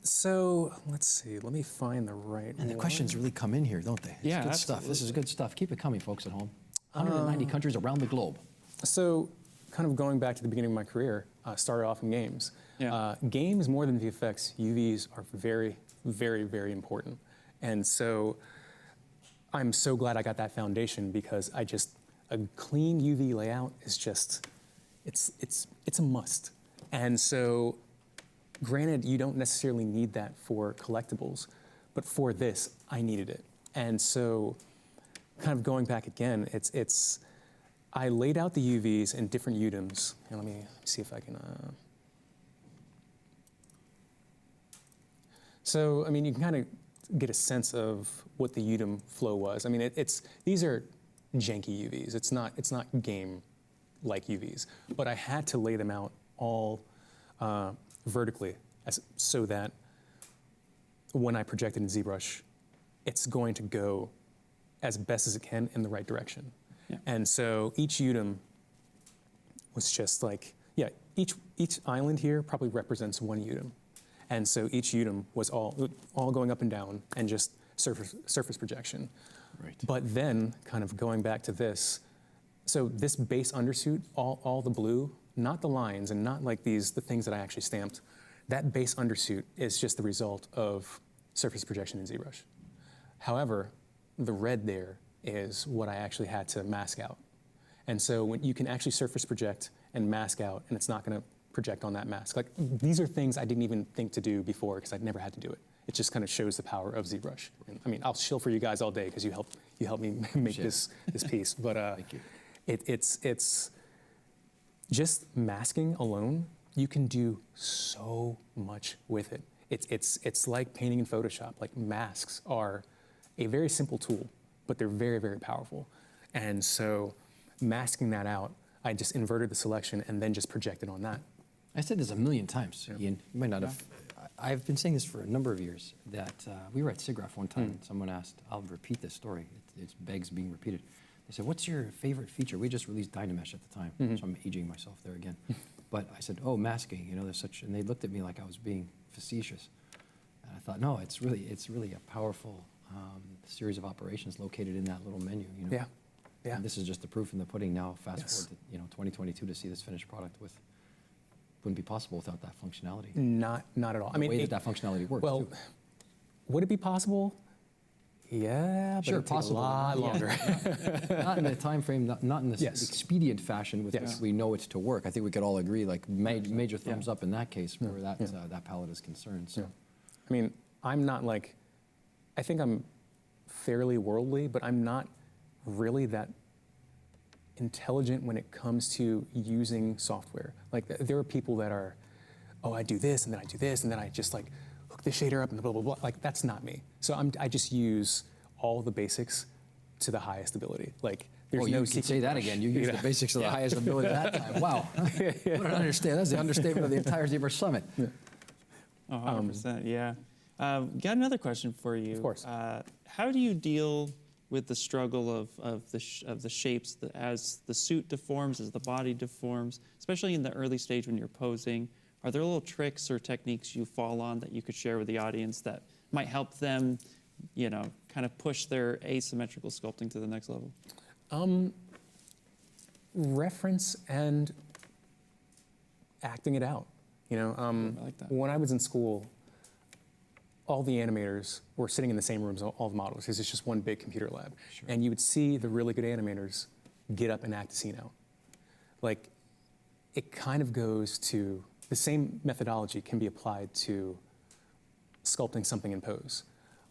So let's see. Let me find the right. And the questions really come in here, don't they? It's Yeah, good stuff. This is absolutely. good stuff. Keep it coming, folks at home. 190 countries around the globe. So, kind of going back to the beginning of my career, started off in games. Yeah. Games, more than VFX, UVs are very, very, very important. And so, I'm so glad I got that foundation because a clean UV layout is just, it's a must. And so, granted, you don't necessarily need that for collectibles, but for this, I needed it. And so, kind of going back again, I laid out the UVs in different UDIMs. And let me see if I can. So, I mean, you can kind of get a sense of what the UDIM flow was. I mean, these are janky UVs. It's not game-like UVs. But I had to lay them out all vertically so that when I project it in ZBrush, it's going to go as best as it can in the right direction. Yeah. And so each UDIM was just like, each island here probably represents one UDIM. And so each UDIM was all going up and down and just surface projection. Right. But then kind of going back to this, so this base undersuit, all the blue, not the lines and not like the things that I actually stamped, that base undersuit is just the result of surface projection in ZBrush. However, the red there is what I actually had to mask out. And so when you can actually surface project and mask out, and it's not going to project on that mask. Like, these are things I didn't even think to do before because I'd never had to do it. It just kind of shows the power of ZBrush. And, I mean, I'll shill for you guys all day because you helped me make this piece. But Thank you. It's just masking alone. You can do so much with it. It's like painting in Photoshop. Like, masks are a very simple tool, but they're very, very powerful. And so masking that out, I just inverted the selection and then just projected on that. I said this a million times, Ian. You might not have. I've been saying this for a number of years, that we were at SIGGRAPH one time, and someone asked, I'll repeat this story. It begs being repeated. They said, what's your favorite feature? We just released Dynamesh at the time, so I'm aging myself there again. But I said, oh, masking, there's such, and they looked at me like I was being facetious. And I thought, no, it's really a powerful series of operations located in that little menu. Yeah. And this is just the proof in the pudding now. Fast forward to 2022 to see this finished product wouldn't be possible without that functionality. Not at all. The way that functionality works. Well, too. would it be possible? Yeah, but sure, it'd take possible. a lot longer. Not in the time frame, not in the expedient fashion with which we know it's to work. I think we could all agree, like major thumbs up in that case where that palette is concerned. So, I mean, I'm not like, I think I'm fairly worldly, but I'm not really that intelligent when it comes to using software. Like, there are people that are, oh, I do this, and then I do this, and then I just like hook the shader up and blah, blah, blah. Like, that's not me. So I just use all the basics to the highest ability. Like, there's no you can say that again. You use the basics to the highest ability that time. Wow. What an understatement. That's the understatement of the entire ZBrush Summit. Oh, 100%, yeah. Got another question for you. Of course. How do you deal with the struggle of the shapes as the suit deforms, as the body deforms, especially in the early stage when you're posing? Are there little tricks or techniques you fall on that you could share with the audience that might help them, kind of push their asymmetrical sculpting to the next level? Reference and acting it out. I like that. When I was in school, all the animators were sitting in the same rooms, all the models, because it's just one big computer lab. Sure. And you would see the really good animators get up and act a scene out. Like, it kind of goes to, the same methodology can be applied to sculpting something in pose.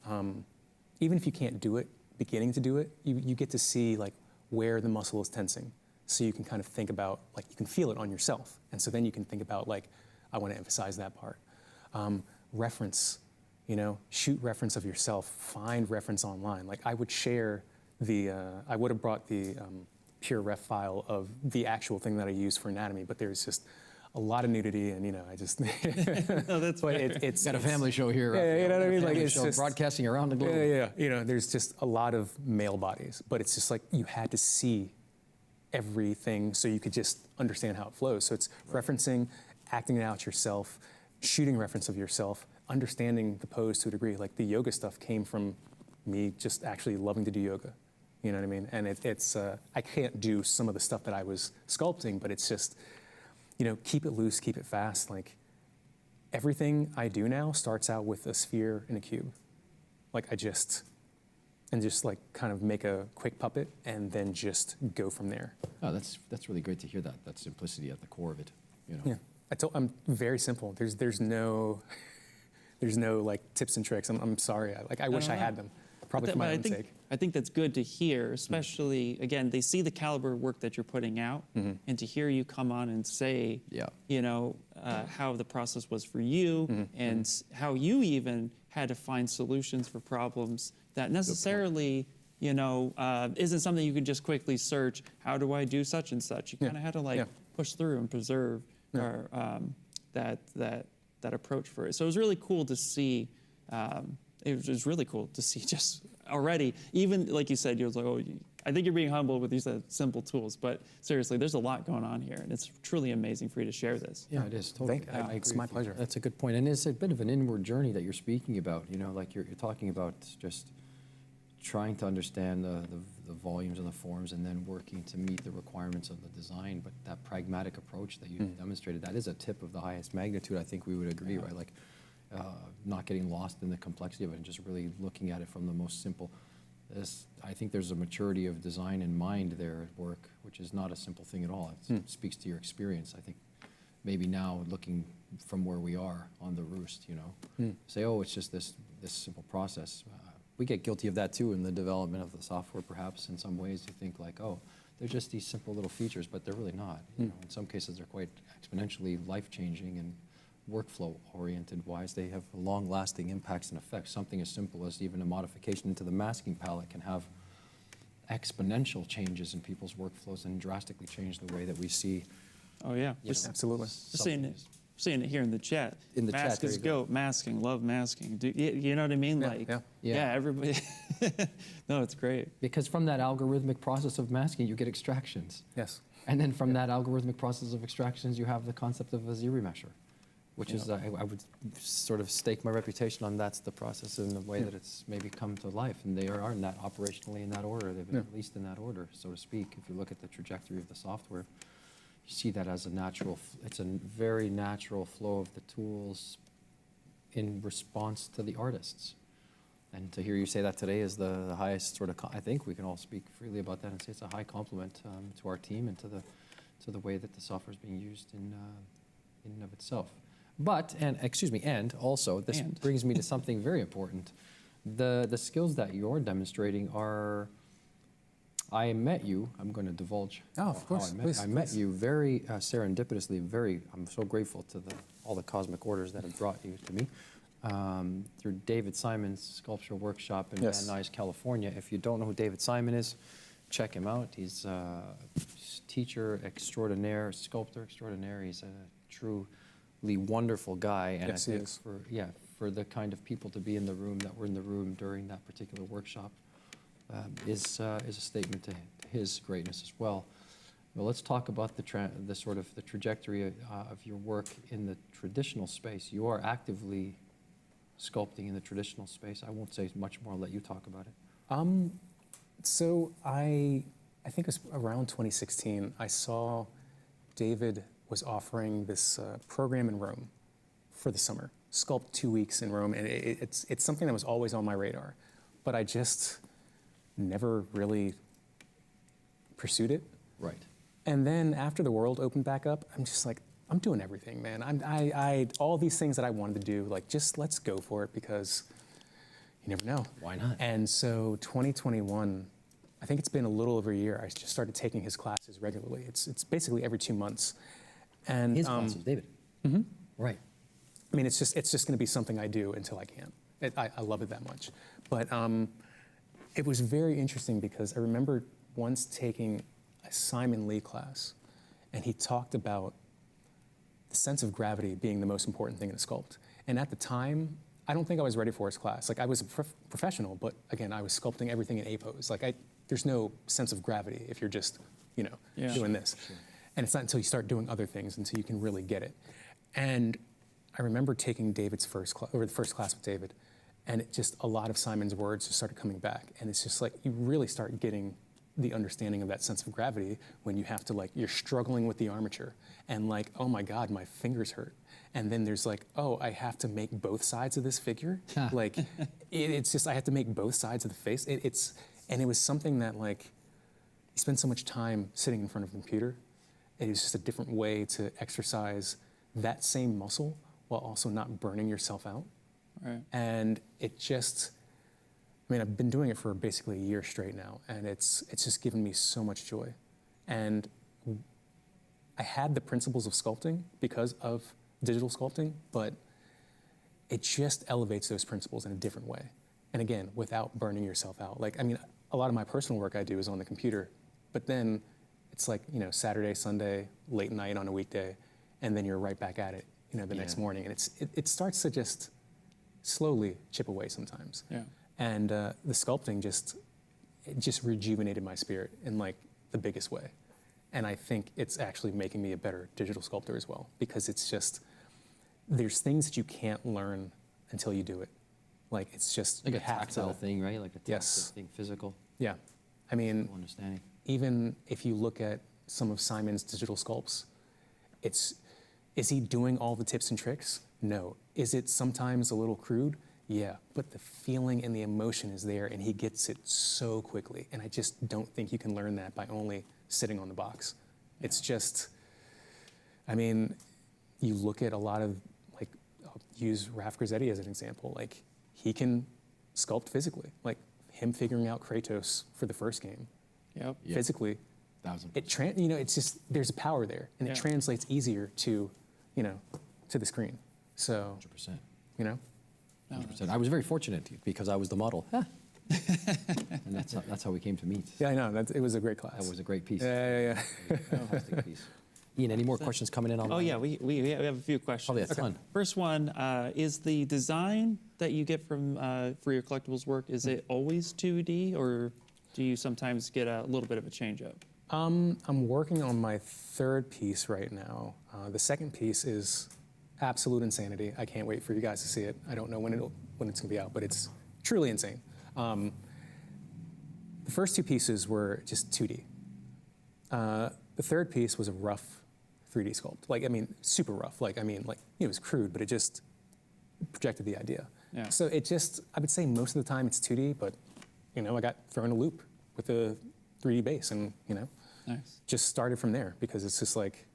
Even if you can't do it beginning to do it, you get to see like where the muscle is tensing. So you can kind of think about, like, you can feel it on yourself. And so then you can think about, like, I want to emphasize that part. Reference, shoot reference of yourself, find reference online. Like, I would share I would have brought the pure ref file of the actual thing that I use for anatomy, but there's just a lot of nudity, and I just. No, that's But it's got a family show here. Yeah, you know what I mean. Like it's just broadcasting around the globe. Yeah. There's just a lot of male bodies, but it's just like you had to see everything so you could just understand how it flows. So it's referencing, acting it out yourself, shooting reference of yourself, understanding the pose to a degree. Like the yoga stuff came from me just actually loving to do yoga. You know what I mean? And it's I can't do some of the stuff that I was sculpting, but it's just. Keep it loose, keep it fast. Like, everything I do now starts out with a sphere and a cube. Like, just like kind of make a quick puppet and then just go from there. Oh, that's really great to hear that simplicity at the core of it. Yeah, I'm very simple. There's no like tips and tricks. I'm sorry. I wish I had them. Probably for my own sake. I think that's good to hear, especially, again, they see the caliber of work that you're putting out, and to hear you come on and say, how the process was for you, and how you even had to find solutions for problems that necessarily, isn't something you can just quickly search, how do I do such and such? You kind of had to push through and preserve that approach for it. So it was really cool to see. It was really cool to see just already, even like you said, you was like, I think you're being humble with these simple tools, but seriously, there's a lot going on here, and it's truly amazing for you to share this. Yeah, it is, totally. It's my pleasure. That's a good point, and it's a bit of an inward journey that you're speaking about, like you're talking about just trying to understand the volumes and the forms and then working to meet the requirements of the design, but that pragmatic approach that you demonstrated, that is a tip of the highest magnitude, I think we would agree, right? Like, not getting lost in the complexity of it and just really looking at it from the most simple. I think there's a maturity of design in mind there at work, which is not a simple thing at all. It speaks to your experience. I think maybe now looking from where we are on the roost, say, it's just this simple process. We get guilty of that too in the development of the software, perhaps. In some ways you think like, they're just these simple little features, but they're really not. In some cases they're quite exponentially life-changing and workflow-oriented wise, they have long-lasting impacts and effects. Something as simple as even a modification into the masking palette can have exponential changes in people's workflows and drastically change the way that we see. Oh yeah, absolutely. Seeing it here in the chat. In the Mask chat, is goat, masking, love masking. You know what I mean? Everybody. No, it's great. Because from that algorithmic process of masking, you get extractions. Yes. And then from that algorithmic process of extractions, you have the concept of a Z-remesher, which is, I would sort of stake my reputation on that's the process in the way that it's maybe come to life. And they are in that operationally in that order. They've been at least in that order, so to speak. If you look at the trajectory of the software, you see that as it's a very natural flow of the tools in response to the artists. And to hear you say that today is the highest sort of, I think we can all speak freely about that and say it's a high compliment to our team and to the way that the software is being used in and of itself. But, and also, this brings me to something very important. The skills that you're demonstrating are, I met you, I'm going to divulge. Oh, of course, I met you very serendipitously, I'm so grateful to all the cosmic orders that have brought you to me, through David Simon's sculpture workshop in Van Nuys, California. If you don't know who David Simon is, check him out. He's a teacher extraordinaire, sculptor extraordinaire. He's a truly wonderful guy, and yes, I think for the kind of people to be in the room that were in the room during that particular workshop is a statement to his greatness as well. Well, let's talk about the sort of the trajectory of your work in the traditional space. You are actively sculpting in the traditional space. I won't say much more. I'll let you talk about it. So I think it was around 2016. I saw David was offering this program in Rome for the summer, Sculpt 2 weeks in Rome, and it's something that was always on my radar, but I just never really pursued it. Right. And then after the world opened back up, I'm just like, I'm doing everything, man. I all these things that I wanted to do, like just let's go for it, because You never know. Why not? And so 2021, I think it's been a little over a year, I just started taking his classes regularly. It's basically every 2 months. And His classes, David. Right. I mean, it's just going to be something I do until I can't. I love it that much. But it was very interesting because I remember once taking a Simon Lee class, and he talked about the sense of gravity being the most important thing in a sculpt. And at the time, I don't think I was ready for his class. Like, I was a professional, but again, I was sculpting everything in A pose. Like, there's no sense of gravity if you're just, doing this. Sure. And it's not until you start doing other things until you can really get it. And I remember taking David's first class, or the first class with David, and it just, a lot of Simon's words just started coming back. And it's just like, you really start getting the understanding of that sense of gravity when you have to, like, you're struggling with the armature and like, oh my God, my fingers hurt. And then there's like, oh, I have to make both sides of this figure. Like, it's just, I have to make both sides of the face. And it was something that, like, you spend so much time sitting in front of a computer. It is just a different way to exercise that same muscle while also not burning yourself out. Right. And it just, I mean, I've been doing it for basically a year straight now, and it's just given me so much joy. And I had the principles of sculpting because of digital sculpting, but it just elevates those principles in a different way. And again, without burning yourself out. Like, I mean, a lot of my personal work I do is on the computer, but then it's like, Saturday, Sunday, late night on a weekday, and then you're right back at it, the next morning. And it starts to just slowly chip away sometimes. Yeah. And the sculpting just rejuvenated my spirit in, like, the biggest way. And I think it's actually making me a better digital sculptor as well, because it's just, there's things that you can't learn until you do it. Like, it's just, Like you a have tactile to. thing, right? Like a tactile Yes. thing, physical Yeah. I mean, understanding. even if you look at some of Simon's digital sculpts, is he doing all the tips and tricks? No. Is it sometimes a little crude? Yeah. But the feeling and the emotion is there, and he gets it so quickly. And I just don't think you can learn that by only sitting on the box. It's just, I mean, you look at a lot of, like, I'll use Raf Grazzetti as an example. Like, he can sculpt physically. Like, him figuring out Kratos for the first game. Yep. Physically, 1,000%. it's just, there's a power there, and it translates easier to, to the screen. So, 100%. 100%. I was very fortunate because I was the model. And that's how we came to meet. Yeah, I know. It was a great class. That was a great piece. Yeah. Fantastic piece. Ian, any more questions coming in on? Oh yeah, we have a few questions. Probably a ton. First one is the design that you get from for your collectibles work. Is it always 2D, or do you sometimes get a little bit of a change up? I'm working on my third piece right now. The second piece is absolute insanity. I can't wait for you guys to see it. I don't know when it's gonna be out, but it's truly insane. The first two pieces were just 2D. The third piece was a rough 3D sculpt. Like, I mean, super rough. Like, I mean, like, it was crude, but it just projected the idea. Yeah. So it just, I would say most of the time it's 2D, but, I got thrown a loop with a 3D base, and, Nice. just started from there, because it's just like,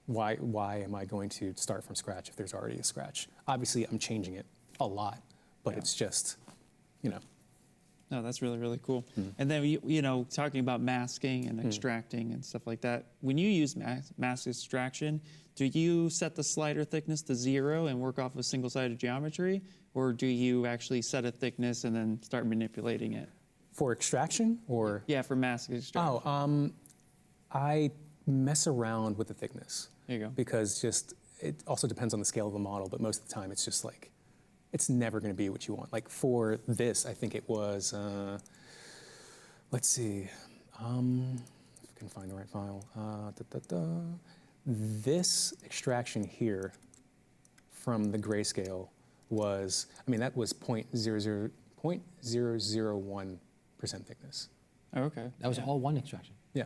why am I going to start from scratch if there's already a scratch? Obviously, I'm changing it a lot, but it's just, No, that's really, really cool. And then, talking about masking and extracting and stuff like that, when you use mask extraction, do you set the slider thickness to 0 and work off of single-sided geometry, or do you actually set a thickness and then start manipulating it? For extraction, or? Yeah, for mask extraction. I mess around with the thickness. There you go. Because it also depends on the scale of the model, but most of the time it's just like, it's never going to be what you want. Like, for this, I think it was, let's see, if I can find the right file. This extraction here from the grayscale was, that was 0.001% thickness. Oh, okay. That was all one extraction. Yeah.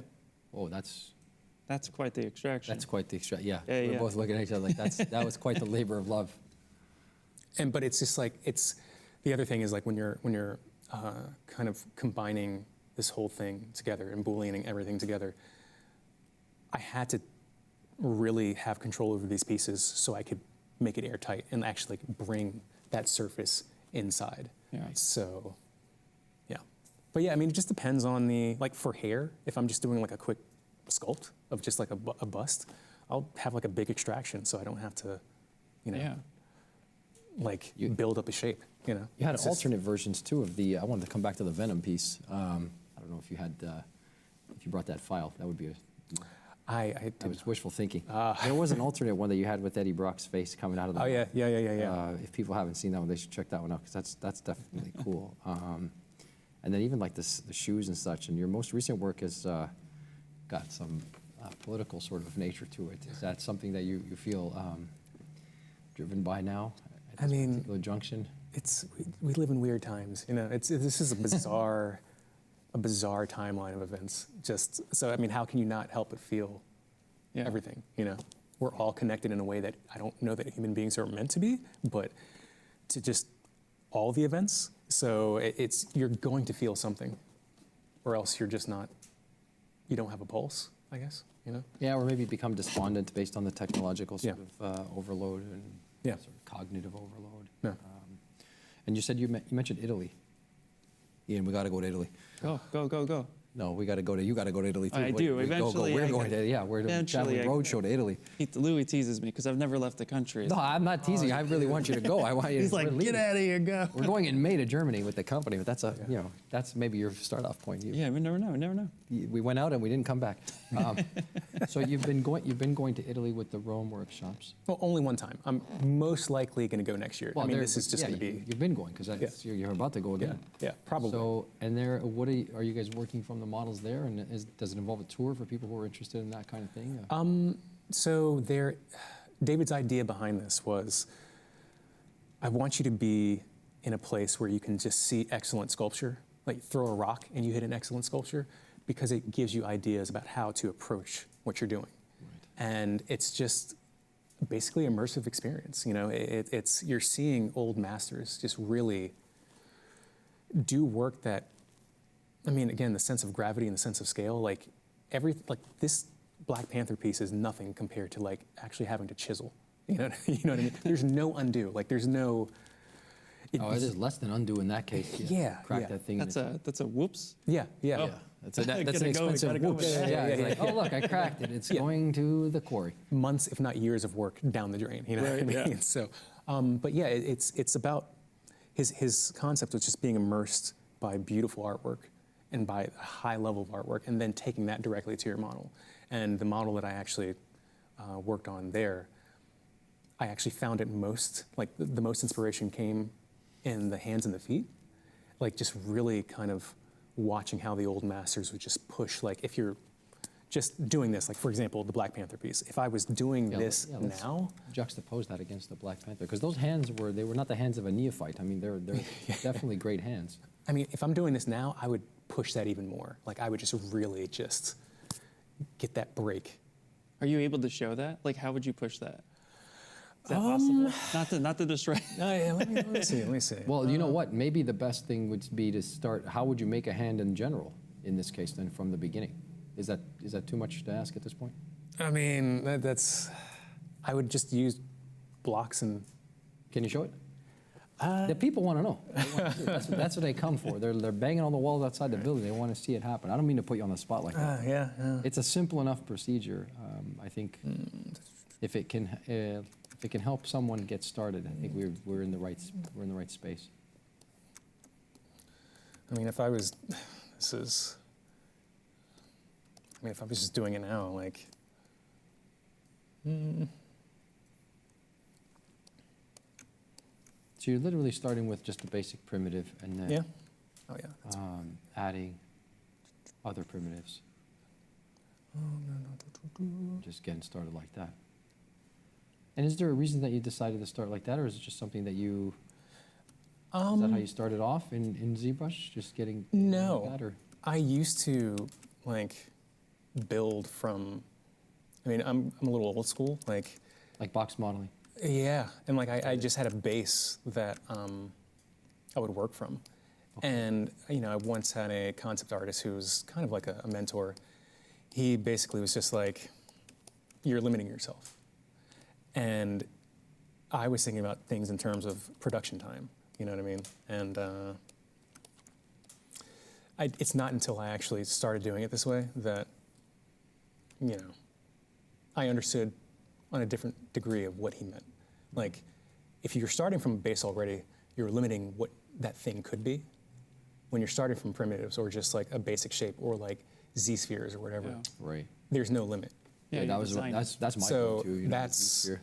Oh, that's quite the extraction. That's quite the extraction. Yeah. Yeah, We're both looking at each other like that was quite the labor of love. But it's just like, the other thing is, like, when you're kind of combining this whole thing together and Booleaning everything together, I had to really have control over these pieces so I could make it airtight and actually bring that surface inside. Yeah. So, yeah. But yeah, I mean, it just depends on the, like for hair, if I'm just doing like a quick sculpt of just like a bust, I'll have like a big extraction so I don't have to, you know, like build up a shape, you know. You had It's just- alternate versions too of the, I wanted to come back to the Venom piece. I don't know if you had, if you brought that file, that would be that was wishful thinking. There was an alternate one that you had with Eddie Brock's face coming out of the. Oh yeah. If people haven't seen that one, they should check that one out because that's definitely cool. And then even like the shoes and such. And your most recent work has got some political sort of nature to it. Is that something that you feel driven by now? At this particular junction. We live in weird times, you know. This is a bizarre. A bizarre timeline of events. Just so, I mean, how can you not help but feel everything? You know, we're all connected in a way that I don't know that human beings are meant to be, but to just all the events. So you're going to feel something, or else you're just not. You don't have a pulse, I guess. You know. Yeah, or maybe become despondent based on the technological sort of overload and sort of cognitive overload. Yeah. And you said you mentioned Italy. Ian, we got to go to Italy. Go. No, we got to go to. You got to go to Italy too. I do. Eventually, we're going to. Yeah, we're doing traveling roadshow to Italy. Louis teases me because I've never left the country. No, I'm not teasing. I really want you to go. I want you. He's like, get out of here, go. We're going in May to Germany with the company, but that's that's maybe your start-off point. We never know. We went out and we didn't come back. So you've been going to Italy with the Rome workshops. Well, only one time. I'm most likely going to go next year. Well, I mean, this is just going to be. You've been going because you're about to go again. Yeah, probably. So, and there, what are you guys working from the models there, and does it involve a tour for people who are interested in that kind of thing? So David's idea behind this was, I want you to be in a place where you can just see excellent sculpture, like throw a rock and you hit an excellent sculpture, because it gives you ideas about how to approach what you're doing. Right. And it's just basically immersive experience. You know, you're seeing old masters just really do work that, I mean, again, the sense of gravity and the sense of scale, like this Black Panther piece is nothing compared to like actually having to chisel. You know what I mean? There's no undo. Like there's no. It is less than undo in that case. Crack that thing. That's a whoops. Yeah. Oh. That's an expensive whoops. Like, oh look, I cracked it. It's going to the quarry. Months, if not years, of work down the drain. You know what I mean? Yeah. So, but yeah, it's about his concept was just being immersed by beautiful artwork and by a high level of artwork, and then taking that directly to your model. And the model that I actually worked on there, I actually found it the most inspiration came in the hands and the feet, like just really kind of watching how the old masters would just push, like if you're just doing this, like for example, the Black Panther piece, if I was doing this now. Juxtapose that against the Black Panther, because those hands were not the hands of a neophyte. I mean, they're definitely great hands. I mean, if I'm doing this now, I would push that even more. Like I would just really just get that break. Are you able to show that? Like, how would you push that? Is that possible? Not to destroy. Let me see. Well, you know what? Maybe the best thing would be to start. How would you make a hand in general in this case then from the beginning? Is that too much to ask at this point? I mean, that's. I would just use blocks and. Can you show it? The people want to know. That's what they come for. They're banging on the walls outside the building. They want to see it happen. I don't mean to put you on the spot like that. Yeah. It's a simple enough procedure. I think if it can help someone get started, I think we're in the right space. I mean, if I was just doing it now, like. So you're literally starting with just a basic primitive and then adding other primitives. Just getting started like that. And is there a reason that you decided to start like that, or is it just something that you? Is that how you started off in ZBrush, just getting? No, like that, or? I used to like build from. I mean, I'm a little old school, like box modeling. Yeah, and like I just had a base that I would work from. Okay. And I once had a concept artist who was kind of like a mentor. He basically was just like, you're limiting yourself. And I was thinking about things in terms of production time. You know what I mean? And it's not until I actually started doing it this way that, you know, I understood on a different degree of what he meant. Like, if you're starting from a base already, you're limiting what that thing could be. When you're starting from primitives or just like a basic shape or like Z-spheres or whatever, Right. there's no limit. Yeah, that's my So go-to. You know, that's, Z-sphere.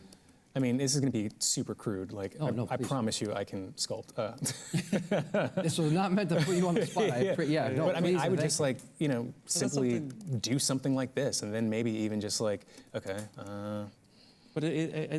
I mean, this is going to be super crude. Like, Oh, no, I please. promise you I can sculpt. This was not meant to put you on the spot. No, But I mean, please, I would thank just you. like, you know, So that's simply do something like this, and then maybe even just like, okay. But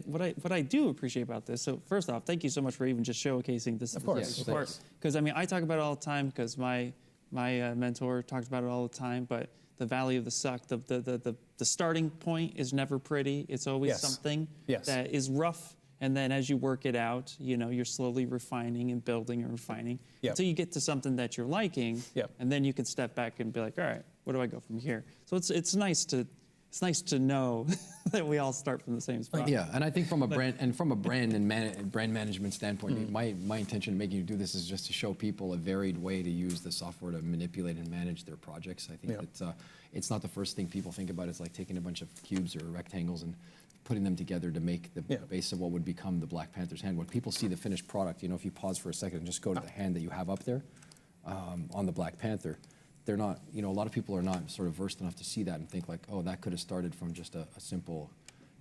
what I do appreciate about this, so first off, thank you so much for even just showcasing this. Of course, of course. Because I mean, I talk about it all the time because my mentor talks about it all the time, but the valley of the suck, the starting point is never pretty. It's always Yes. something Yes. that is rough. And then as you work it out, you know, you're slowly refining and building and refining Yep. until you get to something that you're liking. Yep. And then you can step back and be like, all right, where do I go from here? So it's nice to know that we all start from the same spot. Yeah, and I think from a brand and brand management standpoint, my intention in making you do this is just to show people a varied way to use the software to manipulate and manage their projects. I think Yeah. that it's not the first thing people think about. It's like taking a bunch of cubes or rectangles and putting them together to make the base of what would become the Black Panther's hand. When people see the finished product, you know, if you pause for a second and just go to the hand that you have up there on the Black Panther, they're not, you know, a lot of people are not sort of versed enough to see that and think like, oh, that could have started from just a simple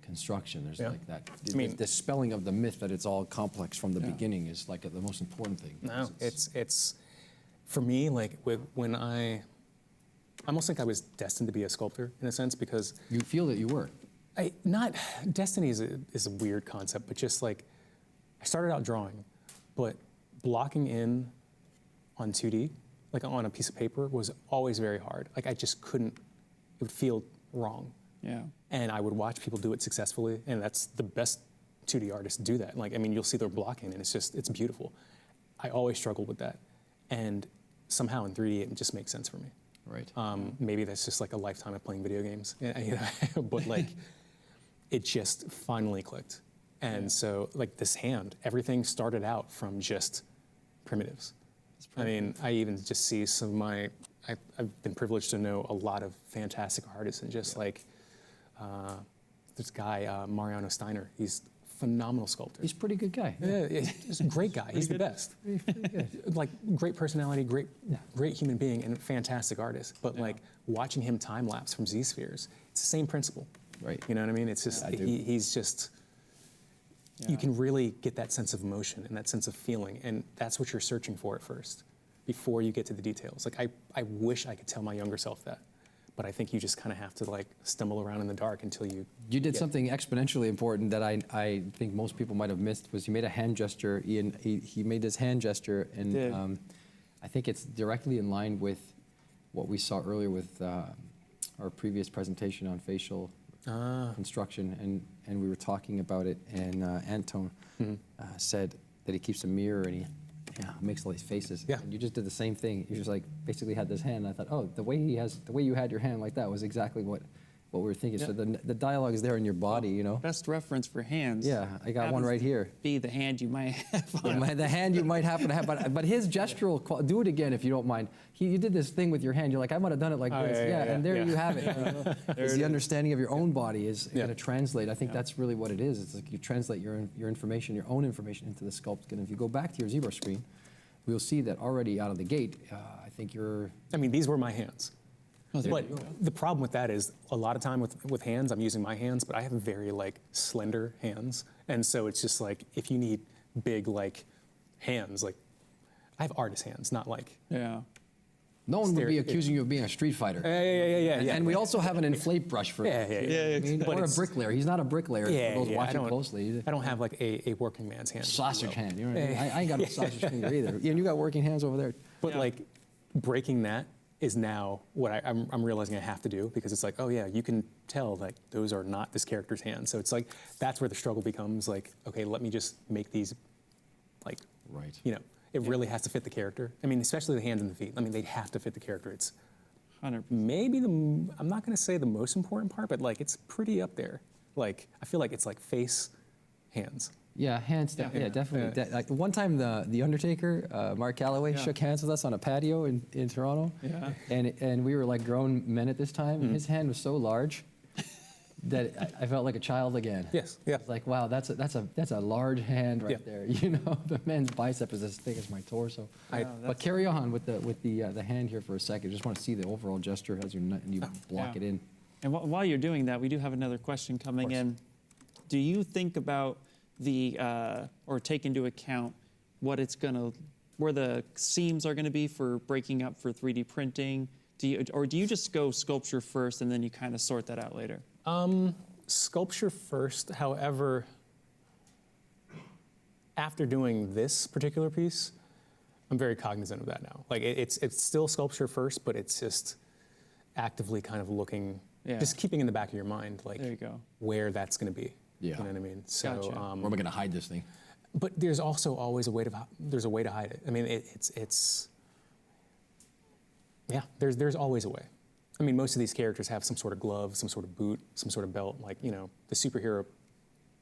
construction. There's like that. I mean, the spelling of the myth that it's all complex from the beginning is like the most important thing. No, it's for me, like when I almost think I was destined to be a sculptor in a sense because You feel that you were. not destiny is a weird concept, but just like I started out drawing, but blocking in on 2D, like on a piece of paper, was always very hard. Like I just couldn't. It would feel wrong. Yeah. And I would watch people do it successfully, and that's the best 2D artists do that. Like I mean, you'll see their blocking, and it's beautiful. I always struggled with that, and somehow in 3D it just makes sense for me. Right. Maybe that's just like a lifetime of playing video games, you know? But like, it just finally clicked. And so like this hand, everything started out from just primitives. I mean, I even just see some of my, I've been privileged to know a lot of fantastic artists and just like, this guy, Mariano Steiner, he's a phenomenal sculptor. He's a pretty good guy. Yeah, he's a great guy. He's the best. Pretty good. Like great personality, great human being, and fantastic artist. But like watching him time lapse from Z-spheres, it's the same principle. Right. You know what I mean? It's just he's just. You can really get that sense of emotion and that sense of feeling, and that's what you're searching for at first, before you get to the details. Like I wish I could tell my younger self that, but I think you just kind of have to like stumble around in the dark until you. You did something exponentially important that I think most people might have missed. Was you made a hand gesture. Ian, he made this hand gesture, and I think it's directly in line with what we saw earlier with our previous presentation on facial construction, and we were talking about it, and Anton said that he keeps a mirror and he makes all these faces. Yeah. And you just did the same thing. You just like basically had this hand. And I thought, oh, the way you had your hand like that was exactly what we were thinking. So the dialogue is there in your body, you know. Best reference for hands. Yeah, I got one right here. Be the hand you might have. The hand you might happen to have, but his gestural, do it again if you don't mind. You did this thing with your hand. You're like, I might have done it like this. And there you have it. It's the understanding of your own body is going to translate. I think that's really what it is. It's like you translate your information, your own information into the sculpt. And if you go back to your ZBrush screen, we'll see that already out of the gate, I think you're... I mean, these were my hands. Oh, But the problem with that is a lot of time with hands, I'm using my hands, but I have very like slender hands. And so it's just like, if you need big like hands, like I have artist hands, not like. Yeah. No one would be accusing you of being a street fighter. Yeah. And we also have an inflate brush for Yeah. I mean, or a bricklayer. He's not a bricklayer. For those watching closely. I don't have like a working man's hand. Sausage hand. You know what I mean? I ain't got a sausage finger either. And you got working hands over there. But like breaking that is now what I'm realizing I have to do, because it's like, oh yeah, you can tell like those are not this character's hands. So it's like, that's where the struggle becomes like, okay, let me just make these like, you know, it really has to fit the character. I mean, especially the hands and the feet. I mean, they have to fit the character. It's 100%. maybe I'm not going to say the most important part, but like it's pretty up there. Like, I feel like it's like face, hands. Yeah, hands down. Yeah, definitely. Like one time, the Undertaker, Mark Calloway, shook hands with us on a patio in Toronto. Yeah. And we were like grown men at this time. And his hand was so large that I felt like a child again. Yes. Yeah. It's like, wow, that's a large hand right there. You know, the man's bicep is as thick as my torso. But carry on with the hand here for a second. Just want to see the overall gesture as you block it in. And while you're doing that, we do have another question coming in. Do you think about or take into account where the seams are going to be for breaking up for 3D printing? Do you just go sculpture first and then you kind of sort that out later? Sculpture first. However, after doing this particular piece, I'm very cognizant of that now. Like it's still sculpture first, but it's just actively kind of looking, just keeping in the back of your mind, like there you go. Where that's going to be. Yeah. You know what I mean? So, Gotcha. Where am I going to hide this thing? But there's also always a way to hide it. I mean, there's always a way. I mean, most of these characters have some sort of glove, some sort of boot, some sort of belt. Like, you know, the superhero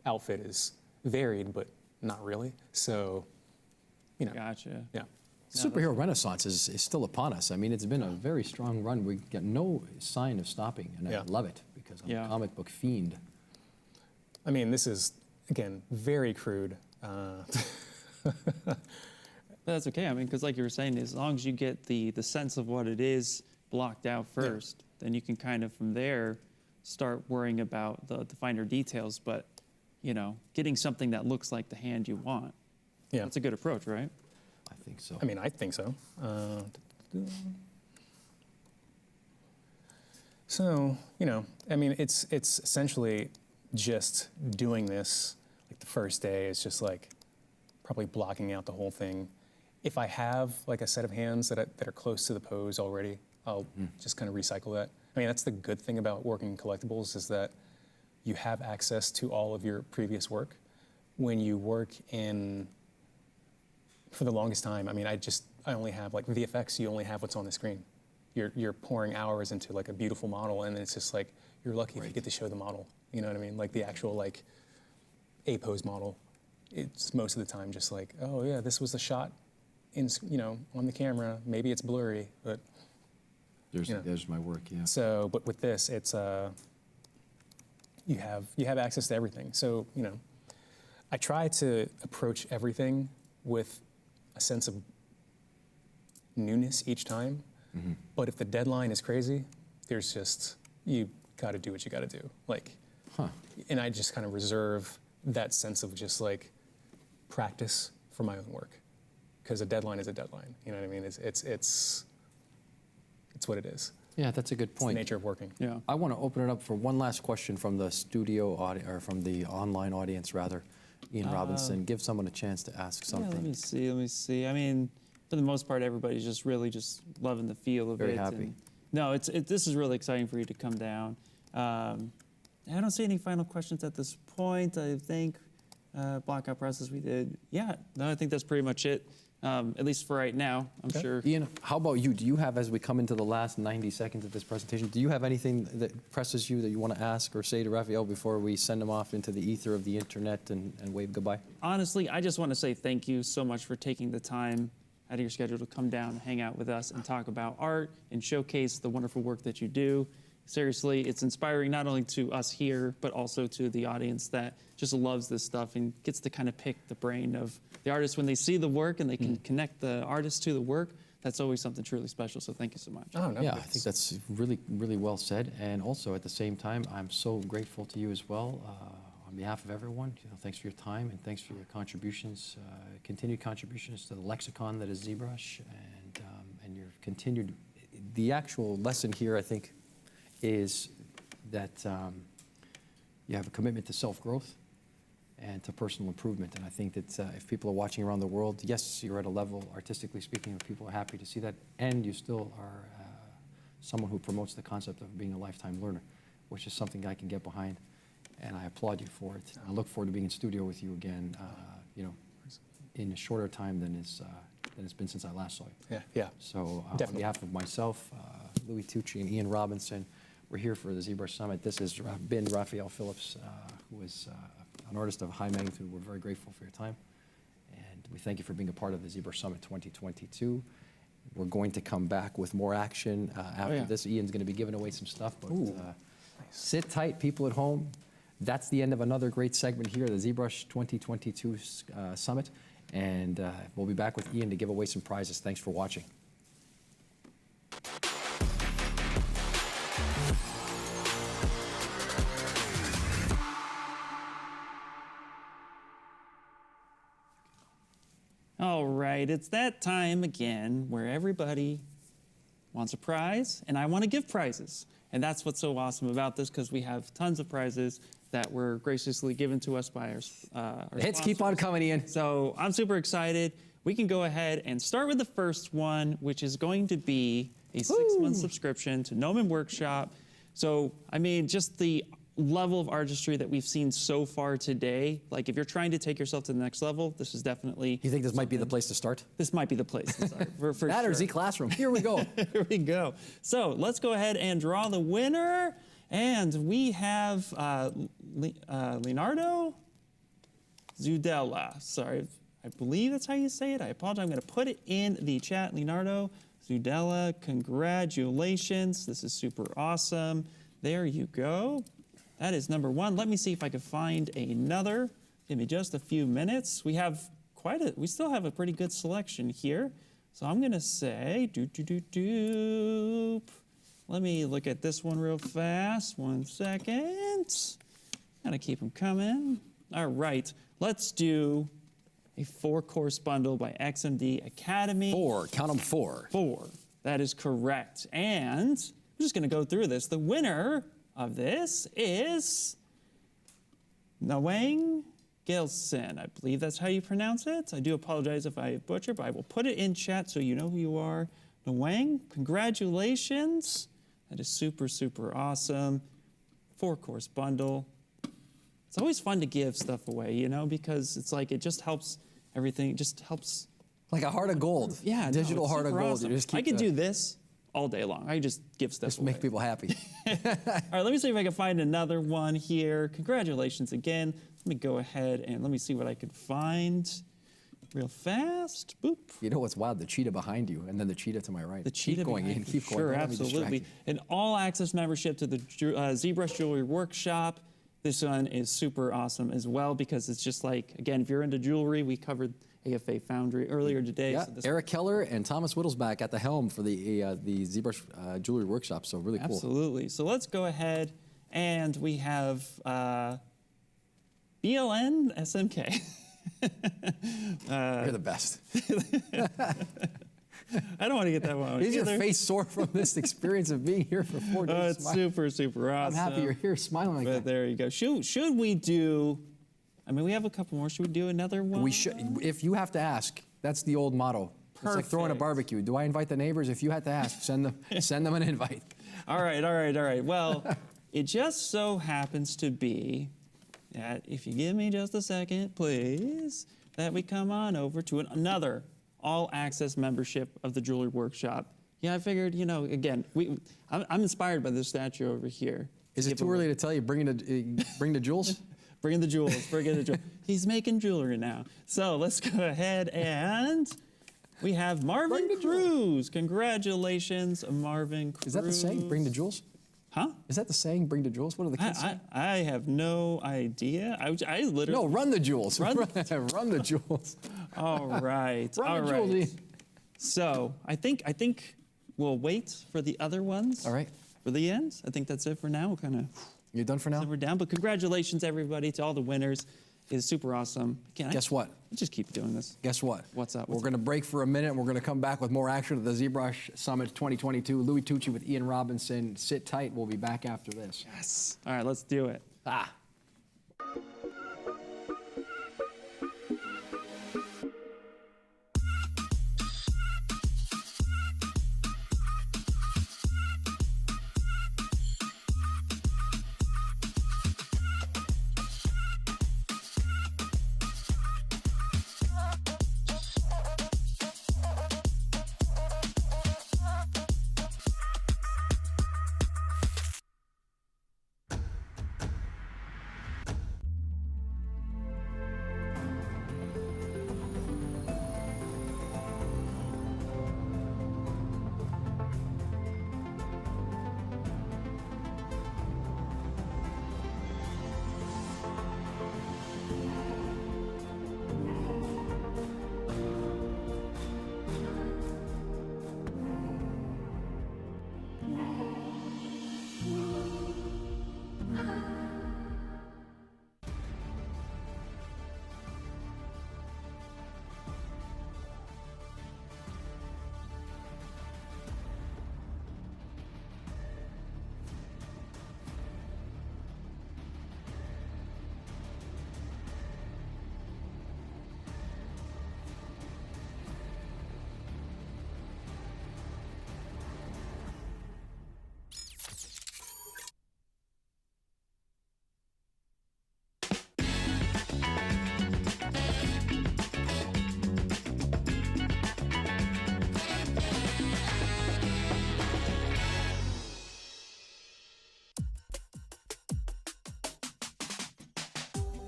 outfit is varied, but not really. So, you know. Gotcha. Yeah. Superhero renaissance is still upon us. I mean, it's been a very strong run. We get no sign of stopping, and I love it because I'm a comic book fiend. I mean, this is, again, very crude. That's okay. I mean, because like you were saying, as long as you get the sense of what it is blocked out first, then you can kind of from there start worrying about the finer details. But, you know, getting something that looks like the hand you want, that's a good approach, right? I think so. I mean, I think so. So, you know, I mean, it's essentially just doing this. Like the first day is just like probably blocking out the whole thing. If I have like a set of hands that are close to the pose already, I'll just kind of recycle that. I mean, that's the good thing about working in collectibles is that you have access to all of your previous work. When you work in, for the longest time, I mean, I only have like VFX, you only have what's on the screen. You're pouring hours into like a beautiful model, and it's just like, you're lucky if you get to show the model. You know what I mean? Like the actual like A-pose model. It's most of the time just like, oh yeah, this was the shot in, you know, on the camera. Maybe it's blurry, but there's my work, yeah. So, but with this, it's you have access to everything. So, you know, I try to approach everything with a sense of newness each time. But if the deadline is crazy, there's just, you got to do what you got to do. Like, and I just kind of reserve that sense of just like practice for my own work, because a deadline is a deadline. You know what I mean? It's what it is. Yeah, that's a good point. It's the nature of working. Yeah. I want to open it up for one last question from the studio audience, or from the online audience rather. Ian Robinson, give someone a chance to ask something. Yeah, let me see. I mean, for the most part, everybody's just really just loving the feel of it. Very happy. No, this is really exciting for you to come down. I don't see any final questions at this point. I think blockout process we did. Yeah, no, I think that's pretty much it. At least for right now, I'm sure. Ian, how about you? Do you have, as we come into the last 90 seconds of this presentation, do you have anything that presses you that you want to ask or say to Raphael before we send him off into the ether of the internet and wave goodbye? Honestly, I just want to say thank you so much for taking the time out of your schedule to come down and hang out with us and talk about art and showcase the wonderful work that you do. Seriously, it's inspiring not only to us here, but also to the audience that just loves this stuff and gets to kind of pick the brain of the artist when they see the work and they can connect the artist to the work. That's always something truly special, so thank you so much. Oh, no, yeah, I think that's really, really well said. And also, at the same time, I'm so grateful to you as well. On behalf of everyone, thanks for your time and thanks for your contributions, continued contributions to the lexicon that is ZBrush, and your continued, the actual lesson here, I think, is that you have a commitment to self-growth and to personal improvement. And I think that if people are watching around the world, yes, you're at a level, artistically speaking, where people are happy to see that, and you still are someone who promotes the concept of being a lifetime learner, which is something I can get behind, and I applaud you for it. I look forward to being in studio with you again, in a shorter time than it's been since I last saw you. Yeah. So on behalf of myself, Louis Tucci, and Ian Robinson, we're here for the ZBrush Summit. This has been Raphael Phillips, who is an artist of high magnitude. We're very grateful for your time. And we thank you for being a part of the ZBrush Summit 2022. We're going to come back with more action after this. Ian's going to be giving away some stuff, but sit tight, people at home. That's the end of another great segment here, the ZBrush 2022 Summit. And we'll be back with Ian to give away some prizes. Thanks for watching. All right, it's that time again where everybody wants a prize, and I want to give prizes. And that's what's so awesome about this, because we have tons of prizes that were graciously given to us by our hits keep on coming, Ian. So I'm super excited. We can go ahead and start with the first one, which is going to be a 6-month subscription to Gnomon Workshop. So, I mean, just the level of artistry that we've seen so far today, like if you're trying to take yourself to the next level, this is definitely... You think this might be the place to start? This might be the place to start. For That sure. or Z Classroom. Here we go. Here we go. So let's go ahead and draw the winner. And we have Leonardo Zudella. Sorry, I believe that's how you say it. I apologize. I'm going to put it in the chat. Leonardo Zudella, congratulations. This is super awesome. There you go. That is number one. Let me see if I can find another. Give me just a few minutes. We still have a pretty good selection here. So I'm going to say, let me look at this one real fast. 1 second. Gotta keep them coming. All right, let's do a 4-course bundle by XMD Academy. 4, count them 4. 4, that is correct. And I'm just gonna go through this. The winner of this is Nawang Gilson. I believe that's how you pronounce it. I do apologize if I butcher, but I will put it in chat so you know who you are. Nawang, congratulations. That is super, super awesome. 4-course bundle. It's always fun to give stuff away, you know, because it's like it just helps everything. It just helps. Like a heart of gold. Yeah, Digital heart of gold. Awesome. You just keep I could do this all day long. I just give stuff Just away. make people happy. All right, let me see if I can find another one here. Congratulations again. Let me go ahead and let me see what I can find real fast. Boop. You know what's wild? The cheetah behind you, and then the cheetah to my right. The cheetah keep going, behind Ian. you. Keep going. Sure, Don't let me distract absolutely. you. An all-access membership to the ZBrush Jewelry Workshop. This one is super awesome as well, because it's just like, again, if you're into jewelry, we covered AFA Foundry earlier today. Yeah, So Eric Keller and Thomas Whittlesback at the helm for the ZBrush Jewelry Workshop, so really cool. Absolutely. So let's go ahead, and we have BLN SMK. You're the best. I don't want to get that one. Is your face sore from this experience of being here for 4 days? Oh, it's super, super awesome. I'm happy you're here smiling like But that. there you go. Should we do, I mean, we have a couple more. Should we do another one? We should. If you have to ask, that's the old motto. It's like throwing a Perfect. barbecue. Do I invite the neighbors? If you had to ask, send them an invite. All right, all right, all right. Well, it just so happens to be that if you give me just a second, please, that we come on over to another all-access membership of the Jewelry Workshop. Yeah, I figured, you know, again, I'm inspired by this statue over here. Is it too early to tell you bring the jewels? Bring the jewels, bring the jewels. He's making jewelry now. So let's go ahead and we have Marvin Cruz. Congratulations, Marvin Cruz. Is that the saying? Bring the jewels? Huh? Is that the saying? Bring the jewels? What are the kids saying? I have no idea. I literally. No, run the jewels. Run run the jewels. All right. Run all the right. jewels, Ian. So I think we'll wait for the other ones. All right. For the end. I think that's it for now. We'll kind of. You're done for now? We're down. But congratulations, everybody, to all the winners. It's super awesome. Guess what? Let's just keep doing this. Guess what? What's up? We're going to break for a minute. We're going to come back with more action at the ZBrush Summit 2022. Louis Tucci with Ian Robinson. Sit tight. We'll be back after this. Yes. All right, let's do it.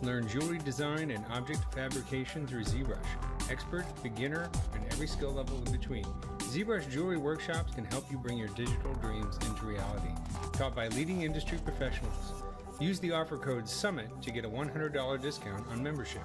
Learn jewelry design and object fabrication through ZBrush. Expert, beginner, and every skill level in between. ZBrush Jewelry Workshops can help you bring your digital dreams into reality. Taught by leading industry professionals. Use the offer code SUMMIT to get a $100 discount on membership.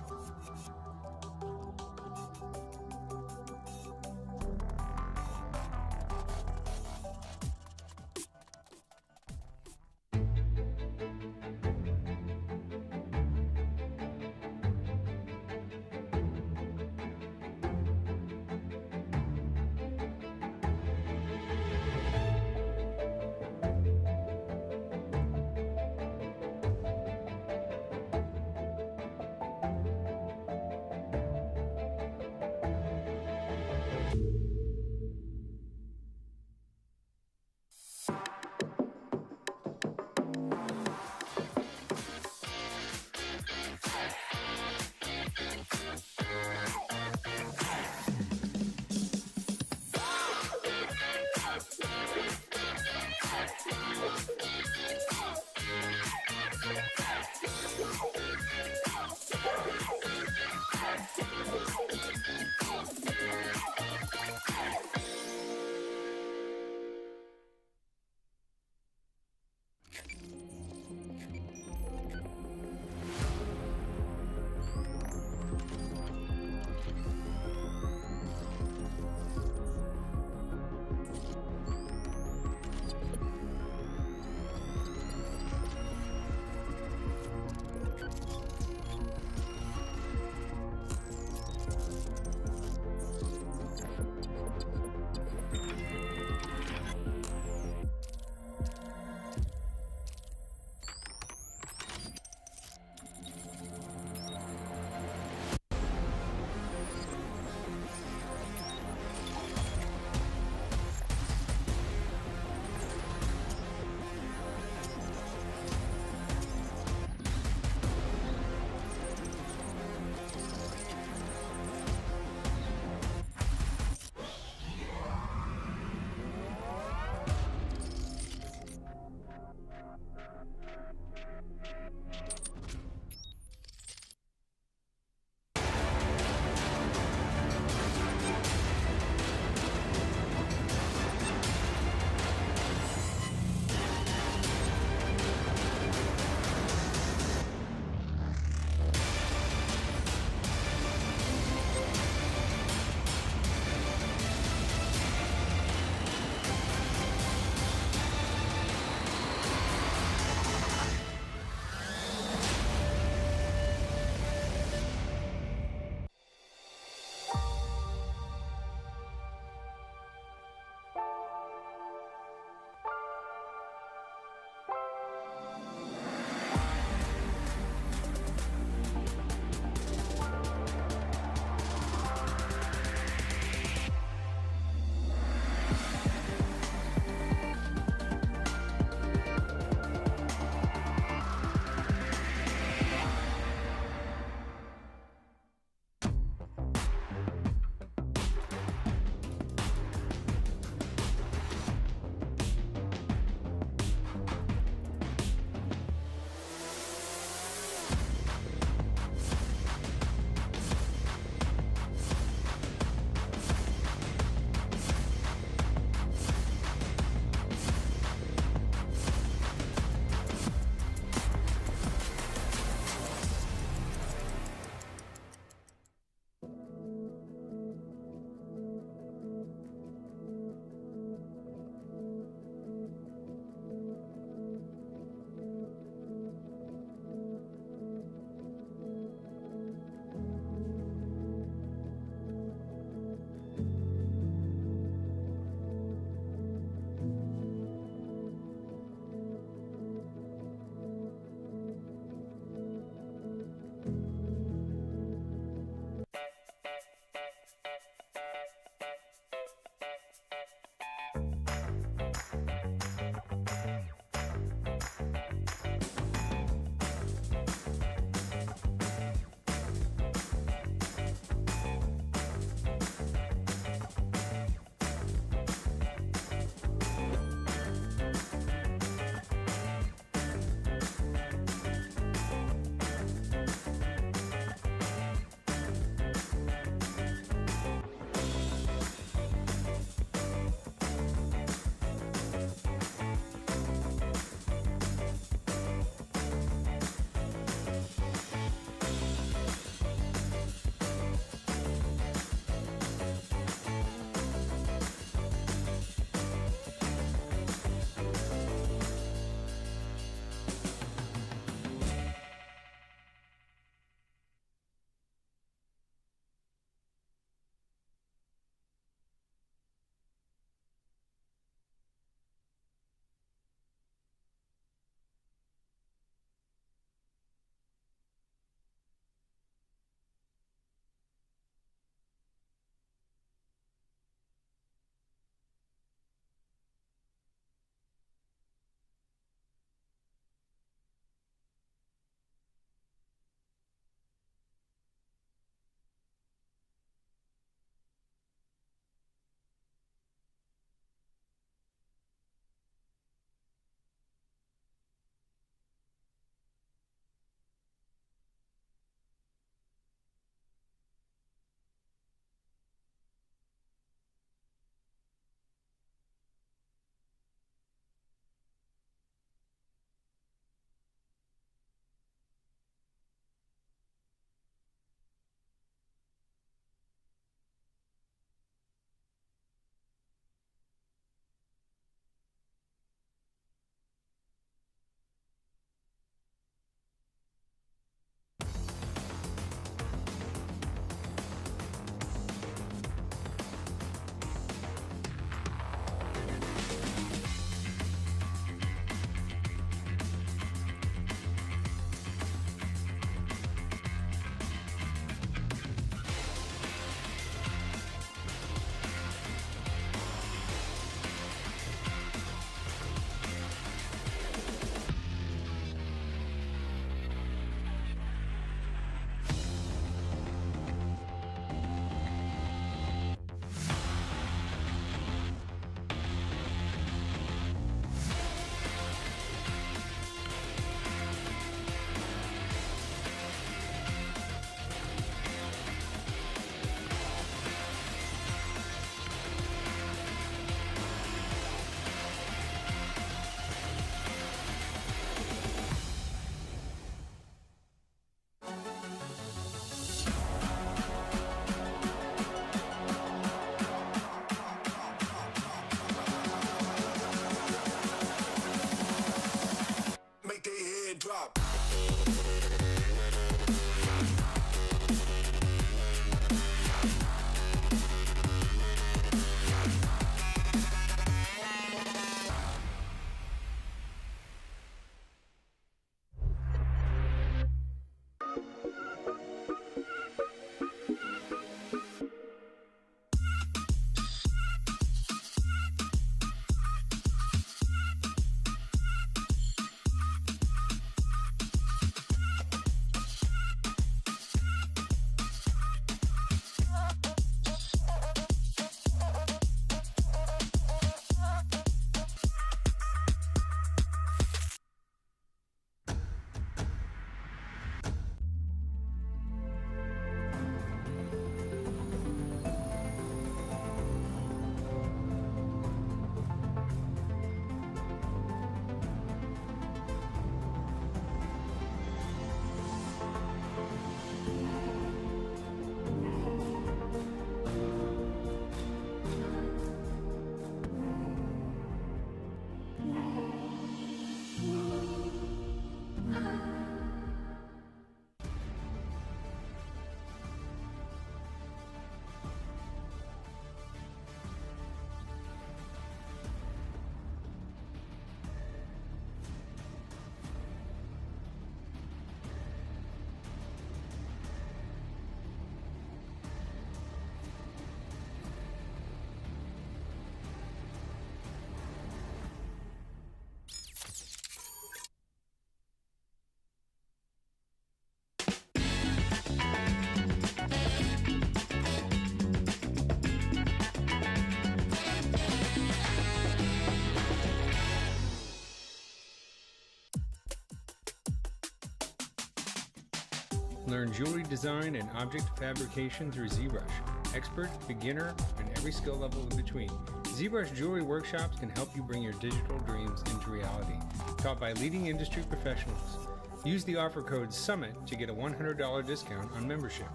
Learn jewelry design and object fabrication through ZBrush. Expert, beginner, and every skill level in between. ZBrush jewelry workshops can help you bring your digital dreams into reality. Taught by leading industry professionals. Use the offer code SUMMIT to get a $100 discount on membership.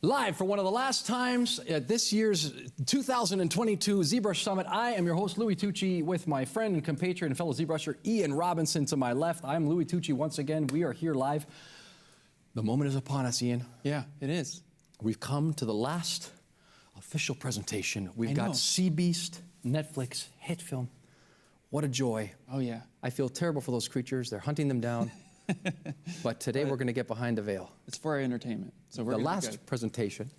Live for one of the last times at this year's 2022 ZBrush Summit. I am your host, Louis Tucci, with my friend and compatriot and fellow ZBrusher, Ian Robinson, to my left. I'm Louis Tucci once again. We are here live. The moment is upon us, Ian. Yeah, it is. We've come to the last official presentation. We've got Sea Beast, Netflix hit film. What a joy. Oh, yeah. I feel terrible for those creatures. They're hunting them down. But today we're going to get behind the veil. It's for our entertainment. So we're the last presentation.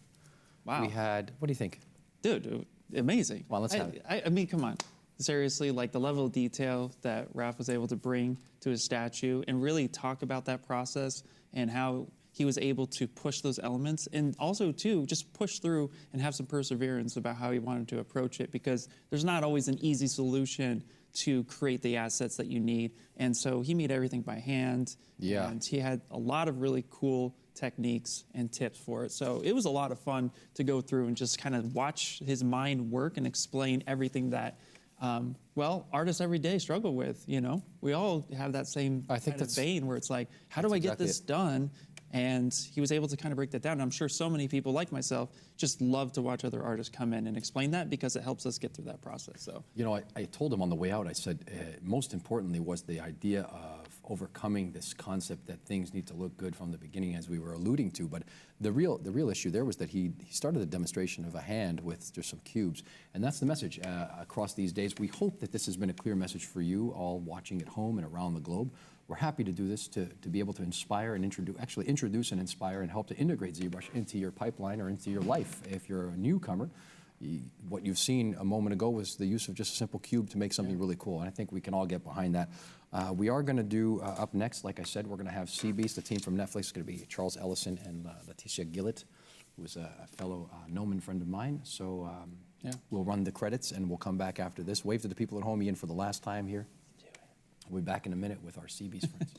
Wow. We had, what do you think? Dude, amazing. Well, let's have it. I mean, come on. Seriously, like the level of detail that Raph was able to bring to his statue and really talk about that process and how he was able to push those elements and also too just push through and have some perseverance about how he wanted to approach it, because there's not always an easy solution to create the assets that you need. And so he made everything by hand. Yeah. And he had a lot of really cool techniques and tips for it. So it was a lot of fun to go through and just kind of watch his mind work and explain everything that, well, artists every day struggle with, you know? We all have that same kind of vein where it's like, how do I get this done? And he was able to kind of break that down. And I'm sure so many people like myself just love to watch other artists come in and explain that, because it helps us get through that process. So, you know, I told him on the way out, I said, most importantly was the idea of overcoming this concept that things need to look good from the beginning, as we were alluding to. But the real issue there was that he started the demonstration of a hand with just some cubes. And that's the message across these days. We hope that this has been a clear message for you all watching at home and around the globe. We're happy to do this to be able to inspire and introduce and inspire and help to integrate ZBrush into your pipeline or into your life. If you're a newcomer, what you've seen a moment ago was the use of just a simple cube to make something really cool. And I think we can all get behind that. We are going to do, up next, like I said, we're going to have Sea Beast, the team from Netflix. It's going to be Charles Ellison and Leticia Gillett, who is a fellow Noman friend of mine. So we'll run the credits and we'll come back after this. Wave to the people at home, Ian, for the last time here. We'll be back in a minute with our Sea Beast friends.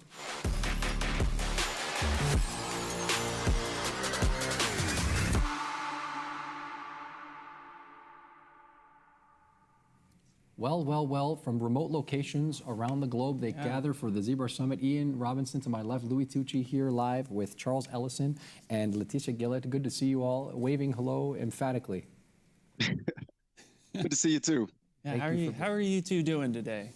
Well, from remote locations around the globe, they gather for the ZBrush Summit. Ian Robinson to my left, Louis Tucci here live with Charles Ellison and Leticia Gillett. Good to see you all, waving hello emphatically. Good to see you too. Yeah, how are you two doing today?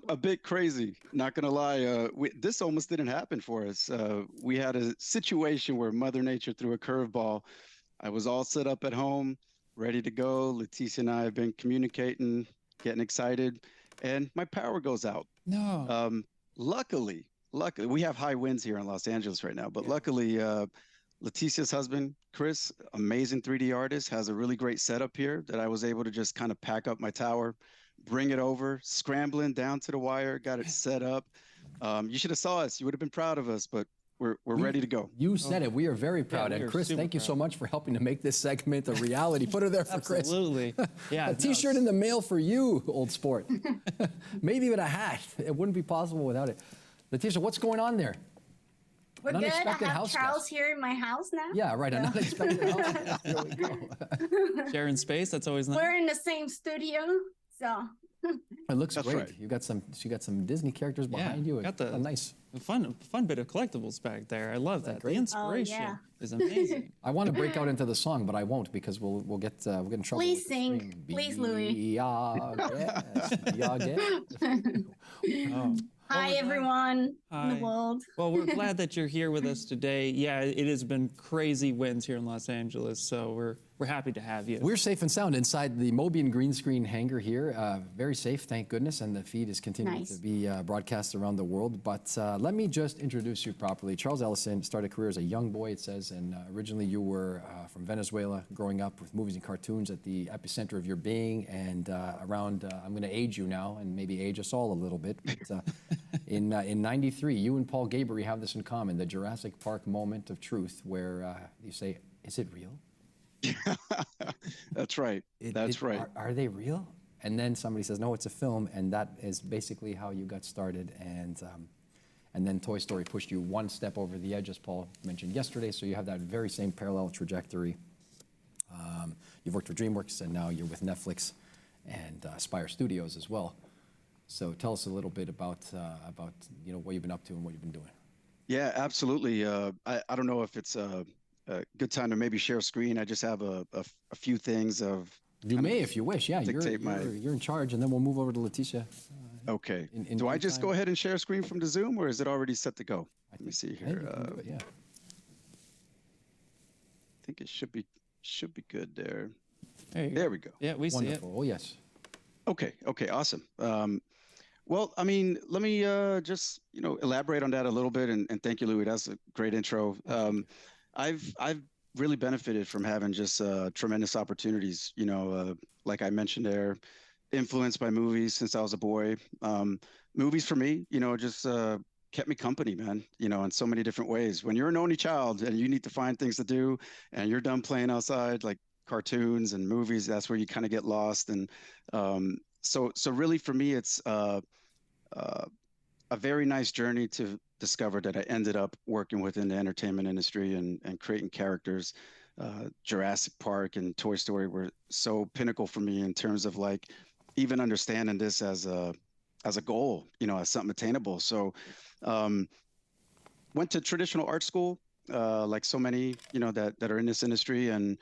A bit crazy, not gonna lie. This almost didn't happen for us. We had a situation where Mother Nature threw a curveball. I was all set up at home, ready to go. Leticia and I have been communicating, getting excited, and my power goes out. No. Luckily, we have high winds here in Los Angeles right now, but luckily, Leticia's husband, Chris, amazing 3D artist, has a really great setup here that I was able to just kind of pack up my tower, bring it over, scrambling down to the wire, got it set up. You should have saw us. You would have been proud of us, but we're ready to go. You said it. We are very proud. And Chris, thank you so much for helping to make this segment a reality. Put her there for Chris. Absolutely. Yeah. A T-shirt in the mail for you, old sport. Maybe even a hat. It wouldn't be possible without it. Leticia, what's going on there? We're good. I have Charles here in my house now. Yeah, right. So. An unexpected house. Here we go. Sharing space. That's always nice. We're in the same studio, so. It looks That's great. right. You got some Disney characters behind you. Got the nice, fun bit of collectibles back there. I love that. The inspiration is amazing. I want to break out into the song, but I won't because we'll get in trouble. Please sing, please, Louis. Hi, everyone in the world. Well, we're glad that you're here with us today. Yeah, it has been crazy winds here in Los Angeles, so we're happy to have you. We're safe and sound inside the Mobian green screen hangar here. Very safe, thank goodness, and the feed is continuing to be broadcast around the world. But let me just introduce you properly. Charles Ellison started a career as a young boy, it says, and originally you were from Venezuela, growing up with movies and cartoons at the epicenter of your being, and around, I'm going to age you now, and maybe age us all a little bit, but in '93, you and Paul Gabery have this in common, the Jurassic Park moment of truth, where you say, is it real? That's right. That's right. Are they real? And then somebody says, no, it's a film, and that is basically how you got started. And then Toy Story pushed you one step over the edge, as Paul mentioned yesterday, so you have that very same parallel trajectory. You've worked for DreamWorks, and now you're with Netflix and Aspire Studios as well. So tell us a little bit about what you've been up to and what you've been doing. Yeah, absolutely. I don't know if it's a good time to maybe share a screen. I just have a few things of. You may, if you wish. Yeah, you're in charge, and then we'll move over to Leticia. Okay. Do I just go ahead and share a screen from the Zoom, or is it already set to go? Let me see here. Yeah. I think it should be good there. There we go. Yeah, we see it. Wonderful. Oh, yes. Okay, awesome. Well, I mean, let me just elaborate on that a little bit, and thank you, Louis. That's a great intro. I've really benefited from having just tremendous opportunities. Like I mentioned there, influenced by movies since I was a boy. Movies for me, just kept me company, man, you know, in so many different ways. When you're an only child and you need to find things to do and you're done playing outside, like cartoons and movies, that's where you kind of get lost. And so really for me, it's a very nice journey to discover that I ended up working within the entertainment industry and creating characters. Jurassic Park and Toy Story were so pinnacle for me in terms of like even understanding this as a goal, you know, as something attainable. So went to traditional art school, like so many, you know, that are in this industry. And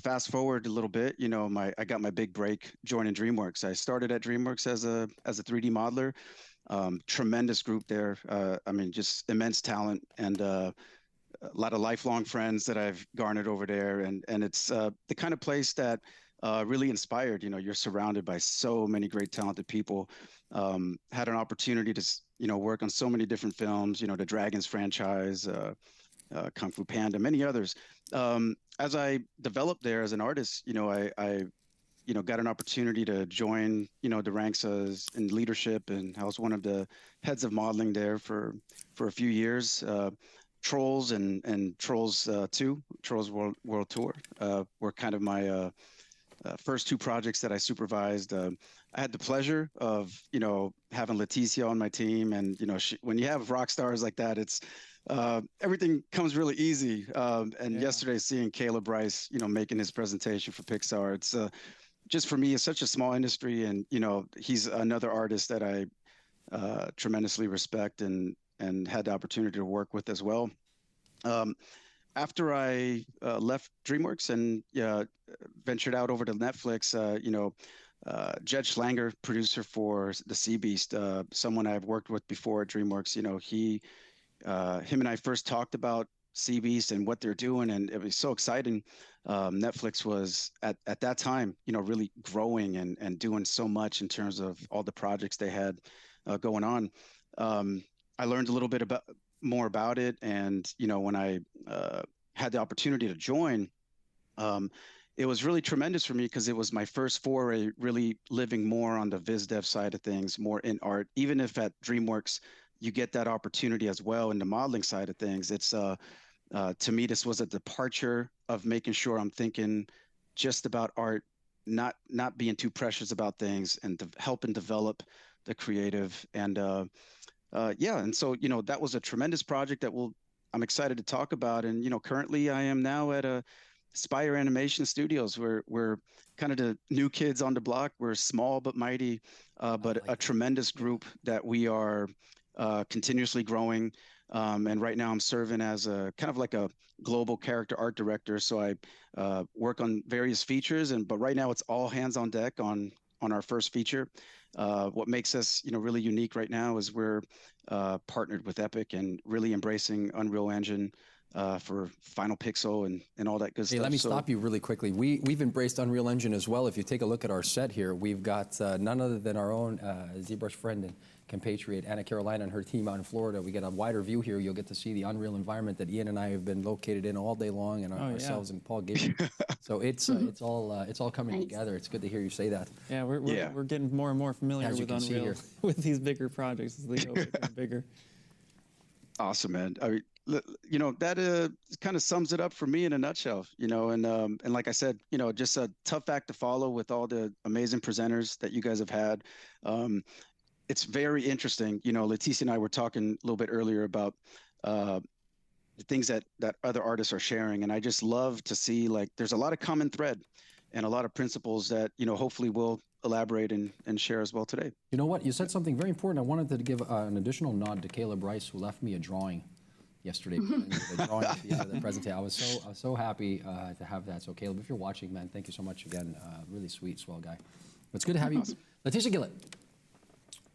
fast forward a little bit, you know, I got my big break joining DreamWorks. I started at DreamWorks as a 3D modeler. Tremendous group there. I mean, just immense talent and a lot of lifelong friends that I've garnered over there. And it's the kind of place that really inspired. You know, you're surrounded by so many great talented people. Had an opportunity to, you know, work on so many different films, you know, the Dragons franchise, Kung Fu Panda, many others. As I developed there as an artist, you know, I you know, got an opportunity to join, you know, the ranks in leadership, and I was one of the heads of modeling there for a few years. Trolls and Trolls 2, Trolls World Tour were kind of my first two projects that I supervised. I had the pleasure of, you know, having Leticia on my team, and you know, when you have rock stars like that, it's everything comes really easy. And yesterday, seeing Caleb Bryce, you know, making his presentation for Pixar, it's just for me, it's such a small industry, and you know, he's another artist that I tremendously respect and had the opportunity to work with as well. After I left DreamWorks and ventured out over to Netflix, you know, Jed Schlanger, producer for The Sea Beast, someone I've worked with before at DreamWorks, you know, him and I first talked about Sea Beast and what they're doing, and it was so exciting. Netflix was at that time, you know, really growing and doing so much in terms of all the projects they had going on. I learned a little bit more about it, and you know, when I had the opportunity to join, it was really tremendous for me because it was my first foray really living more on the viz dev side of things, more in art. Even if at DreamWorks you get that opportunity as well in the modeling side of things, it's to me, this was a departure of making sure I'm thinking just about art, not being too precious about things, and helping develop the creative. And and so, you know, that was a tremendous project that I'm excited to talk about. And you know, currently I am now at Spire Animation Studios. We're kind of the new kids on the block. We're small but mighty, but a tremendous group that we are continuously growing. And right now I'm serving as a kind of like a global character art director. So I work on various features, but right now it's all hands on deck on our first feature. What makes us, you know, really unique right now is we're partnered with Epic and really embracing Unreal Engine for Final Pixel and all that good stuff. Let me stop you really quickly. We've embraced Unreal Engine as well. If you take a look at our set here, we've got none other than our own ZBrush friend and compatriot Anna Carolina and her team out in Florida. We get a wider view here. You'll get to see the Unreal environment that Ian and I have been located in all day long, and ourselves and Paul Gabriel. So it's all coming together. It's good to hear you say that. Yeah, we're getting more and more familiar with Unreal with these bigger projects as they go bigger and bigger. Awesome, man. I mean, you know, that kind of sums it up for me in a nutshell, you know, and like I said, you know, just a tough act to follow with all the amazing presenters that you guys have had. It's very interesting. You know, Leticia and I were talking a little bit earlier about the things that other artists are sharing. And I just love to see, like, there's a lot of common thread and a lot of principles that, you know, hopefully we'll elaborate and share as well today. You know what? You said something very important. I wanted to give an additional nod to Caleb Bryce, who left me a drawing yesterday. The drawing at the end of the presentation. I was so happy to have that. So Caleb, if you're watching, man, thank you so much again. Really sweet, swell guy. It's good to have you. Leticia Gillett.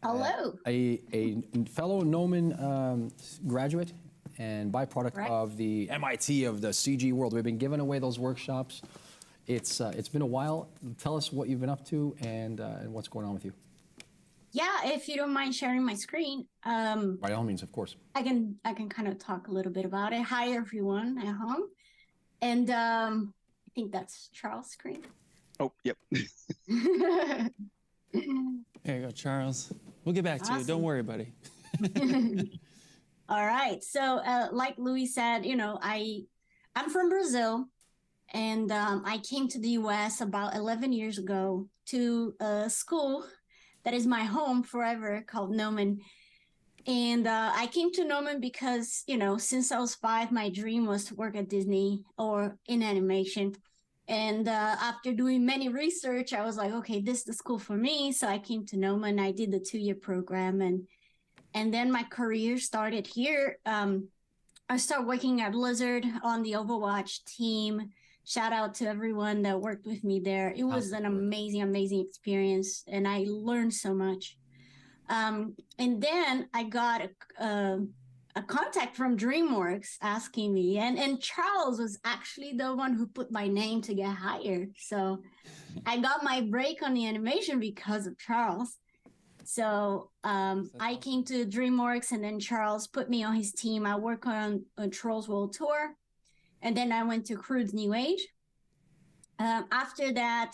Hello. A fellow Noman graduate and byproduct of the MIT of the CG world. We've been giving away those workshops. It's been a while. Tell us what you've been up to and what's going on with you. Yeah, if you don't mind sharing my screen. By all means, of course. I can kind of talk a little bit about it. Hi, everyone at home. And I think that's Charles' screen. Oh, yep. There you go, Charles. We'll get back to you. Don't worry, buddy. All right. So, like Louis said, I'm from Brazil, and I came to the U.S. about 11 years ago to a school that is my home forever called Noman. And I came to Noman because, since I was 5, my dream was to work at Disney or in animation. And after doing many research, I was like, okay, this is the school for me. So I came to Noman. I did the 2-year program, and then my career started here. I started working at Blizzard on the Overwatch team. Shout out to everyone that worked with me there. It was an amazing, amazing experience, and I learned so much. And then I got a contact from DreamWorks asking me, and Charles was actually the one who put my name to get hired. So I got my break on the animation because of Charles. So I came to DreamWorks, and then Charles put me on his team. I worked on a Trolls World Tour, and then I went to Crude's New Age. After that,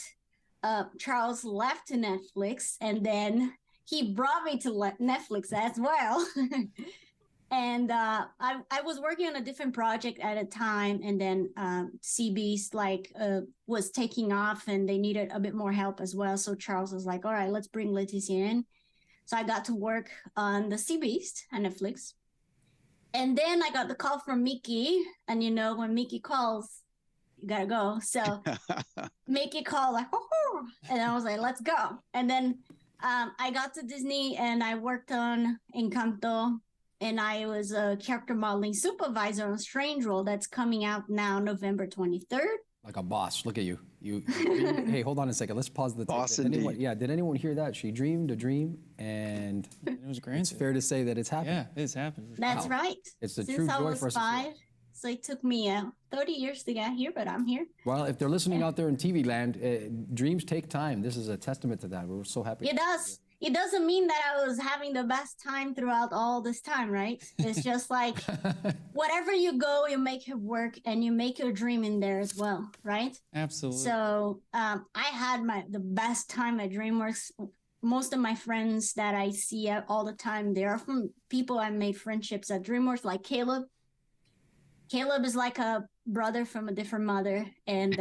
Charles left to Netflix, and then he brought me to Netflix as well. And I was working on a different project at a time, and then CB's was taking off, and they needed a bit more help as well. So Charles was like, all right, let's bring Leticia in. So I got to work on the Sea Beast on Netflix. And then I got the call from Mickey. And when Mickey calls, you gotta go. So Mickey called like, oh, and I was like, let's go. And then I got to Disney, and I worked on Encanto. And I was a character modeling supervisor on Strange World that's coming out now November 23rd. Like a boss. Look at you. Hey, hold on a second. Let's pause the tape. Boss Did anyone hear that? She dreamed a dream, and it was granted. It's fair to say that it's happened. Yeah, it's happened. That's right. It's a Since true I joy was for us. 5, so it took me 30 years to get here, but I'm here. Well, if they're listening out there in TV land, dreams take time. This is a testament to that. We're so happy. It does. It doesn't mean that I was having the best time throughout all this time, right? It's just like whatever you go, you make it work, and you make your dream in there as well, right? Absolutely. So I had the best time at DreamWorks. Most of my friends that I see all the time, they are from people I made friendships at DreamWorks, like Caleb. Caleb is like a brother from a different mother, and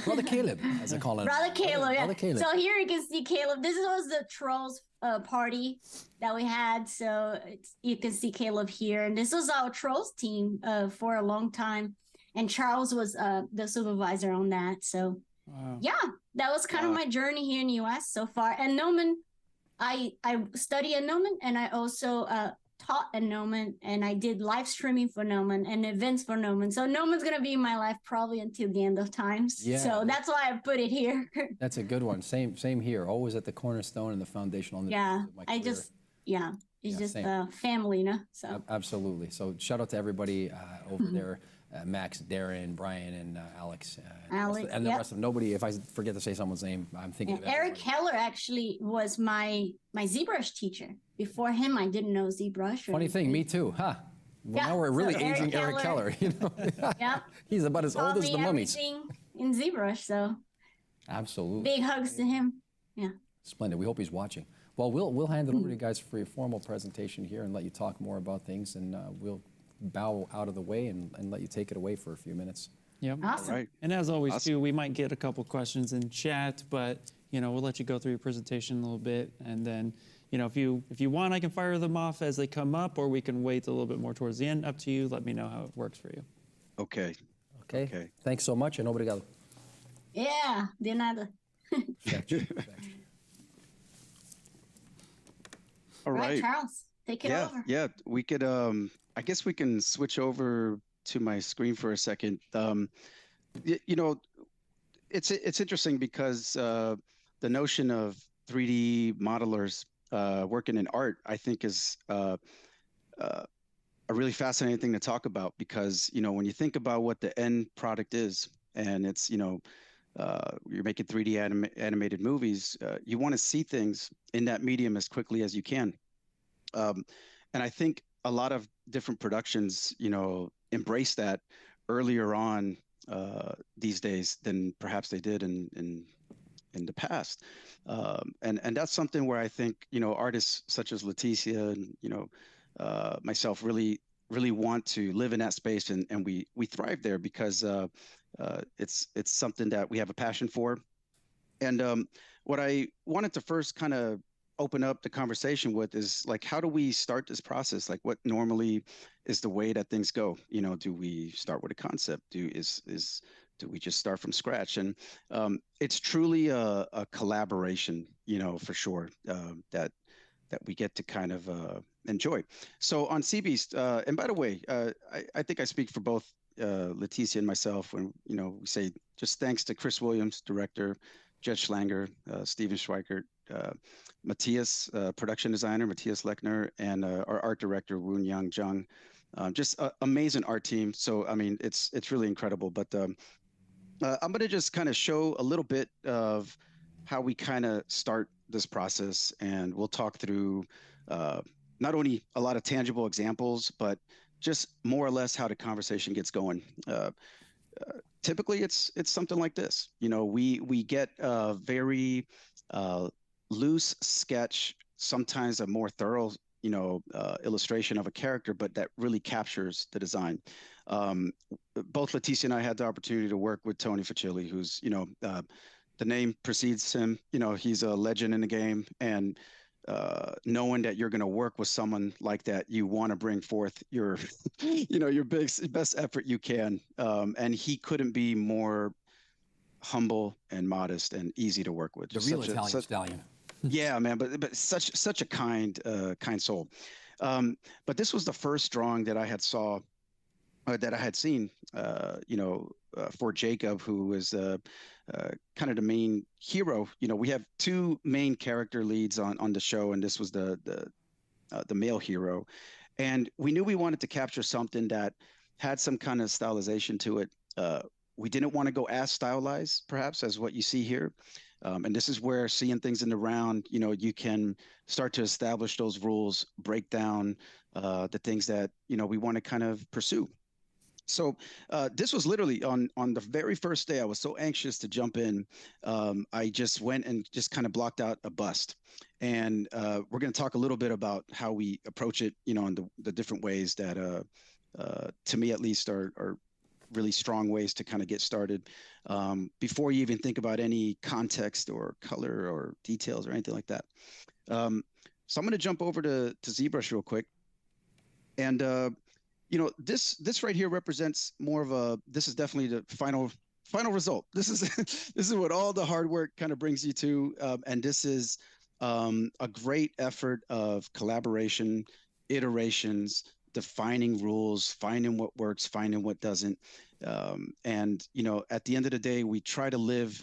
Brother Caleb, as I call him. Brother Caleb, yeah. Brother Caleb. So here you can see Caleb. This was the Trolls party that we had. So you can see Caleb here. And this was our Trolls team for a long time. And Charles was the supervisor on that. So yeah, that was kind of my journey here in the US so far. And Noman, I study at Noman, and I also taught at Noman, and I did live streaming for Noman and events for Noman. So Noman's going to be in my life probably until the end of times. Yeah. So that's why I put it here. That's a good one. Same here. Always at the cornerstone and the foundation on the yeah, of my career. It's just same. family, you know? So Absolutely. So shout out to everybody over there. Max, Darren, Brian, and Alex. And the rest of nobody. If I forget to say someone's name, I'm thinking of Eric Heller actually was my ZBrush teacher. Before him, I didn't know ZBrush. Funny thing, me too, huh? Well, now we're really aging Eric Keller. Yeah. He's about as old as the mummies. Everything in ZBrush, so. Absolutely. Big hugs to him. Yeah. Splendid. We hope he's watching. Well, we'll hand it over to you guys for your formal presentation here and let you talk more about things, and we'll bow out of the way and let you take it away for a few minutes. Yep. Awesome. Right. And as always, too, we might get a couple questions in chat, but we'll let you go through your presentation a little bit, and then if you want, I can fire them off as they come up, or we can wait a little bit more towards the end. Up to you. Let me know how it works for you. Okay. Okay. Thanks so much, and obrigado. Yeah, de nada. All right. Charles, take it over. Yeah, we could, I guess we can switch over to my screen for a second. It's interesting because the notion of 3D modelers working in art, I think, is a really fascinating thing to talk about, because when you think about what the end product is, and it's you're making 3D animated movies, you want to see things in that medium as quickly as you can, and I think a lot of different productions embrace that earlier on these days than perhaps they did in the past. And that's something where I think, artists such as Leticia and, myself really want to live in that space, and we thrive there because it's something that we have a passion for. And what I wanted to first kind of open up the conversation with is like, how do we start this process? Like, what normally is the way that things go? You know, do we start with a concept? Do we just start from scratch? And it's truly a collaboration, you know, for sure, that we get to kind of enjoy. So on Sea Beast, and by the way, I think I speak for both Leticia and myself when, you know, we say just thanks to Chris Williams, director, Jed Schlanger, Steven Schweikert, Matthias, production designer, Matthias Lechner, and our art director, Woon Young Jung. Just amazing art team. So, I mean, it's really incredible. But I'm going to just kind of show a little bit of how we kind of start this process, and we'll talk through not only a lot of tangible examples, but just more or less how the conversation gets going. Typically, it's something like this. You know, we get a very loose sketch, sometimes a more thorough, you know, illustration of a character, but that really captures the design. Both Leticia and I had the opportunity to work with Tony Facilli, who's, you know, the name precedes him. You know, he's a legend in the game, and knowing that you're going to work with someone like that, you want to bring forth your, you know, your best effort you can. And he couldn't be more humble and modest and easy to work with. The real Italian stallion. Yeah, man, but such a kind soul. But this was the first drawing that I had seen, you know, for Jacob, who was kind of the main hero. You know, we have two main character leads on the show, and this was the male hero. And we knew we wanted to capture something that had some kind of stylization to it. We didn't want to go as stylized, perhaps, as what you see here. And this is where seeing things in the round, you know, you can start to establish those rules, break down the things that, you know, we want to kind of pursue. So this was literally on the very first day. I was so anxious to jump in. I just went and just kind of blocked out a bust. And we're going to talk a little bit about how we approach it, you know, and the different ways that, to me at least, are really strong ways to kind of get started before you even think about any context or color or details or anything like that. So I'm going to jump over to ZBrush real quick. And you know, this right here represents more of a, this is definitely the final result. This is what all the hard work kind of brings you to. And this is a great effort of collaboration, iterations, defining rules, finding what works, finding what doesn't. And, you know, at the end of the day, we try to live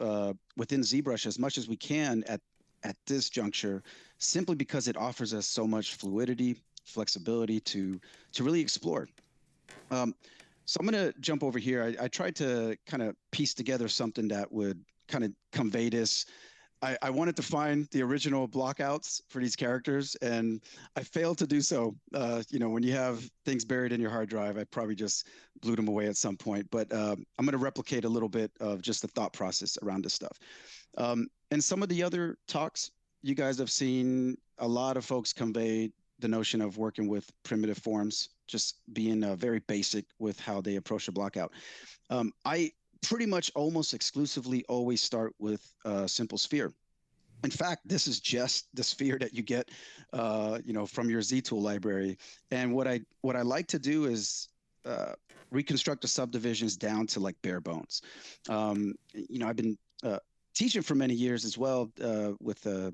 within ZBrush as much as we can at this juncture, simply because it offers us so much fluidity, flexibility to really explore. So I'm going to jump over here. I tried to kind of piece together something that would kind of convey this. I wanted to find the original blockouts for these characters, and I failed to do so. You know, when you have things buried in your hard drive, I probably just blew them away at some point. But I'm going to replicate a little bit of just the thought process around this stuff. And some of the other talks you guys have seen, a lot of folks convey the notion of working with primitive forms, just being very basic with how they approach a blockout. I pretty much almost exclusively always start with a simple sphere. In fact, this is just the sphere that you get, you know, from your ZTool library. And what I like to do is reconstruct the subdivisions down to like bare bones. You know, I've been teaching for many years as well with a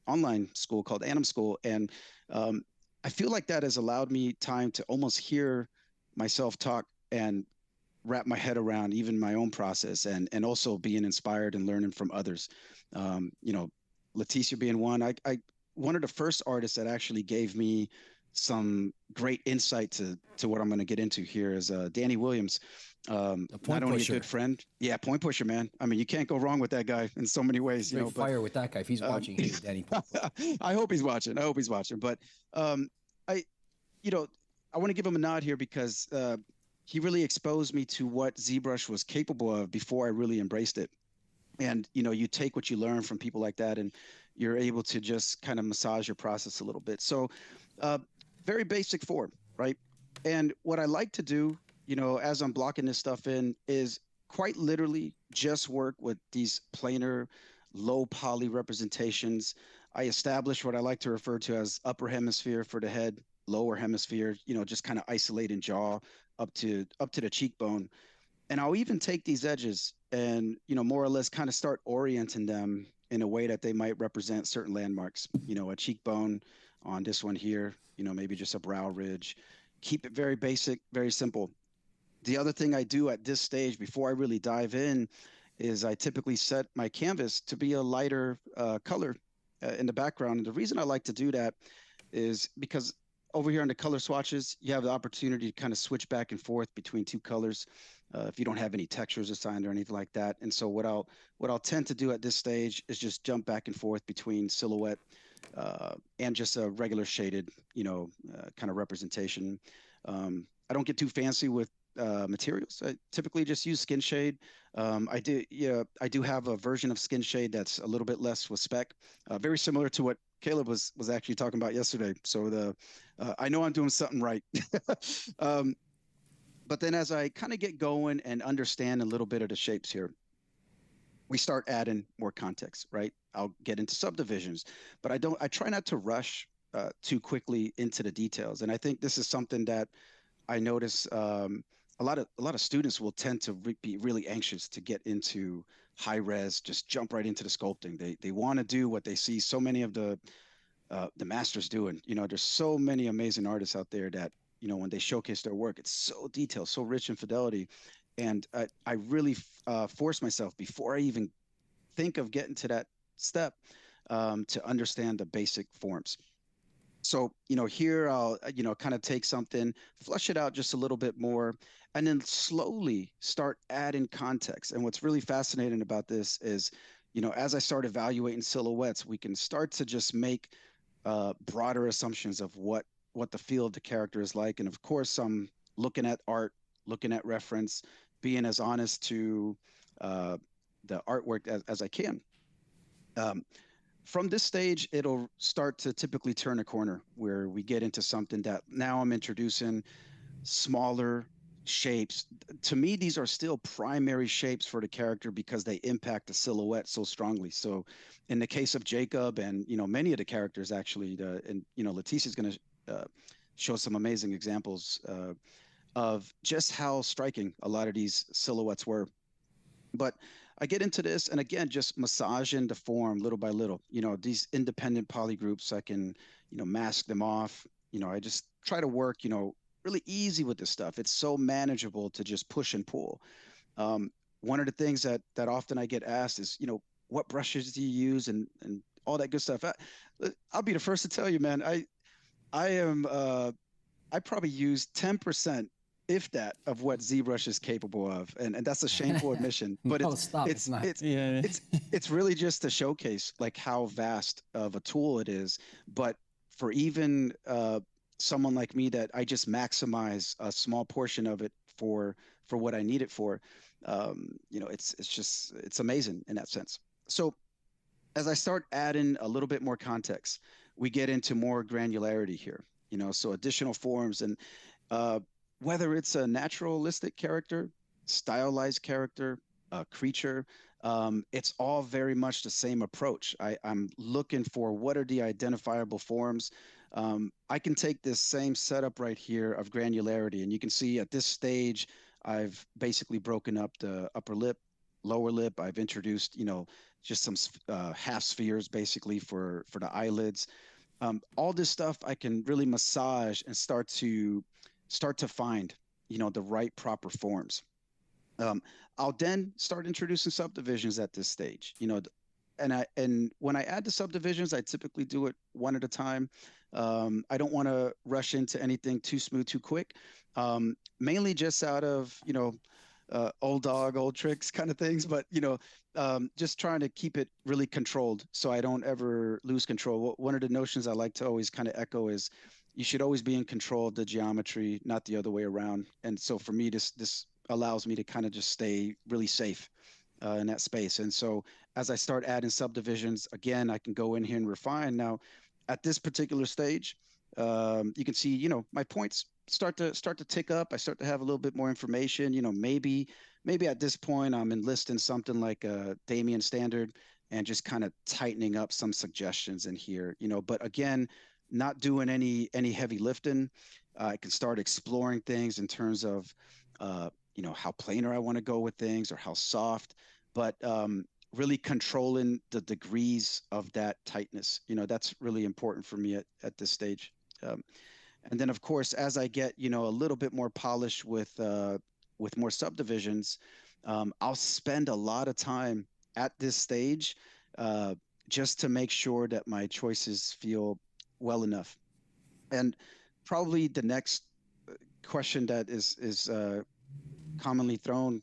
online school called Anim School, and I feel like that has allowed me time to almost hear myself talk and wrap my head around even my own process, and also being inspired and learning from others. You know, Leticia being one. I one of the first artists that actually gave me some great insight to what I'm going to get into here is Danny Williams. Not only a good friend, yeah, point pusher, man. I mean, you can't go wrong with that guy in so many ways. You know, fire with that guy if he's watching. Danny. I hope he's watching. I hope he's watching. But you know, I want to give him a nod here because he really exposed me to what ZBrush was capable of before I really embraced it. And, you know, you take what you learn from people like that, and you're able to just kind of massage your process a little bit. So very basic form, right? And what I like to do, you know, as I'm blocking this stuff in, is quite literally just work with these planar, low poly representations. I establish what I like to refer to as upper hemisphere for the head, lower hemisphere, you know, just kind of isolating jaw up to the cheekbone. And I'll even take these edges and, you know, more or less kind of start orienting them in a way that they might represent certain landmarks, you know, a cheekbone on this one here, you know, maybe just a brow ridge. Keep it very basic, very simple. The other thing I do at this stage before I really dive in is I typically set my canvas to be a lighter color in the background. And the reason I like to do that is because over here on the color swatches, you have the opportunity to kind of switch back and forth between two colors if you don't have any textures assigned or anything like that. And so what I'll tend to do at this stage is just jump back and forth between silhouette and just a regular shaded, you know, kind of representation. I don't get too fancy with materials. I typically just use skin shade. I do have a version of skin shade that's a little bit less with spec, very similar to what Caleb was actually talking about yesterday. So I know I'm doing something right. But then as I kind of get going and understand a little bit of the shapes here, we start adding more context, right? I'll get into subdivisions, but I try not to rush too quickly into the details. And I think this is something that I notice a lot of students will tend to be really anxious to get into high res, just jump right into the sculpting. They want to do what they see so many of the masters doing. You know, there's so many amazing artists out there that, you know, when they showcase their work, it's so detailed, so rich in fidelity. And I really force myself before I even think of getting to that step to understand the basic forms. So, you know, here I'll, you know, kind of take something, flush it out just a little bit more, and then slowly start adding context. And what's really fascinating about this is, you know, as I start evaluating silhouettes, we can start to just make broader assumptions of what the feel of the character is like. And of course, I'm looking at art, looking at reference, being as honest to the artwork as I can. From this stage, it'll start to typically turn a corner where we get into something that now I'm introducing smaller shapes. To me, these are still primary shapes for the character because they impact the silhouette so strongly. So in the case of Jacob and, you know, many of the characters actually, and, you know, Leticia's going to show some amazing examples of just how striking a lot of these silhouettes were. But I get into this, and again, just massaging the form little by little. You know, these independent poly groups, I can, you know, mask them off. You know, I just try to work, you know, really easy with this stuff. It's so manageable to just push and pull. One of the things that often I get asked is, you know, what brushes do you use and all that good stuff. I'll be the first to tell you, man, I probably use 10%, if that, of what ZBrush is capable of, and that's a shameful admission. But it's really just to showcase like how vast of a tool it is. But for even someone like me, that I just maximize a small portion of it for what I need it for, you know, it's amazing in that sense. So as I start adding a little bit more context, we get into more granularity here. You know, so additional forms, and whether it's a naturalistic character, stylized character, a creature, it's all very much the same approach. I'm looking for what are the identifiable forms. I can take this same setup right here of granularity, and you can see at this stage, I've basically broken up the upper lip, lower lip. I've introduced, you know, just some half spheres basically for the eyelids. All this stuff I can really massage and start to find, you know, the right proper forms. I'll then start introducing subdivisions at this stage, you know, and when I add the subdivisions, I typically do it one at a time. I don't want to rush into anything too smooth, too quick, mainly just out of, you know, old dog, old tricks kind of things, but, you know, just trying to keep it really controlled so I don't ever lose control. One of the notions I like to always kind of echo is you should always be in control of the geometry, not the other way around. And so for me, this allows me to kind of just stay really safe in that space. And so as I start adding subdivisions, again, I can go in here and refine. Now, at this particular stage, You can see, my points start to tick up. I start to have a little bit more information. Maybe at this point I'm enlisting something like a Damien standard and just kind of tightening up some suggestions in here. But again, not doing any heavy lifting. I can start exploring things in terms of, how planar I want to go with things or how soft, but really controlling the degrees of that tightness. That's really important for me at this stage. And then, of course, as I get, a little bit more polish with more subdivisions, I'll spend a lot of time at this stage just to make sure that my choices feel well enough. And probably the next question that is commonly thrown,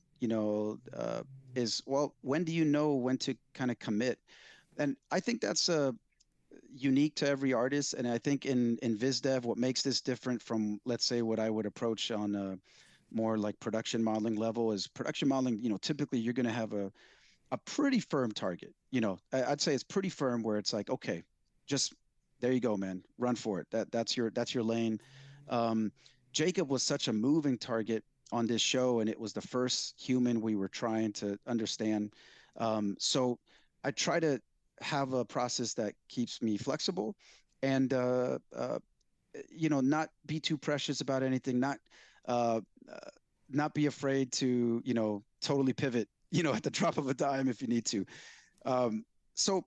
is, well, when do you know when to kind of commit? And I think that's unique to every artist. And I think in VizDev, what makes this different from, let's say, what I would approach on a more like production modeling level is production modeling, typically you're going to have a pretty firm target. I'd say it's pretty firm where it's like, okay, just there you go, man, run for it. That's your lane. Jacob was such a moving target on this show, and it was the first human we were trying to understand. So I try to have a process that keeps me flexible and, not be too precious about anything, not be afraid to, totally pivot, at the drop of a dime if you need to. So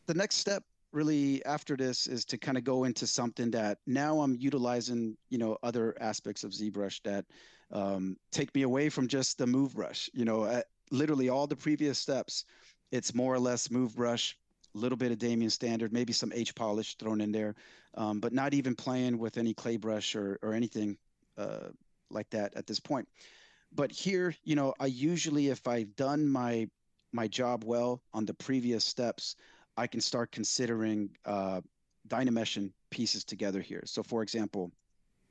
the next step really after this is to kind of go into something that now I'm utilizing, other aspects of ZBrush that take me away from just the move brush. Literally all the previous steps, it's more or less move brush, a little bit of Damien standard, maybe some H polish thrown in there, but not even playing with any clay brush or anything like that at this point. But here, I usually, if I've done my job well on the previous steps, I can start considering dynameshing pieces together here. So for example,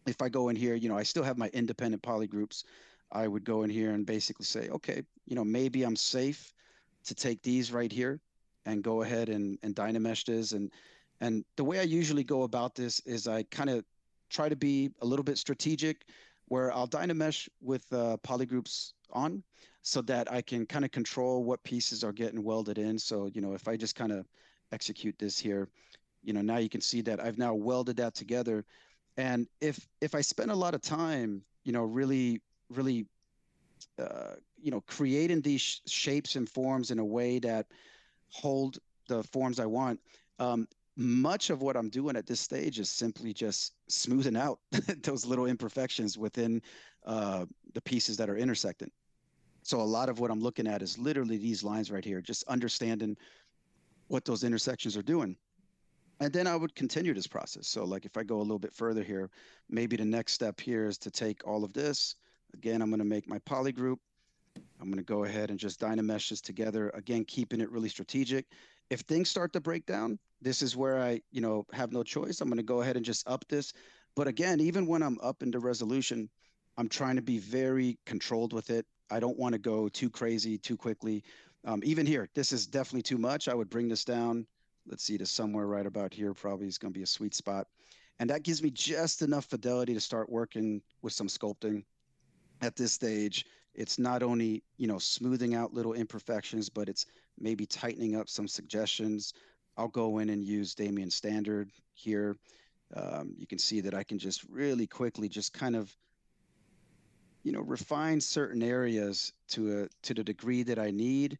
if I go in here, I still have my independent poly groups. I would go in here and basically say, okay, maybe I'm safe to take these right here and go ahead and dynamesh this. And the way I usually go about this is I kind of try to be a little bit strategic where I'll dynamesh with poly groups on so that I can kind of control what pieces are getting welded in. So, if I just kind of execute this here, now you can see that I've now welded that together. And if I spend a lot of time, really, creating these shapes and forms in a way that hold the forms I want, much of what I'm doing at this stage is simply just smoothing out those little imperfections within the pieces that are intersecting. So a lot of what I'm looking at is literally these lines right here, just understanding what those intersections are doing. And then I would continue this process. So like if I go a little bit further here, maybe the next step here is to take all of this. Again, I'm going to make my poly group. I'm going to go ahead and just dynamesh this together. Again, keeping it really strategic. If things start to break down, this is where I, have no choice. I'm going to go ahead and just up this. But again, even when I'm up into resolution, I'm trying to be very controlled with it. I don't want to go too crazy too quickly. Even here, this is definitely too much. I would bring this down. Let's see, to somewhere right about here probably is going to be a sweet spot. And that gives me just enough fidelity to start working with some sculpting. At this stage, it's not only, smoothing out little imperfections, but it's maybe tightening up some suggestions. I'll go in and use Damien Standard here. You can see that I can just really quickly just kind of, refine certain areas to the degree that I need.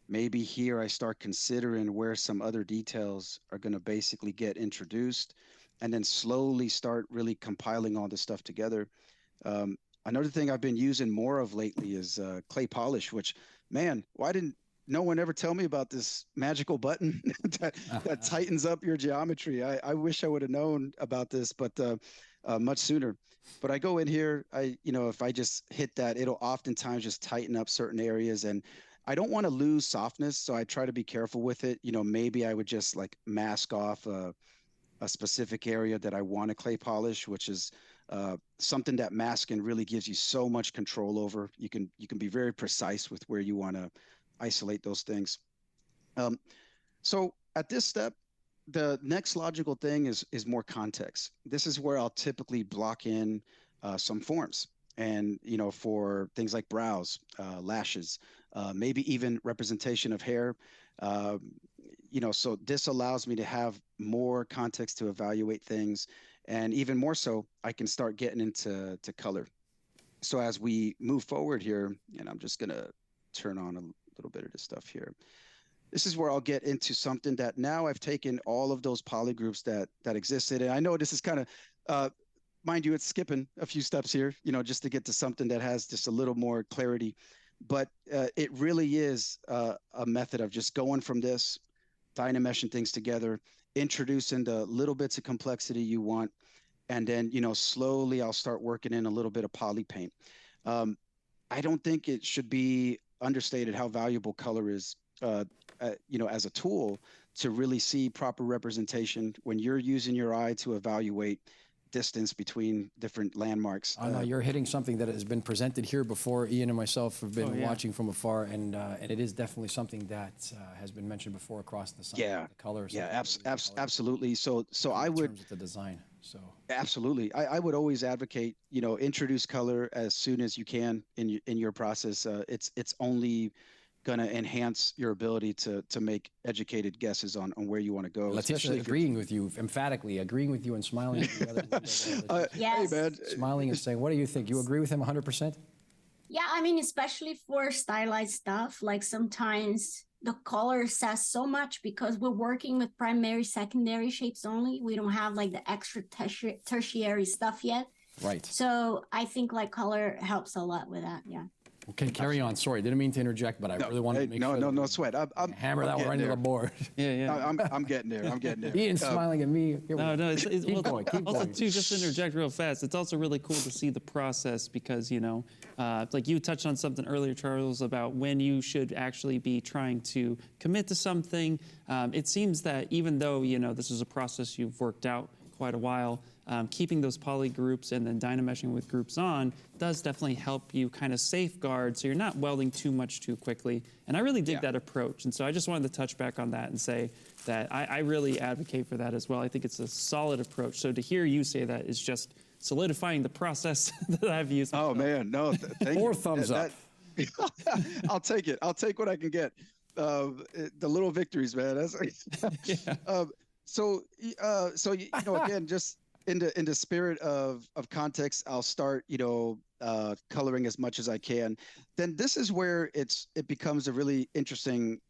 Maybe here I start considering where some other details are going to basically get introduced, and then slowly start really compiling all this stuff together. Another thing I've been using more of lately is clay polish, which, man, why didn't no one ever tell me about this magical button that tightens up your geometry? I wish I would have known about this, but much sooner. But I go in here, if I just hit that, it'll oftentimes just tighten up certain areas, and I don't want to lose softness, so I try to be careful with it. Maybe I would just like mask off a specific area that I want to clay polish, which is something that masking really gives you so much control over. You can be very precise with where you want to isolate those things. So at this step, the next logical thing is more context. This is where I'll typically block in some forms, and for things like brows, lashes, maybe even representation of hair. So this allows me to have more context to evaluate things, and even more so, I can start getting into color. So as we move forward here, and I'm just gonna turn on a little bit of this stuff here. This is where I'll get into something that now I've taken all of those polygroups that existed. And I know this is kind of, mind you, it's skipping a few steps here, just to get to something that has just a little more clarity. But it really is a method of just going from this, dynameshing things together, introducing the little bits of complexity you want. And then, slowly I'll start working in a little bit of poly paint. I don't think it should be understated how valuable color is, as a tool to really see proper representation when you're using your eye to evaluate distance between different landmarks. I know you're hitting something that has been presented here before. Ian and myself have been watching from afar, and it is definitely something that has been mentioned before across the summit. Yeah, the colors. Yeah, absolutely. So I would. In terms of the design. So absolutely, I would always advocate, introduce color as soon as you can in your process. It's only going to enhance your ability to make educated guesses on where you want to go. Especially agreeing with you, emphatically agreeing with you and smiling at the other Yes. Hey, man. smiling and saying, what do you think? You agree with him 100%? Yeah, I mean, especially for stylized stuff, like sometimes the color says so much because we're working with primary, secondary shapes only. We don't have like the extra tertiary stuff yet. Right. So I think like color helps a lot with that. Yeah. Okay, carry on. Sorry, didn't mean to interject, but I really wanted to make sure. No sweat. I'm hammer that one right into the board. Yeah. I'm getting there. I'm getting there. Ian's smiling at me. No, it's keep going. Also, too, just to interject real fast, it's also really cool to see the process because, like you touched on something earlier, Charles, about when you should actually be trying to commit to something. It seems that even though, this is a process you've worked out quite a while, keeping those poly groups and then dynameshing with groups on does definitely help you kind of safeguard so you're not welding too much too quickly. And I really dig that approach. And so I just wanted to touch back on that and say that I really advocate for that as well. I think it's a solid approach. So to hear you say that is just solidifying the process that I've used. Oh, man. No, thank Four you. thumbs up. I'll take it. I'll take what I can get. The little victories, man. So again, just in the spirit of context, I'll start, coloring as much as I can. Then this is where it becomes a really interesting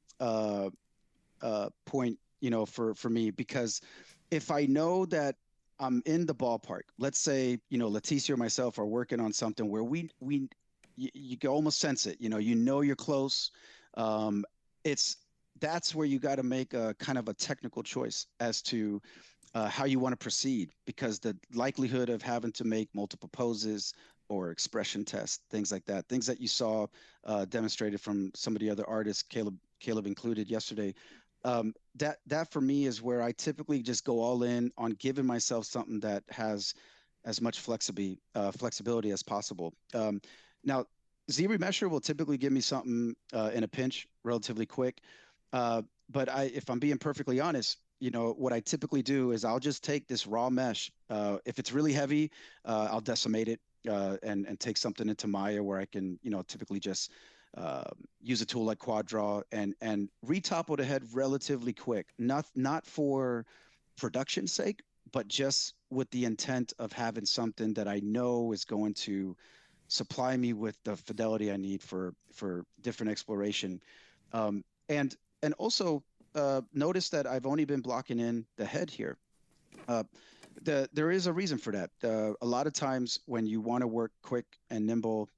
point, for me, because if I know that I'm in the ballpark, let's say, Leticia or myself are working on something where you can almost sense it, you're close. That's where you got to make a kind of a technical choice as to how you want to proceed, because the likelihood of having to make multiple poses or expression tests, things like that, things that you saw demonstrated from some of the other artists, Caleb included yesterday, that for me is where I typically just go all in on giving myself something that has as much flexibility as possible. Now, ZBrush will typically give me something in a pinch relatively quick. But if I'm being perfectly honest, what I typically do is I'll just take this raw mesh. If it's really heavy, I'll decimate it and take something into Maya where I can, typically just use a tool like Quad Draw and retopple the head relatively quick. Not for production's sake, but just with the intent of having something that I know is going to supply me with the fidelity I need for different exploration. And also notice that I've only been blocking in the head here. There is a reason for that. A lot of times when you want to work quick and nimble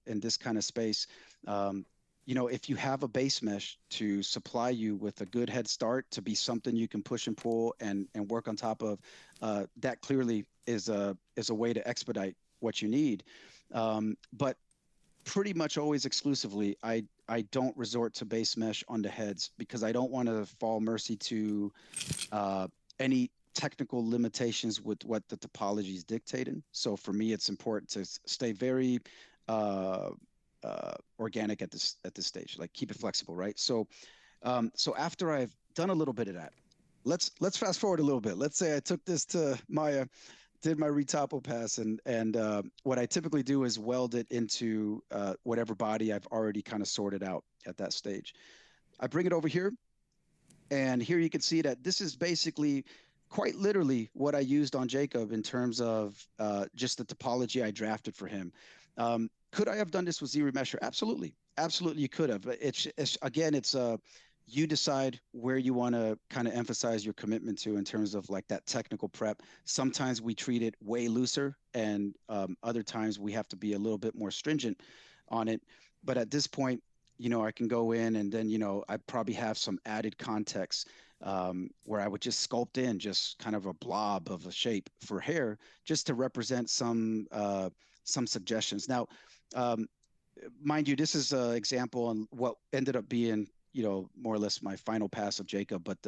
in this kind of space, if you have a base mesh to supply you with a good head start to be something you can push and pull and work on top of, that clearly is a way to expedite what you need. But pretty much always exclusively, I don't resort to base mesh on the heads because I don't want to fall mercy to any technical limitations with what the topology is dictating. So for me, it's important to stay very organic at this stage, like keep it flexible, right? So after I've done a little bit of that, let's fast forward a little bit. Let's say I took this to Maya, did my retopo pass, and what I typically do is weld it into whatever body I've already kind of sorted out at that stage. I bring it over here, and here you can see that this is basically quite literally what I used on Jacob in terms of just the topology I drafted for him. Could I have done this with ZRemesher? Absolutely. Absolutely, you could have. But it's again, it's you decide where you want to kind of emphasize your commitment to in terms of like that technical prep. Sometimes we treat it way looser, and other times we have to be a little bit more stringent on it. But at this point, you know, I can go in and then, you know, I probably have some added context where I would just sculpt in just kind of a blob of a shape for hair just to represent some suggestions. Now, mind you, this is an example on what ended up being, you know, more or less my final pass of Jacob, but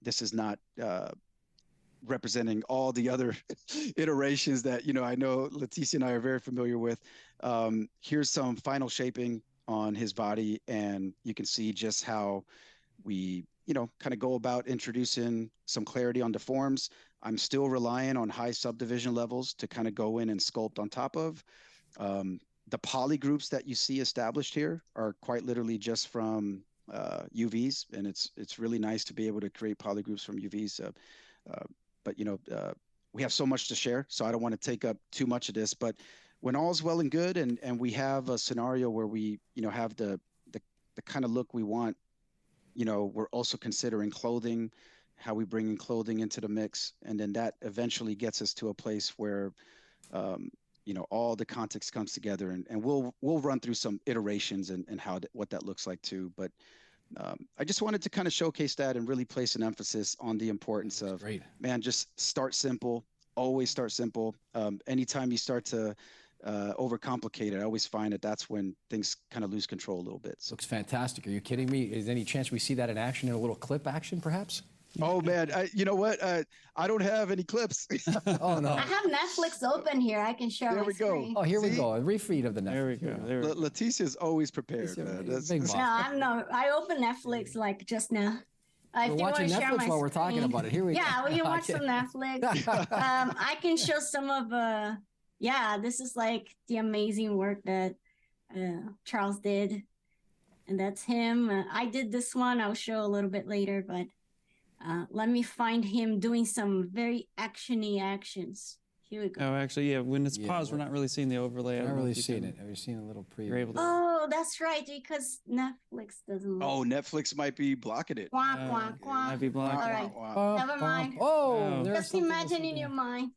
this is not representing all the other iterations that, you know, I know Leticia and I are very familiar with. Here's some final shaping on his body, and you can see just how we, you know, kind of go about introducing some clarity on the forms. I'm still relying on high subdivision levels to kind of go in and sculpt on top of. The poly groups that you see established here are quite literally just from UVs, and it's really nice to be able to create poly groups from UVs. But you know, we have so much to share, so I don't want to take up too much of this. But when all's well and good, and we have a scenario where we, you know, have the kind of look we want, you know, we're also considering clothing, how we bring in clothing into the mix, and then that eventually gets us to a place where you know, all the context comes together, and we'll run through some iterations and how what that looks like too. But I just wanted to kind of showcase that and really place an emphasis on the importance of, man, just start simple, always start simple. Anytime you start to overcomplicate it, I always find that that's when things kind of lose control a little bit. So. Looks fantastic. Are you kidding me? Is there any chance we see that in action, in a little clip action, perhaps? Oh man, you know what? I don't have any clips. Oh no! I have Netflix open here. I can share. There my we go. screen. Oh, here we go. A refeed of the Netflix. There we go. There we go. Leticia's always prepared. Man. No, I'm not. I opened Netflix like just now. We're watching Netflix while we're talking about it. Here we go. Yeah, we can watch some Netflix. I can show some of. Yeah, this is like the amazing work that Charles did, and that's him. I did this one. I'll show a little bit later, but. Let me find him doing some very actiony actions. Here we go. Oh, actually, yeah. When it's paused, we're not really seeing the overlay. I'm not really seeing it. Have you seen a little preview? You're able to... Oh, that's right, because Netflix doesn't. Oh, Netflix might be blocking it. Quack, quack, quack. Might be blocking. All right. Never mind. Oh, just imagine in your mind.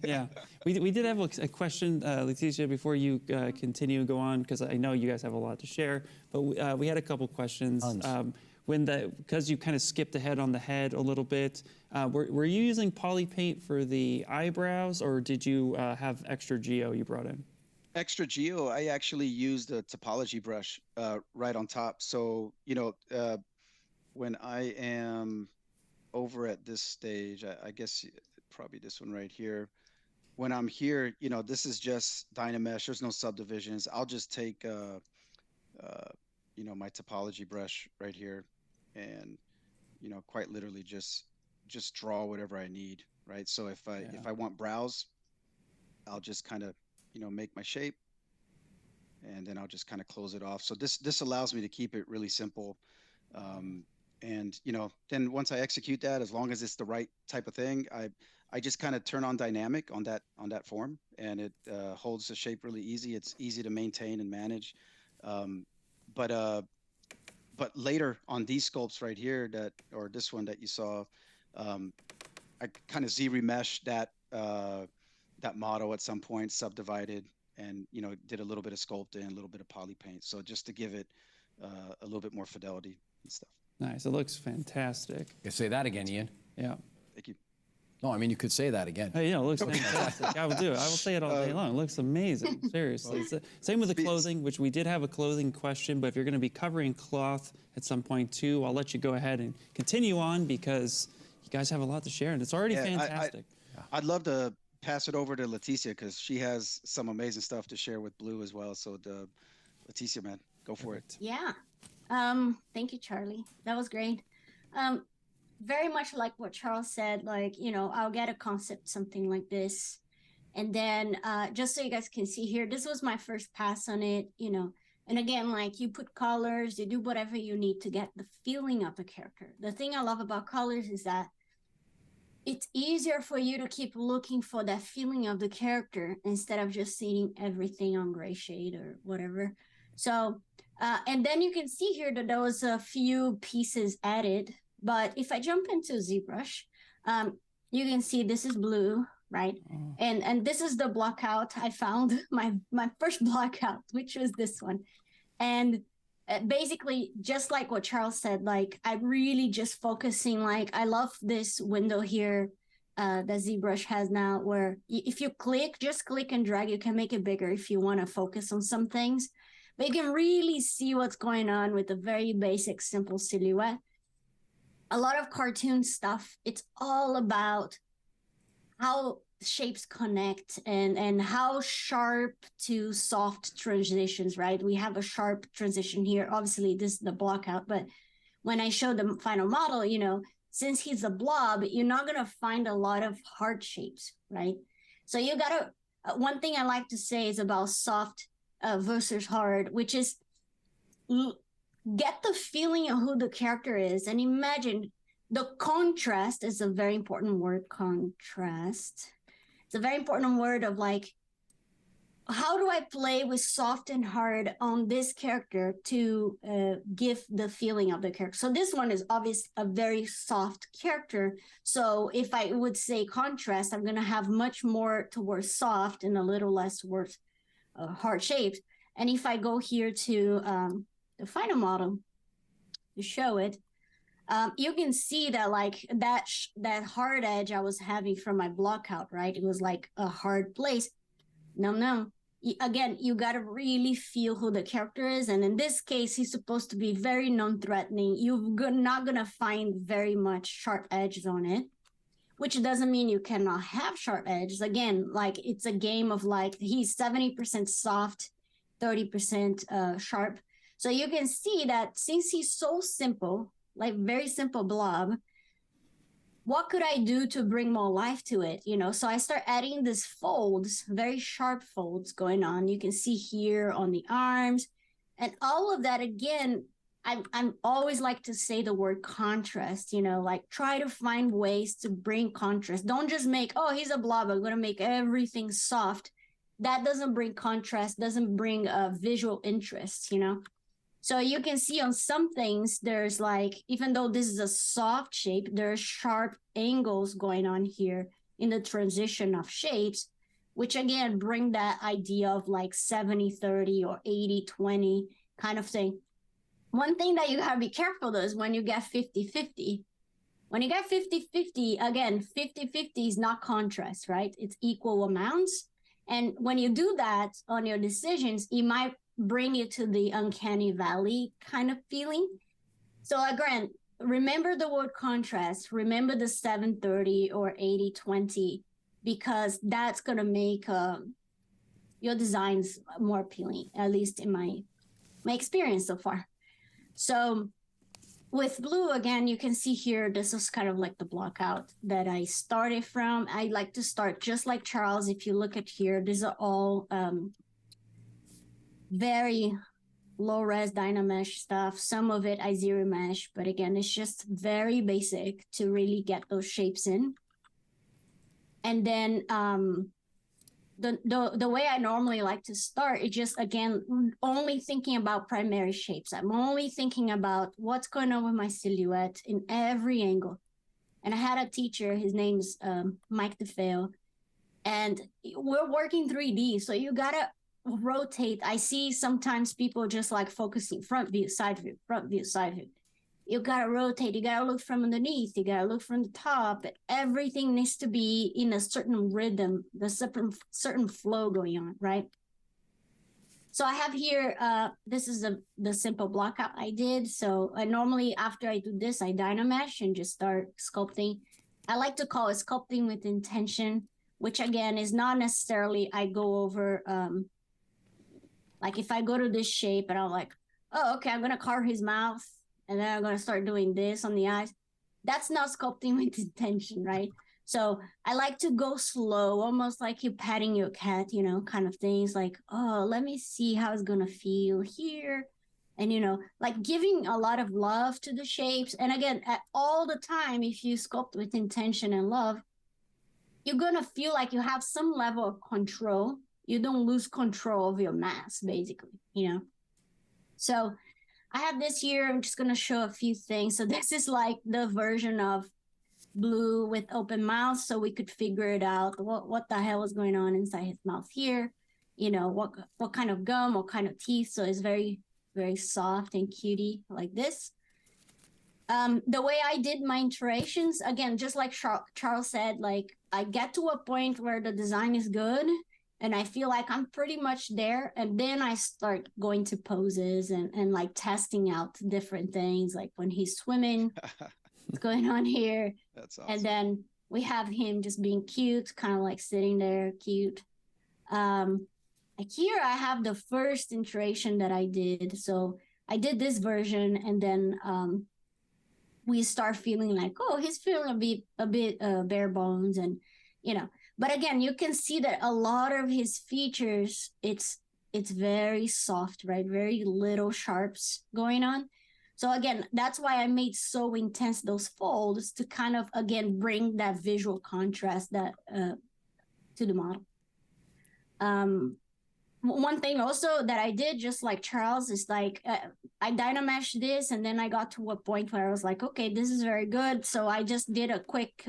Yeah, we did have a question, Leticia, before you continue and go on, because I know you guys have a lot to share. But we had a couple questions. Because you kind of skipped ahead on the head a little bit, were you using poly paint for the eyebrows, or did you have extra geo you brought in? Extra geo, I actually used a topology brush right on top. So, you know, when I am over at this stage, I guess probably this one right here. When I'm here, you know, this is just Dynamesh. There's no subdivisions. I'll just take, you know, my topology brush right here, and you know, quite literally just draw whatever I need, right? So if I want brows, I'll just kind of, you know, make my shape, and then I'll just kind of close it off. So this allows me to keep it really simple, and you know, then once I execute that, as long as it's the right type of thing, I just kind of turn on dynamic on that form, and it holds the shape really easy. It's easy to maintain and manage. But later on these sculpts right here, or this one that you saw, I kind of ZRemesh that model at some point, subdivided, and you know, did a little bit of sculpting, a little bit of poly paint, so just to give it a little bit more fidelity and stuff. Nice. It looks fantastic. You say that again, Ian. Yeah. Thank you. No, I mean, you could say that again. Hey, yeah, it looks fantastic. I will do it. I will say it all day long. It looks amazing. Seriously. Same with the clothing, which we did have a clothing question, but if you're going to be covering cloth at some point too, I'll let you go ahead and continue on, because you guys have a lot to share, and it's already fantastic. I'd love to pass it over to Leticia, because she has some amazing stuff to share with Blue as well. So Leticia, man, go for it. Yeah. Thank you, Charlie. That was great. very much like what Charles said, like, I'll get a concept, something like this. And then just so you guys can see here, this was my first pass on it, And again, like you put colors, you do whatever you need to get the feeling of the character. The thing I love about colors is that it's easier for you to keep looking for that feeling of the character instead of just seeing everything on gray shade or whatever. So, and then you can see here that there was a few pieces added. But if I jump into ZBrush, you can see this is blue, right? And this is the blockout I found, my first blockout, which was this one. And basically, just like what Charles said, like I'm really just focusing, like I love this window here that ZBrush has now, where if you just click and drag, you can make it bigger if you want to focus on some things. But you can really see what's going on with a very basic, simple silhouette. A lot of cartoon stuff, it's all about how shapes connect and how sharp to soft transitions, right? We have a sharp transition here. Obviously, this is the blockout, but when I show the final model, since he's a blob, you're not going to find a lot of hard shapes, right? So you got to, one thing I like to say is about soft versus hard, which is get the feeling of who the character is. And imagine the contrast is a very important word, contrast. It's a very important word of like, how do I play with soft and hard on this character to give the feeling of the character? So this one is obviously a very soft character. So if I would say contrast, I'm going to have much more towards soft and a little less towards hard shapes. And if I go here to the final model to show it, you can see that like that hard edge I was having from my blockout, right? It was like a hard place. No. Again, you got to really feel who the character is. And in this case, he's supposed to be very non-threatening. You're not going to find very much sharp edges on it, which doesn't mean you cannot have sharp edges. Again, like it's a game of like he's 70% soft, 30% sharp. So you can see that since he's so simple, like very simple blob, what could I do to bring more life to it? So I start adding these folds, very sharp folds going on. You can see here on the arms and all of that. Again, I'm always like to say the word contrast, like try to find ways to bring contrast. Don't just make, oh, he's a blob, I'm going to make everything soft. That doesn't bring contrast, doesn't bring visual interest, So you can see on some things, there's like, even though this is a soft shape, there's sharp angles going on here in the transition of shapes, which again, bring that idea of like 70-30 or 80-20 kind of thing. One thing that you gotta be careful though is when you get 50-50. When you get 50-50, again, 50-50 is not contrast, right? It's equal amounts. And when you do that on your decisions, it might bring you to the uncanny valley kind of feeling. So again, remember the word contrast, remember the 7-30 or 80-20, because that's going to make your designs more appealing, at least in my experience so far. So with blue, again, you can see here, this is kind of like the block-out that I started from. I like to start just like Charles. If you look at here, these are all very low-res Dynamesh stuff. Some of it I zero mesh, but again, it's just very basic to really get those shapes in. And then the way I normally like to start is just, again, only thinking about primary shapes. I'm only thinking about what's going on with my silhouette in every angle. And I had a teacher, his name's Mike DeFeo, and we're working 3D, so you gotta rotate. I see sometimes people just like focusing front view, side view, front view, side view. You gotta rotate, you gotta look from underneath, you gotta look from the top. Everything needs to be in a certain rhythm, the certain flow going on, right? So I have here, this is the simple blockout I did. So I normally, after I do this, I Dynamesh and just start sculpting. I like to call it sculpting with intention, which again is not necessarily I go over, like if I go to this shape and I'm like, oh, okay, I'm gonna carve his mouth and then I'm gonna start doing this on the eyes. that's not sculpting with intention, right? So I like to go slow, almost like you're petting your cat, you know, kind of things like, oh, let me see how it's gonna feel here. And, you know, like giving a lot of love to the shapes. And again, at all the time, if you sculpt with intention and love, you're gonna feel like you have some level of control. You don't lose control of your mass, basically, you know? So I have this here, I'm just gonna show a few things. So this is like the version of Blue with open mouth, so we could figure it out. What the hell is going on inside his mouth here? You know, what kind of gum, what kind of teeth. So it's very, very soft and cutie like this. The way I did my iterations, again, just like Charles said, like I get to a point where the design is good and I feel like I'm pretty much there. And then I start going to poses and like testing out different things, like when he's swimming, what's going on here. That's awesome. And then we have him just being cute, kind of like sitting there, cute. Like here I have the first iteration that I did. So I did this version, and then we start feeling like, oh, he's feeling a bit bare bones, and you know. But again, you can see that a lot of his features, it's very soft, right? Very little sharps going on. So again, that's why I made so intense those folds to kind of, again, bring that visual contrast that to the model. One thing also that I did, just like Charles, is like I Dynameshed this, and then I got to a point where I was like, okay, this is very good. So I just did a quick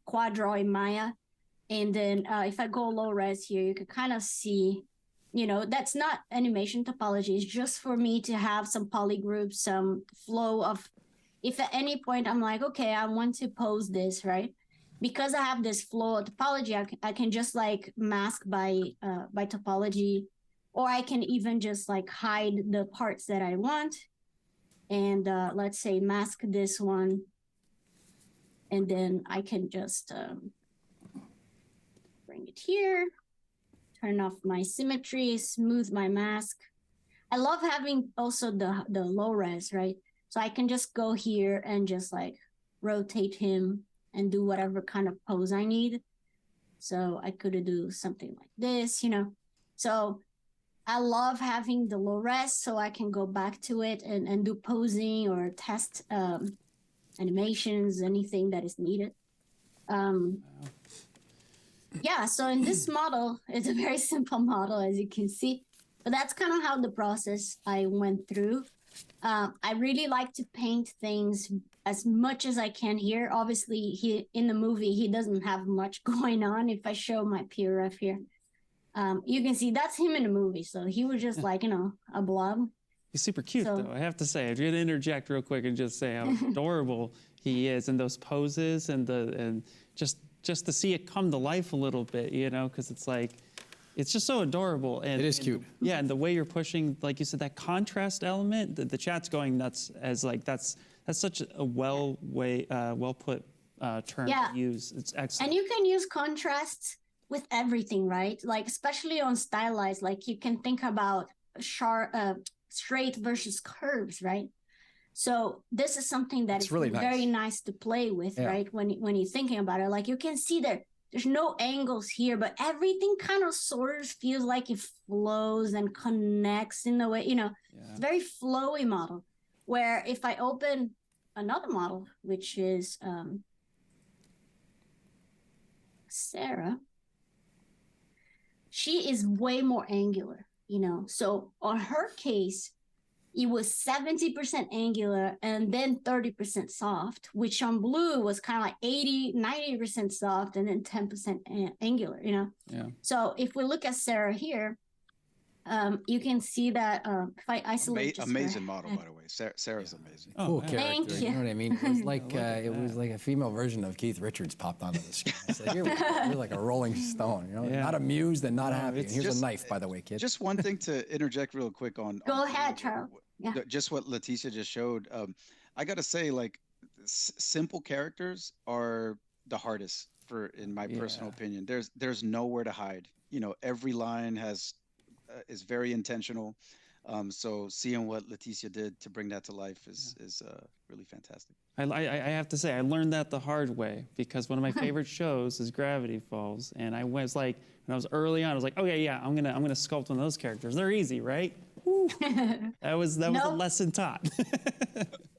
quad draw in Maya. And then if I go low res here, you can kind of see, you know, that's not animation topology. It's just for me to have some polygroups, some flow of, if at any point I'm like, okay, I want to pose this, right? Because I have this flow of topology, I can just like mask by topology, or I can even just like hide the parts that I want. And let's say mask this one. And then I can just bring it here, turn off my symmetry, smooth my mask. I love having also the low res, right? So I can just go here and just like rotate him and do whatever kind of pose I need. So I could do something like this, you know. So I love having the low res so I can go back to it and do posing or test animations, anything that is needed. Yeah, so in this model, it's a very simple model, as you can see. But that's kind of how the process I went through. I really like to paint things as much as I can here. Obviously, in the movie, he doesn't have much going on. If I show my PRF here, you can see that's him in the movie. So he was just like, you know, a blob. He's super cute, though. I have to say, I'm going to interject real quick and just say how adorable he is in those poses, and just to see it come to life a little bit, you know, because it's like, it's just so adorable. And it is cute. Yeah, and the way you're pushing, like you said, that contrast element, the chat's going nuts as like, that's such a well put term to use. It's excellent. And you can use contrast with everything, right? Like, especially on stylized, like you can think about straight versus curves, right? So this is something that is really very nice to play with, right? When you're thinking about it, like you can see there's no angles here, but everything kind of sort of feels like it flows and connects in a way, you know, it's a very flowy model. Where if I open another model, which is Sarah, she is way more angular, you know. So on her case, it was 70% angular and then 30% soft, which on Blue was kind of like 90% soft and then 10% angular, you know? Yeah. So if we look at Sarah here, you can see that if I isolate amazing model, by the way. Sarah's amazing. Cool character. Thank you. You know what I mean? It was like it was like a female version of Keith Richards popped onto the screen. It's like, you're like a rolling stone, you know, not amused and not happy. And here's a knife, by the way, kid. Just one thing to interject real quick on. Go ahead, Charles. Yeah. Just what Leticia just showed. I got to say, like, simple characters are the hardest in my personal opinion. There's nowhere to hide. You know, every line is very intentional. So seeing what Leticia did to bring that to life is really fantastic. I have to say, I learned that the hard way, because one of my favorite shows is Gravity Falls, and I was like, when I was early on, I was like, okay, yeah, I'm gonna sculpt one of those characters. They're easy, right? That was a lesson taught.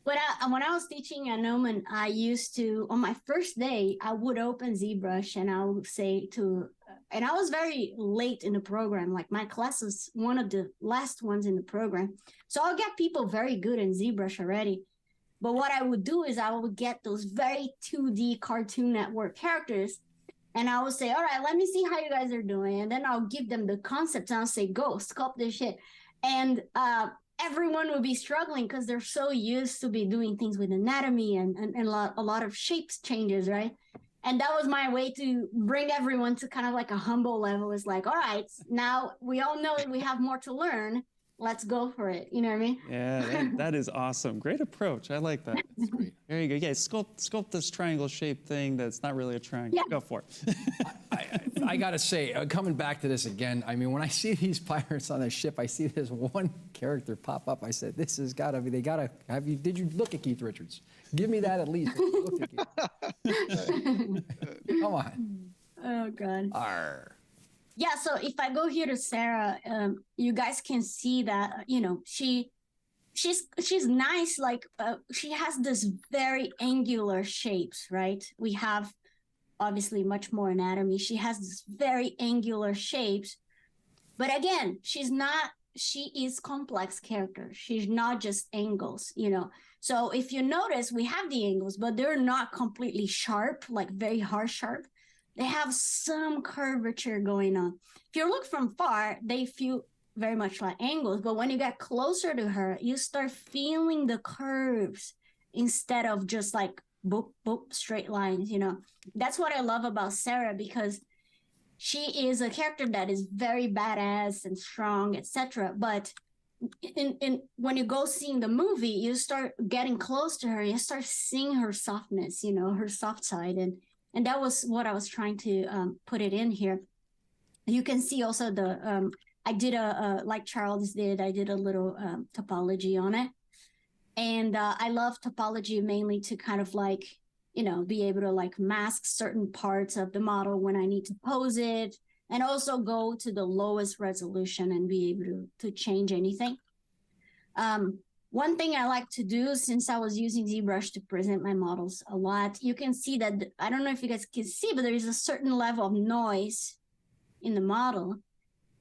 When I was teaching at Noman, I used to, on my first day, I would open ZBrush and I would say and I was very late in the program. Like my class was one of the last ones in the program. So I'll get people very good in ZBrush already. But what I would do is I would get those very 2D Cartoon Network characters, and I would say, all right, let me see how you guys are doing. And then I'll give them the concepts and I'll say, go sculpt this shit. And everyone would be struggling because they're so used to be doing things with anatomy and a lot of shapes changes, right? And that was my way to bring everyone to kind of like a humble level. It's like, all right, now we all know we have more to learn. Let's go for it. You know what I mean? Yeah, that is awesome. Great approach. I like that. That's great. There you go. Yeah, sculpt this triangle shaped thing that's not really a triangle. Yeah. Go for it. I gotta say, coming back to this again, I mean, when I see these pirates on the ship, I see this one character pop up. I said, this has gotta be, they gotta have you, did you look at Keith Richards? Give me that at least. Look at Keith. Come on. Oh, God. Arr. Yeah, so if I go here to Sarah, you guys can see that, you know, she's nice. Like she has this very angular shapes, right? We have obviously much more anatomy. She has this very angular shapes, but again, she is complex character. She's not just angles, you know. So if you notice, we have the angles, but they're not completely sharp, like very harsh sharp. They have some curvature going on. If you look from far, they feel very much like angles, but when you get closer to her, you start feeling the curves instead of just like boop, boop, straight lines, you know. That's what I love about Sarah, because she is a character that is very badass and strong, etc. But when you go seeing the movie, you start getting close to her, you start seeing her softness, you know, her soft side. And that was what I was trying to put it in here. You can see also the, I did like Charles did, I did a little topology on it. And I love topology mainly to kind of like, you know, be able to like mask certain parts of the model when I need to pose it, and also go to the lowest resolution and be able to change anything. One thing I like to do, since I was using ZBrush to present my models a lot, you can see that, I don't know if you guys can see, but there is a certain level of noise in the model,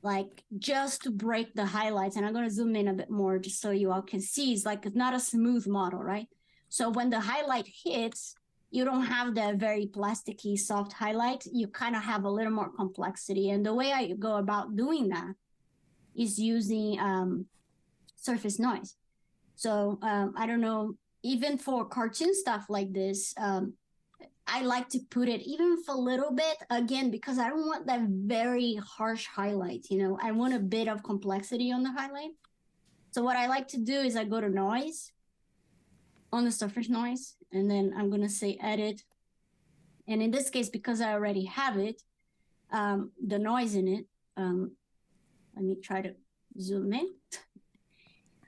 like just to break the highlights. And I'm going to zoom in a bit more just so you all can see. It's like, it's not a smooth model, right? So when the highlight hits, you don't have that very plasticky soft highlight. You kind of have a little more complexity. And the way I go about doing that is using surface noise. So I don't know, even for cartoon stuff like this, I like to put it even for a little bit, again, because I don't want that very harsh highlight, you know, I want a bit of complexity on the highlight. So what I like to do is I go to noise, on the surface noise, and then I'm going to say edit. And in this case, because I already have it, the noise in it, let me try to zoom in.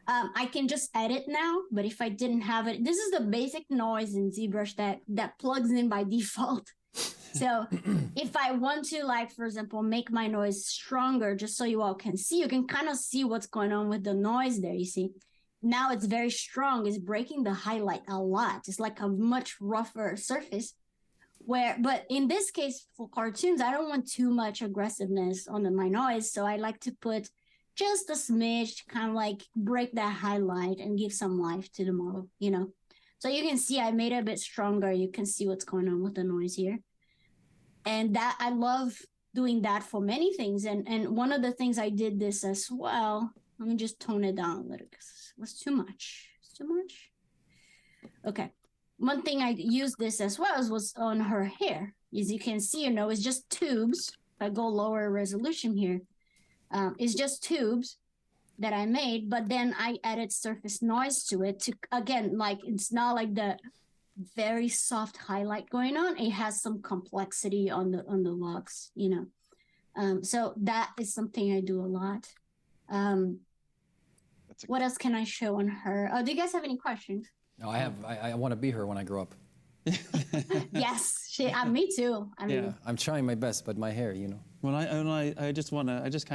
I can just edit now, but if I didn't have it, this is the basic noise in ZBrush that plugs in by default. So if I want to, like, for example, make my noise stronger, just so you all can see, you can kind of see what's going on with the noise there, you see. Now it's very strong, it's breaking the highlight a lot. It's like a much rougher surface. But in this case, for cartoons, I don't want too much aggressiveness on my noise, so I like to put just a smidge, kind of like break that highlight and give some life to the model, you know. So you can see I made it a bit stronger. You can see what's going on with the noise here. And that, I love doing that for many things. And one of the things I did this as well, let me just tone it down a little because it was too much. It's too much. Okay. One thing I used this as well was on her hair. As you can see, you know, it's just tubes. If I go lower resolution here, it's just tubes that I made, but then I added surface noise to it to, again, like, it's not like the very soft highlight going on. It has some complexity on the logs, you know. So that is something I do a lot. What else can I show on her? Do you guys have any questions? No, I want to be her when I grow up. Yes, me too. I mean, Yeah. I'm trying my best, but my hair, you know. I just kind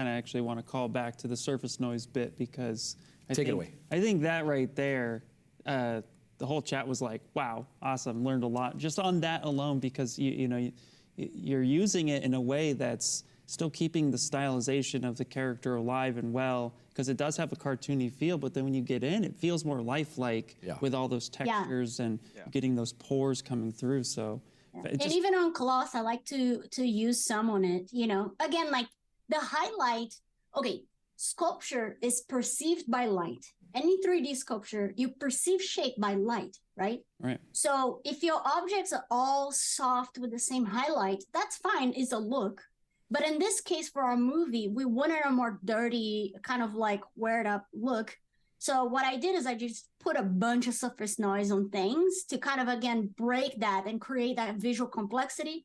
of actually want to call back to the surface noise bit, because Take it away. I think that right there, the whole chat was like, wow, awesome, learned a lot just on that alone, because you're using it in a way that's still keeping the stylization of the character alive and well, because it does have a cartoony feel, but then when you get in, it feels more lifelike with all those textures and getting those pores coming through. So, and even on cloth, I like to use some on it. Again, like the highlight. Okay, sculpture is perceived by light. Any 3D sculpture, you perceive shape by light, right? Right. So if your objects are all soft with the same highlight, that's fine. It's a look. But in this case, for our movie, we wanted a more dirty, kind of like weared up look. So what I did is I just put a bunch of surface noise on things to kind of, again, break that and create that visual complexity.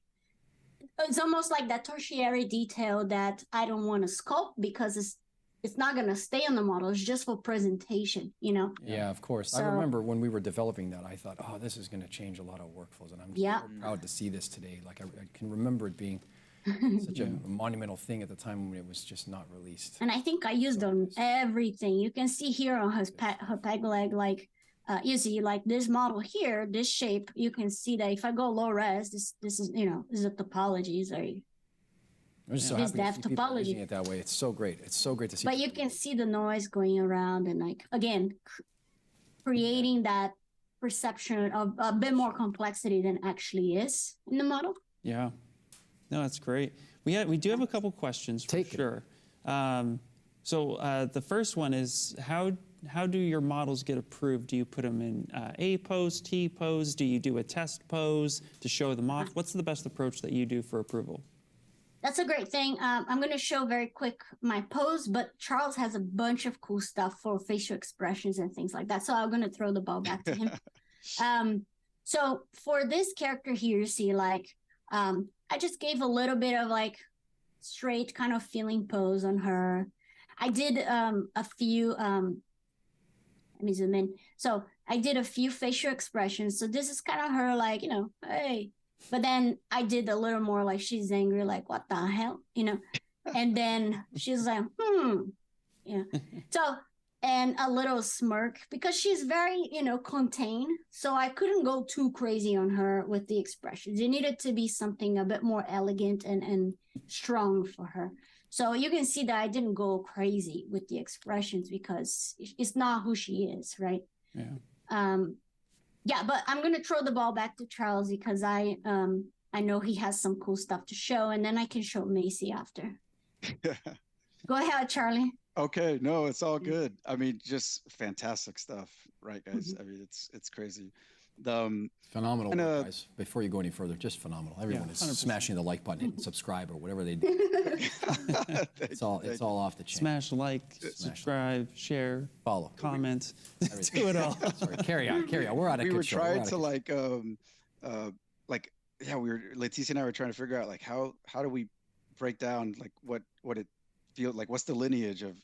It's almost like that tertiary detail that I don't want to sculpt, because it's not going to stay on the model. It's just for presentation, Yeah, of course. So, I remember when we were developing that, I thought, oh, this is going to change a lot of workflows. And I'm so proud to see this today. Like, I can remember it being such a monumental thing at the time when it was just not released. And I think I used on everything. You can see here on her peg leg, like, you see, like this model here, this shape, you can see that if I go low res, this is, this is a topology. It's very, I'm just so happy to see people using it that way. It's so great. It's so great to see. But you can see the noise going around and, like, again, creating that perception of a bit more complexity than actually is in the model. Yeah. No, that's great. We do have a couple questions for sure. So the first one is, how do your models get approved? Do you put them in A pose, T pose? Do you do a test pose to show them off? What's the best approach that you do for approval? That's a great thing. I'm going to show very quick my pose, but Charles has a bunch of cool stuff for facial expressions and things like that. So I'm going to throw the ball back to him. So for this character here, you see, like, I just gave a little bit of like straight kind of feeling pose on her. I did a few, let me zoom in. So I did a few facial expressions. So this is kind of her like, hey. But then I did a little more like she's angry, like, what the hell, And then she's like, So, and a little smirk, because she's very, contained. So I couldn't go too crazy on her with the expressions. It needed to be something a bit more elegant and strong for her. So you can see that I didn't go crazy with the expressions, because it's not who she is, right? Yeah. But I'm going to throw the ball back to Charles, because I know he has some cool stuff to show, and then I can show Macy after. Go ahead, Charlie. Okay, no, it's all good. I mean, just fantastic stuff, right, guys? I mean, it's crazy. Phenomenal work, guys. Before you go any further, just phenomenal. Everyone is 100%. Smashing the like button, hitting subscribe, or whatever they do. It's all off the chain. Smash like, subscribe, share, follow, comment, do it all. Sorry, carry on. We're out of control. We were trying to Leticia and I were trying to figure out like how do we break down like what it feels like, what's the lineage of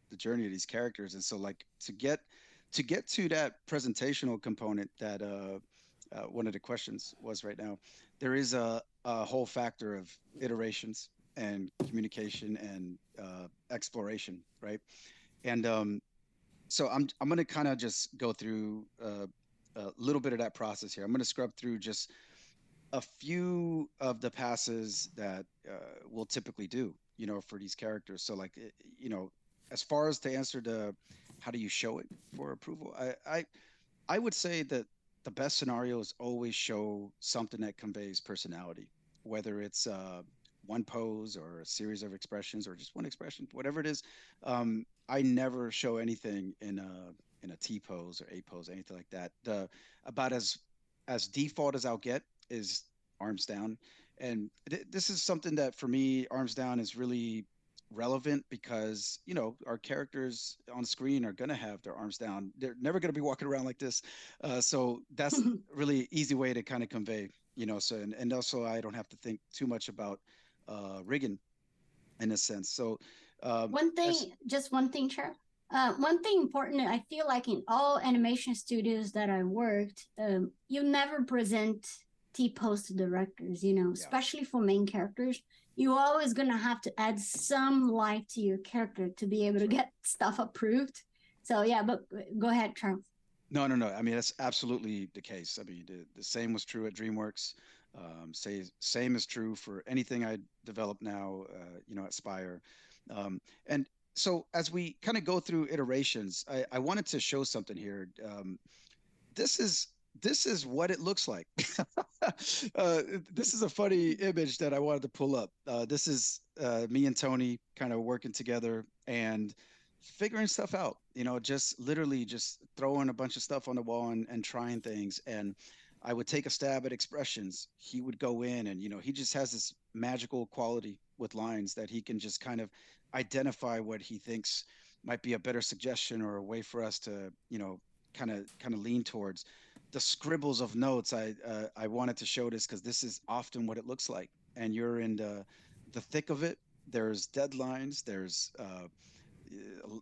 the journey of these characters. And so like to get to that presentational component that one of the questions was right now, there is a whole factor of iterations and communication and exploration, right? And so I'm going to kind of just go through a little bit of that process here. I'm going to scrub through just a few of the passes that we'll typically do, for these characters. So like, as far as to answer how do you show it for approval? I would say that the best scenario is always show something that conveys personality, whether it's one pose or a series of expressions or just one expression, whatever it is. I never show anything in a T pose or A pose, anything like that. About as default as I'll get is arms down. And this is something that for me, arms down is really relevant because, our characters on screen are going to have their arms down. They're never going to be walking around like this. So that's really easy way to kind of convey, so, and also I don't have to think too much about rigging in a sense. So just one thing, Chair. One thing important, I feel like in all animation studios that I worked, you never present T-pose to directors, you know, especially for main characters. You're always going to have to add some life to your character to be able to get stuff approved. So, yeah, but go ahead, Charles. No. I mean, that's absolutely the case. I mean, the same was true at DreamWorks. Same is true for anything I develop now, you know, at Spire. And so as we kind of go through iterations, I wanted to show something here. This is what it looks like. This is a funny image that I wanted to pull up. This is me and Tony kind of working together and figuring stuff out, you know, just literally just throwing a bunch of stuff on the wall and trying things. And I would take a stab at expressions. He would go in and, you know, he just has this magical quality with lines that he can just kind of identify what he thinks might be a better suggestion or a way for us to, you know, kind of lean towards. The scribbles of notes, I wanted to show this because this is often what it looks like. And you're in the thick of it. There's deadlines. There's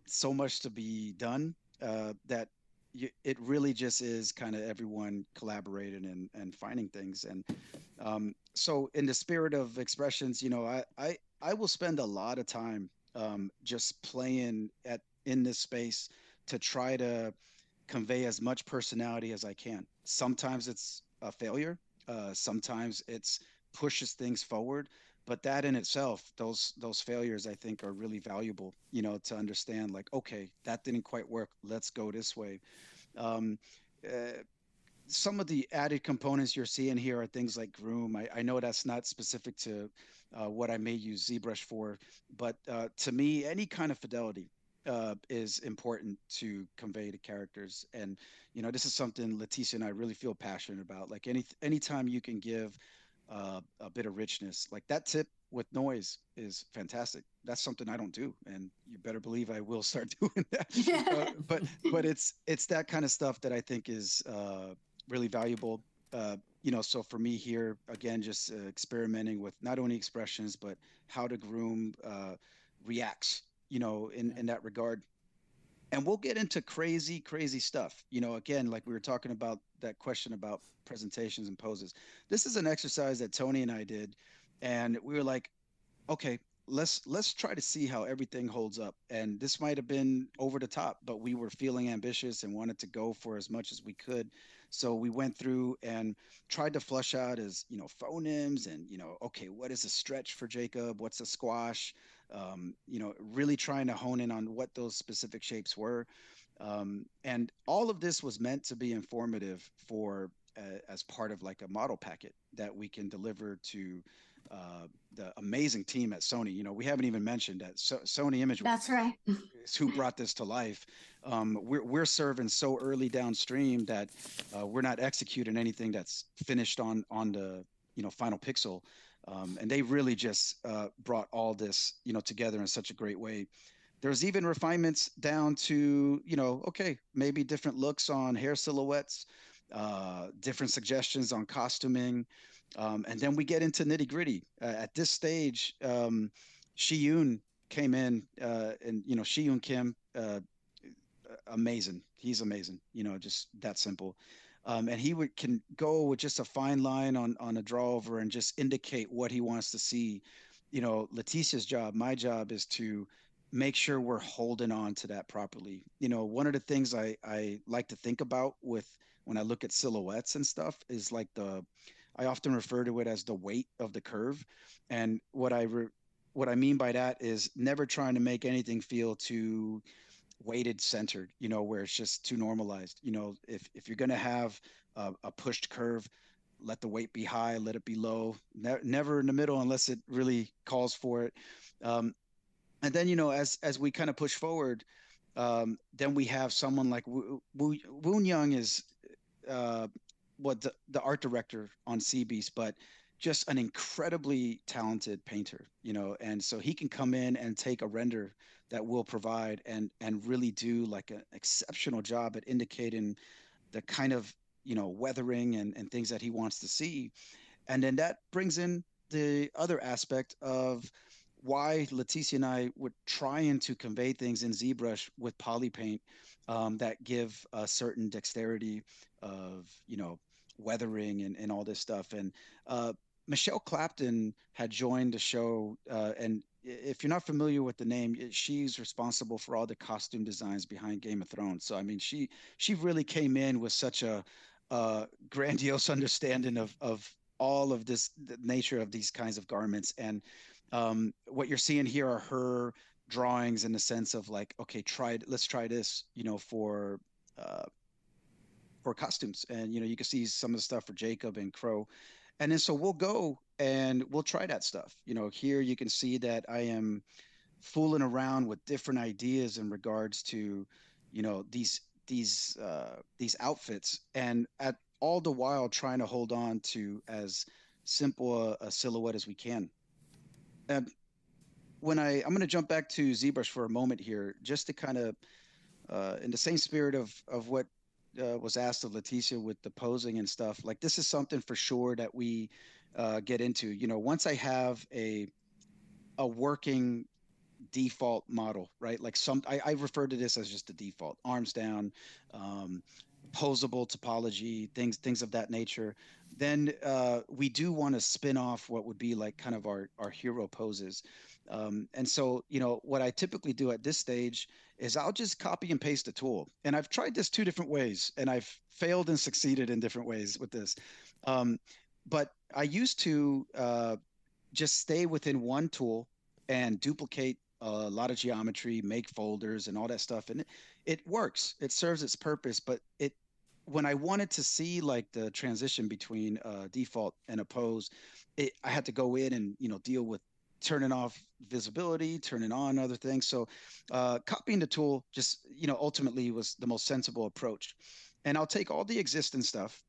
so much to be done that it really just is kind of everyone collaborating and finding things. And so in the spirit of expressions, you know, I will spend a lot of time just playing in this space to try to convey as much personality as I can. Sometimes it's a failure. Sometimes it's pushes things forward. But that in itself, those failures, I think, are really valuable, you know, to understand like, okay, that didn't quite work. Let's go this way. Some of the added components you're seeing here are things like groom. I know that's not specific to what I may use ZBrush for, but to me, any kind of fidelity is important to convey to characters. And, you know, this is something Leticia and I really feel passionate about. Like anytime you can give a bit of richness, like that tip with noise is fantastic. That's something I don't do, and you better believe I will start doing that. But it's that kind of stuff that I think is really valuable. You know, so for me here, again, just experimenting with not only expressions, but how to groom reacts, you know, in that regard. And we'll get into crazy stuff. You know, again, like we were talking about that question about presentations and poses. This is an exercise that Tony and I did, and we were like, okay, let's try to see how everything holds up. And this might have been over the top, but we were feeling ambitious and wanted to go for as much as we could. So we went through and tried to flush out as, you know, phonemes and, you know, okay, what is a stretch for Jacob? What's a squash? You know, really trying to hone in on what those specific shapes were. And all of this was meant to be informative for as part of like a model packet that we can deliver to the amazing team at Sony. You know, we haven't even mentioned that Sony Imageworks. That's right. Is who brought this to life. We're serving so early downstream that we're not executing anything that's finished on the, you know, final pixel. And they really just brought all this, you know, together in such a great way. There's even refinements down to, you know, okay, maybe different looks on hair silhouettes, different suggestions on costuming. And then we get into nitty gritty. At this stage, Shi-Yoon came in and, you know, Shi-Yoon Kim, amazing. He's amazing, you know, just that simple. And he can go with just a fine line on a draw over and just indicate what he wants to see. You know, Leticia's job, my job is to make sure we're holding on to that properly. You know, one of the things I like to think about with when I look at silhouettes and stuff is like I often refer to it as the weight of the curve. And what I mean by that is never trying to make anything feel too weighted centered, you know, where it's just too normalized. You know, if you're going to have a pushed curve, let the weight be high, let it be low, never in the middle unless it really calls for it. And then, you know, as we kind of push forward, then we have someone like Woon Young is the art director on Sea Beast, but just an incredibly talented painter, you know, and so he can come in and take a render that we'll provide and really do like an exceptional job at indicating the kind of, you know, weathering and things that he wants to see. And then that brings in the other aspect of why Leticia and I were trying to convey things in ZBrush with poly paint that give a certain dexterity of, you know, weathering and all this stuff. And Michelle Clapton had joined the show, and if you're not familiar with the name, she's responsible for all the costume designs behind Game of Thrones. So I mean, she really came in with such a grandiose understanding of all of this, the nature of these kinds of garments. And what you're seeing here are her drawings in the sense of like, okay, let's try this, you know, for costumes. And you know, you can see some of the stuff for Jacob and Crow. And then so we'll go and we'll try that stuff. You know, here you can see that I am fooling around with different ideas in regards to, you know, these outfits, and at all the while trying to hold on to as simple a silhouette as we can. I'm going to jump back to ZBrush for a moment here, just to kind of, in the same spirit of what was asked of Leticia with the posing and stuff. Like, this is something for sure that we get into. You know, once I have a working default model, right? Like I refer to this as just the default, arms down, posable topology, things of that nature. Then we do want to spin off what would be like kind of our hero poses. And so, you know, what I typically do at this stage is I'll just copy and paste a tool. And I've tried this 2 different ways, and I've failed and succeeded in different ways with this. But I used to just stay within one tool and duplicate a lot of geometry, make folders and all that stuff. And it works. It serves its purpose. But when I wanted to see like the transition between default and a pose, I had to go in and, you know, deal with turning off visibility, turning on other things. So copying the tool just, you know, ultimately was the most sensible approach. And I'll take all the existing stuff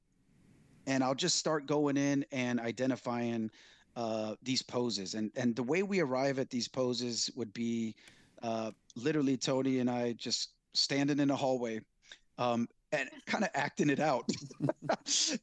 and I'll just start going in and identifying these poses. And the way we arrive at these poses would be literally Tony and I just standing in the hallway and kind of acting it out.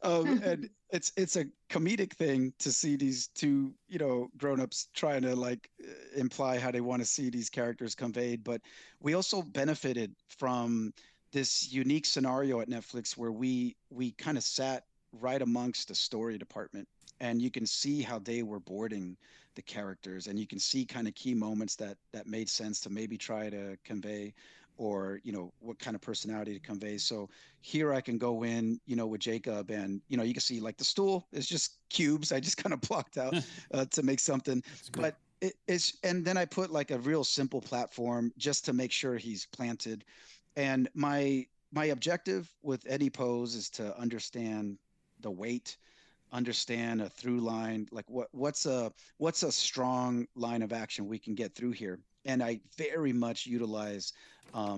And it's a comedic thing to see these 2, you know, grown-ups trying to like imply how they want to see these characters conveyed. But we also benefited from this unique scenario at Netflix where we kind of sat right amongst the story department, and you can see how they were boarding the characters, and you can see kind of key moments that made sense to maybe try to convey, or, you know, what kind of personality to convey. So here I can go in, you know, with Jacob, and, you know, you can see like the stool is just cubes. I just kind of blocked out to make something, but and then I put like a real simple platform just to make sure he's planted. And my objective with any pose is to understand the weight, understand a through line, like what's a strong line of action we can get through here. And I very much utilize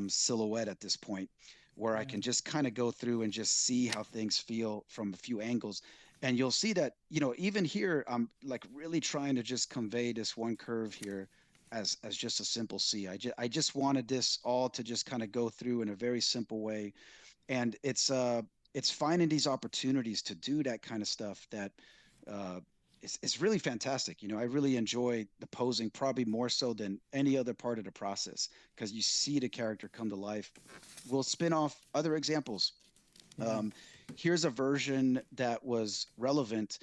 silhouette at this point, where I can just kind of go through and just see how things feel from a few angles. And you'll see that, you know, even here, I'm like really trying to just convey this one curve here as just a simple C. I just wanted this all to just kind of go through in a very simple way. And it's finding these opportunities to do that kind of stuff that it's really fantastic. You know, I really enjoy the posing probably more so than any other part of the process, because you see the character come to life. We'll spin off other examples. Here's a version that was relevant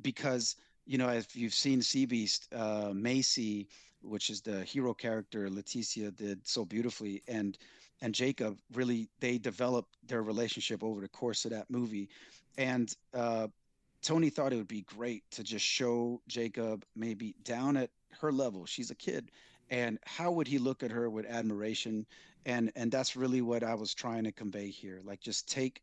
because, you know, if you've seen Sea Beast, Macy, which is the hero character Leticia did so beautifully, and Jacob, really, they developed their relationship over the course of that movie. And Tony thought it would be great to just show Jacob maybe down at her level. She's a kid. And how would he look at her with admiration? And that's really what I was trying to convey here. Like, just take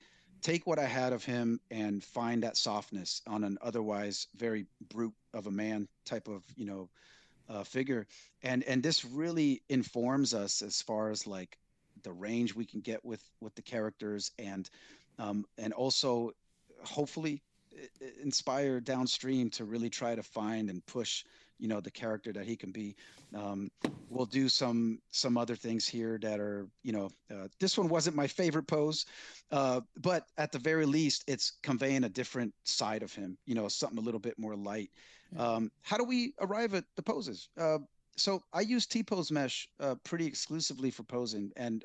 what I had of him and find that softness on an otherwise very brute of a man type of, you know, figure. And this really informs us as far as like the range we can get with the characters, and also hopefully inspire downstream to really try to find and push, you know, the character that he can be. We'll do some other things here that are, you know, this one wasn't my favorite pose, but at the very least, it's conveying a different side of him, you know, something a little bit more light. How do we arrive at the poses? So I use T-pose mesh pretty exclusively for posing, and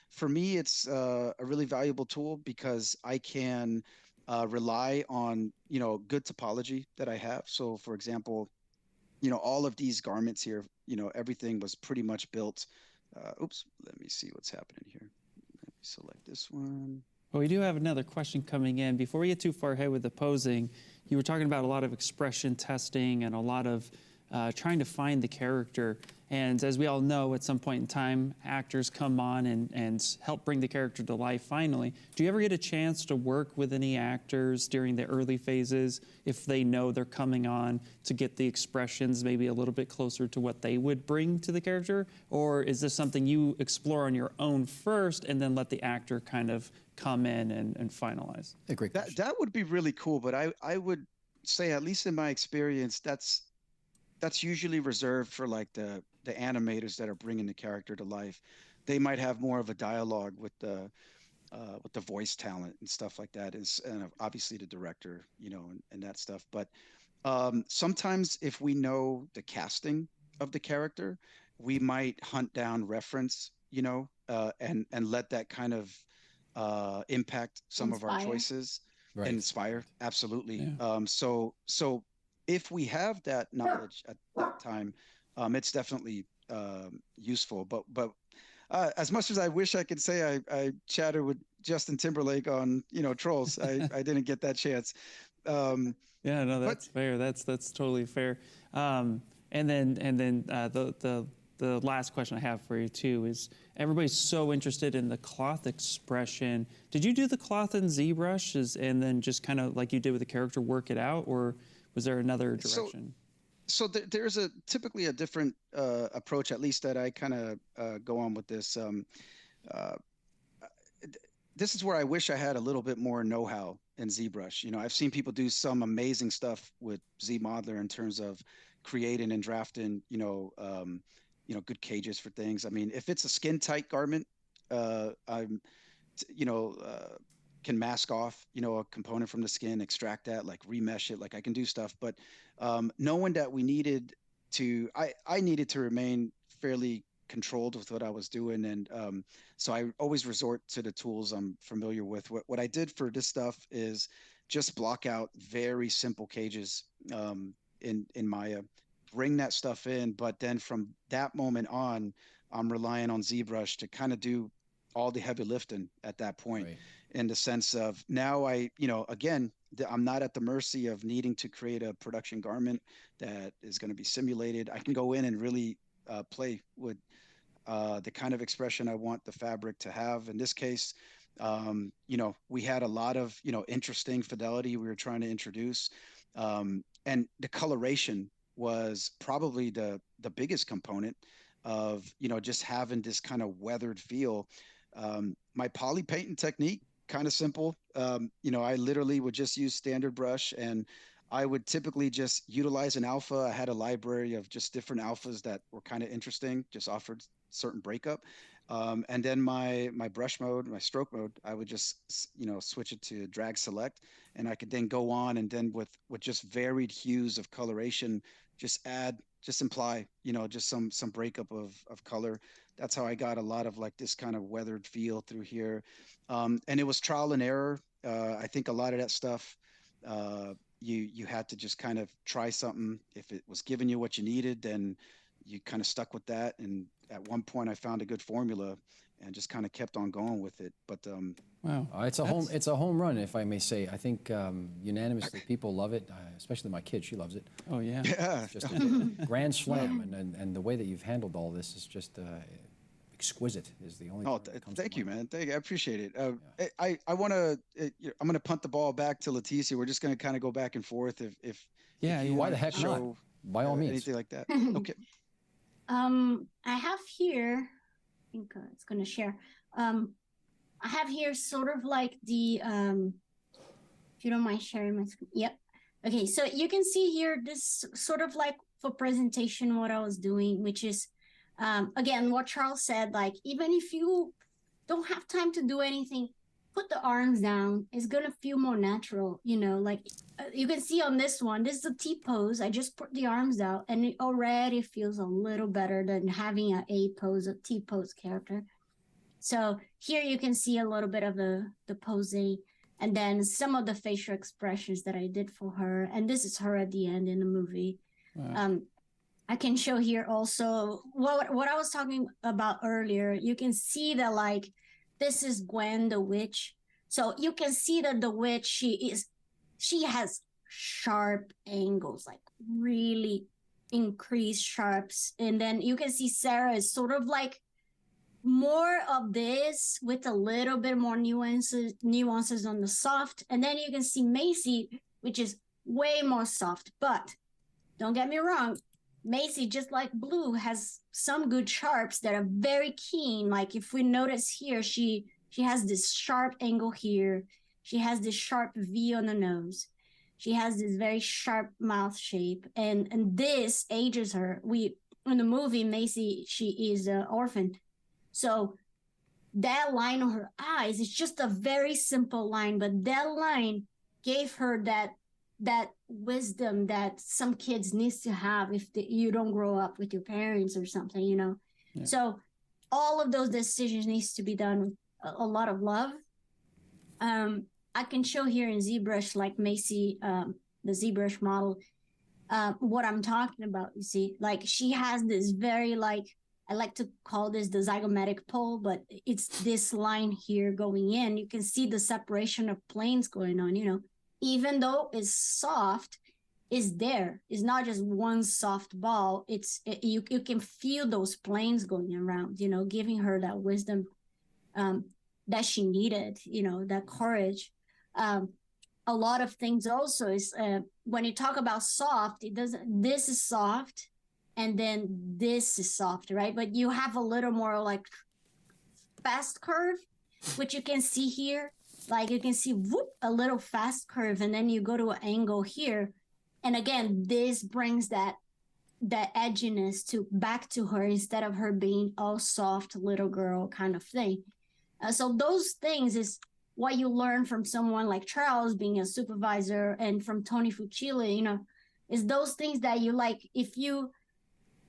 for me, it's a really valuable tool because I can rely on good topology that I have. So, for example, all of these garments here, everything was pretty much built. Oops, let me see what's happening here. Let me select this one. Well, we do have another question coming in. Before we get too far ahead with the posing, you were talking about a lot of expression testing and a lot of trying to find the character. And as we all know, at some point in time, actors come on and help bring the character to life finally. Do you ever get a chance to work with any actors during the early phases if they know they're coming on to get the expressions maybe a little bit closer to what they would bring to the character? Or is this something you explore on your own first and then let the actor kind of come in and finalize? A great question. That would be really cool, but I would say, at least in my experience, that's usually reserved for like the animators that are bringing the character to life. They might have more of a dialogue with the voice talent and stuff like that, and obviously the director, and that stuff. But sometimes if we know the casting of the character, we might hunt down reference, and let that kind of impact some of our choices. Right. And inspire, absolutely. Yeah. So if we have that knowledge at that time, it's definitely useful. But as much as I wish I could say I chatted with Justin Timberlake on Trolls, I didn't get that chance. Yeah, no, that's fair. That's totally fair. And then the last question I have for you too is, everybody's so interested in the cloth expression. Did you do the cloth in ZBrush and then just kind of like you did with the character work it out, or was there another direction? So there's typically a different approach, at least that I kind of go on with this. This is where I wish I had a little bit more know-how in ZBrush. I've seen people do some amazing stuff with ZModeler in terms of creating and drafting, good cages for things. I mean, if it's a skin tight garment, can mask off, a component from the skin, extract that, like remesh it, like I can do stuff. But knowing that we needed to, I needed to remain fairly controlled with what I was doing. And so I always resort to the tools I'm familiar with. What I did for this stuff is just block out very simple cages in Maya, bring that stuff in. But then from that moment on, I'm relying on ZBrush to kind of do all the heavy lifting at that point. Right. In the sense of now again, I'm not at the mercy of needing to create a production garment that is going to be simulated. I can go in and really play with the kind of expression I want the fabric to have. In this case, we had a lot of, interesting fidelity we were trying to introduce. And the coloration was probably the biggest component of, just having this kind of weathered feel. My poly painting technique, kind of simple. I literally would just use standard brush, and I would typically just utilize an alpha. I had a library of just different alphas that were kind of interesting, just offered certain breakup. And then my brush mode, my stroke mode, I would just, switch it to drag select, and I could then go on and then with just varied hues of coloration, just imply, just some breakup of color. That's how I got a lot of like this kind of weathered feel through here. And it was trial and error. I think a lot of that stuff, you had to just kind of try something. If it was giving you what you needed, then you kind of stuck with that. And at one point I found a good formula and just kind of kept on going with it. But wow, it's a home run, if I may say. I think unanimously people love it, especially my kid. She loves it. Oh yeah, yeah. It's just a grand slam, and the way that you've handled all this is just exquisite. Is the only. Oh, thank you, man. Thank you. I appreciate it. I want to. I'm going to punt the ball back to Leticia. We're just going to kind of go back and forth. If why the heck not? By all means, anything like that. Okay. I have here. I think it's going to share. I have here sort of like the, if you don't mind sharing my screen. Yep. Okay, so you can see here this sort of like for presentation what I was doing, which is, again, what Charles said, like even if you don't have time to do anything, put the arms down, it's gonna feel more natural, you know, like you can see on this one, this is a T pose. I just put the arms out and it already feels a little better than having an A pose, a T pose character. So here you can see a little bit of the posing and then some of the facial expressions that I did for her. And this is her at the end in the movie. Wow. I can show here also what I was talking about earlier. You can see that like, this is Gwen, the witch. So you can see that the witch, she has sharp angles, like really increased sharps. And then you can see Sarah is sort of like more of this with a little bit more nuances on the soft. And then you can see Macy, which is way more soft. But don't get me wrong, Macy, just like Blue, has some good sharps that are very keen. Like if we notice here, she has this sharp angle here. She has this sharp V on the nose. She has this very sharp mouth shape. And this ages her. In the movie, Macy, she is an orphan. So that line on her eyes is just a very simple line, but that line gave her that wisdom that some kids needs to have if you don't grow up with your parents or something, you know. Yeah. So all of those decisions needs to be done with a lot of love. I can show here in ZBrush, like Macy, the ZBrush model, what I'm talking about. You see, like she has this very like, I like to call this the zygomatic pole, but it's this line here going in. You can see the separation of planes going on, you know. Even though it's soft, is there. It's not just one soft ball. You can feel those planes going around, you know, giving her that wisdom that she needed, you know, that courage. A lot of things also is when you talk about soft, this is soft and then this is soft, right? But you have a little more like fast curve, which you can see here. Like you can see whoop, a little fast curve, and then you go to an angle here. And again, this brings that edginess back to her instead of her being all soft little girl kind of thing. So those things is what you learn from someone like Charles being a supervisor and from Tony Fucile, you know, is those things that you like, if you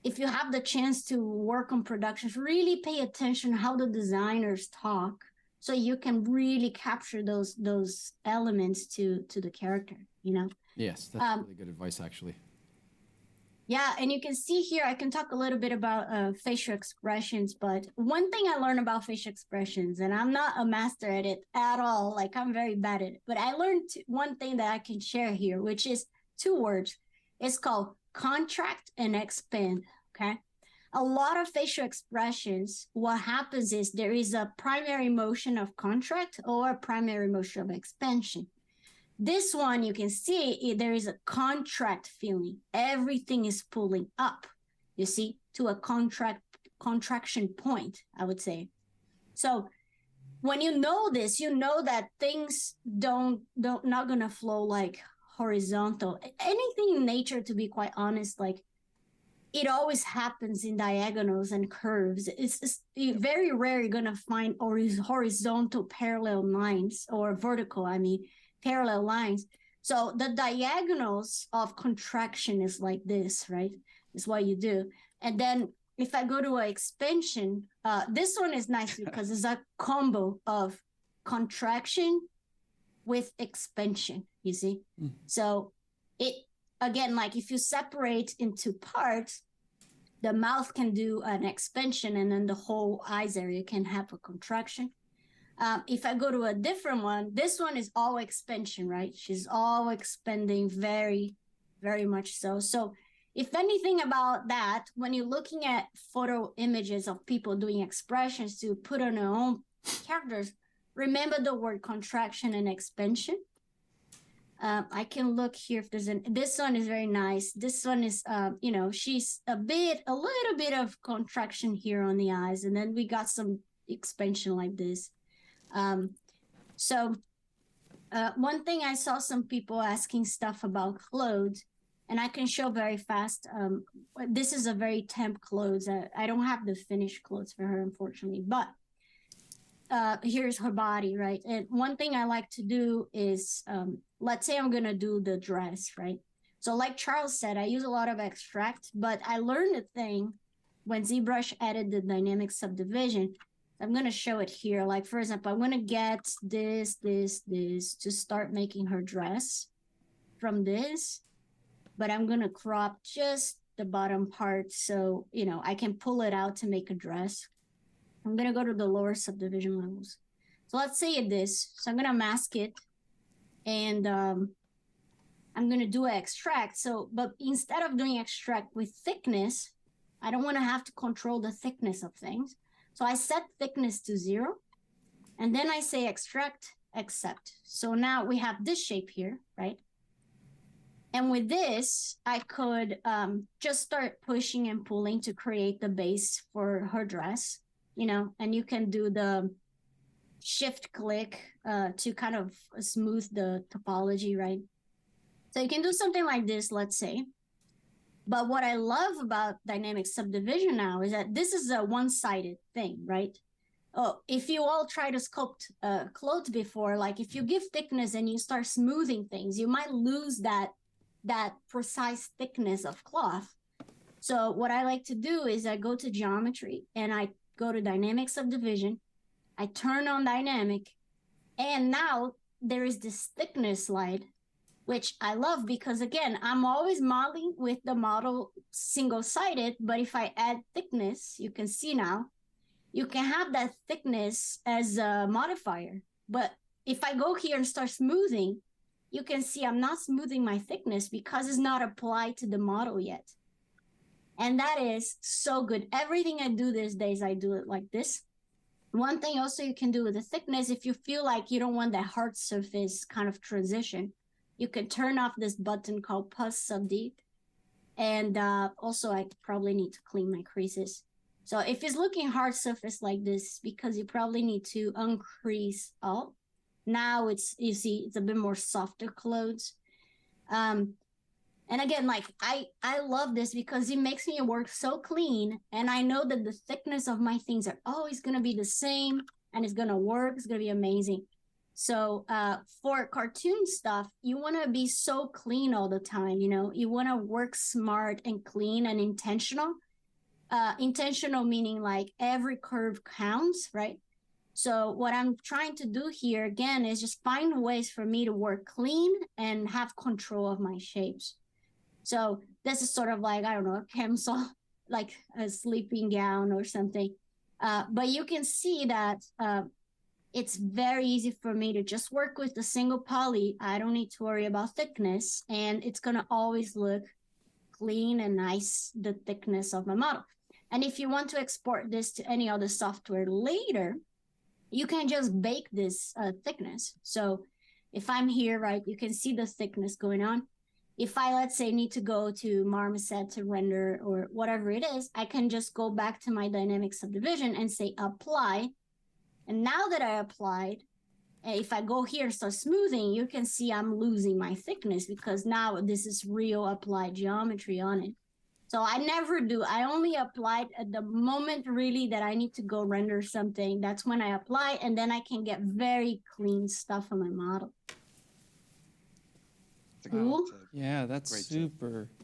have the chance to work on productions, really pay attention how the designers talk, so you can really capture those elements to the character, you know? Yes, that's really good advice, actually. Yeah, and you can see here, I can talk a little bit about facial expressions, but one thing I learned about facial expressions, and I'm not a master at it at all, like I'm very bad at it, but I learned one thing that I can share here, which is 2 words. It's called contract and expand, okay? A lot of facial expressions, what happens is there is a primary motion of contract or a primary motion of expansion. This one, you can see there is a contract feeling. Everything is pulling up, you see, to a contraction point, I would say. So when you know this, you know that things not gonna flow like horizontal. Anything in nature, to be quite honest, like it always happens in diagonals and curves. It's very rare you're gonna find horizontal parallel lines or vertical, parallel lines. So the diagonals of contraction is like this, right? Is what you do. And then if I go to an expansion, this one is nice because it's a combo of contraction with expansion, you see? So it, again, like if you separate into parts, the mouth can do an expansion and then the whole eyes area can have a contraction. If I go to a different one, this one is all expansion, right? She's all expanding very, very much so. So if anything about that, when you're looking at photo images of people doing expressions to put on their own characters, remember the word contraction and expansion. I can look here if there's this one is very nice. This one is, you know, she's a little bit of contraction here on the eyes. And then we got some expansion like this. So one thing I saw some people asking stuff about clothes, and I can show very fast. This is a very temp clothes. I don't have the finished clothes for her, unfortunately, but here's her body, right? And one thing I like to do is, let's say I'm going to do the dress, right? So like Charles said, I use a lot of extract, but I learned a thing when ZBrush added the dynamic subdivision. I'm going to show it here. Like, for example, I'm going to get this to start making her dress from this, but I'm going to crop just the bottom part so, you know, I can pull it out to make a dress. I'm going to go to the lower subdivision levels. So let's say this. So I'm going to mask it, and I'm going to do an extract. So, but instead of doing extract with thickness, I don't want to have to control the thickness of things. So I set thickness to 0, and then I say extract, accept. So now we have this shape here, right? And with this, I could just start pushing and pulling to create the base for her dress, you know, and you can do the shift click to kind of smooth the topology, right? So you can do something like this, let's say. But what I love about dynamic subdivision now is that this is a one-sided thing, right? Oh, if you all try to sculpt clothes before, like if you give thickness and you start smoothing things, you might lose that precise thickness of cloth. So what I like to do is I go to geometry and I go to dynamic subdivision. I turn on dynamic, and now there is this thickness slide, which I love because, again, I'm always modeling with the model single-sided, but if I add thickness, you can see now, you can have that thickness as a modifier. But if I go here and start smoothing, you can see I'm not smoothing my thickness because it's not applied to the model yet. And that is so good. Everything I do these days, I do it like this. One thing also you can do with the thickness, if you feel like you don't want that hard surface kind of transition, you can turn off this button called Pause Subdeep. And also, I probably need to clean my creases. So if it's looking hard surface like this, because you probably need to uncrease all. Now it's, you see, it's a bit more softer clothes. And again, like I love this because it makes me work so clean. And I know that the thickness of my things are always going to be the same, and it's going to work. It's going to be amazing. So for cartoon stuff, you want to be so clean all the time. You know, you want to work smart and clean and intentional. Intentional meaning like every curve counts, right? So what I'm trying to do here, again, is just find ways for me to work clean and have control of my shapes. So this is sort of like, I don't know, a camisole, like a sleeping gown or something. But you can see that it's very easy for me to just work with the single poly. I don't need to worry about thickness, and it's going to always look clean and nice, the thickness of my model. And if you want to export this to any other software later, you can just bake this thickness. So if I'm here, right, you can see the thickness going on. If I, let's say, need to go to Marmoset to render or whatever it is, I can just go back to my dynamic subdivision and say apply. And now that I applied, if I go here and start smoothing, you can see I'm losing my thickness because now this is real applied geometry on it. So I never do. I only applied at the moment really that I need to go render something. That's when I apply, and then I can get very clean stuff on my model. Cool. Yeah, that's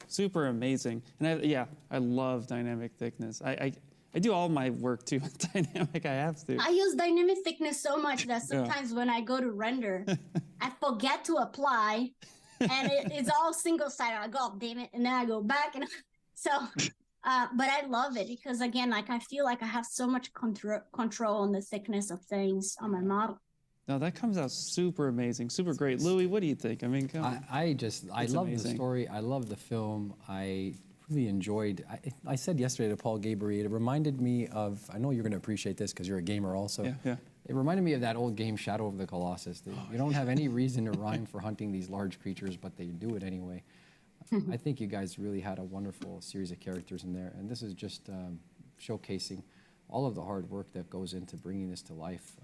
super amazing. And I love dynamic thickness. I do all my work too with dynamic. I have to. I use dynamic thickness so much that sometimes when I go to render, I forget to apply, and it's all single-sided. I go, oh, damn it, and then I go back, and so. But I love it because, again, like I feel like I have so much control on the thickness of things on my model. No, that comes out super amazing, super great. Louis, what do you think? I mean, come on. I love the story. I love the film. I really enjoyed. I said yesterday to Paul Gabriel, it reminded me of. I know you're going to appreciate this because you're a gamer also. Yeah. It reminded me of that old game Shadow of the Colossus. You don't have any reason to rhyme for hunting these large creatures, but they do it anyway. I think you guys really had a wonderful series of characters in there, and this is just showcasing all of the hard work that goes into bringing this to life.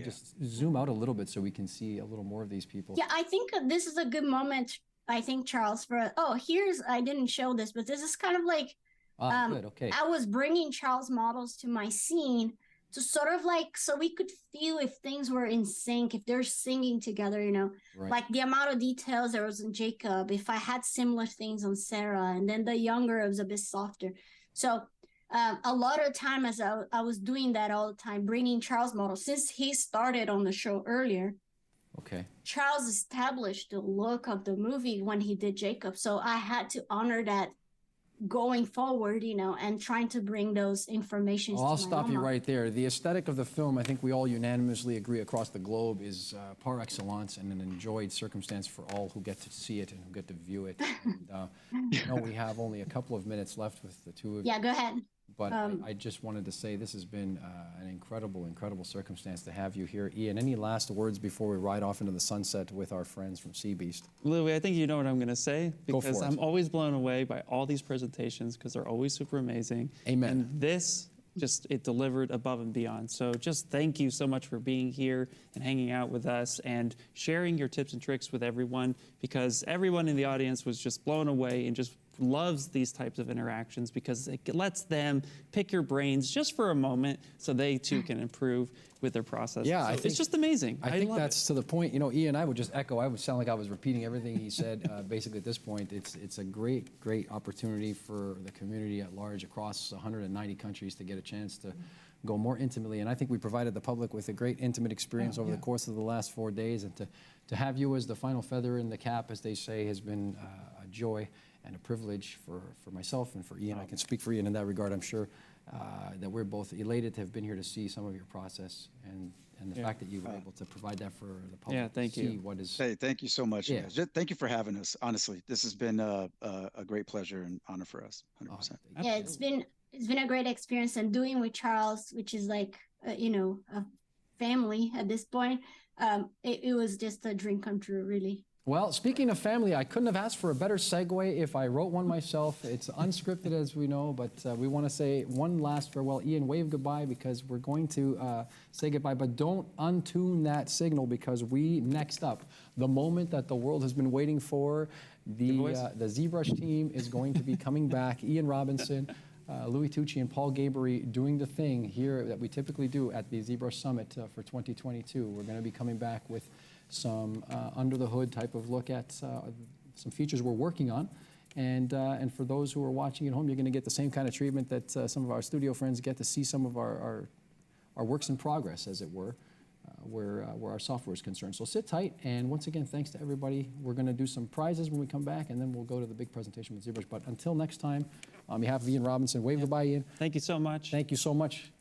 Just zoom out a little bit so we can see a little more of these people. Yeah, I think this is a good moment, I think, Charles, for, I didn't show this, but this is kind of like, good, okay. I was bringing Charles models to my scene, to sort of like, so we could feel if things were in sync, if they're singing together, you know, Right. like the amount of details there was in Jacob, if I had similar things on Sarah, and then the younger was a bit softer. So a lot of time as I was doing that all the time, bringing Charles' model, since he started on the show earlier, Okay. Charles established the look of the movie when he did Jacob. So I had to honor that going forward, you know, and trying to bring those information. I'll stop you right there. The aesthetic of the film, I think we all unanimously agree across the globe, is par excellence and an enjoyed circumstance for all who get to see it and who get to view it. And, I know we have only a couple of minutes left with the two of you. Yeah, go ahead. But I just wanted to say this has been an incredible, incredible circumstance to have you here. Ian, any last words before we ride off into the sunset with our friends from Sea Beast? Louis, I think you know what I'm going to say, Go for because it. I'm always blown away by all these presentations because they're always super amazing. Amen. And this just, it delivered above and beyond. So just thank you so much for being here and hanging out with us and sharing your tips and tricks with everyone, because everyone in the audience was just blown away and just loves these types of interactions because it lets them pick your brains just for a moment so they too can improve with their process. Yeah, So I think, it's just amazing. I think love that's to the point. You know, Ian, I would just echo. I would sound like I was repeating everything he said. Basically, at this point, it's a great, great opportunity for the community at large across 190 countries to get a chance to go more intimately. And I think we provided the public with a great intimate experience over the course of the last 4 days. And to have you as the final feather in the cap, as they say, has been a joy and a privilege for myself and for Ian. I can speak for Ian in that regard. I'm sure that we're both elated to have been here to see some of your process and the fact that you were able to provide that for the public. Yeah, thank to you. see what is. Hey, thank you so much. Yeah. Guys. Thank you for having us. Honestly, this has been a great pleasure and honor for us. 100%. Yeah, it's been a great experience, and doing with Charles, which is like you know, a family at this point. It was just a dream come true, really. Well, speaking of family, I couldn't have asked for a better segue if I wrote one myself. It's unscripted, as we know, but we want to say one last farewell. Ian, wave goodbye, because we're going to say goodbye, but don't untune that signal, because next up, the moment that the world has been waiting for, the ZBrush team is going to be coming back. Ian Robinson, Louis Tucci, and Paul Gabery doing the thing here that we typically do at the ZBrush Summit for 2022. We're going to be coming back with some under the hood type of look at some features we're working on. And for those who are watching at home, you're going to get the same kind of treatment that some of our studio friends get to see some of our works in progress, as it were, where our software is concerned. So sit tight, and once again, thanks to everybody. We're going to do some prizes when we come back, and then we'll go to the big presentation with ZBrush. But until next time, on behalf of Ian Robinson, wave goodbye, Ian. Thank you so much. Thank you so much.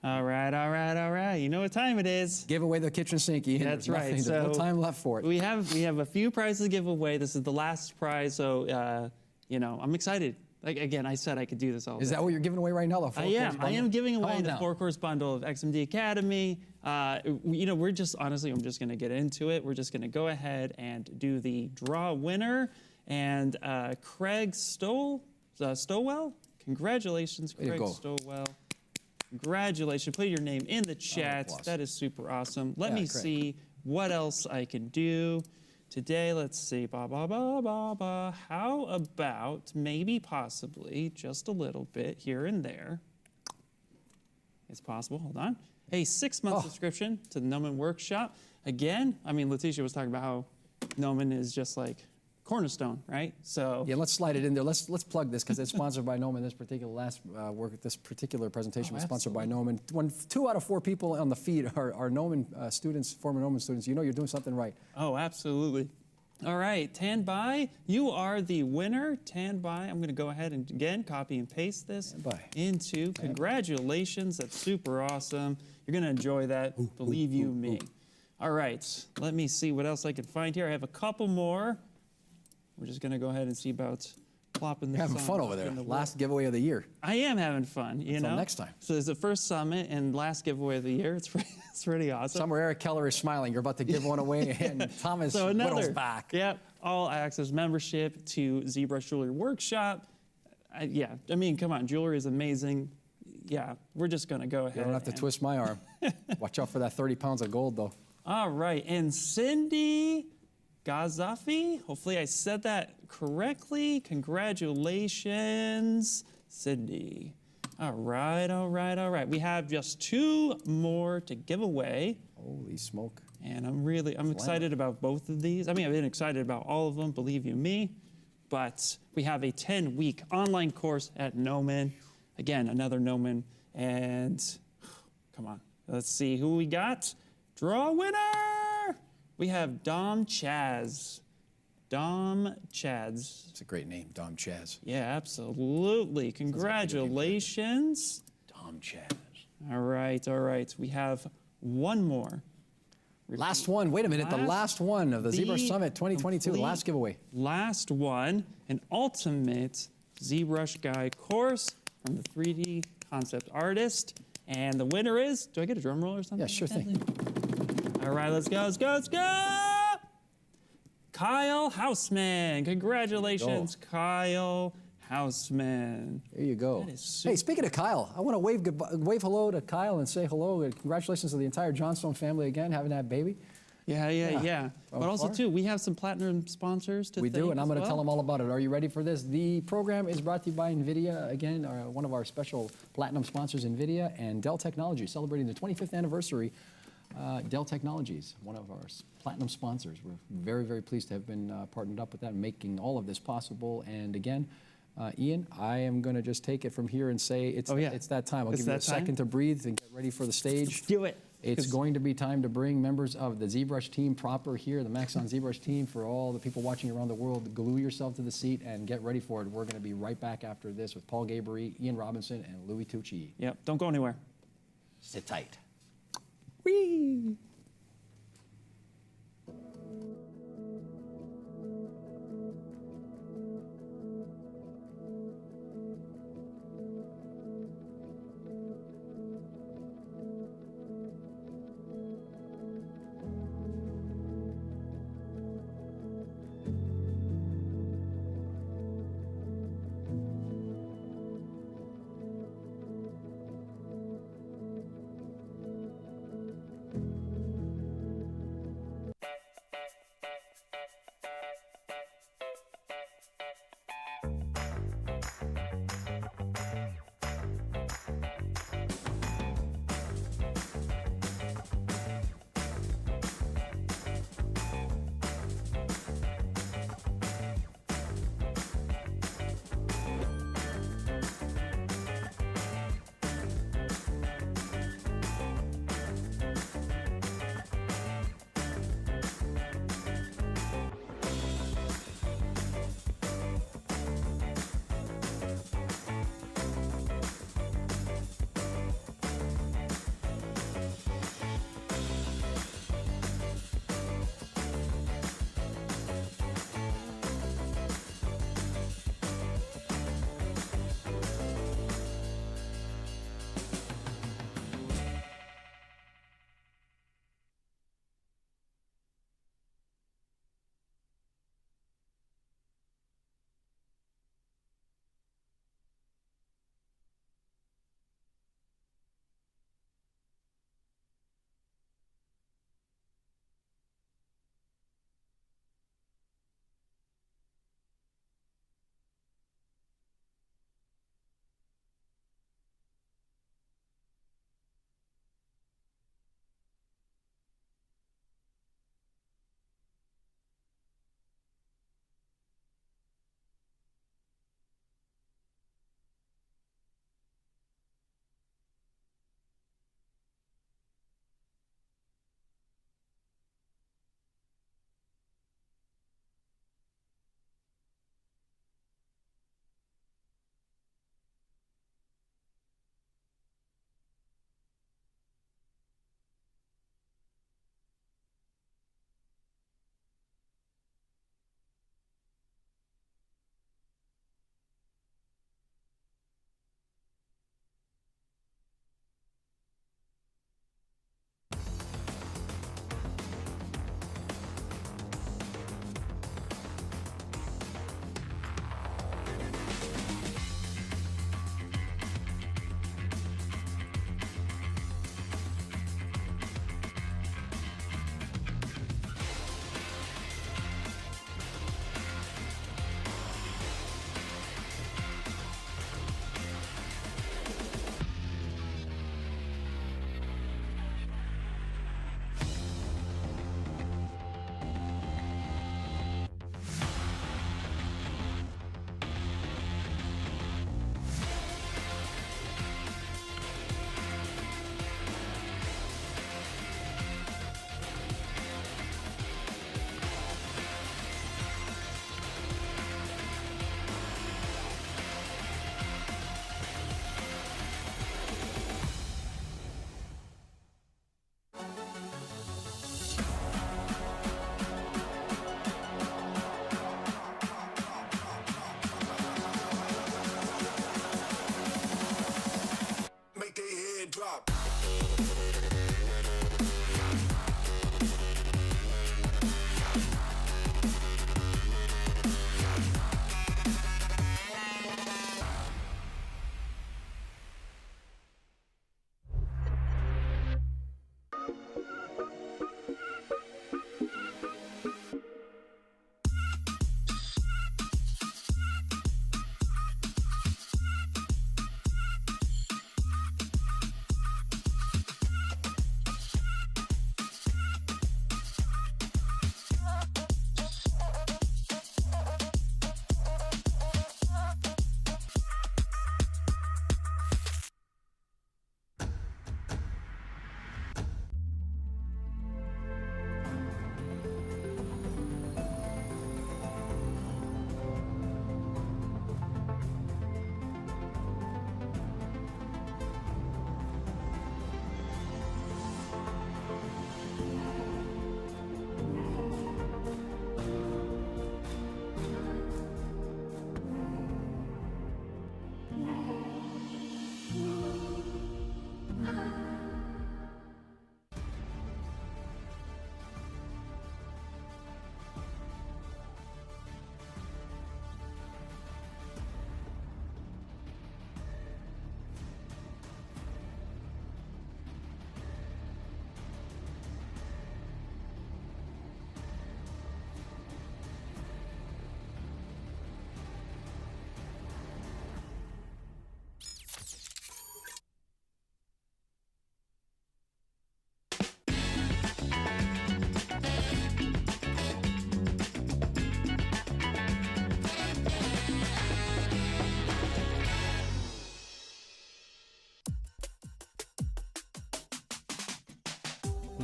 All right, all right, all right. You know what time it is. Give away the kitchen sink, Ian. That's right. There's no time left for it. We have a few prizes to give away. This is the last prize, so you know, I'm excited. Like, again, I said I could do this all day. Is that what you're giving away right now? I am giving away the 4-course bundle of XMD Academy. You know, we're just, honestly, I'm just going to get into it. We're just going to go ahead and do the draw winner. And Craig Stowell, congratulations, Craig Stowell. Congratulations. Put your name in the chat. That is super awesome. Let me see what else I can do today. Let's see. How about maybe possibly just a little bit here and there? It's possible. Hold on. A 6-month subscription to the Noman Workshop. Again, I mean, Leticia was talking about how Noman is just like cornerstone, right? So yeah, let's slide it in there. Let's plug this, because it's sponsored by Noman. This particular presentation was sponsored by Noman. When 2 out of 4 people on the feed are Noman students, former Noman students, you know you're doing something right. Oh, absolutely. All right, Tanbai, you are the winner. Tanbai, I'm going to go ahead and again copy and paste this into. Congratulations, that's super awesome. You're going to enjoy that, believe you me. All right, let me see what else I can find here. I have a couple more. We're just going to go ahead and see about plopping this. You're having fun over there. Last giveaway of the year. I am having fun, you know. Until next time. So it's the first summit and last giveaway of the year. It's pretty awesome. Somewhere Eric Keller is smiling. You're about to give one away, and Thomas Whittle's back. Yep, all access membership to ZBrush Jewelry Workshop. Yeah, I mean, come on, jewelry is amazing. Yeah, we're just going to go ahead. You don't have to twist my arm. Watch out for that 30 pounds of gold, though. All right, and Cindy Gazafi, hopefully I said that correctly. Congratulations, Cindy. All right, all right, all right. We have just 2 more to give away. Holy smoke. And I'm excited about both of these. I mean, I've been excited about all of them, believe you me. But we have a 10-week online course at Gnomon. Again, another Gnomon. And come on, let's see who we got. Draw winner! We have Dom Chaz. Dom Chaz. It's a great name, Dom Chaz. Yeah, absolutely. Congratulations. Dom Chaz. All right, all right. We have one more. Last one. Wait a minute. The last one of the ZBrush Summit 2022. The last giveaway. Last one. An ultimate ZBrush Guy course from the 3D concept artist. And the winner is, do I get a drum roll or something? Yeah, sure thing. All right, let's go, let's go, let's go! Kyle Houseman. Congratulations, Kyle Houseman. There you go. That is super. Hey, speaking of Kyle, I want to wave hello to Kyle and say hello and congratulations to the entire Johnstone family again, having that baby. Yeah. But also, too, we have some platinum sponsors to We thank do, and I'm going to as tell well. them all about it. Are you ready for this? The program is brought to you by NVIDIA, again, one of our special platinum sponsors, NVIDIA, and Dell Technologies, celebrating the 25th anniversary. Dell Technologies, one of our platinum sponsors. We're very, very pleased to have been partnered up with that, making all of this possible. And again, Ian, I am going to just take it from here and say it's that time. I'll give you a second to breathe and get ready for the stage. Do it. It's going to be time to bring members of the ZBrush team proper here, the Maxon ZBrush team. For all the people watching around the world, glue yourself to the seat and get ready for it. We're going to be right back after this with Paul Gaboury, Ian Robinson, and Louis Tucci. Yep, don't go anywhere. Sit tight. Whee!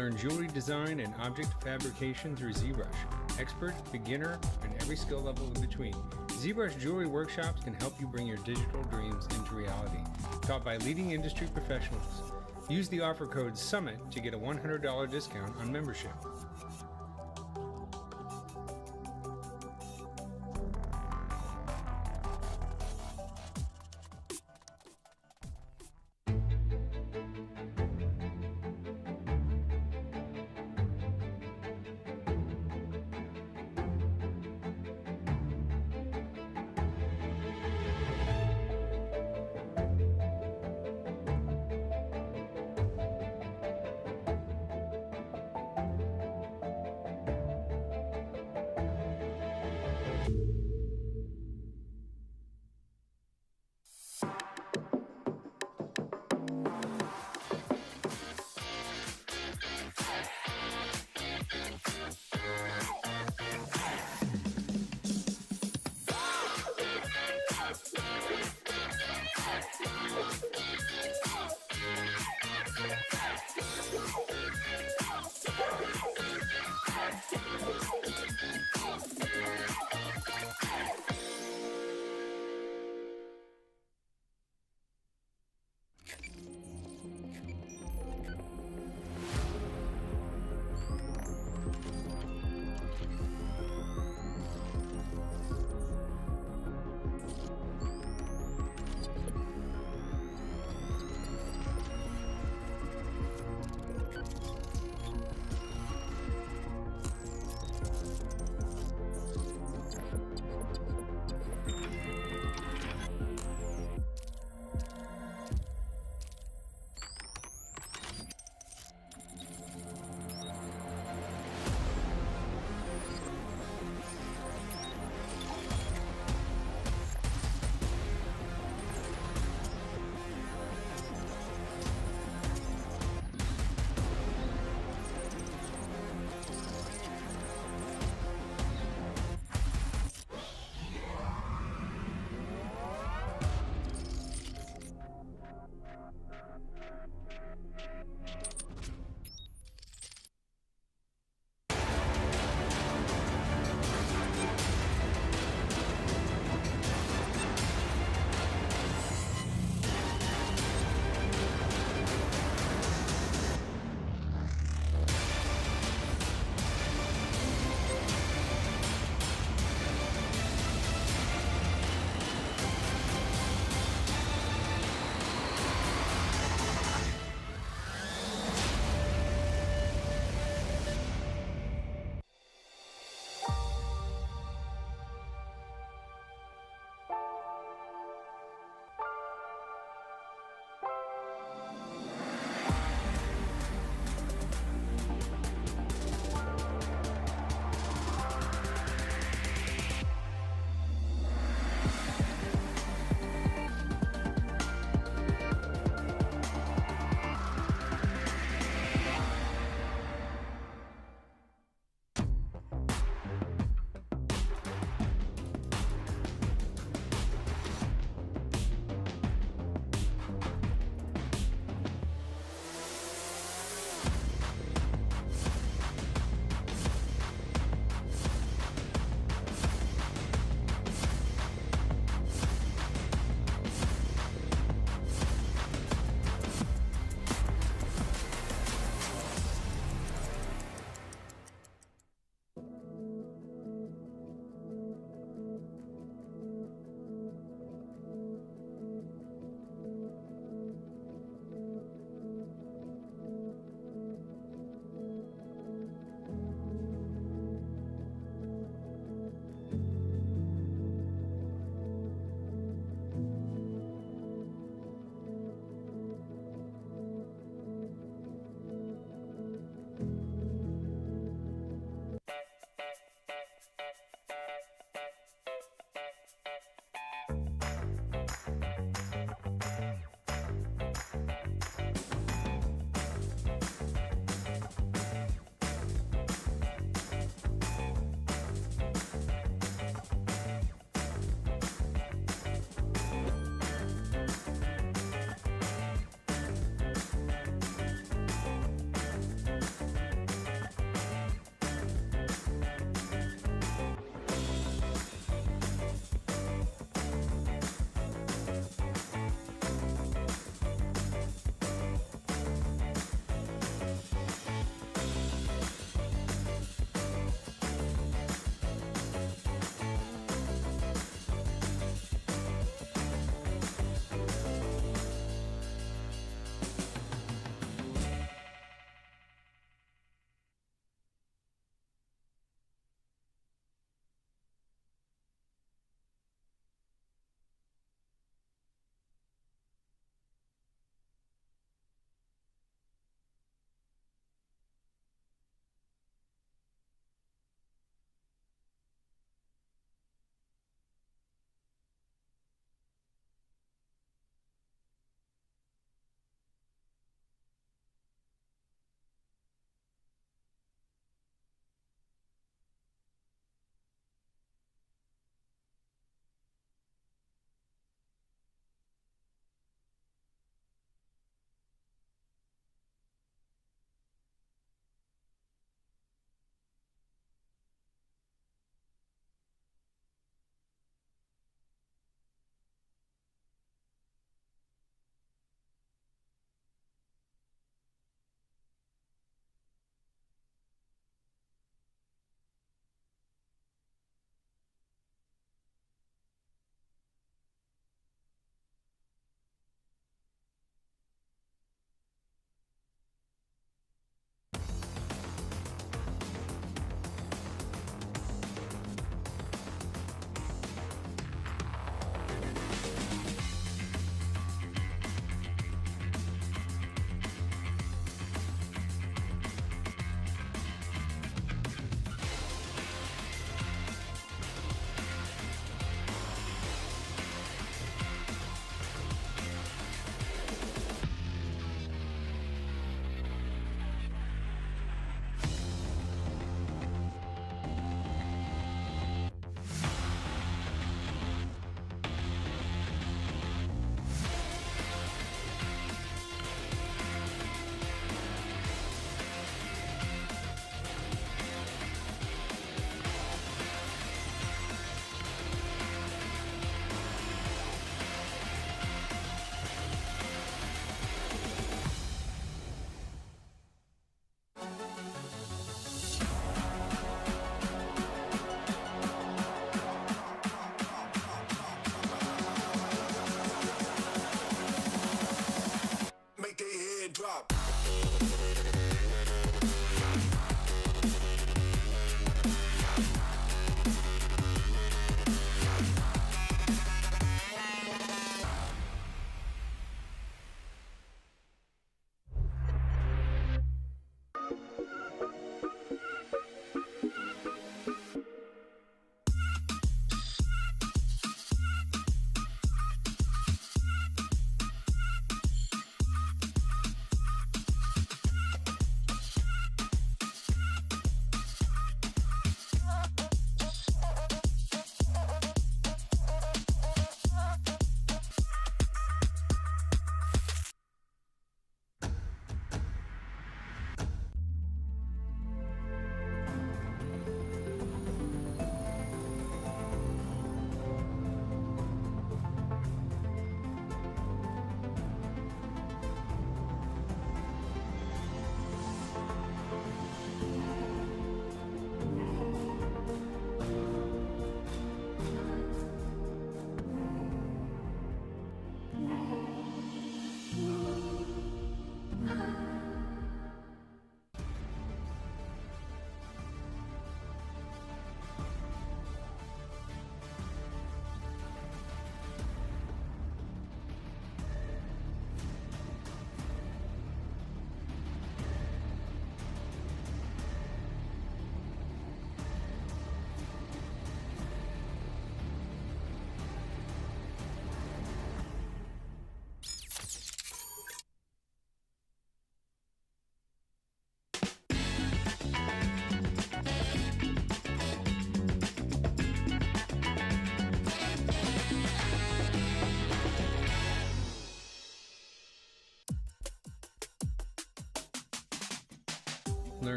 learn jewelry design and object fabrication through ZBrush. Expert, beginner, and every skill level in between. ZBrush Jewelry Workshops can help you bring your digital dreams into reality. Taught by leading industry professionals. Use the offer code SUMMIT to get a $100 discount on membership.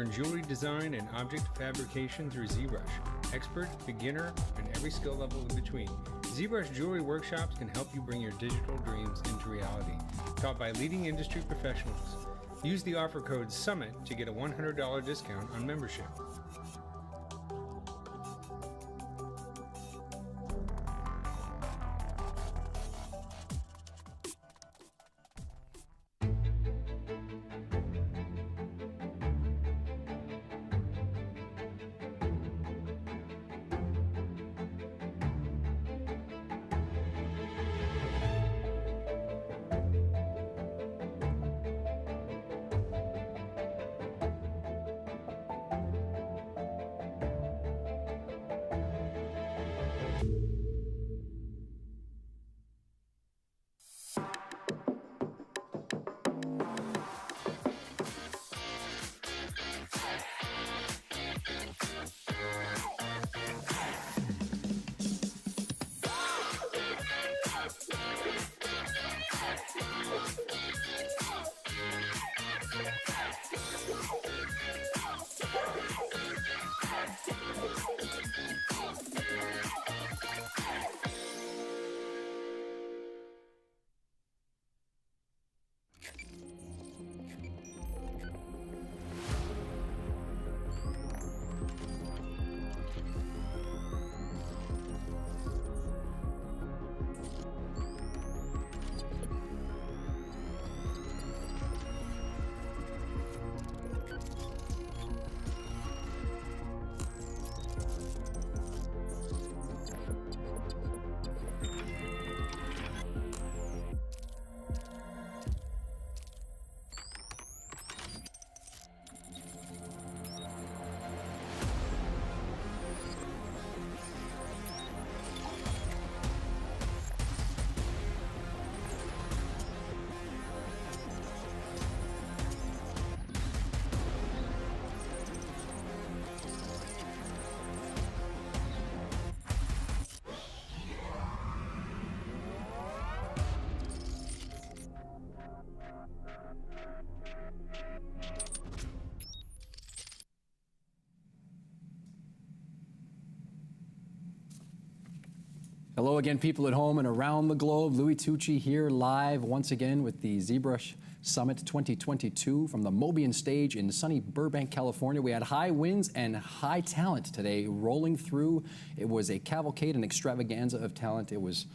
Learn jewelry design and object fabrication through ZBrush. Expert, beginner, and every skill level in between. ZBrush Jewelry Workshops can help you bring your digital dreams into reality. Taught by leading industry professionals. Use the offer code SUMMIT to get a $100 discount on membership. Hello again, people at home and around the globe. Louis Tucci here live once again with the ZBrush Summit 2022 from the Mobian stage in sunny Burbank, California. We had high winds and high talent today rolling through. It was a cavalcade, an extravaganza of talent. It was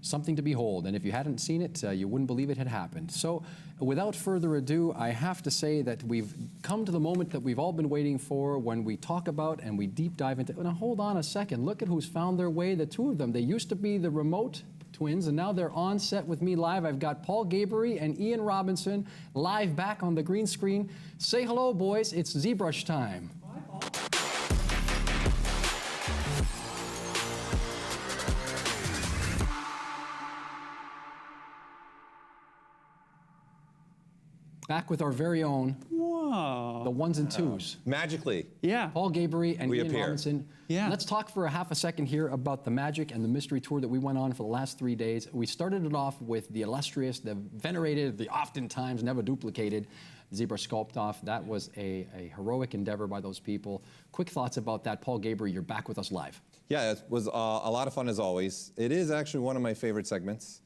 something to behold, and if you hadn't seen it, you wouldn't believe it had happened. So without further ado, I have to say that we've come to the moment that we've all been waiting for when we talk about and we deep dive into, now hold on a second, look at who's found their way, the two of them. They used to be the remote twins, and now they're on set with me live. I've got Paul Gabery and Ian Robinson live back on the green screen. Say hello, boys, it's ZBrush time. Hi, Paul. Back with our very own, Whoa. the ones and twos. Magically. Yeah. Paul Gabery and Ian appear. Robinson. Yeah. Let's talk for a half a second here about the magic and the mystery tour that we went on for the last 3 days. We started it off with the illustrious, the venerated, the oftentimes never duplicated ZBrush Sculpt-Off. That was a heroic endeavor by those people. Quick thoughts about that. Paul Gabery, you're back with us live. Yeah, it was a lot of fun as always. It is actually one of my favorite segments.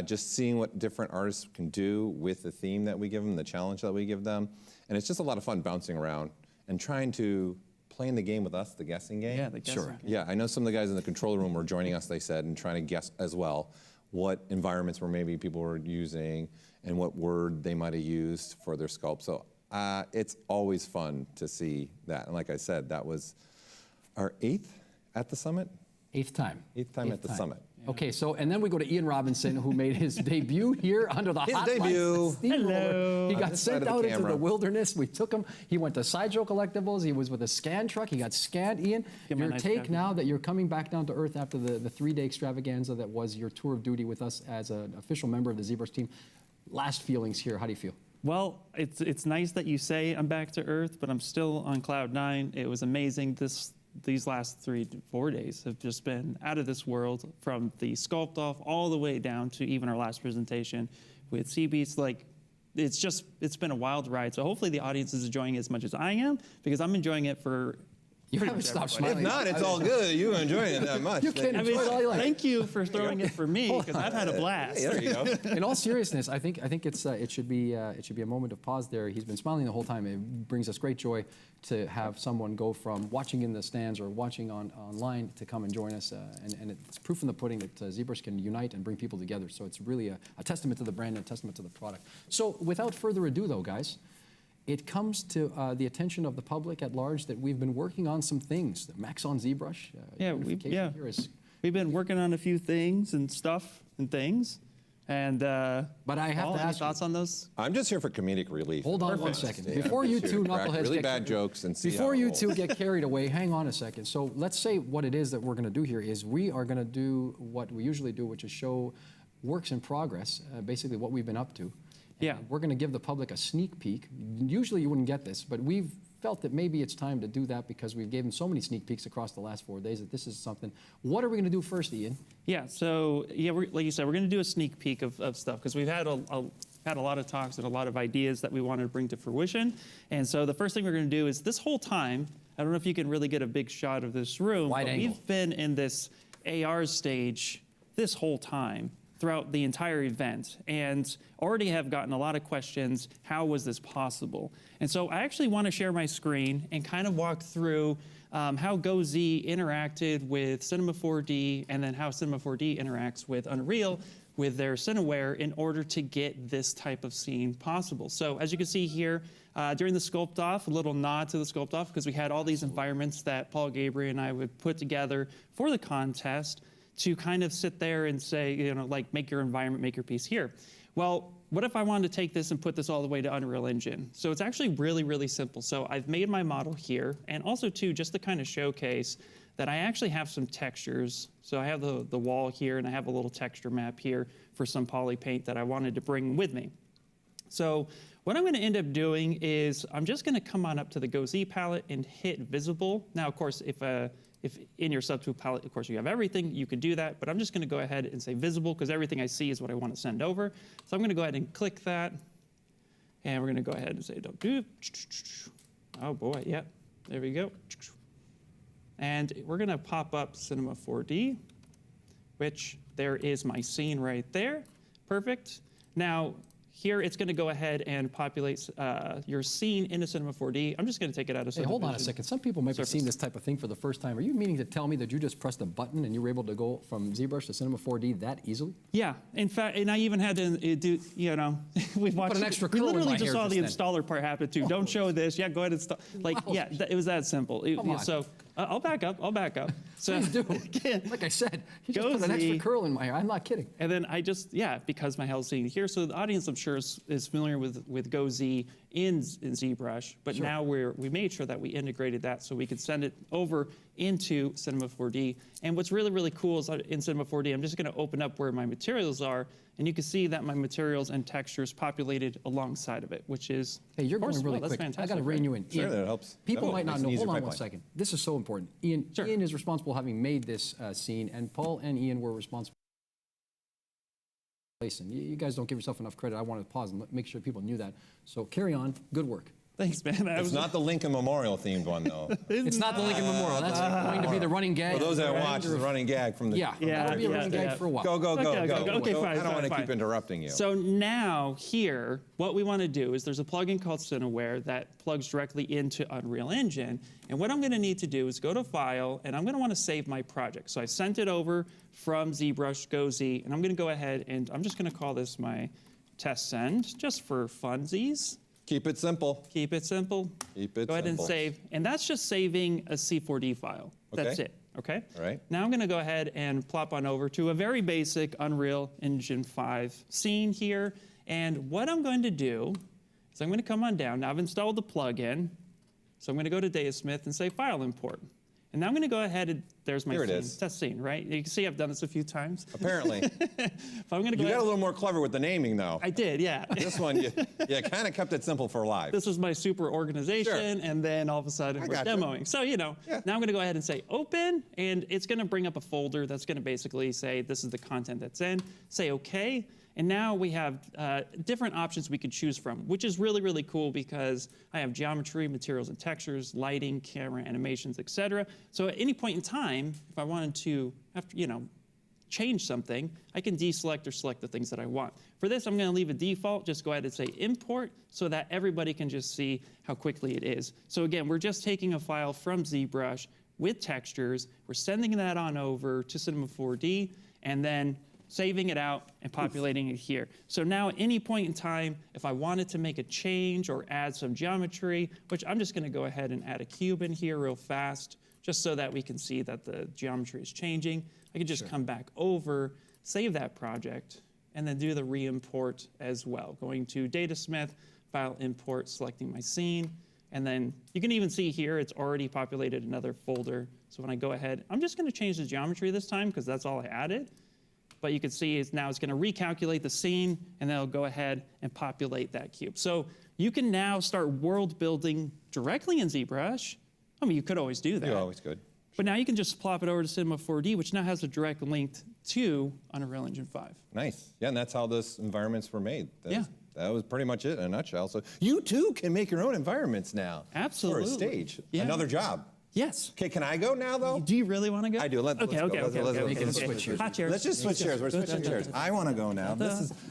Just seeing what different artists can do with the theme that we give them, the challenge that we give them. And it's just a lot of fun bouncing around and trying to playing the game with us, the guessing game. Yeah, the guessing game. Yeah, I know some of the guys in the control room were joining us, they said, and trying to guess as well what environments were maybe people were using and what word they might have used for their sculpt. So it's always fun to see that. And like I said, that was our 8th at the summit? Eighth time. Eighth time at the summit. Okay, so, and then we go to Ian Robinson, who made his debut here under the hot debut. lights. Hello. He got this side sent of the out into camera. the wilderness. We took him. He went to Sideshow Collectibles. He was with a scan truck. He got scanned. Ian, Give me a your nice take jacket. now that you're coming back down to earth after the 3-day extravaganza that was your tour of duty with us as an official member of the ZBrush team. Last feelings here. How do you feel? Well, it's nice that you say I'm back to earth, but I'm still on cloud 9. It was amazing. These last 3 to 4 days have just been out of this world, from the Sculpt-Off all the way down to even our last presentation with Sea Beats. Like, it's been a wild ride. So hopefully the audience is enjoying it as much as I am, because I'm enjoying it for. You haven't stopped smiling. If not, it's all good. You enjoying it that much. You can enjoy it all you like. Thank you for throwing it for me, because I've had a blast. Hey, there you go. In all seriousness, I think it should be a moment of pause there. He's been smiling the whole time. It brings us great joy to have someone go from watching in the stands or watching online to come and join us. And it's proof in the pudding that ZBrush can unite and bring people together. So it's really a testament to the brand and a testament to the product. So without further ado, though, guys, it comes to the attention of the public at large that we've been working on some things. The Maxon ZBrush. We've been working on a few things and stuff and things. And but I have to ask thoughts on those? I'm just here for comedic relief. Hold on one second. Before you two knuckleheads really bad jokes and see before you two get carried away, hang on a second. So let's say what it is that we're going to do here is we are going to do what we usually do, which is show works in progress, basically what we've been up to. Yeah. We're going to give the public a sneak peek. Usually you wouldn't get this, but we've felt that maybe it's time to do that because we've given so many sneak peeks across the last 4 days that this is something. What are we going to do first, Ian? Yeah, so like you said, we're going to do a sneak peek of stuff because we've had a lot of talks and a lot of ideas that we wanted to bring to fruition. And so the first thing we're going to do is this whole time, I don't know if you can really get a big shot of this room, Wide angle. We've been in this AR stage this whole time throughout the entire event, and already have gotten a lot of questions, how was this possible? And so I actually want to share my screen and kind of walk through how GoZ interacted with Cinema 4D, and then how Cinema 4D interacts with Unreal with their Cineware in order to get this type of scene possible. So as you can see here, during the Sculpt-Off, a little nod to the Sculpt-Off, because we had all these environments that Paul Gabriel and I would put together for the contest to kind of sit there and say, you know, like, make your environment, make your piece here. Well, what if I wanted to take this and put this all the way to Unreal Engine? So it's actually really, really simple. So I've made my model here, and also too, just to kind of showcase that I actually have some textures. So I have the wall here, and I have a little texture map here for some poly paint that I wanted to bring with me. So what I'm going to end up doing is I'm just going to come on up to the GoZ palette and hit visible. Now, of course, if in your subtool palette, of course, you have everything, you could do that, but I'm just going to go ahead and say visible because everything I see is what I want to send over. So I'm going to go ahead and click that, and we're going to go ahead and say don't do. Oh boy, yep, there we go. And we're going to pop up Cinema 4D, which there is my scene right there. Perfect. Now, here it's going to go ahead and populate your scene into Cinema 4D. I'm just going to take it out of Hey, hold on a second. Some people might be seeing this type of thing for the first time. Are you meaning to tell me that you just pressed a button and you were able to go from ZBrush to Cinema 4D that easily? Yeah. In fact, and I even had to do, you know, we've watched. Put an extra we curl in literally my just hair saw the just installer part happen too. Don't show this. Yeah, go ahead and install. Like, Wow. yeah, it was that simple. Come on. So I'll back up. I'll back up. So Please do. Like I said, you just put an extra curl in my hair. I'm not kidding. And then I just, because my hell's scene here. So the audience, I'm sure, is familiar with GoZ in ZBrush, but Sure. now we made sure that we integrated that so we could send it over into Cinema 4D. And what's really, really cool is in Cinema 4D, I'm just going to open up where my materials are, and you can see that my materials and textures populated alongside of it, which is, Hey, you're going really that's quick. I fantastic, got to rein you in. Sure, Ian, that helps. People No, might not makes know. an easier Hold on one pipeline. second. This is so important. Ian, Sure. Ian is responsible having made this scene, and Paul and Ian were responsible. You guys don't give yourself enough credit. I wanted to pause and make sure people knew that. So carry on. Good work. Thanks, man. It's not the Lincoln Memorial themed one, though. It's not the Lincoln Memorial. That's going to be the running gag. For those that watch, it's a running gag from the. Yeah, that'll be a running gag for a while. Go. Okay, fine. I don't want to fine. keep interrupting you. So now here, what we want to do is there's a plugin called Cineware that plugs directly into Unreal Engine. And what I'm going to need to do is go to File, and I'm going to want to save my project. So I sent it over from ZBrush GoZ, and I'm going to go ahead and I'm just going to call this my test send, just for funsies. Keep it simple. Keep it simple. Keep it Go ahead and simple. save. And that's just saving a C4D file. That's Okay. it. Okay? All right. Now I'm going to go ahead and plop on over to a very basic Unreal Engine 5 scene here. And what I'm going to do is I'm going to come on down. Now I've installed the plugin. So I'm going to go to Datasmith and say File Import. And now I'm going to go ahead and there's my Here it scene. is. Test scene, right? You can see I've done this a few times. Apparently. If I'm going to go You got ahead, a little more clever with the naming, though. I did, yeah. This one, you kind of kept it simple for live. This was my super organization, Sure. and then all of a sudden we're gotcha. demoing. So, now I'm going to go ahead and say open, and it's going to bring up a folder that's going to basically say this is the content that's in. Say OK, And now we have different options we could choose from, which is really, really cool because I have geometry, materials and textures, lighting, camera, animations, etc. So at any point in time, if I wanted to, change something, I can deselect or select the things that I want. For this, I'm going to leave a default. Just go ahead and say import so that everybody can just see how quickly it is. So again, we're just taking a file from ZBrush with textures. We're sending that on over to Cinema 4D and then saving it out and populating it here. So now at any point in time, if I wanted to make a change or add some geometry, which I'm just going to go ahead and add a cube in here real fast, just so that we can see that the geometry is changing. I can just come back over, save that project, and then do the re-import as well. Going to Datasmith, File Import, selecting my scene, and then you can even see here it's already populated another folder. So when I go ahead, I'm just going to change the geometry this time because that's all I added. But you can see it's now it's going to recalculate the scene, and then it'll go ahead and populate that cube. So you can now start world building directly in ZBrush. I mean, you could always do that. You always could. But now you can just plop it over to Cinema 4D, which now has a direct link to Unreal Engine 5. Nice. Yeah, and that's how those environments were made. Yeah. That was pretty much it in a nutshell. So you too can make your own environments now. Absolutely. For a stage. Yeah. Another job. Yes. Okay, can I go now though? Do you really want to go? I do. Let's go. Let's switch chairs. Hot chairs. Let's just switch chairs. We're switching chairs. I want to go now.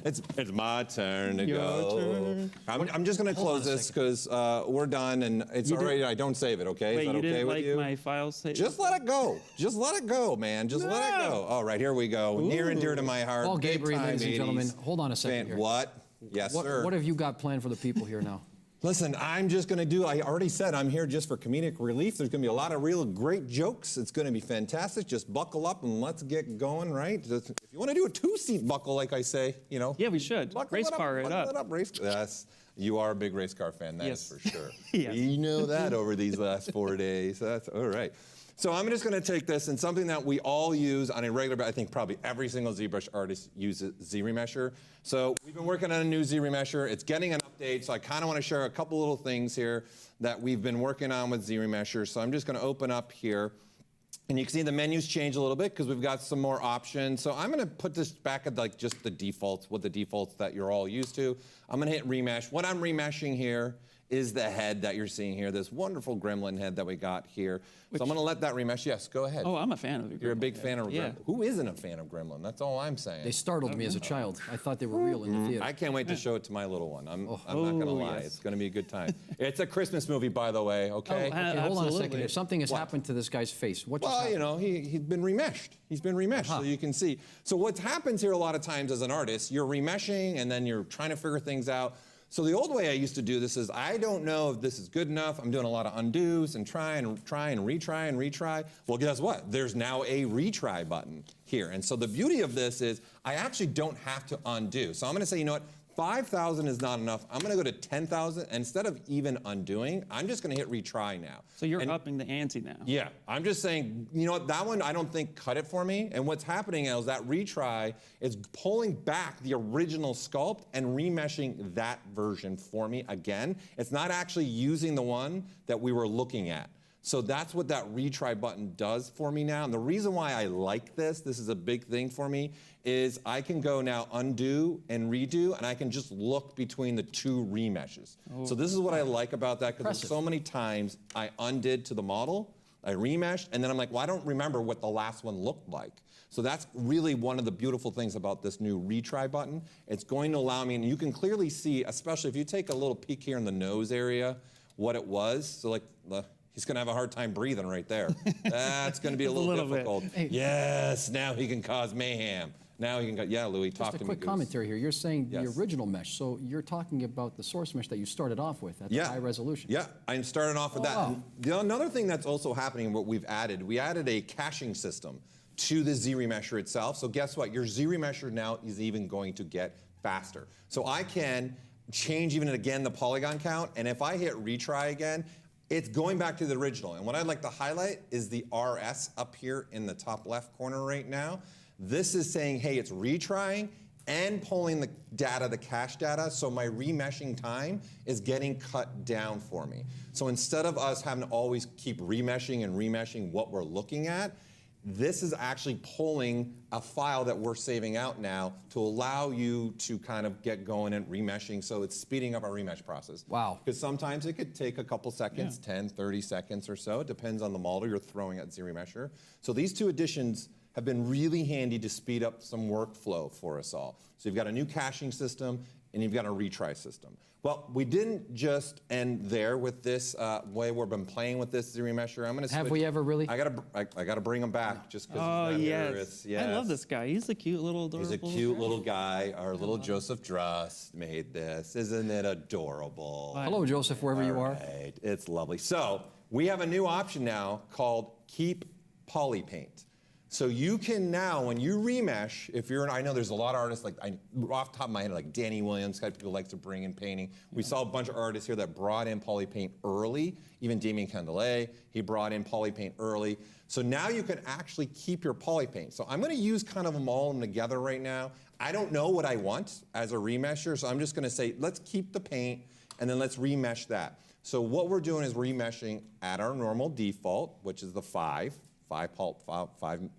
It's my turn to go. I'm just going to close this because we're done and it's already. I don't save it. Okay. Wait, is that you okay didn't with like you? my files? Just let it go. Just let it go, man. Just let it go. All right, here we go. Near and dear to my heart. Paul Big Gabriel, time ladies and gentlemen. 80s. Hold on a second here. What? Yes, sir. What have you got planned for the people here now? Listen, I'm just going to do, I already said I'm here just for comedic relief. There's going to be a lot of real great jokes. It's going to be fantastic. Just buckle up and let's get going, right? If you want to do a two-seat buckle, like I say, Yeah, we should. Race car it up. Yes, you are a big race car fan, that is for sure. Yes. You know that over these last 4 days. That's all right. So I'm just going to take this, and something that we all use on a regular, I think probably every single ZBrush artist uses ZRemesher. So we've been working on a new ZRemesher. It's getting an update, so I kind of want to share a couple little things here that we've been working on with ZRemesher. So I'm just going to open up here, and you can see the menus change a little bit because we've got some more options. So I'm going to put this back at like just the defaults, what the defaults that you're all used to. I'm going to hit remesh. What I'm remeshing here is the head that you're seeing here, this wonderful gremlin head that we got here. So I'm going to let that remesh. Yes, go ahead. Oh, I'm a fan of it. You're a big fan of Gremlin. Who isn't a fan of Gremlin? That's all I'm saying. They startled me as a child. I thought they were real in the theater. I can't wait to show it to my little one. I'm not going to lie. Yes. It's going to be a good time. It's a Christmas movie, by the way, okay? Okay, hold on a second. If something has happened to this guy's face, what just happened? Well, he's been remeshed. He's been remeshed, so you can see. So what happens here a lot of times as an artist, you're remeshing and then you're trying to figure things out. So the old way I used to do this is, I don't know if this is good enough. I'm doing a lot of undos and try and retry. Well, guess what? There's now a retry button here. And so the beauty of this is I actually don't have to undo. So I'm gonna say, you know what? 5,000 is not enough. I'm gonna go to 10,000. Instead of even undoing, I'm just gonna hit retry now. So you're upping the ante now. Yeah, I'm just saying, you know what, that one I don't think cut it for me. And what's happening is that retry is pulling back the original sculpt and remeshing that version for me again. It's not actually using the one that we were looking at. So that's what that retry button does for me now. And the reason why I like this is a big thing for me, is I can go now undo and redo, and I can just look between the two remeshes. So this is what I like about that, because so many times I undid to the model, I remeshed, and then I'm like, well, I don't remember what the last one looked like. So that's really one of the beautiful things about this new retry button. It's going to allow me, and you can clearly see, especially if you take a little peek here in the nose area, what it was. So like, he's going to have a hard time breathing right there. That's going to be a little difficult. Hey. Yes, now he can cause mayhem. Now he can, yeah, Louis, talk to me. Just a quick commentary here. You're saying the original mesh, so you're talking about the source mesh that you started off with at the high resolution. Yeah, I started off with that. Wow. Another thing that's also happening, what we added a caching system to the ZRemesher itself. So guess what? Your ZRemesher now is even going to get faster. So I can change even again the polygon count, and if I hit retry again, it's going back to the original. And what I'd like to highlight is the RS up here in the top left corner right now. This is saying, hey, it's retrying and pulling the data, the cache data, so my remeshing time is getting cut down for me. So instead of us having to always keep remeshing and remeshing what we're looking at, this is actually pulling a file that we're saving out now to allow you to kind of get going and remeshing. So it's speeding up our remesh process. Wow. Because sometimes it could take a couple seconds, 10, 30 seconds or so. It depends on the model you're throwing at ZRemesher. So these two additions have been really handy to speed up some workflow for us all. So you've got a new caching system and you've got a retry system. Well, we didn't just end there with this way we've been playing with this ZRemesher. I'm going to Have we ever really? I gotta bring him back just because. Oh, he's not yes. here. I love this guy. He's a cute little adorable. He's a cute little guy. Our little Joseph Druss made this. Isn't it adorable? Hello, Joseph, wherever you are. Right. It's lovely. So we have a new option now called Keep Polypaint. So you can now, when you remesh, if you're, I know there's a lot of artists, like off the top of my head, like Danny Williams, kind of people like to bring in painting. We saw a bunch of artists here that brought in polypaint early. Even Damien Candelet, he brought in polypaint early. So now you can actually keep your polypaint. So I'm going to use kind of them all together right now. I don't know what I want as a remesher, so I'm just going to say, let's keep the paint, and then let's remesh that. So what we're doing is remeshing at our normal default, which is the 5,000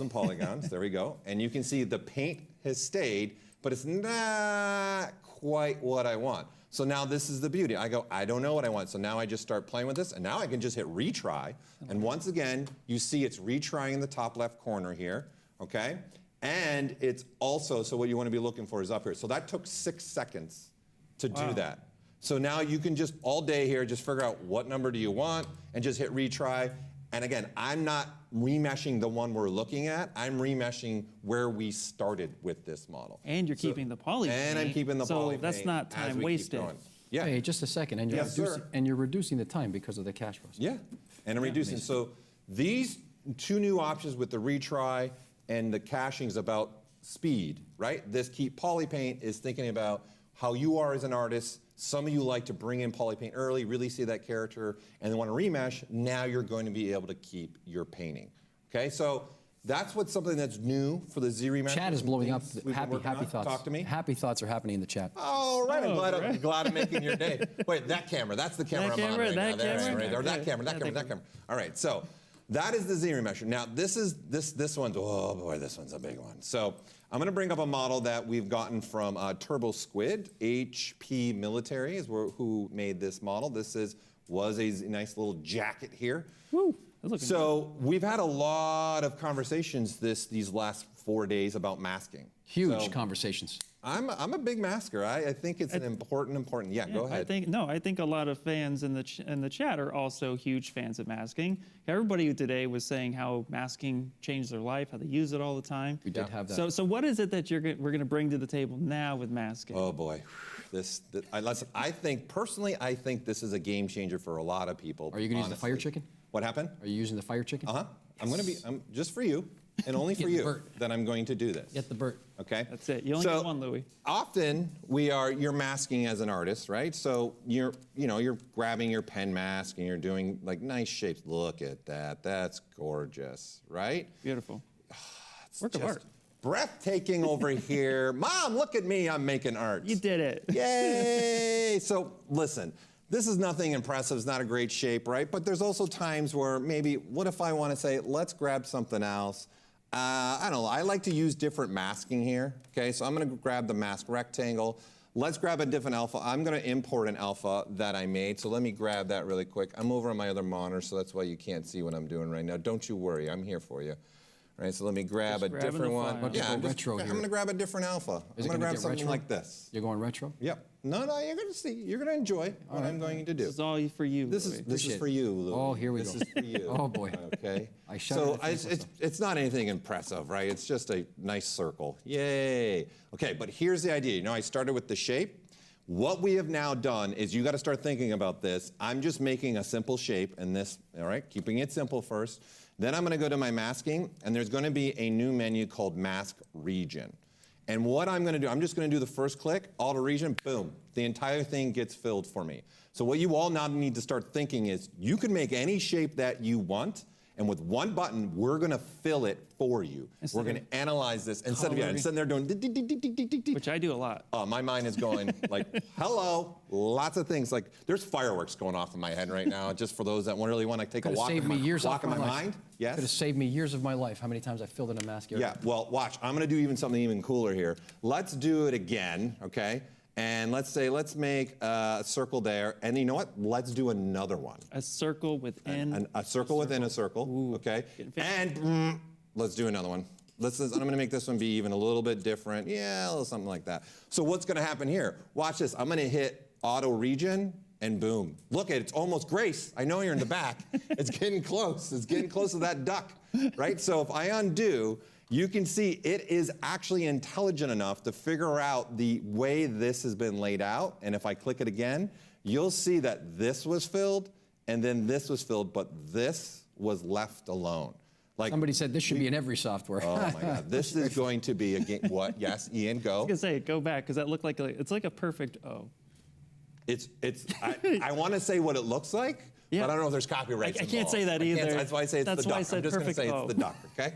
polygons. There we go. And you can see the paint has stayed, but it's not quite what I want. So now this is the beauty. I go, I don't know what I want. So now I just start playing with this, and now I can just hit retry. And once again, you see it's retrying in the top left corner here, okay? And it's also, so what you want to be looking for is up here. So that took 6 seconds to do that. So now you can just all day here, just figure out what number do you want and just hit retry. And again, I'm not remeshing the one we're looking at. I'm remeshing where we started with this model. And you're keeping the poly paint. And I'm keeping the poly paint. So that's not time wasted. Yeah. Hey, just a second, and you're reducing the time because of the cache process. Yeah, and I'm reducing. So these two new options with the retry and the caching's about speed, right? This Keep Poly Paint is thinking about how you are as an artist. Some of you like to bring in poly paint early, really see that character, and then want to remesh. Now you're going to be able to keep your painting. Okay, so that's what's something that's new for the ZRemesher. Chat is blowing up. Happy thoughts. Talk to me. Happy thoughts are happening in the chat. Oh, right. I'm glad I'm making your day. Wait, that camera. That's the camera I'm on right now. That camera. All right. So that is the ZRemesher. Now this one's, oh boy, this one's a big one. So I'm going to bring up a model that we've gotten from Turbo Squid. HP Military is who made this model. This was a nice little jacket here. Woo. So we've had a lot of conversations these last 4 days about masking. Huge conversations. I'm a big masker. I think it's an important. Yeah, go ahead. I think a lot of fans in the chat are also huge fans of masking. Everybody today was saying how masking changed their life, how they use it all the time. We did have that. So what is it that we're going to bring to the table now with masking? Oh boy, I think this is a game changer for a lot of people. Are you going to use the fire chicken? What happened? Are you using the fire chicken? Yes. I'm just for you. And only for you that I'm going to do this. Get the Bert. Okay? That's it. You only get one, Louis. Often you're masking as an artist, right? So you're grabbing your pen mask and you're doing like nice shapes. Look at that. That's gorgeous, right? Beautiful. Work of art. Breathtaking over here. Mom, look at me. I'm making art. You did it. Yay! So listen. This is nothing impressive, it's not a great shape, right? But there's also times where maybe, what if I want to say, let's grab something else? I don't know, I like to use different masking here, okay? So I'm going to grab the mask rectangle. Let's grab a different alpha. I'm going to import an alpha that I made, so let me grab that really quick. I'm over on my other monitor, so that's why you can't see what I'm doing right now. Don't you worry, I'm here for you. All right, so let me grab a different one. Yeah, I'm going to grab a different alpha. I'm going to grab something like this. You're going retro? Yep. No, you're going to see. You're going to enjoy what I'm going to do. This is all for you, This is for you, Louis. Oh, here we go. This is for you. Oh, boy. Okay. So it's not anything impressive, right? It's just a nice circle. Yay. Okay, but here's the idea. I started with the shape. What we have now done is you got to start thinking about this. I'm just making a simple shape in this, all right? Keeping it simple first. Then I'm going to go to my masking, and there's going to be a new menu called Mask Region. And what I'm going to do, I'm just going to do the first click, Alter Region, boom. The entire thing gets filled for me. So what you all now need to start thinking is you can make any shape that you want, And with one button, we're going to fill it for you. We're going to analyze this instead of sitting there doing which I do a lot. Oh, my mind is going like, hello, lots of things. Like there's fireworks going off in my head right now. Just for those that really want to take a walk in my mind. Yes. Could have saved me years of my life. How many times I filled in a mask area. Yeah. Well, watch. I'm going to do something even cooler here. Let's do it again. Okay. And let's make a circle there. And you know what? Let's do another one. A circle within. A circle within a circle. Ooh, okay. And let's do another one. I'm going to make this one be even a little bit different. Yeah, a little something like that. So what's going to happen here? Watch this. I'm going to hit auto region and boom. Look, it's almost Grace. I know you're in the back. It's getting close. It's getting close to that duck, right? So if I undo, you can see it is actually intelligent enough to figure out the way this has been laid out. And if I click it again, you'll see that this was filled and then this was filled, but this was left alone. Like somebody said this should be in every software. Oh my God, this is going to be a game. What? Yes, Ian, go. I was gonna say go back because that looked like it's like a perfect O. I want to say what it looks like. Yeah. But I don't know if there's copyright. I can't say that either. That's why I say it's the duck. I'm just going to say it's the duck, okay?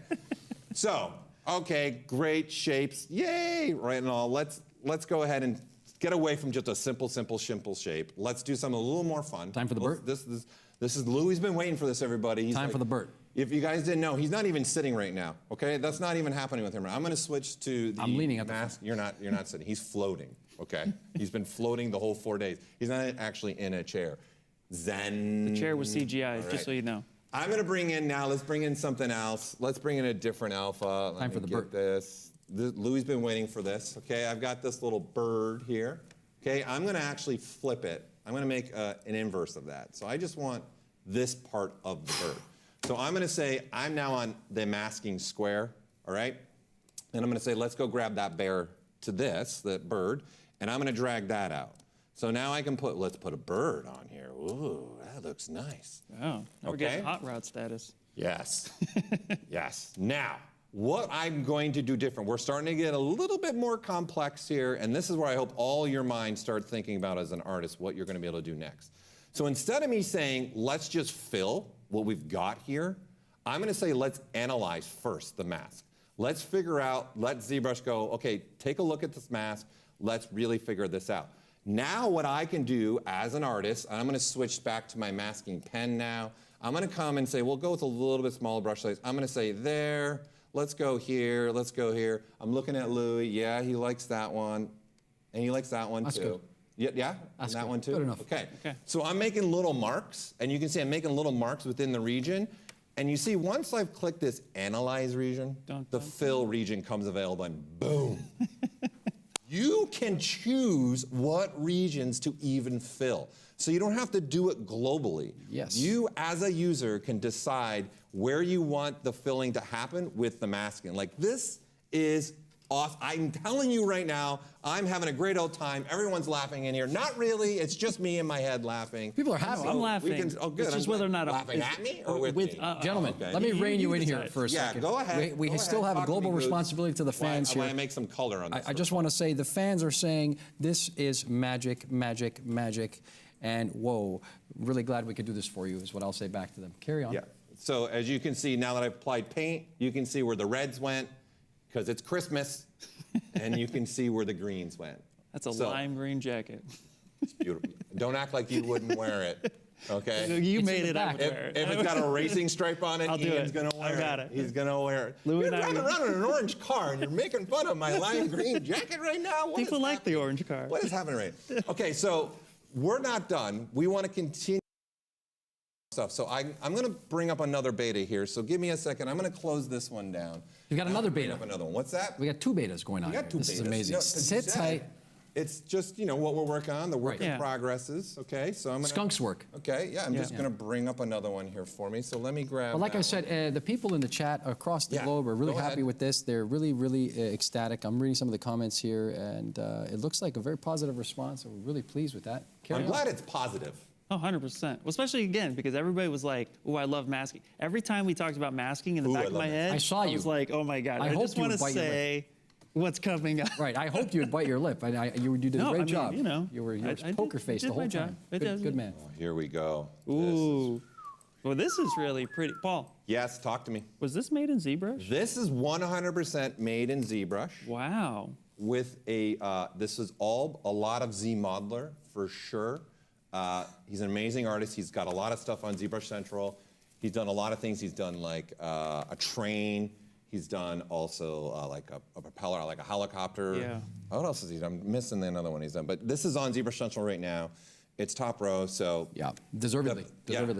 So, okay, great shapes. Yay, right and all. Let's go ahead and get away from just a simple shape. Let's do something a little more fun. Time for the bird? This is Louis been waiting for this, everybody. Time for the bird. If you guys didn't know, he's not even sitting right now, okay? That's not even happening with him. I'm going to switch to the I'm leaning at mask. You're not sitting. He's floating, okay? He's been floating the whole 4 days. He's not actually in a chair. Zen. The chair was CGI, right. just so you know. I'm going to bring in now, let's bring in something else. Let's bring in a different alpha. Time for the bird. Louis been waiting for this, okay? I've got this little bird here, okay? I'm going to actually flip it. I'm going to make an inverse of that. So I just want this part of the bird. So I'm going to say I'm now on the masking square, all right? And I'm going to say let's go grab that bear to that bird, and I'm going to drag that out. So now I can let's put a bird on here. Ooh, that looks nice. Oh, now we're getting hot rod status. Yes, yes. Now, what I'm going to do different, we're starting to get a little bit more complex here, and this is where I hope all your minds start thinking about as an artist what you're going to be able to do next. So instead of me saying, let's just fill what we've got here, I'm going to say, let's analyze first the mask. Let's figure out, let ZBrush go, okay, take a look at this mask. Let's really figure this out. Now what I can do as an artist, I'm going to switch back to my masking pen now. I'm going to come and say, we'll go with a little bit smaller brush size. I'm going to say there, let's go here, let's go here. I'm looking at Louis. Yeah, he likes that one. And he likes that one too. Good. Yeah, and that one too? Good enough. Okay. So I'm making little marks, and you can see I'm making little marks within the region. And you see, once I've clicked this Analyze region, the Fill region comes available, and boom. You can choose what regions to even fill. So you don't have to do it globally. Yes. You, as a user, can decide where you want the filling to happen with the masking. Like, this is awesome. I'm telling you right now, I'm having a great old time. Everyone's laughing in here. Not really. It's just me in my head laughing. People are happy. I'm laughing. Good. It's just whether or not laughing at me or with me? Gentlemen, let me rein you in here for a second. Yeah, go ahead. We still have a global responsibility to the fans here. I want to make some color on this. I just want to say the fans are saying this is magic, magic, magic, and whoa, really glad we could do this for you is what I'll say back to them. Carry on. Yeah. So as you can see, now that I've applied paint, you can see where the reds went, because it's Christmas, and you can see where the greens went. That's a lime green jacket. It's beautiful. Don't act like you wouldn't wear it, okay? You made it, I would wear it. If it's got a racing stripe on it, Ian's going to wear it. I got it. He's going to wear it. Louis You're driving around in an orange car, and you're making fun of my lime green jacket right now? People like the orange car. What is happening right now? Okay, so we're not done. We want to continue stuff. So I'm going to bring up another beta here. So give me a second. I'm going to close this one down. You've got another beta. Another one. What's that? We got 2 betas going on. We got 2 This betas. is amazing. No, Sit tight. It's just, what we're working on, the work in progresses, okay? So I'm going to... Skunk's work. Okay, yeah, I'm just going to bring up another one here for me. So let me grab Well, like I said, the people in the chat across the globe are really happy with this. They're really, really ecstatic. I'm reading some of the comments here, and it looks like a very positive response, and we're really pleased with that. I'm glad it's positive. Oh, 100%. Well, especially, again, because everybody was like, oh, I love masking. Every time we talked about masking in the back of my head, I was like, oh, my God. I just want to say what's coming up. Right. I hoped you would bite your lip. You did a great job. You were poker faced the whole time. Good man. Oh, here we go. Ooh. Well, this is really pretty. Paul, Yes, talk to me. was this made in ZBrush? This is 100% made in ZBrush. Wow. With this is all a lot of Z Modeler for sure. He's an amazing artist. He's got a lot of stuff on ZBrush Central. He's done a lot of things. He's done like a train. He's done also like a propeller, like a helicopter. Yeah. What else has he done? I'm missing another one he's done. But this is on ZBrush Central right now. It's top row, so. Yeah, deservedly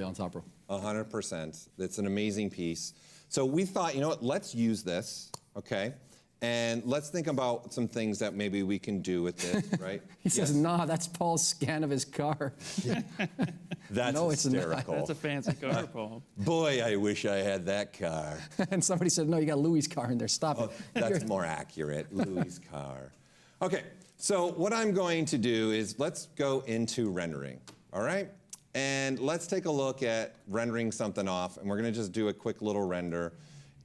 on top row. 100%. It's an amazing piece. So we thought, you know what, let's use this, okay? And let's think about some things that maybe we can do with this, right? He says, nah, that's Paul's scan of his car. That's No, it's not. hysterical. That's a fancy car, Paul. Boy, I wish I had that car. And somebody said, no, you got Louis' car in there. Stop it. That's more accurate, Louis' car. Okay, so what I'm going to do is let's go into rendering, all right? And let's take a look at rendering something off, and we're gonna just do a quick little render.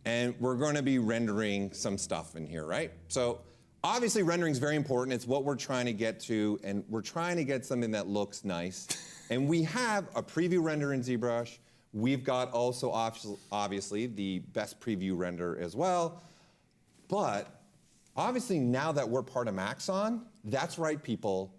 And we're gonna be rendering some stuff in here, right? So obviously rendering is very important. It's what we're trying to get to, and we're trying to get something that looks nice. And we have a preview render in ZBrush. We've got also obviously the best preview render as well. But obviously now that we're part of Maxon, that's right, people.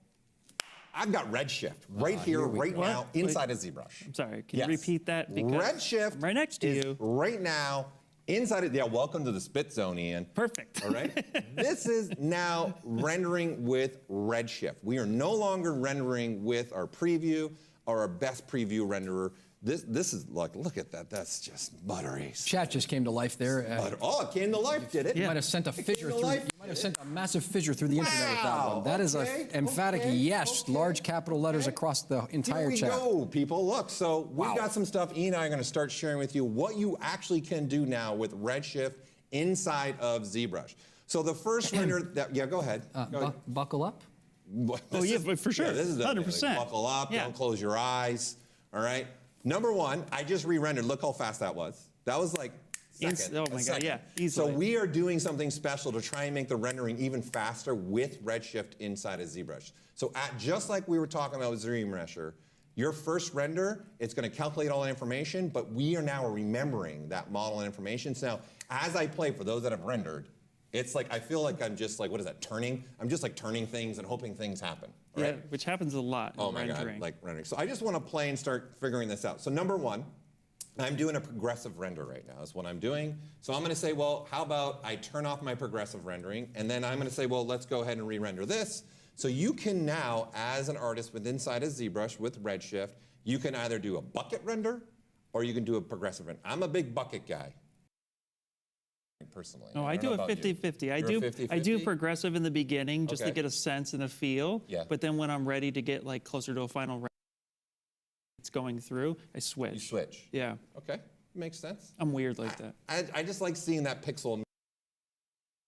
I've got Redshift right here, right now, inside of ZBrush. I'm sorry, can you repeat that? Because Redshift right next to you. Right now, inside of, yeah, welcome to the spit zone, Ian. Perfect. All right? This is now rendering with Redshift. We are no longer rendering with our preview or our best preview renderer. This is like, look at that. That's just buttery. Chat just came to life there. Oh, it came to life, did it? You might have sent a fissure through. You might have sent a massive fissure through the internet with that one. That is an emphatic yes, large capital letters across the entire chat. Here we go, people. Look, so we've got some stuff. Ian and I are going to start sharing with you what you actually can do now with Redshift inside of ZBrush. So the first render that, yeah, go ahead. Buckle up. Oh yeah, but for sure. Yeah, this is 100%. Like, buckle up. Yeah. Don't close your eyes. All right. Number one, I just re-rendered. Look how fast that was. That was like second. Oh my God, yeah, So easily. we are doing something special to try and make the rendering even faster with Redshift inside of ZBrush. So just like we were talking about with ZBrush, your first render, it's going to calculate all that information, but we are now remembering that model and information. So now, as I play, for those that have rendered, it's like, I feel like I'm just like, what is that, turning? I'm just like turning things and hoping things happen. Yeah, right? which happens a lot in rendering. God, like rendering. So I just want to play and start figuring this out. So number one, I'm doing a progressive render right now is what I'm doing. So I'm going to say, well, how about I turn off my progressive rendering, and then I'm going to say, well, let's go ahead and re-render this. So you can now, as an artist with inside of ZBrush with Redshift, you can either do a bucket render or you can do a progressive render. I'm a big bucket guy. Personally. No, I do a 50-50. I do progressive in the beginning just to get a sense and a feel. Yeah. But then when I'm ready to get like closer to a final render, it's going through, I switch. You switch. Yeah. Okay, makes sense. I'm weird like that. I just like seeing that pixel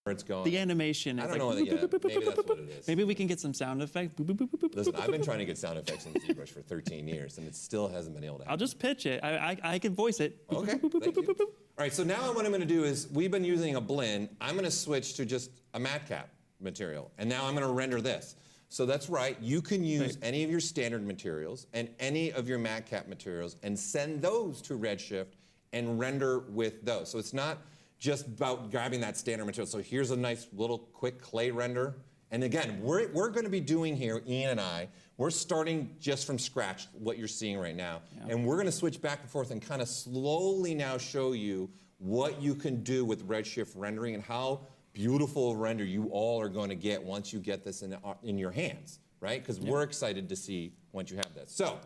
where it's going. The animation. I It's don't know like, that yet. Maybe that's what it is. Maybe we can get some sound effects. Listen, I've been trying to get sound effects in ZBrush for 13 years, and it still hasn't been able to happen. I'll just pitch it. I can voice it. Okay, thank you. All right, so now what I'm going to do is, we've been using a blend. I'm going to switch to just a matte cap material, and now I'm going to render this. So that's right, you can use any of your standard materials and any of your matte cap materials and send those to Redshift and render with those. So it's not just about grabbing that standard material. So here's a nice little quick clay render. And again, we're going to be doing here, Ian and I, we're starting just from scratch, what you're seeing right now. Yeah. And we're going to switch back and forth and kind of slowly now show you what you can do with Redshift rendering and how beautiful a render you all are going to get once you get this in your hands, right? Because we're excited to see once you have this. So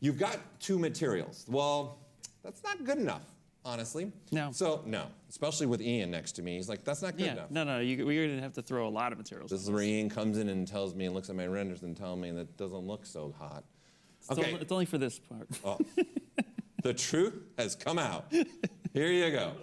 you've got two materials. Well, that's not good enough, honestly. No. So, no, especially with Ian next to me. He's like, that's not good enough. No, we're going to have to throw a lot of materials. This is where Ian comes in and tells me and looks at my renders and tells me that doesn't look so hot. Okay. It's only for this part. Oh. The truth has come out. Here you go.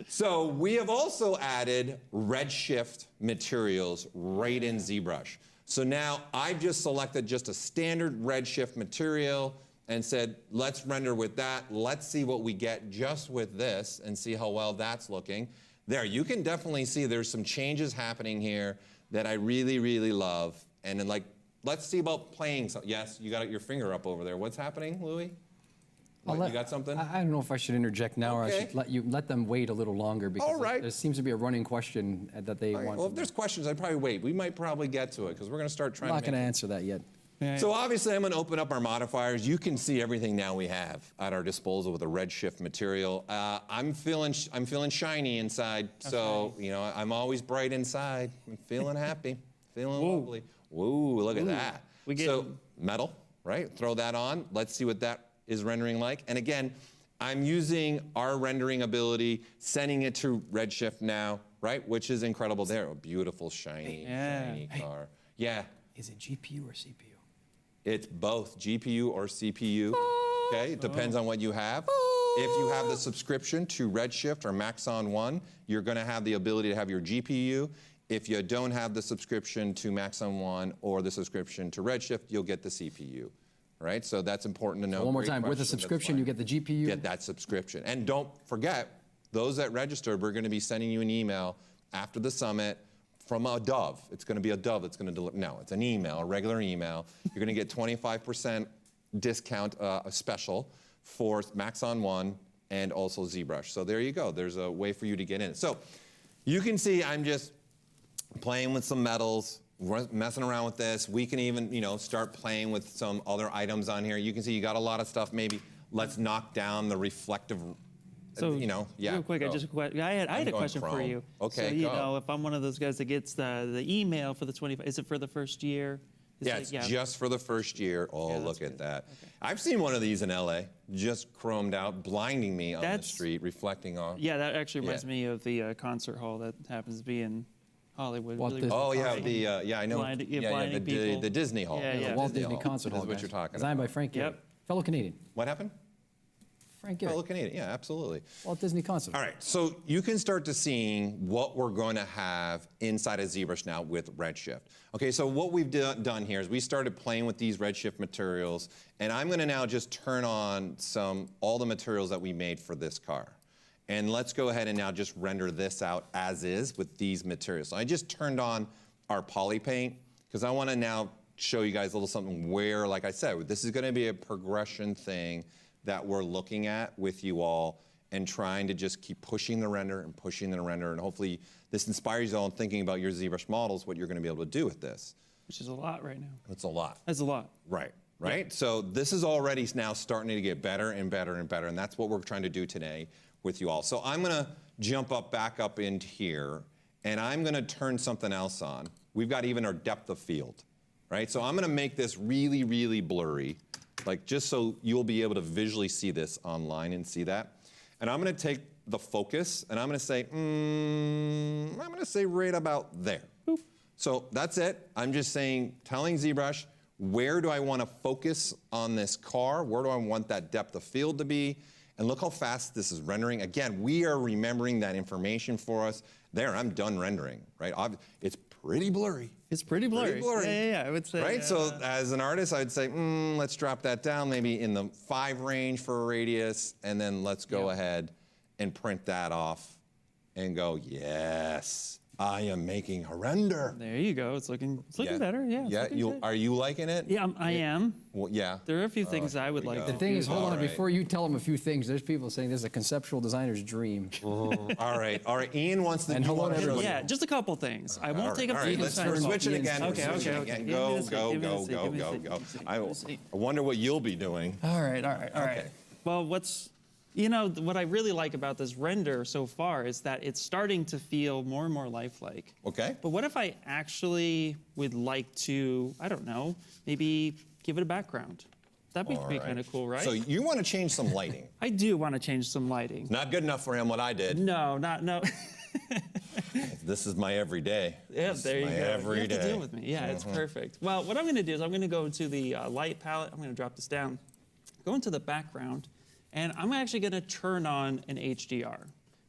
So we have also added Redshift materials right in ZBrush. So now I've just selected just a standard Redshift material and said, let's render with that. Let's see what we get just with this and see how well that's looking. There, you can definitely see there's some changes happening here that I really, really love. And then, like, let's see about playing some. Yes, you got your finger up over there. What's happening, Louis? You got something? I don't know if I should interject now or I Okay. should let them wait a little longer because All right. there seems to be a running question that they want. Well, if there's questions, I'd probably wait. We might probably get to it because we're going to start I'm trying not to going to answer that yet. So obviously I'm going to open up our modifiers. You can see everything now we have at our disposal with a Redshift material. I'm feeling shiny inside. So, you know, I'm always bright inside. I'm feeling happy, feeling lovely. Whoa, look at that. So metal, right? Throw that on. Let's see what that is rendering like. And again, I'm using our rendering ability, sending it to Redshift now, right? Which is incredible there. A beautiful, shiny car. Yeah. Is it GPU or CPU? It's both GPU or CPU. Okay, it depends on what you have. If you have the subscription to Redshift or Maxon 1, you're going to have the ability to have your GPU. If you don't have the subscription to Maxon 1 or the subscription to Redshift, you'll get the CPU. Right? So that's important to know. So one more Great time, with a question, that's subscription, you get the GPU? Get that subscription. And don't forget, those that registered, we're going to be sending you an email after the summit from a Dove. It's going to be a Dove that's going to deliver. No, it's an email, a regular email. You're going to get 25% discount special for Maxon 1 and also ZBrush. So there you go. There's a way for you to get in. So you can see I'm just playing with some metals, messing around with this. We can even, you know, start playing with some other items on here. You can see you got a lot of stuff. Maybe let's knock down the reflective. So, you know, real quick, I had a question for you. Okay, so, you know, if I'm one of those guys that gets the email for the 25, is it for the first year? It's just for the first year. Oh, look at that. Okay. I've seen one of these in LA, just chromed out, blinding me on the street, reflecting off. Yeah, that actually reminds me of the concert hall that happens to be in Hollywood. Walt Really I know. The Disney Hall. Yeah, Walt Disney Concert Hall. That's what you're talking about. Designed by Frank Gehry. Fellow Canadian. What happened? Frank Gehry. Fellow Canadian, yeah, absolutely. Walt Disney Concert. All right, so you can start to seeing what we're going to have inside of ZBrush now with Redshift. Okay, so what we've done here is we started playing with these Redshift materials, and I'm going to now just turn on all the materials that we made for this car. And let's go ahead and now just render this out as is with these materials. So I just turned on our poly paint because I want to now show you guys a little something where, like I said, this is going to be a progression thing that we're looking at with you all and trying to just keep pushing the render and pushing the render. And hopefully this inspires you all in thinking about your ZBrush models, what you're going to be able to do with this. Which is a lot right now. It's a lot. That's a lot. Right. Right? Yeah. So this is already now starting to get better and better and better. And that's what we're trying to do today with you all. So I'm going to jump back up into here, and I'm going to turn something else on. We've got even our depth of field. Right? So I'm going to make this really, really blurry. Like just so you'll be able to visually see this online and see that. And I'm going to take the focus and I'm going to say, I'm going to say right about there. Boop. So that's it. I'm just telling ZBrush, where do I want to focus on this car? Where do I want that depth of field to be? And look how fast this is rendering. Again, we are remembering that information for us. There, I'm done rendering, right? It's pretty blurry. It's pretty blurry. Pretty blurry. Yeah, I would say. Right, so as an artist, I'd say, let's drop that down maybe in the 5 range for a radius, and then let's go ahead and print that off and go, yes, I am making a render. There you go. It's looking better. Yeah. Are you liking it? Yeah, I am. Well, yeah. There are a few things I would like to do. The thing is, hold on, before you tell them a few things, there's people saying this is a conceptual designer's dream. All right. Ian wants to. And hello to everybody. Yeah, just a couple things. I won't take up too much time. We're switching again. Okay. Go. I wonder what you'll be doing. All right. Well, what I really like about this render so far is that it's starting to feel more and more lifelike. Okay. But what if I actually would like to, I don't know, maybe give it a background? That'd be kind of cool, right? So you want to change some lighting? I do want to change some lighting. Not good enough for him, what I did. No. This is my everyday. Yeah, there you go. Every you have day. to deal with me. Yeah, it's perfect. Well, what I'm going to do is I'm going to go to the light palette. I'm going to drop this down. Go into the background. And I'm actually going to turn on an HDR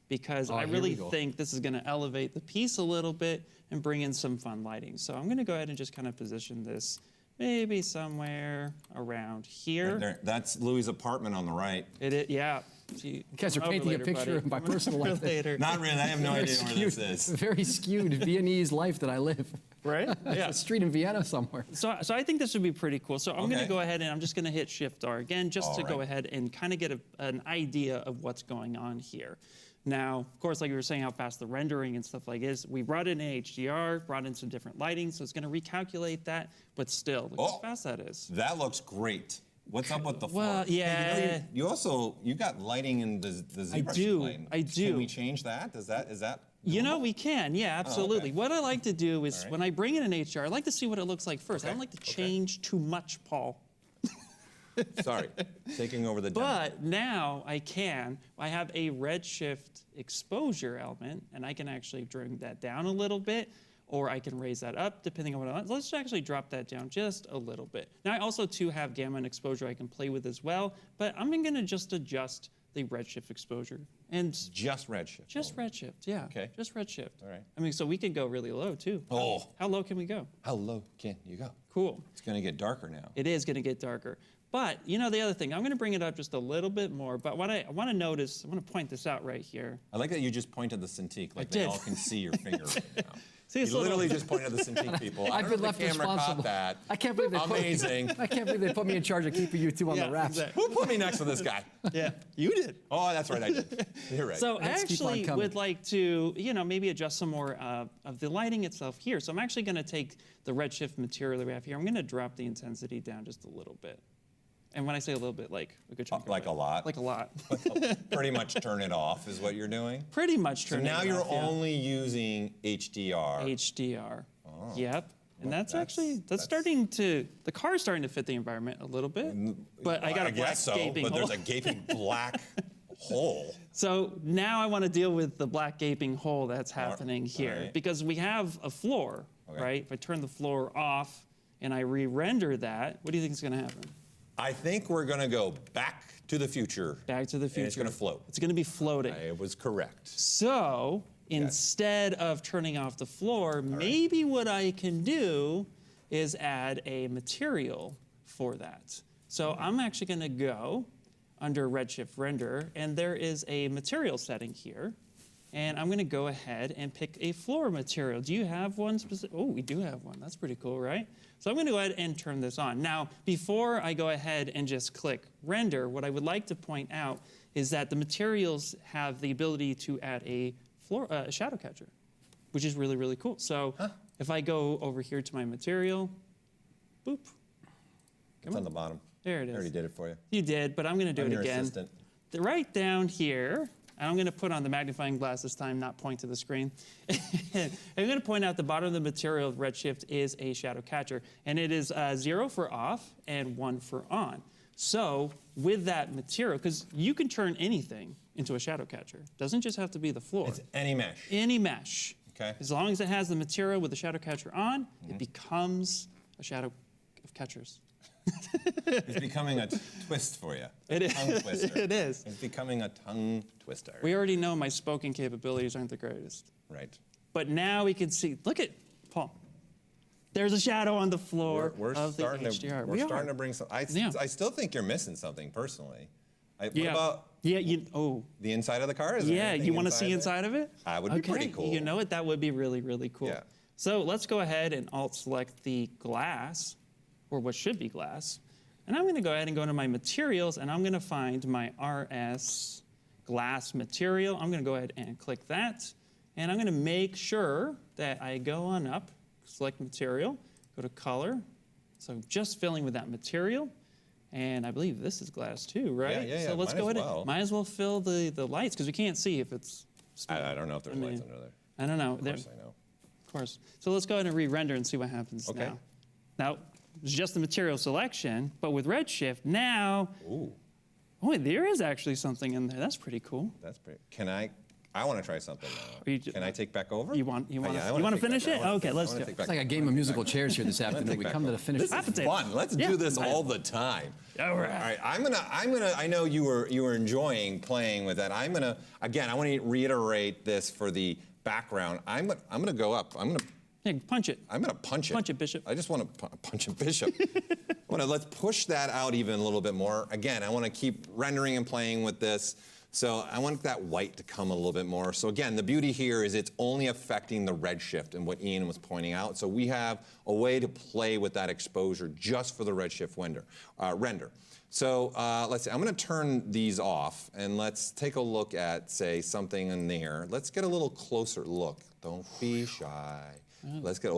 because I really think this is going to elevate the piece a little bit and bring in some fun lighting. So I'm going to go ahead and just kind of position this maybe somewhere around here. Right there. That's Louis' apartment on the right. It is, yeah. You guys are painting a picture of my personal life. Later. Not really. I have no idea where this is. Very skewed Viennese life that I live. Right? Yeah. A street in Vienna somewhere. So I think this would be pretty cool. So I'm going to go ahead and I'm just going to hit Shift-R again, just to go ahead and kind of get an idea of what's going on here. Now, of course, like we were saying, how fast the rendering and stuff like is, we brought in HDR, brought in some different lighting, so it's going to recalculate that, but still, look how fast that is. That looks great. What's up with the floor? Well, yeah. You got lighting in the ZBrush plane. I do. Can we change that? Is that? You know, we can, yeah, absolutely. Oh, okay. What I like to do is when I bring in an HDR, I like to see what it looks like first. I don't like to change too much, Paul. Sorry, taking over the demo. But now I have a redshift exposure element, and I can actually bring that down a little bit, or I can raise that up depending on what I want. Let's actually drop that down just a little bit. Now I also too have gamma and exposure I can play with as well, but I'm gonna just adjust the redshift exposure. And just redshift? Just redshift, yeah. Okay. Just redshift. All right. I mean, so we could go really low too. Oh. How low can we go? How low can you go? Cool. It's gonna get darker now. It is gonna get darker. But, you know, the other thing, I'm going to bring it up just a little bit more, but what I want to point this out right here. I like that you just pointed the Cintiq, like they all can see your finger right now. See, you literally just pointed at the Cintiq people. I've been left responsible. That. I can't believe they Amazing. I can't believe they put me in charge of keeping you two on the wraps. Exactly. Who put me next to this guy? Yeah, you did. Oh, that's right, I did. You're right. So I actually would like to, you know, maybe adjust some more of the lighting itself here. So I'm actually going to take the redshift material that we have here. I'm going to drop the intensity down just a little bit. And when I say a little bit, like a good chunk. Like a lot? Like a lot. Pretty much turn it off is what you're doing? Pretty much turn it off. So now you're only using HDR. HDR. Oh. Yep. And that's starting to, the car's starting to fit the environment a little bit. But I got a black gaping hole. But there's a gaping black hole. So now I want to deal with the black gaping hole that's happening here. Because we have a floor, right? If I turn the floor off and I re-render that, what do you think is going to happen? I think we're going to go back to the future. Back to the future. And it's going to float. It's going to be floating. It was correct. So instead of turning off the floor, maybe what I can do is add a material for that. So I'm actually going to go under Redshift Render, and there is a material setting here. And I'm going to go ahead and pick a floor material. Do you have one specific? Oh, we do have one. That's pretty cool, right? So I'm going to go ahead and turn this on. Now, before I go ahead and just click render, what I would like to point out is that the materials have the ability to add a shadow catcher, which is really, really cool. So if I go over here to my material, boop. It's on the bottom. There it is. I already did it for you. You did, but I'm going to do it again. Assistant. Right down here, and I'm going to put on the magnifying glass this time, not point to the screen. I'm going to point out the bottom of the material of Redshift is a shadow catcher, and it is 0 for off and 1 for on. So with that material, because you can turn anything into a shadow catcher. It doesn't just have to be the floor. It's any mesh. Any mesh. Okay. As long as it has the material with the shadow catcher on, it becomes a shadow of catchers. It's becoming a twist for you. It is. Tongue twister. It is. It's becoming a tongue twister. We already know my spoken capabilities aren't the greatest. Right. But now we can see, look at Paul. There's a shadow on the floor We're of the HDR. We're starting to bring some, I still think you're missing something personally. What about the inside of the car? Is there you want to see inside of it? That would be pretty cool. You know what? That would be really, really cool. Yeah. So let's go ahead and alt-select the glass, or what should be glass. And I'm going to go ahead and go to my materials, and I'm going to find my RS glass material. I'm going to go ahead and click that. And I'm going to make sure that I go on up, select material, go to color. So just filling with that material. And I believe this is glass too, right? Yeah. So let's go ahead and might as well fill the lights, because we can't see if it's... I don't know if there's lights under there. I don't know. Of course I know. Of course. So let's go ahead and re-render and see what happens now. Now, it's just the material selection, but with Redshift, now... Ooh. Oh, there is actually something in there. That's pretty cool. That's pretty... I want to try something now. Can I take back over? You want to finish it? Okay, let's do it. It's like a game of musical chairs here this afternoon. We come to the finish. This is fun. Let's do this all the time. All right. All right. I'm gonna. I know you were enjoying playing with that. I want to reiterate this for the background. I'm gonna go up. Punch it. I'm gonna punch it. Punch it, Bishop. I just want to punch a Bishop. Let's push that out even a little bit more. Again, I want to keep rendering and playing with this. So I want that white to come a little bit more. So again, the beauty here is it's only affecting the redshift and what Ian was pointing out. So we have a way to play with that exposure just for the redshift render. So let's see, I'm gonna turn these off and let's take a look at, say, something in there. Let's get a little closer look. Don't be shy. Let's get,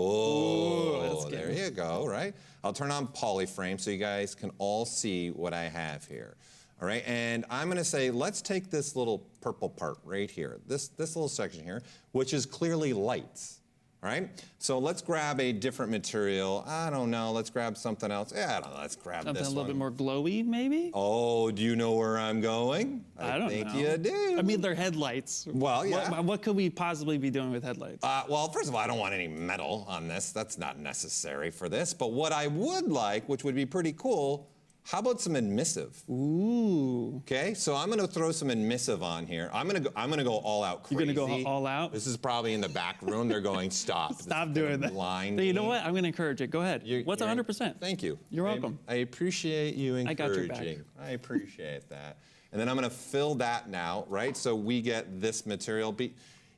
there you go, right? I'll turn on polyframe so you guys can all see what I have here. All right, and I'm gonna say, let's take this little purple part right here, this little section here, which is clearly lights, all right? So let's grab a different material. I don't know, let's grab something else. Yeah, I don't know, let's grab something this a little one. bit more glowy, maybe? Oh, do you know where I'm going? I don't think know. you do. I mean, they're headlights. Well, yeah. What could we possibly be doing with headlights? Well, first of all, I don't want any metal on this. That's not necessary for this. But what I would like, which would be pretty cool, how about some emissive? Ooh. Okay, so I'm gonna throw some emissive on here. I'm gonna go all out crazy. You're gonna go all out? This is probably in the back room. They're going, stop. Stop doing that. Blind. You know what? I'm gonna encourage it. Go ahead. What's 100%? Thank you. You're welcome. I appreciate you encouraging. I got your back. I appreciate that. And then I'm gonna fill that now, right? So we get this material.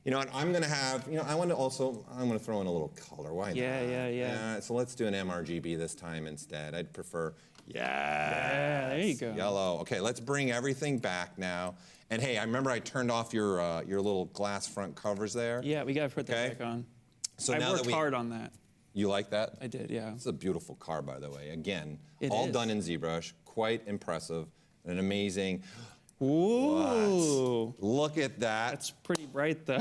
You know, and I'm gonna have, you know, I'm gonna throw in a little color. Why not? Yeah. So let's do an MRGB this time instead. I'd prefer, yeah, there you go. Yellow. Okay, let's bring everything back now. And hey, I remember I turned off your little glass front covers there. Yeah, we gotta put that back on. So I now worked hard on that. You like that? I did, yeah. It's a beautiful car, by the way. Again, it all is. done in ZBrush. Quite impressive and amazing. Ooh. What? Look at that. That's pretty bright, though.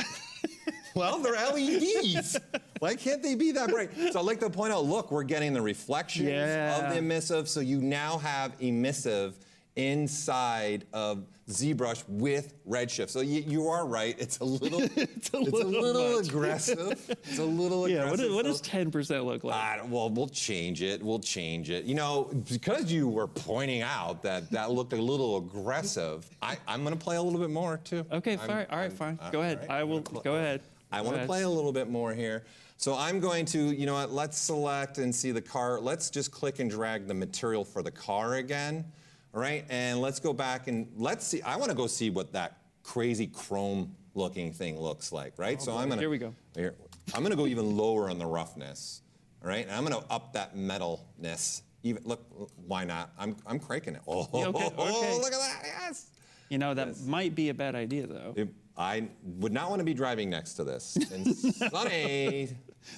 Well, they're LEDs. Why can't they be that bright? So I'd like to point out, look, we're getting the reflections of the emissive. So you now have emissive inside of ZBrush with redshift. So you are right. It's a little, it's a little aggressive. It's a little aggressive. Yeah, what does 10% look like? Well, we'll change it. We'll change it. You know, because you were pointing out that looked a little aggressive, I'm going to play a little bit more too. Okay, fine. All right, fine. Go ahead. Right. Go ahead. I want to play a little bit more here. So I'm going to, you know what, let's select and see the car. Let's just click and drag the material for the car again. All right, and let's go back and let's see. I want to go see what that crazy chrome looking thing looks like, right? Oh, so boy. I'm gonna. Here we go. Here, I'm gonna go even lower on the roughness. All right, and I'm gonna up that metalness. Even look, why not? I'm cranking it. Oh, Yeah, okay. Look at that! Yes. You know that might be a bad idea, though. I would not want to be driving next to this in sunny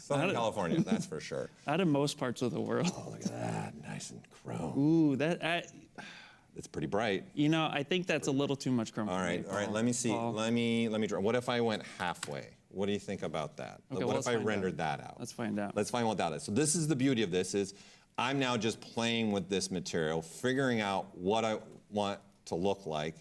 Southern California. That's for sure. Out of most parts of the world. Oh, look at that! Nice and chrome. Ooh, that. It's pretty bright. You know, I think that's a little too much chrome. All right. Let me see. Let me draw. What if I went halfway? What do you think about that? Okay, what if I rendered that out? Let's find out. Let's find what that is. So this is the beauty of this is I'm now just playing with this material, figuring out what I want to look like.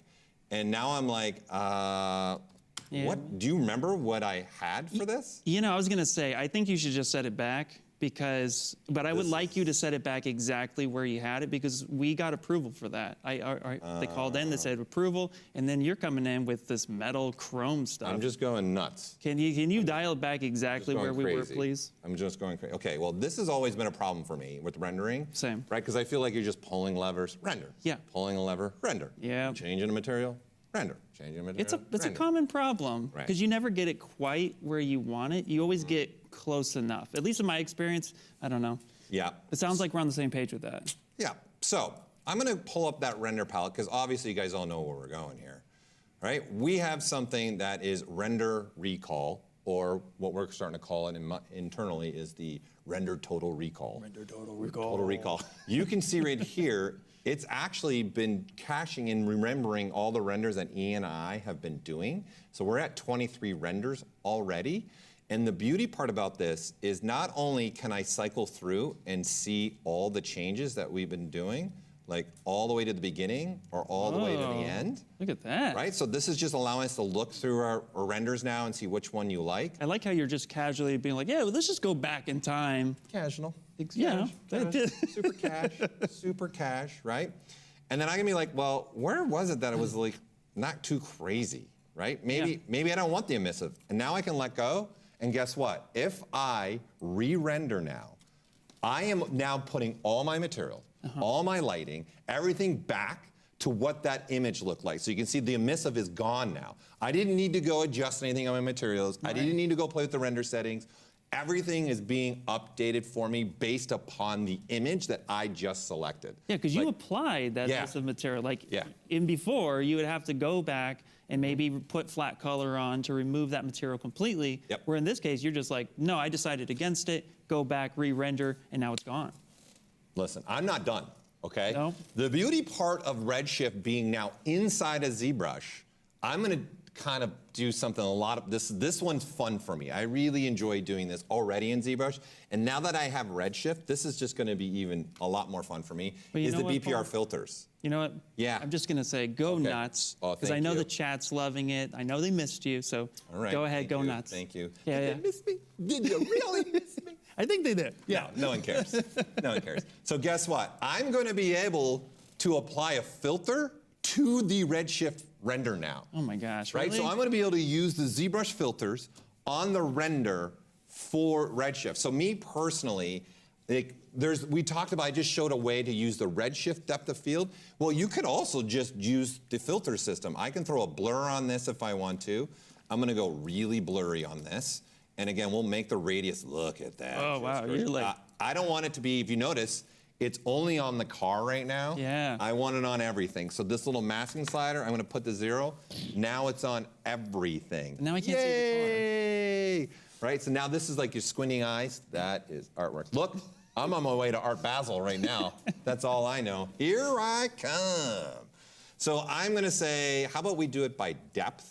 And now I'm like, what? Do you remember what I had for this? You know, I was going to say, I think you should just set it back but I would like you to set it back exactly where you had it because we got approval for that. They called in, they said approval, and then you're coming in with this metal chrome stuff. I'm just going nuts. Can you dial it back exactly where we were, please? I'm just going crazy. Okay, well, this has always been a problem for me with rendering. Same. Right, because I feel like you're just pulling levers, render. Yeah. Pulling a lever, render. Yeah. Changing a material, render. Changing a material, It's a common problem because you never get it quite where you want it. You always get close enough. At least in my experience, I don't know. Yeah. It sounds like we're on the same page with that. Yeah. So I'm going to pull up that render palette because obviously you guys all know where we're going here. Right? We have something that is render recall, or what we're starting to call it internally is the render total recall. Render total recall. Total recall. You can see right here, it's actually been caching and remembering all the renders that Ian and I have been doing. So we're at 23 renders already. And the beauty part about this is not only can I cycle through and see all the changes that we've been doing, like all the way to the beginning or all the way to the end. Look at that. Right? So this is just allowing us to look through our renders now and see which one you like. I like how you're just casually being like, yeah, well, let's just go back in time. Casual. Yeah. Super cash. Super cash, right? And then I can be like, well, where was it that it was like not too crazy, right? Maybe I don't want the emissive. And now I can let go. And guess what? If I re-render now, I am now putting all my material, all my lighting, everything back to what that image looked like. So you can see the emissive is gone now. I didn't need to go adjust anything on my materials. I didn't need to go play with the render settings. Everything is being updated for me based upon the image that I just selected. Yeah, because you applied that emissive material. Like in before, you would have to go back and maybe put flat color on to remove that material completely. Where in this case, you're just like, no, I decided against it, go back, re-render, and now it's gone. Listen, I'm not done, okay? No. The beauty part of Redshift being now inside of ZBrush, I'm gonna kind of do something this one's fun for me. I really enjoy doing this already in ZBrush. And now that I have Redshift, this is just gonna be even a lot more fun for me, is the BPR filters. You know what? Yeah. I'm just gonna say go nuts, because I know the chat's loving it. I know they missed you, so go ahead, go nuts. Thank you. Yeah, Did they miss me? Did you really miss me? I think they did. Yeah. No one cares. No one cares. So guess what? I'm going to be able to apply a filter to the Redshift render now. Oh my gosh, right? really? So I'm going to be able to use the ZBrush filters on the render for Redshift. So me personally, we talked about, I just showed a way to use the Redshift depth of field. Well, you could also just use the filter system. I can throw a blur on this if I want to. I'm going to go really blurry on this. And again, we'll make the radius, look at that. Oh, wow, you're like... I don't want it to be, if you notice, it's only on the car right now. Yeah. I want it on everything. So this little masking slider, I'm gonna put the 0. Now it's on everything. Now I can't see the car. Right, so now this is like your squinting eyes. That is artwork. Look, I'm on my way to Art Basel right now. That's all I know. Here I come. So I'm gonna say, how about we do it by depth?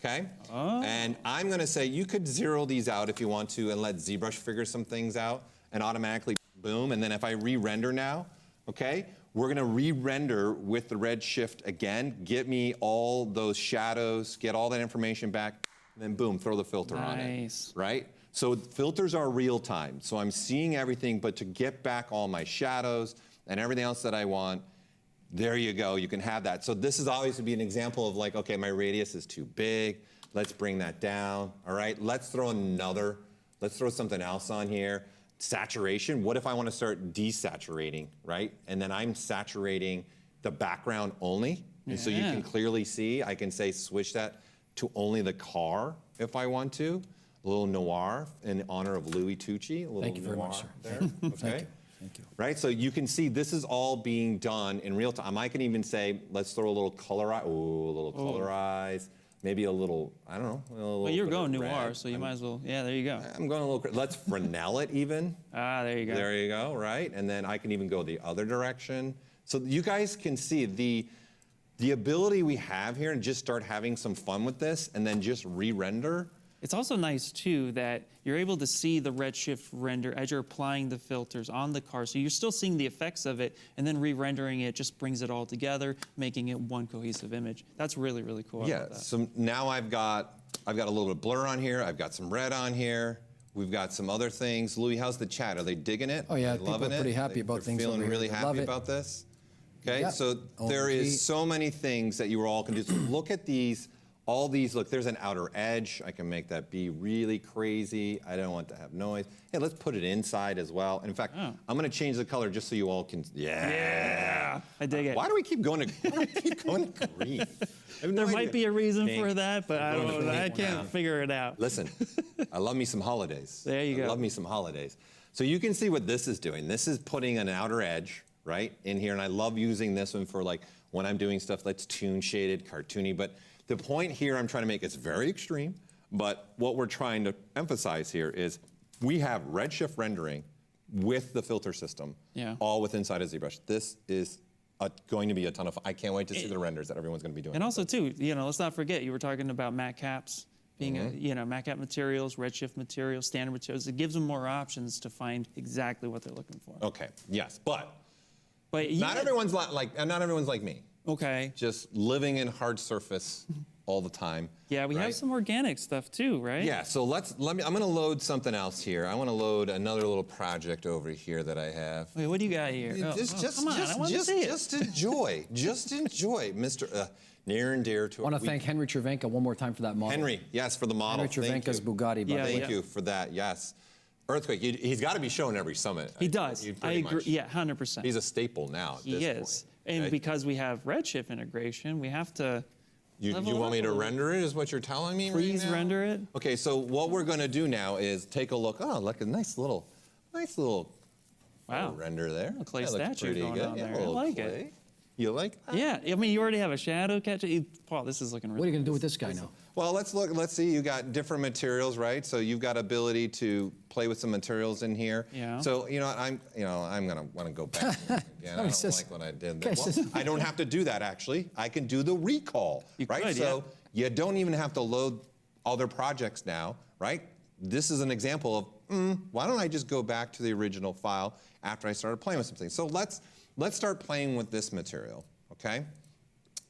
Okay, and I'm gonna say you could 0 these out if you want to and let ZBrush figure some things out and automatically boom, and then if I re-render now, okay, we're gonna re-render with the Redshift again, get me all those shadows, get all that information back, and then boom, throw the filter on it, right? So filters are real time, so I'm seeing everything, but to get back all my shadows and everything else that I want, there you go, you can have that. So this is always to be an example of like, okay, my radius is too big. Let's bring that down, all right? Let's throw something else on here. Saturation, what if I wanna start desaturating, right? And then I'm saturating the background only. And so you can clearly see, I can say switch that to only the car if I want to. A little noir in honor of Louis Tucci. A little Thank you very much, sir. There, okay? Thank you. Right, so you can see this is all being done in real time. I can even say, let's throw a little colorize, colorize, maybe a little, I don't know. Well, you're going noir, so you might as well, there you go. I'm going a little, let's Fresnel it even. There you go. There you go, right? And then I can even go the other direction. So you guys can see the ability we have here and just start having some fun with this and then just re-render. It's also nice, too, that you're able to see the Redshift render as you're applying the filters on the car. So you're still seeing the effects of it, and then re-rendering it just brings it all together, making it one cohesive image. That's really, really cool. Yeah, so now I've got a little bit of blur on here. I've got some red on here. We've got some other things. Louis, how's the chat? Are they digging it? Oh, yeah, are they people are loving it? pretty happy about things feeling over here. really They happy love it. about this? Okay, Yep. so there is so many things that you all can do. So look at these. All these, look, there's an outer edge. I can make that be really crazy. I don't want to have noise. Hey, let's put it inside as well. And in fact, I'm gonna change the color just so you all can, Yeah, I dig it. Why do we keep going to green? There might be a reason for that, but I don't know. I can't figure it out. Listen, I love me some holidays. There you go. I love me some holidays. So you can see what this is doing. This is putting an outer edge, right, in here. And I love using this one for like when I'm doing stuff that's toon shaded, cartoony, but the point here I'm trying to make is very extreme, but what we're trying to emphasize here is we have Redshift rendering with the filter system, all with inside of ZBrush. This is going to be a ton of fun. I can't wait to see the renders that everyone's going to be doing. And also, too, let's not forget, you were talking about matte caps being, matte cap materials, Redshift materials, standard materials. It gives them more options to find exactly what they're looking for. Okay, yes, but not everyone's like me. Okay. Just living in hard surface all the time. Yeah, we have some organic stuff too, right? Yeah, so I'm gonna load something else here. I wanna load another little project over here that I have. Wait, what do you got here? Come on, I want to see it. Just enjoy, Mr. Near and dear to I want to thank Henry Cervenka one more time for that model. Henry, yes, for the model. Henry Cervenka's Bugatti. Thank you for that, yes. Earthquake, he's got to be shown every summit. He does. I agree. Yeah, 100%. He's a staple now. He is. And because we have Redshift integration, we have to You want me to render it, is what you're telling me Please right now? render it. Okay, so what we're going to do now is take a look. Oh, look, a nice little render there. A clay That looks statue pretty going good. on Yeah, there. a I little like clay. it. You like that? Yeah, I mean, you already have a shadow catcher. Paul, this is looking really What are you going to do with this guy now? Well, let's see. You got different materials, right? So you've got ability to play with some materials in here. Yeah. So I'm gonna want to go back again. I don't like what I did there. Okay, Well, I don't have to do that actually. I can do the recall, right? could, So you don't even have to load other projects now, right? This is an example of why don't I just go back to the original file after I started playing with some things? So let's start playing with this material, okay?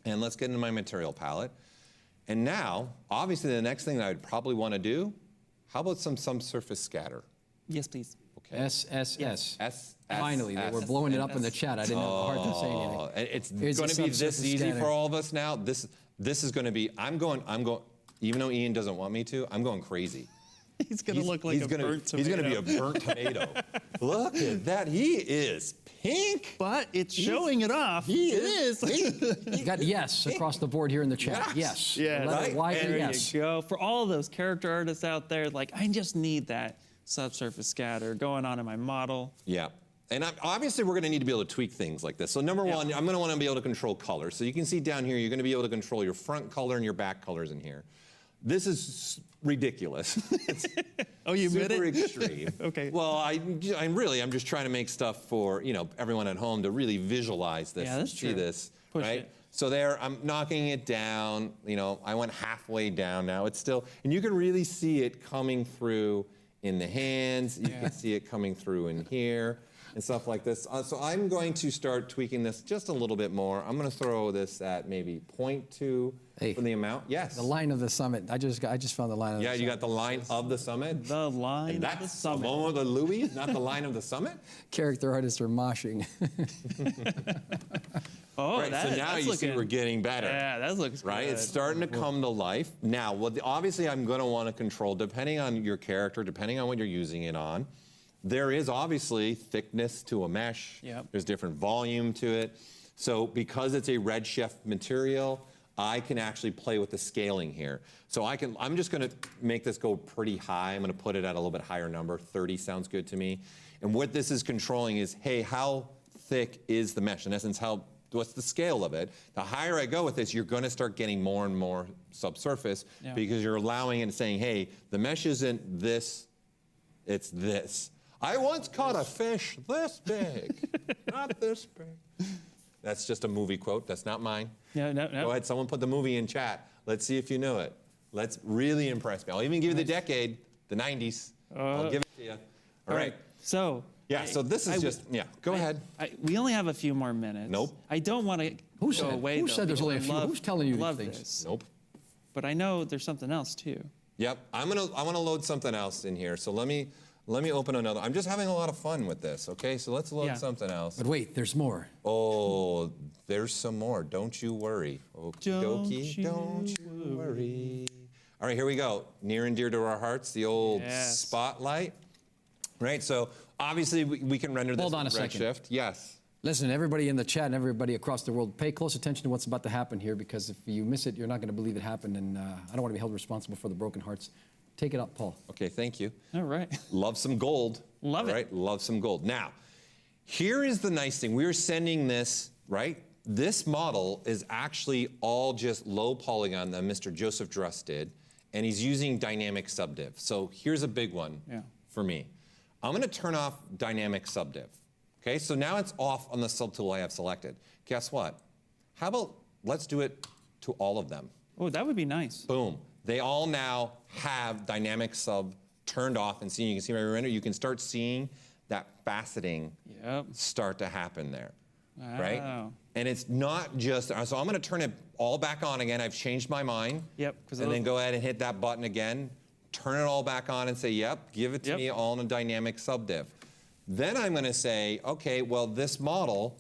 And let's get into my material palette. And now, obviously, the next thing that I'd probably want to do, how about some subsurface scatter? Yes, please. Okay. SSS. Finally, they were blowing it up in the chat. I didn't have a hard time saying anything. It's going to be this subsurface easy scatter. for all of us now. This is going to be. I'm going. Even though Ian doesn't want me to, I'm going crazy. He's going to look like a burnt tomato. He's going to be a burnt tomato. Look at that. He is pink. But it's showing it off. He is pink. You got yes across the board here in the chat. Yes. Yeah, Letter Y, there yes. you go. For all those character artists out there, like, I just need that subsurface scatter going on in my model. Yeah. And obviously, we're going to need to be able to tweak things like this. So number one, I'm going to want to be able to control color. So you can see down here, you're going to be able to control your front color and your back colors in here. This is ridiculous. Oh, you admit it? Super extreme. Okay. Well, I'm just trying to make stuff for everyone at home to really visualize this Yeah, and that's see true. this, Push right? it. So there, I'm knocking it down. I went halfway down now. It's still, and you can really see it coming through in the hands. You can see it coming through in here and stuff like this. So I'm going to start tweaking this just a little bit more. I'm going to throw this at maybe 0.2 for the amount. Yes. The line of the summit. I just found the line of the summit. Yeah, you got the line of the summit. The line And of the that's summit. the one with the Louis, not the line of the summit. Character artists are moshing. Oh, Right, so now you see we're getting better. Yeah, that looks right. good. It's starting to come to life. Now, obviously, I'm going to want to control, depending on your character, depending on what you're using it on. There is obviously thickness to a mesh. Yep. There's different volume to it. So because it's a Redshift material, I can actually play with the scaling here. So I'm just going to make this go pretty high. I'm going to put it at a little bit higher number. 30 sounds good to me. And what this is controlling is, hey, how thick is the mesh? In essence, what's the scale of it? The higher I go with this, you're going to start getting more and more subsurface because you're allowing it and saying, hey, the mesh isn't this, it's this. I once caught a fish this big, not this big. That's just a movie quote. That's not mine. No. Go ahead. Someone put the movie in chat. Let's see if you know it. Let's really impress me. I'll even give you the decade, the 90s. I'll give it to you. All right. So. Yeah, so this is go ahead. We only have a few more minutes. Nope. I don't want to go away. Who said there's only a few? Who's telling you these things? This. Nope. But I know there's something else too. Yep. I want to load something else in here. So let me open another. I'm just having a lot of fun with this. Okay, so let's load something else. But wait, there's more. Oh, there's some more. Don't you worry. Okie dokie. Don't you worry. All right, here we go. Near and dear to our hearts, the old spotlight. Right. So obviously we can render this. Hold on a second. Redshift. Yes. Listen, everybody in the chat and everybody across the world, pay close attention to what's about to happen here, because if you miss it, you're not going to believe it happened, and I don't want to be held responsible for the broken hearts. Take it up, Paul. Okay, thank you. All right. Love some gold. Love it. Right? Love some gold. Now, here is the nice thing. We're sending this, right? This model is actually all just low polygon that Mr. Joseph Druss did, and he's using dynamic subdiv. So here's a big one for me. I'm going to turn off dynamic subdiv. Okay, so now it's off on the subtool I have selected. Guess what? How about let's do it to all of them? Oh, that would be nice. Boom. They all now have dynamic sub turned off, and see, you can see my render. You can start seeing that faceting start to happen there, right? And it's not just, so I'm going to turn it all back on again. I've changed my mind. Yep. And then go ahead and hit that button again. Turn it all back on and say, yep, give it to me all in a dynamic subdiv. Then I'm going to say, okay, well, this model,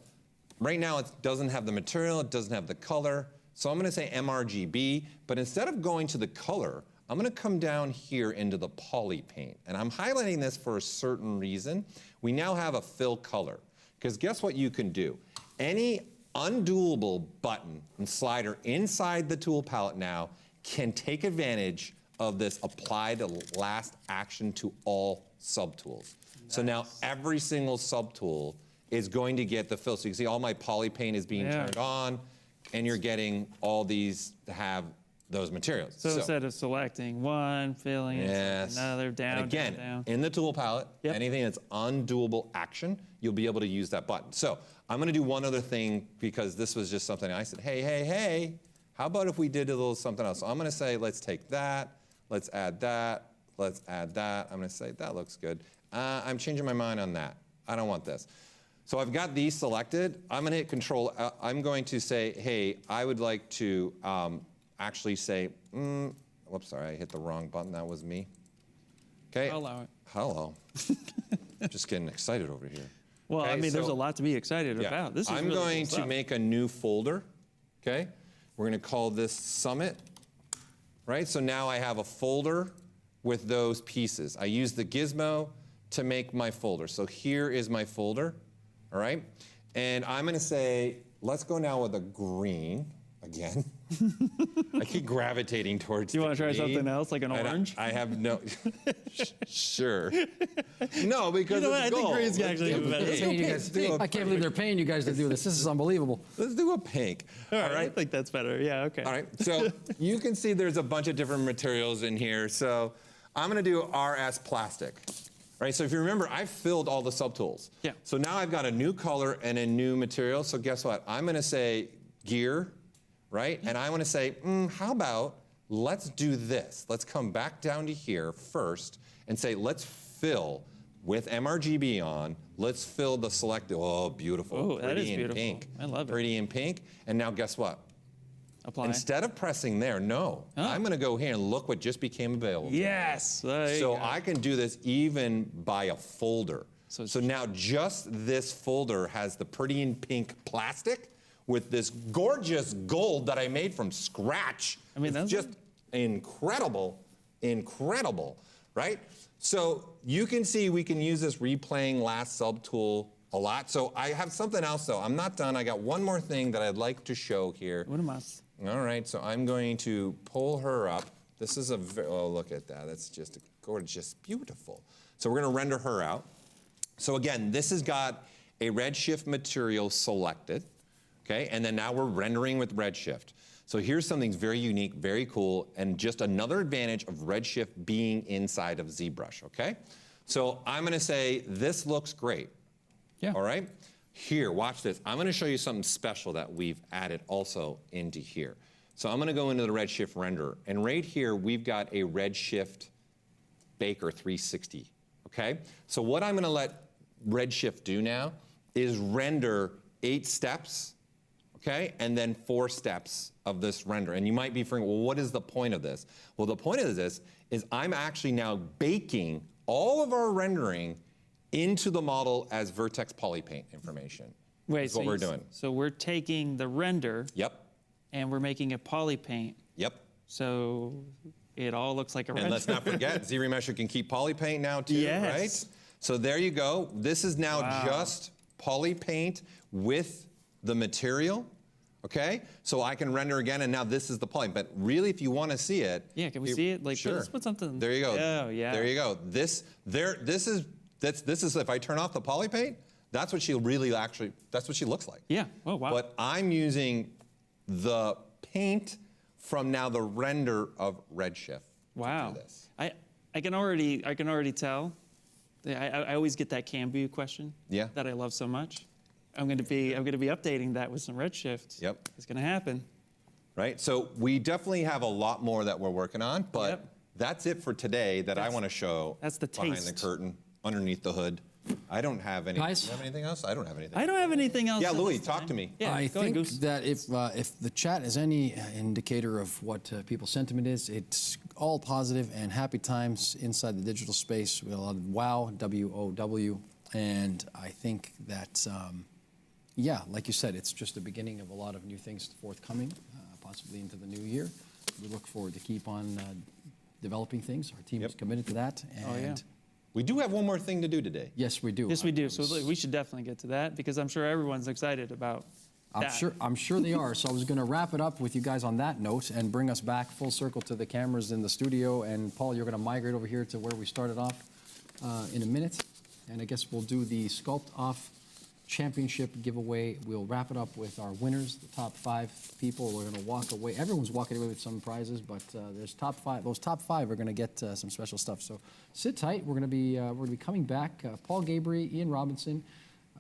right now it doesn't have the material, it doesn't have the color, so I'm going to say MRGB, but instead of going to the color, I'm going to come down here into the poly paint. And I'm highlighting this for a certain reason. We now have a fill color, because guess what you can do? Any undoable button and slider inside the tool palette now can take advantage of this apply the last action to all subtools. Nice. So now every single subtool is going to get the fill. So you can see all my poly paint is being turned on, and you're getting all these to have those materials. So instead of selecting one, filling it, another, down, and again, down. In the tool palette, anything that's undoable action, you'll be able to use that button. So I'm gonna do one other thing because this was just something I said, hey, how about if we did a little something else? So I'm gonna say, let's take that, let's add that, let's add that. I'm gonna say, that looks good. I'm changing my mind on that. I don't want this. So I've got these selected. I'm gonna hit Control. I'm going to say, hey, I would like to actually say, whoops, sorry, I hit the wrong button. That was me. Okay. I'll allow it. Hello. Just getting excited over here. Well, okay, I mean, there's a lot to be excited about. This is I'm really going cool to stuff. make a new folder. Okay. We're going to call this Summit. Right. So now I have a folder with those pieces. I use the gizmo to make my folder. So here is my folder. All right. And I'm going to say, let's go now with a green again. I keep gravitating towards. Do you want to try something else, like an orange? I have no. Sure. No, because I think green's actually better. I can't believe they're paying you guys to do this. This is unbelievable. Let's do a pink. All right. I think that's better. Yeah. Okay. All right. So you can see there's a bunch of different materials in here. So I'm going to do RS plastic. Right. So if you remember, I filled all the subtools. Yeah. So now I've got a new color and a new material. So guess what? I'm going to say gear. Right? And I want to say, how about let's do this. Let's come back down to here first and say, let's fill with MRGB on. Let's fill the selected. Oh, beautiful. Oh, that is pretty in beautiful. pink. I love it. Pretty in pink. And now guess what? Apply. Instead of pressing there, I'm going to go here and look what just became available. Yes. So I can do this even by a folder. So now just this folder has the pretty in pink plastic with this gorgeous gold that I made from scratch. I mean, that's just incredible, right? So you can see we can use this replaying last subtool a lot. So I have something else though. I'm not done. I got one more thing that I'd like to show here. What am I? All right, so I'm going to pull her up. This is oh, look at that. That's just gorgeous, beautiful. So we're gonna render her out. So again, this has got a redshift material selected. Okay, and then now we're rendering with Redshift. So here's something very unique, very cool, and just another advantage of Redshift being inside of ZBrush, okay? So I'm gonna say, this looks great. Yeah. All right? Here, watch this. I'm gonna show you something special that we've added also into here. So I'm gonna go into the Redshift renderer, and right here, we've got a Redshift Baker 360, okay? So what I'm gonna let Redshift do now is render 8 steps, okay, and then 4 steps of this render. And you might be thinking, well, what is the point of this? Well, the point of this is I'm actually now baking all of our rendering into the model as vertex polypaint information. Wait, That's what we're doing. So we're taking the render. Yep. And we're making a polypaint. Yep. So it all looks like a render. And let's not forget, ZRemesher can keep polypaint now too, right? So there you go. This is now just polypaint with the material, okay? So I can render again, and now this is the polypaint. But really, if you want to see it, can we see it? Like, sure. let's put something. There you go. Oh, yeah. There you go. This is if I turn off the polypaint, that's what she really actually. That's what she looks like. Yeah. Oh wow. But I'm using the paint from now the render of Redshift. Wow. To do this. I can already tell. I always get that can view question. Yeah. That I love so much. I'm going to be updating that with some Redshift. Yep. It's going to happen. Right. So we definitely have a lot more that we're working on, but that's it for today that I want to show. That's the behind taste. the curtain, underneath the hood. I don't have any. Guys? Do you have anything else? I don't have anything. I don't have anything else. Yeah, Louis, talk to me. Yeah, I go ahead, think Goose. that if the chat is any indicator of what people's sentiment is, it's all positive and happy times inside the digital space. We have a lot of WOW, W-O-W, and I think that, yeah, like you said, it's just the beginning of a lot of new things forthcoming, possibly into the new year. We look forward to keep on developing things. Our team is committed to that. And we do have one more thing to do today. Yes, we do. Yes, we do. So we should definitely get to that because I'm sure everyone's excited about I'm sure they are. So I was going to wrap it up with you guys on that note and bring us back full circle to the cameras in the studio. And Paul, you're going to migrate over here to where we started off in a minute. And I guess we'll do the Sculpt-Off Championship giveaway. We'll wrap it up with our winners, the top 5 people. We're going to walk away. Everyone's walking away with some prizes, but there's top 5. Those top 5 are going to get some special stuff. So sit tight. We're going to be coming back. Paul Gabry, Ian Robinson.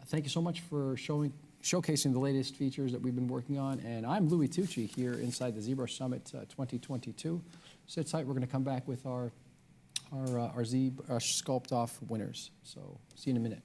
Thank you so much for showcasing the latest features that we've been working on. And I'm Louis Tucci here inside the ZBrush Summit 2022. Sit tight. We're going to come back with our ZBrush Sculpt-Off winners. So see you in a minute.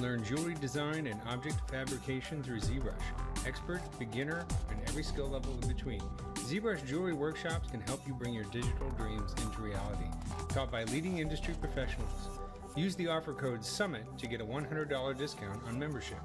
Learn jewelry design and object fabrication through ZBrush. Expert, beginner, and every skill level in between. ZBrush Jewelry Workshops can help you bring your digital dreams into reality. Taught by leading industry professionals. Use the offer code SUMMIT to get a $100 discount on membership.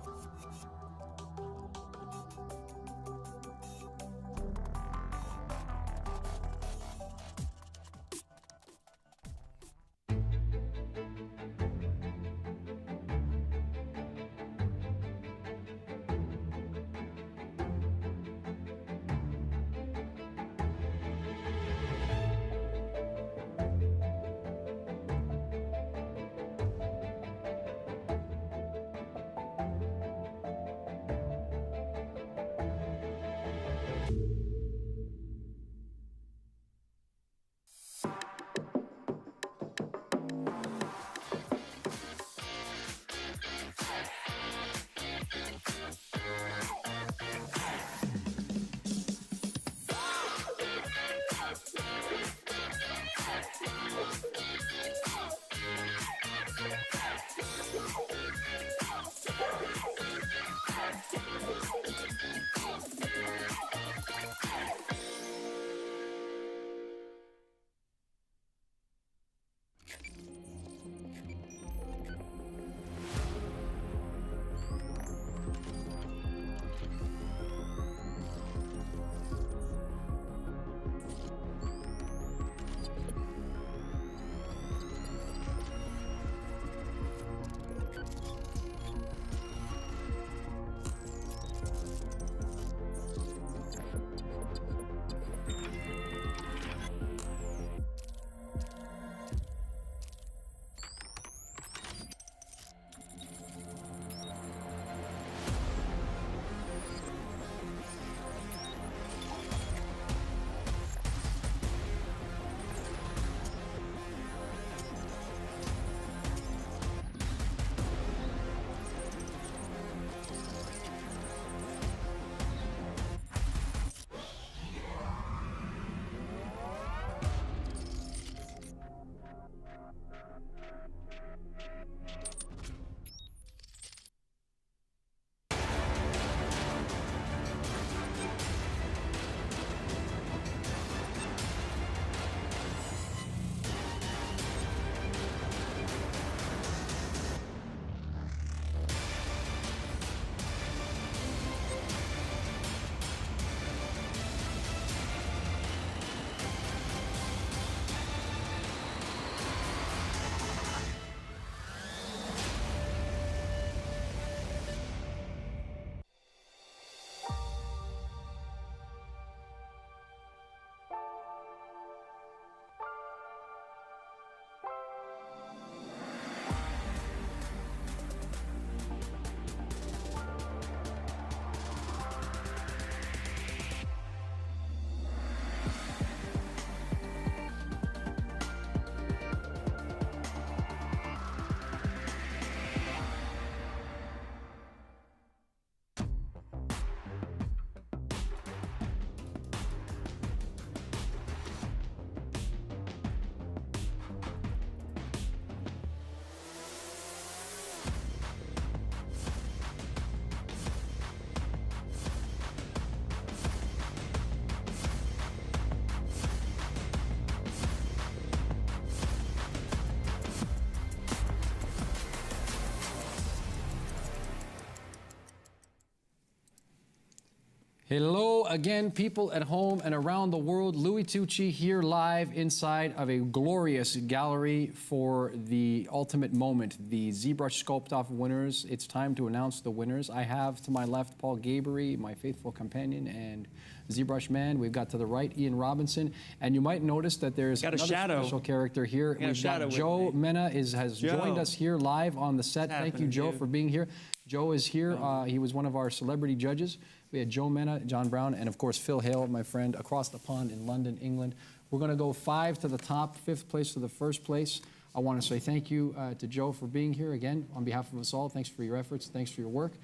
Hello again, people at home and around the world. Louis Tucci here live inside of a glorious gallery for the ultimate moment, the ZBrush Sculpt-Off Winners. It's time to announce the winners. I have to my left Paul Gabery, my faithful companion and ZBrush man. We've got to the right Ian Robinson, and you might notice that there's another special character here. We've got Joe Mena has joined us here live on the set. Thank you, Joe, for being here. Joe is here. He was one of our celebrity judges. We had Joe Mena, John Brown, and of course Phil Hale, my friend, across the pond in London, England. We're going to go 5 to the top, 5th place to the 1st place. I want to say thank you to Joe for being here again on behalf of us all. Thanks for your efforts. Thanks for your work. I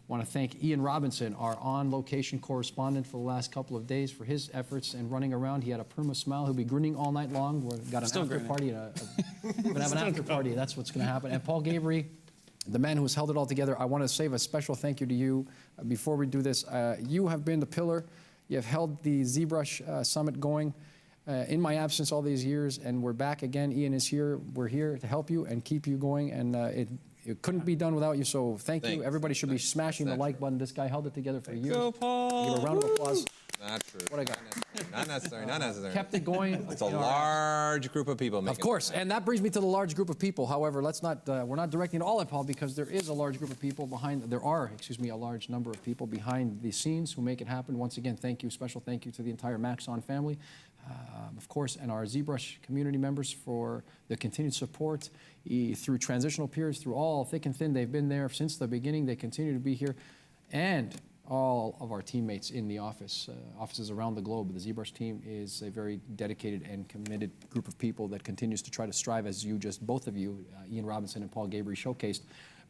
want to thank Ian Robinson, our on-location correspondent for the last couple of days, for his efforts and running around. He had a perma smile. He'll be grinning all night long. We've got an after party. We're going to have an after party. That's what's going to happen. And Paul Gabery, the man who has held it all together, I want to say a special thank you to you. Before we do this, you have been the pillar. You have held the ZBrush Summit going in my absence all these years, and we're back again. Ian is here. We're here to help you and keep you going, and it couldn't be done without you, so thank you. Everybody should be smashing the like button. This guy held it together for years. Go, Paul! Give a round of applause. Not true. What I got? Not necessary. Not necessary. Kept it going. It's a large group of people. Of course, and that brings me to the large group of people. However, let's not. We're not directing it all at Paul because there is a large group of people behind. There are, excuse me, a large number of people behind the scenes who make it happen. Once again, thank you. Special thank you to the entire Maxon family, of course, and our ZBrush community members for the continued support through transitional periods, through all thick and thin. They've been there since the beginning. They continue to be here, and all of our teammates in the offices around the globe. The ZBrush team is a very dedicated and committed group of people that continues to try to strive, as you just, both of you, Ian Robinson and Paul Gabery, showcased.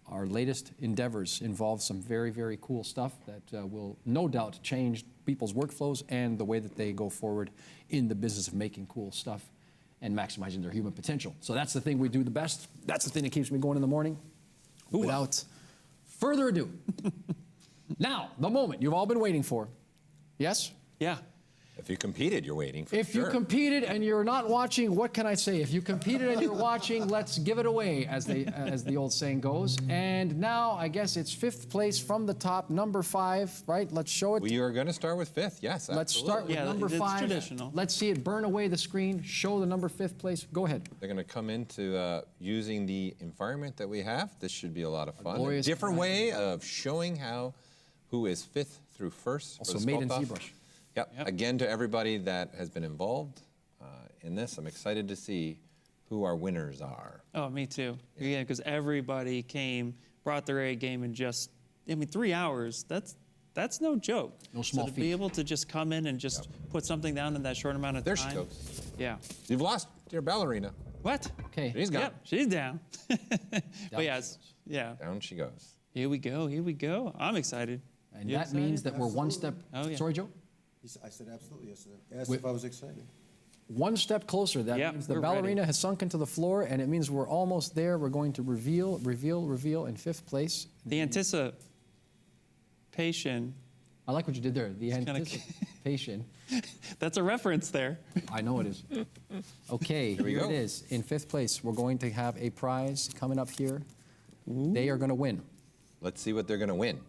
Our latest endeavors involve some very, very cool stuff that will no doubt change people's workflows and the way that they go forward in the business of making cool stuff and maximizing their human potential. So that's the thing we do the best. That's the thing that keeps me going in the morning. Without further ado, now, the moment you've all been waiting for. Yes? Yeah. If you competed, you're waiting for If you competed and you're not watching, what can I say? If you competed and you're watching, let's give it away, as the old saying goes. And now, I guess it's 5th place from the top, number 5, right? Let's show it. We are going to start with 5th, yes, absolutely. Let's start with number 5. Traditional. Let's see it burn away the screen. Show the number 5th place. Go ahead. They're going to come into using the environment that we have. This should be a lot of fun. A different way of showing who is 5th through 1st. Also made in ZBrush. Yep. Again, to everybody that has been involved in this, I'm excited to see who our winners are. Oh, me too. Yeah, because everybody came, brought their A game in just, 3 hours. That's no joke. No small feat. To be able to just come in and just put something down in that short amount of time. There she goes. Yeah. You've lost your ballerina. What? Okay. She's gone. Yep, she's down. But yeah. Down she goes. Here we go. Here we go. I'm excited. And that means that we're one step. Oh, yeah. Sorry, Joe? I said absolutely yesterday. Asked if I was excited. One step closer. That means the ballerina has sunk into the floor, and it means we're almost there. We're going to reveal in 5th place. The anticipation. I like what you did there. The anticipation. That's a reference there. I know it is. Okay, here it is. In 5th place, we're going to have a prize coming up here. Ooh. They are going to win. Let's see what they're going to win.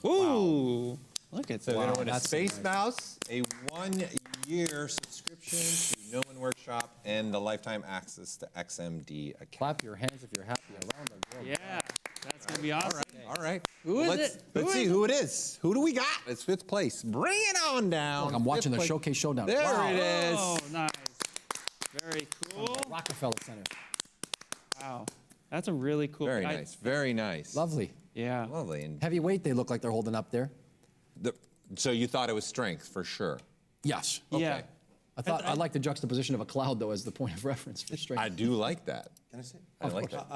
Ooh. Wow. Look at that. So they're going to win a Space Mouse, a 1-year subscription to Millman Workshop, and the lifetime access to XMD account. Clap your hands if you're happy around the world. Yeah, that's going to be awesome. All right. Who is it? Let's see who it is. Who do we got? It's 5th place. Bring it on down. Look, I'm watching the Showcase Showdown. There it is. Oh, nice. Very cool. Rockefeller Center. Wow. That's a really cool. Very nice. Very nice. Lovely. Yeah. Lovely. And heavyweight, they look like they're holding up there. So you thought it was strength for sure? Yes. Okay. Yeah. I like the juxtaposition of a cloud, though, as the point of reference for strength. I do like that. Can I say? I like that.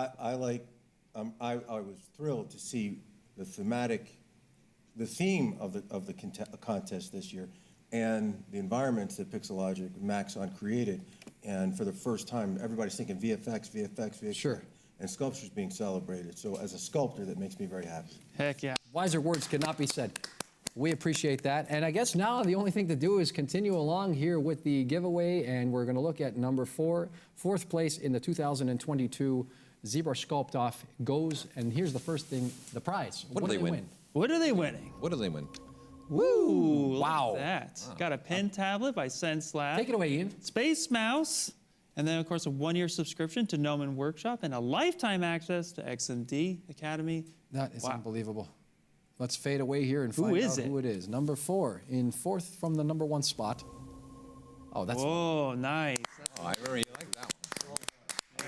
I was thrilled to see the theme of the contest this year, and the environments that Pixelogic Maxon created. And for the first time, everybody's thinking VFX. Sure. And sculpture's being celebrated. So as a sculptor, that makes me very happy. Heck yeah. Wiser words could not be said. We appreciate that. And I guess now the only thing to do is continue along here with the giveaway, and we're going to look at number 4, 4th place in the 2022 ZBrush Sculpt-Off goes, and here's the first thing, the prize. What do they win? What are they winning? What do they win? Ooh, wow. Look at that. Got a pen tablet by SenseLab. Take it away, Ian. Space Mouse. And then, of course, a 1-year subscription to Gnomon Workshop and a lifetime access to XMD Academy. That is unbelievable. Let's fade away here and find out who it is. Number 4, in 4th from the number 1 spot. Oh, that's... Whoa, nice. Oh, I remember you liked that one. That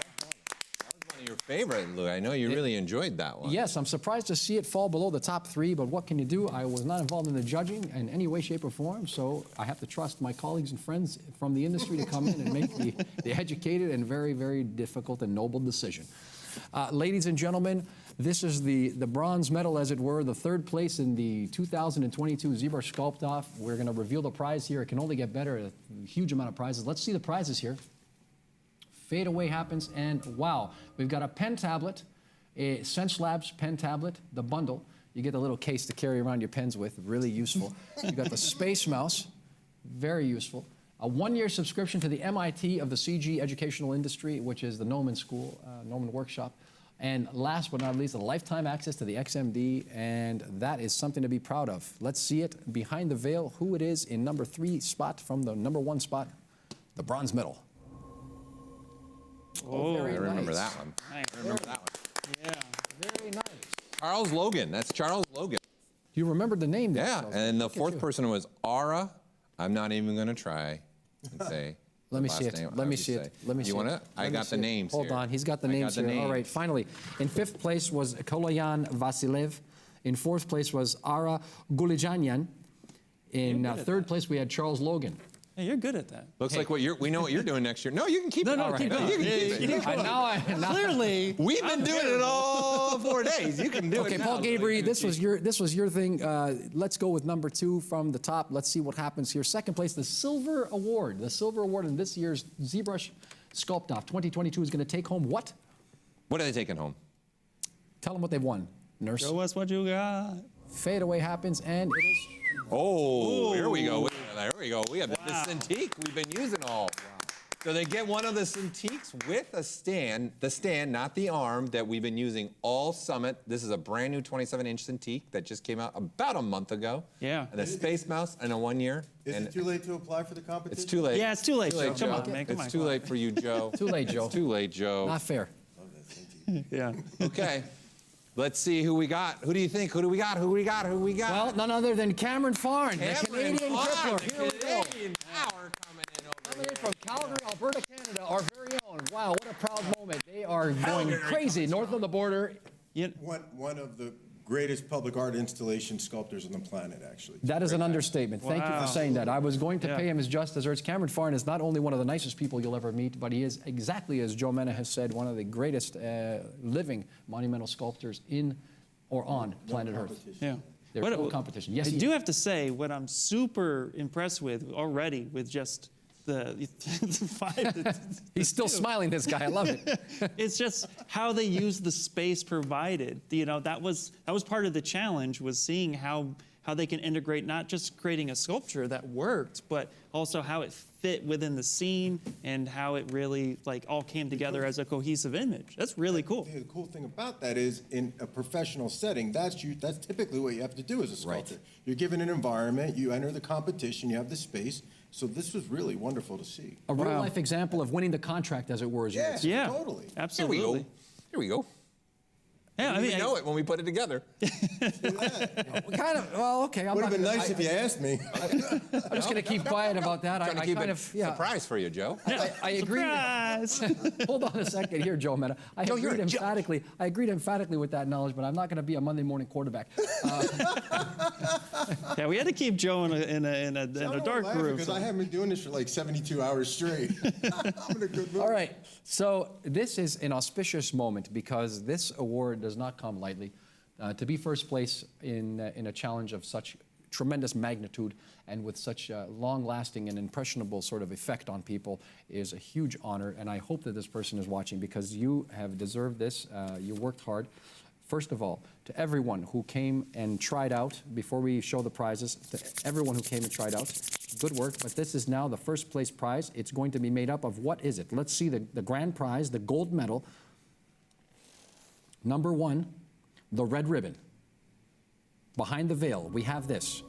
was one of your favorite, Lou. I know you really enjoyed that one. Yes, I'm surprised to see it fall below the top 3, but what can you do? I was not involved in the judging in any way, shape, or form, so I have to trust my colleagues and friends from the industry to come in and make the educated and very, very difficult and noble decision. Ladies and gentlemen, this is the bronze medal, as it were, the 3rd place in the 2022 ZBrush Sculpt-Off. We're going to reveal the prize here. It can only get better, a huge amount of prizes. Let's see the prizes here. Fade away happens, and wow, we've got a pen tablet, a SenseLabs pen tablet, the bundle. You get a little case to carry around your pens with, really useful. You got the Space Mouse, very useful. A 1-year subscription to the MIT of the CG educational industry, which is the Gnomon School, Gnomon Workshop. And last but not least, a lifetime access to the XMD, and that is something to be proud of. Let's see it behind the veil, who it is in number 3 spot from the number 1 spot, the bronze medal. Oh, I remember nice. that one. Nice. I remember that one. Yeah. Very nice. Charles Logan. That's Charles Logan. You remembered the name there. Yeah, Charles. and the 4th person was Ara. I'm not even going to try and say. Let me see it. Let me see it. Let me see it. You want it? I got the names here. Hold on. He's got the names here. All right. Finally, in 5th place was Koloyan Vasilev. In 4th place was Ara Gulijanyan. In 3rd place, we had Charles Logan. Hey, you're good at that. Looks like we know what you're doing next year. No, you can keep it. No, keep going. You can keep it. Now Clearly, we've been doing it all 4 days. You can do it. Okay, Paul Gabriel, this was your thing. Let's go with number 2 from the top. Let's see what happens here. 2nd place, the Silver Award. The Silver Award in this year's ZBrush Sculpt-Off 2022 is going to take home what? What are they taking home? Tell them what they've won, nurse. Show us what you got. Fade away happens, and it is. Oh, here we go. There we go. We have the Cintiq we've been using all. Wow. So they get one of the Cintiqs with a stand, the stand, not the arm, that we've been using all summit. This is a brand new 27-inch Cintiq that just came out about a month ago. Yeah. And a Space Mouse and a 1 year. Is it too late to apply for the competition? It's too late. Yeah, it's too late, Joe. Come on, man. It's too late for you, Joe. Too late, Joe. It's too late, Joe. Not fair. Yeah. Okay. Let's see who we got. Who do you think? Who do we got? Who we got? Who we got? Well, none other than Cameron Farn, the Canadian crippler. Here we go. Canadian power coming in over Coming in from Calgary, Alberta, Canada, our very own. Wow, what a proud moment. They are going crazy north of the border. One of the greatest public art installation sculptors on the planet, actually. That is an understatement. Thank you for saying that. I was going to pay him his just desserts. Cameron Farn is not only one of the nicest people you'll ever meet, but he is, exactly as Joe Mena has said, one of the greatest living monumental sculptors in or on planet Earth. Yeah. There's no competition. Yes, I do have to say, what I'm super impressed with already with just the 5. He's still smiling, this guy. I love it. It's just how they use the space provided. You know, that was part of the challenge, was seeing how they can integrate not just creating a sculpture that worked, but also how it fit within the scene and how it really all came together as a cohesive image. That's really cool. The cool thing about that is, in a professional setting, that's typically what you have to do as a sculptor. Right. You're given an environment, you enter the competition, you have the space. So this was really wonderful to see. A real-life example of winning the contract, as it were. As yeah, totally. Absolutely. Here we go. Yeah, we know it when we put it together. Kind of. Well, okay. Would have been nice if you asked me. I'm just going to keep quiet about that. Trying to keep it surprise for you, Joe. I agree. Hold on a second here, Joe Mena. I agreed emphatically with that knowledge, but I'm not going to be a Monday morning quarterback. Yeah, we had to keep Joe in a dark room. Because I haven't been doing this for like 72 hours straight. I'm in a good mood. All right. So this is an auspicious moment because this award does not come lightly. To be first place in a challenge of such tremendous magnitude and with such long-lasting and impressionable sort of effect on people is a huge honor, and I hope that this person is watching because you have deserved this. You worked hard. First of all, to everyone who came and tried out, before we show the prizes, to everyone who came and tried out, good work, but this is now the first place prize. It's going to be made up of, what is it? Let's see the grand prize, the gold medal. Number 1, the red ribbon. behind the veil, we have this.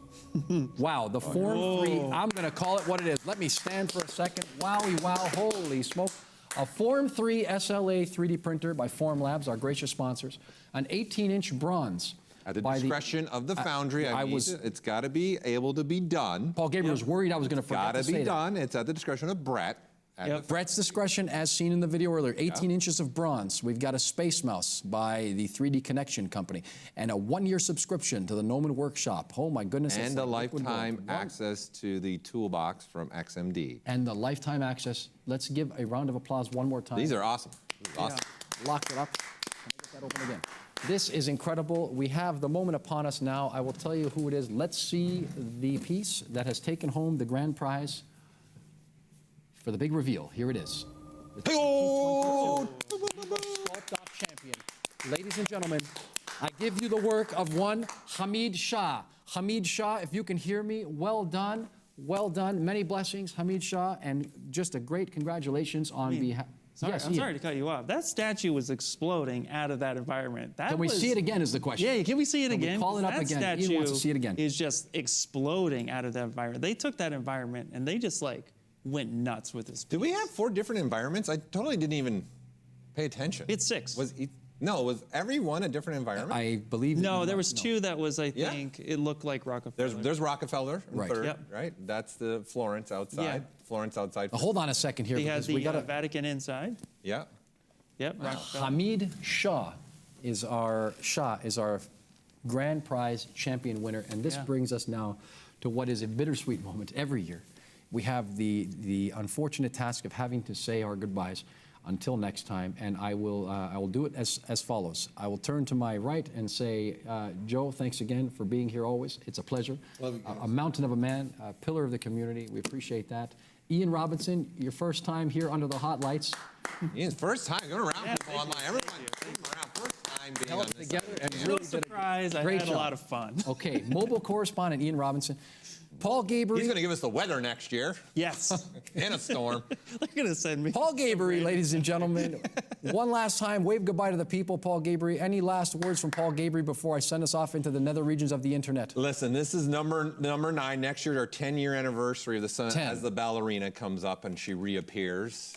Wow, the Form 3, I'm going to call it what it is. Let me stand for a second. Wowie, wow, holy smoke. A Form 3 SLA 3D printer by Form Labs, our gracious sponsors. An 18-inch bronze. At the discretion of the Foundry, it's got to be able to be done. Paul Gabriel was worried I was going to forget to say that. Got to be done. It's at the discretion of Brett. Brett's discretion, as seen in the video earlier, 18 inches of bronze. We've got a Space Mouse by the 3D Connection Company, and a 1-year subscription to the Gnomon Workshop. Oh my goodness. And a lifetime access to the toolbox from XMD. And the lifetime access. Let's give a round of applause one more time. These are awesome. Awesome. Lock it up. Let me get that open again. This is incredible. We have the moment upon us now. I will tell you who it is. Let's see the piece that has taken home the grand prize for the big reveal. Here it is. The Sculpt-Off champion. Ladies and gentlemen, I give you the work of one Hamid Shah. Hamid Shah, if you can hear me, well done. Well done. Many blessings, Hamid Shah, and just a great congratulations on behalf. Sorry, Yes, I'm Ian. sorry to cut you off. That statue was exploding out of that environment. Can we see it again is the question. Yeah, can we see it Can we again? call it up That again? Ian statue wants to see it again. is just exploding out of that environment. They took that environment and they just like went nuts with this. Did we have 4 different environments? I totally didn't even pay attention. It's 6. Was every one a different environment? I believe. No, there was 2 that was, I think, it looked like Rockefeller. There's Rockefeller, Right. third, Yep. right? That's the Florence outside. Yeah. Florence outside. Hold on a second here. They had because the we gotta, Vatican inside. Yeah. Yep, Rockefeller. Hamid Shah is our grand prize champion winner, and this brings us now to what is a bittersweet moment every year. We have the unfortunate task of having to say our goodbyes until next time, and I will do it as follows. I will turn to my right and say, Joe, thanks again for being here always. It's a pleasure. Love you guys. A mountain of a man, a pillar of the community. We appreciate that. Ian Robinson, your first time here under the hot lights. Ian's first time going around people online. Everyone came around first time being Held on it this together side. and Yeah. really No surprise, I great had job. a lot of fun. Okay, mobile correspondent Ian Robinson. Paul Gabriel. He's going to give us the weather next year. Yes. In a storm. They're going to send me. Paul Gabriel, ladies and gentlemen. One last time, wave goodbye to the people, Paul Gabriel. Any last words from Paul Gabriel before I send us off into the nether regions of the internet? Listen, this is number 9. Next year, our 10-year anniversary of the sun 10. as the ballerina comes up and she reappears.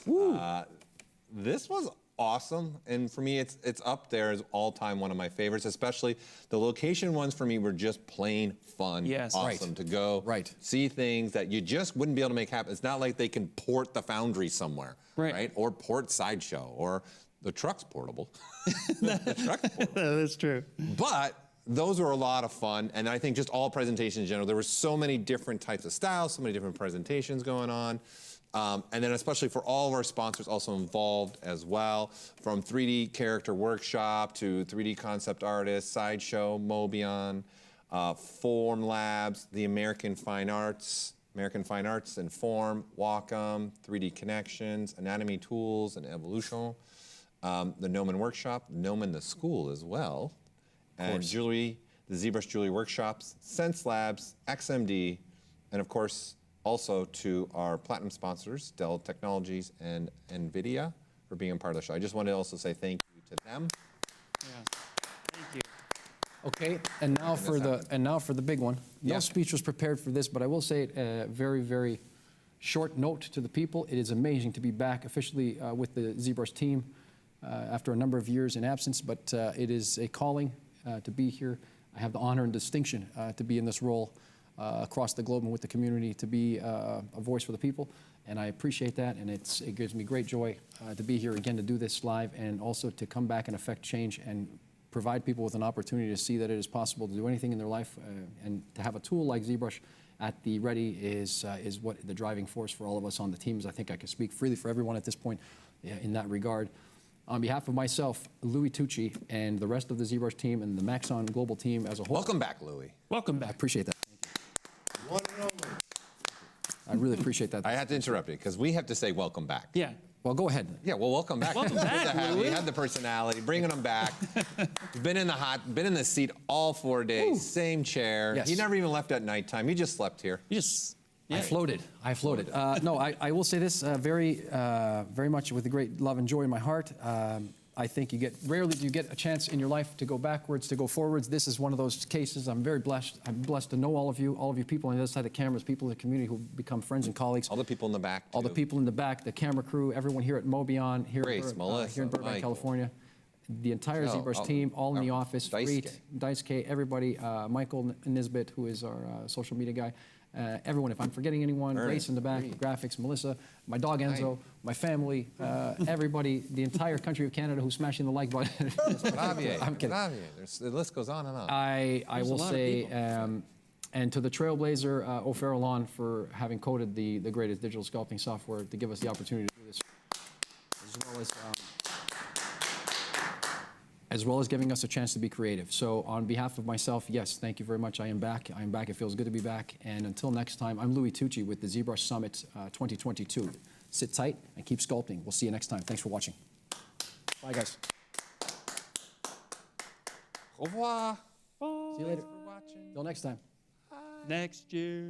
This was awesome, and for me, it's up there as all-time one of my favorites. Especially the location ones for me were just plain fun. Yes, awesome to go see things that you just wouldn't be able to make happen. It's not like they can port the Foundry somewhere, right? Or port Sideshow, or the truck's portable. The truck's portable. That's true. But those were a lot of fun, and I think just all presentations in general. There were so many different types of styles, so many different presentations going on. And then especially for all of our sponsors also involved as well, from 3D Character Workshop to 3D Concept Artists, Sideshow, Mobion, Form Labs, the American Fine Arts and Form, Wacom, 3D Connections, Anatomy Tools and Evolution, the Gnomon Workshop, Gnomon the School as well, and Jewelry, the ZBrush Jewelry Workshops, Sense Labs, XMD, and of course, also to our platinum sponsors, Dell Technologies and NVIDIA, for being a part of the show. I just wanted to also say thank you to them. Yeah. Thank you. Okay, and now for the big one. No speech was prepared for this, but I will say it very, very short note to the people. It is amazing to be back officially with the ZBrush team after a number of years in absence, but it is a calling to be here. I have the honor and distinction to be in this role across the globe and with the community, to be a voice for the people, and I appreciate that, and it gives me great joy to be here again to do this live, and also to come back and affect change and provide people with an opportunity to see that it is possible to do anything in their life, and to have a tool like ZBrush at the ready is what the driving force for all of us on the teams. I think I can speak freely for everyone at this point in that regard. On behalf of myself, Louis Tucci, and the rest of the ZBrush team and the Maxon global team as a whole. Welcome back, Louis. Welcome back. I appreciate that. One and only. I really appreciate that. I had to interrupt you because we have to say welcome back. Yeah. Well, go ahead. Yeah, well, welcome back. Welcome Good to back, have you. Louis. You had the personality, bringing them back. You've been in the seat all 4 days, same chair. Yes. You never even left at nighttime. You just slept here. You just. I floated. No, I will say this very much with a great love and joy in my heart. I think rarely do you get a chance in your life to go backwards, to go forwards. This is one of those cases. I'm very blessed. I'm blessed to know all of you people on the other side of the cameras, people in the community who become friends and colleagues. All the people in the back, all the people in the back, the camera crew, everyone here at Mobion, here, Grace, Melissa, here in Burbank, Michael. California. The entire Joe, ZBrush team, all in the office, Daisuke. Daisuke, everybody, Michael Nisbet, who is our social media guy, everyone, if I'm forgetting anyone, Grace in the back, graphics, Melissa, my dog Enzo, my family, everybody, the entire country of Canada who's smashing the like button. I'm kidding. The list goes on and on. I will say, and to the trailblazer, O'Farrell Lawn, for having coded the greatest digital sculpting software to give us the opportunity to do this, as well as giving us a chance to be creative. So on behalf of myself, yes, thank you very much. I am back. I am back. It feels good to be back. And until next time, I'm Louis Tucci with the ZBrush Summit 2022. Sit tight and keep sculpting. We'll see you next time. Thanks for watching. Bye, guys. Au revoir. See you later. Till next time. Next year.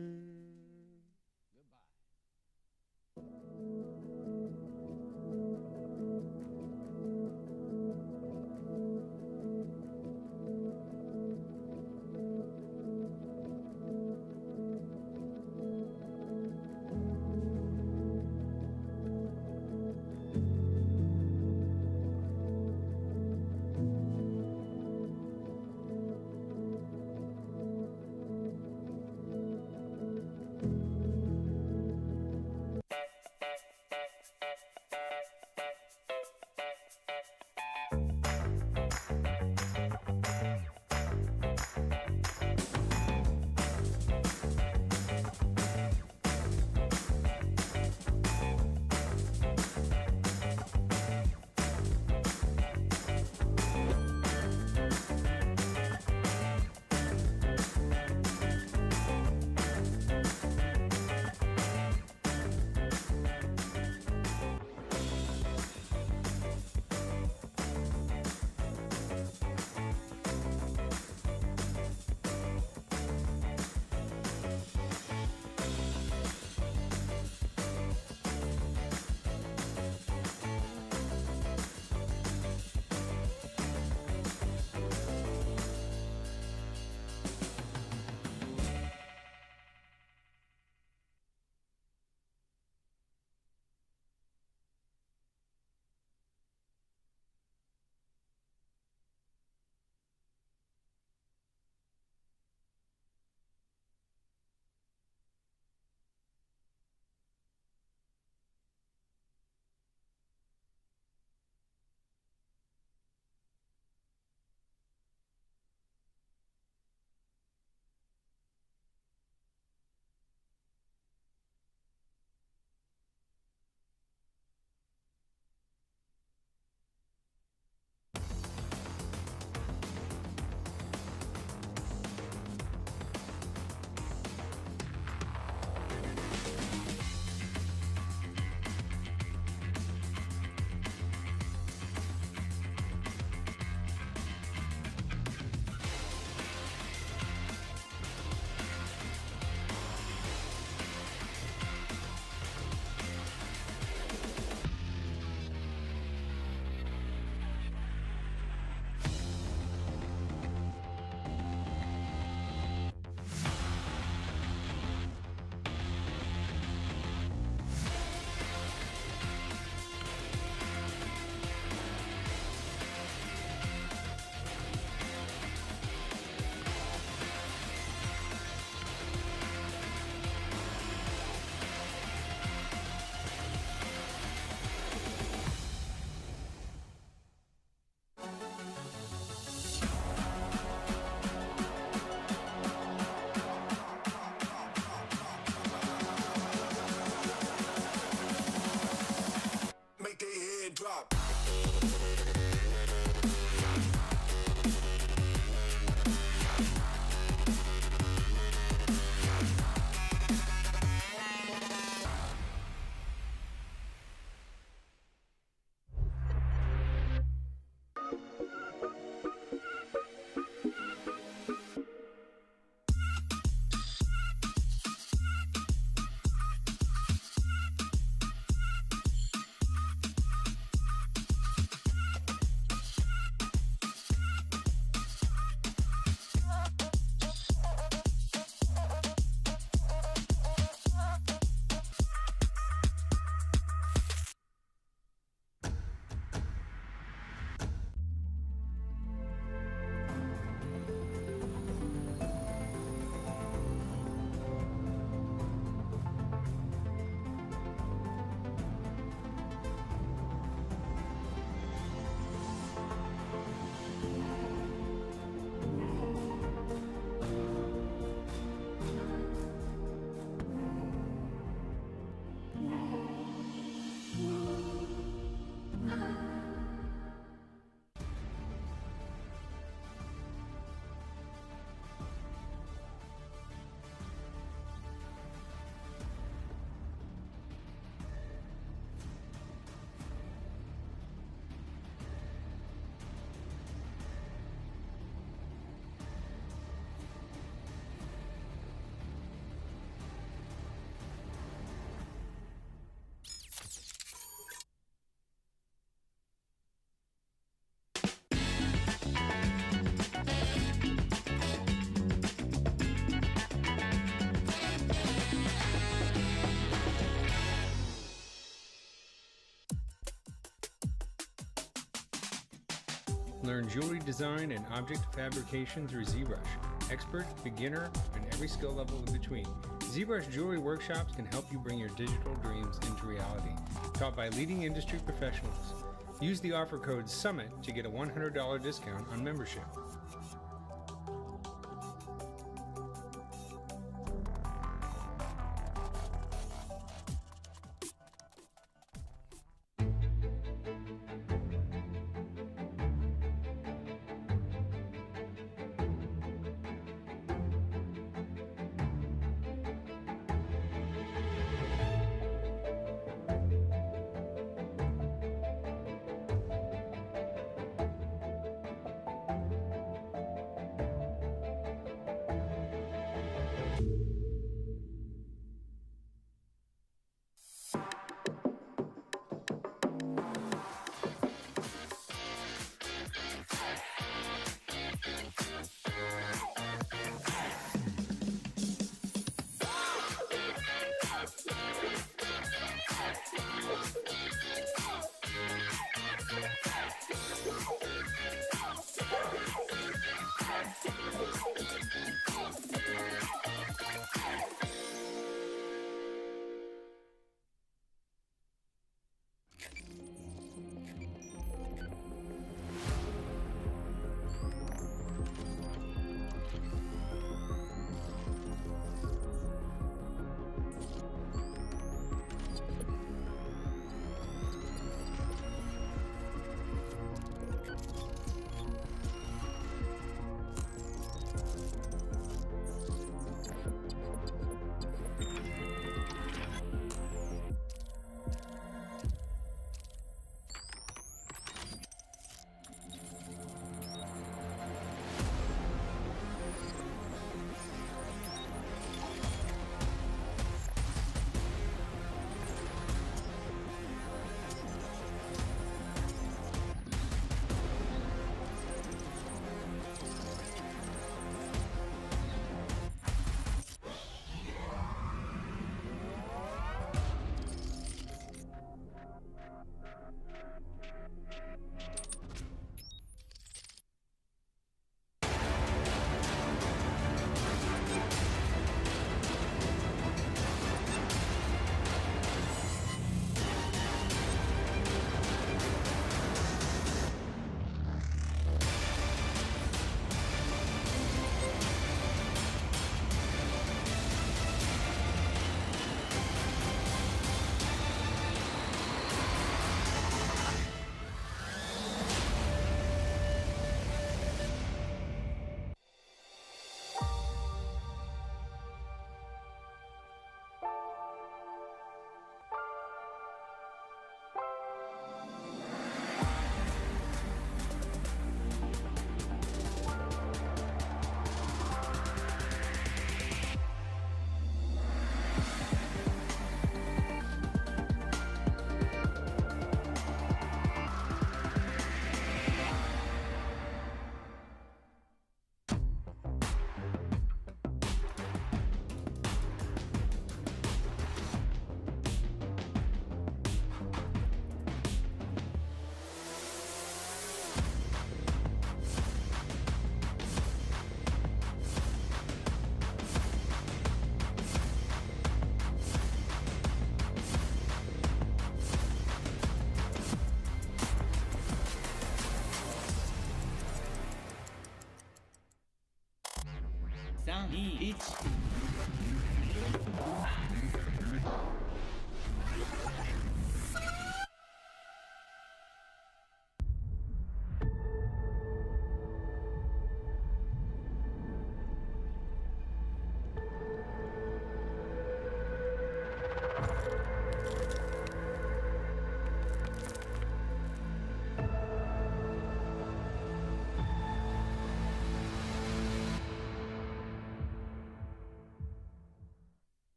from jewelry design and object fabrication through ZBrush. Expert, beginner, and every skill level in between. ZBrush Jewelry Workshops can help you bring your digital dreams into reality. Taught by leading industry professionals. Use the offer code SUMMIT to get a $100 discount on membership.3、2、1。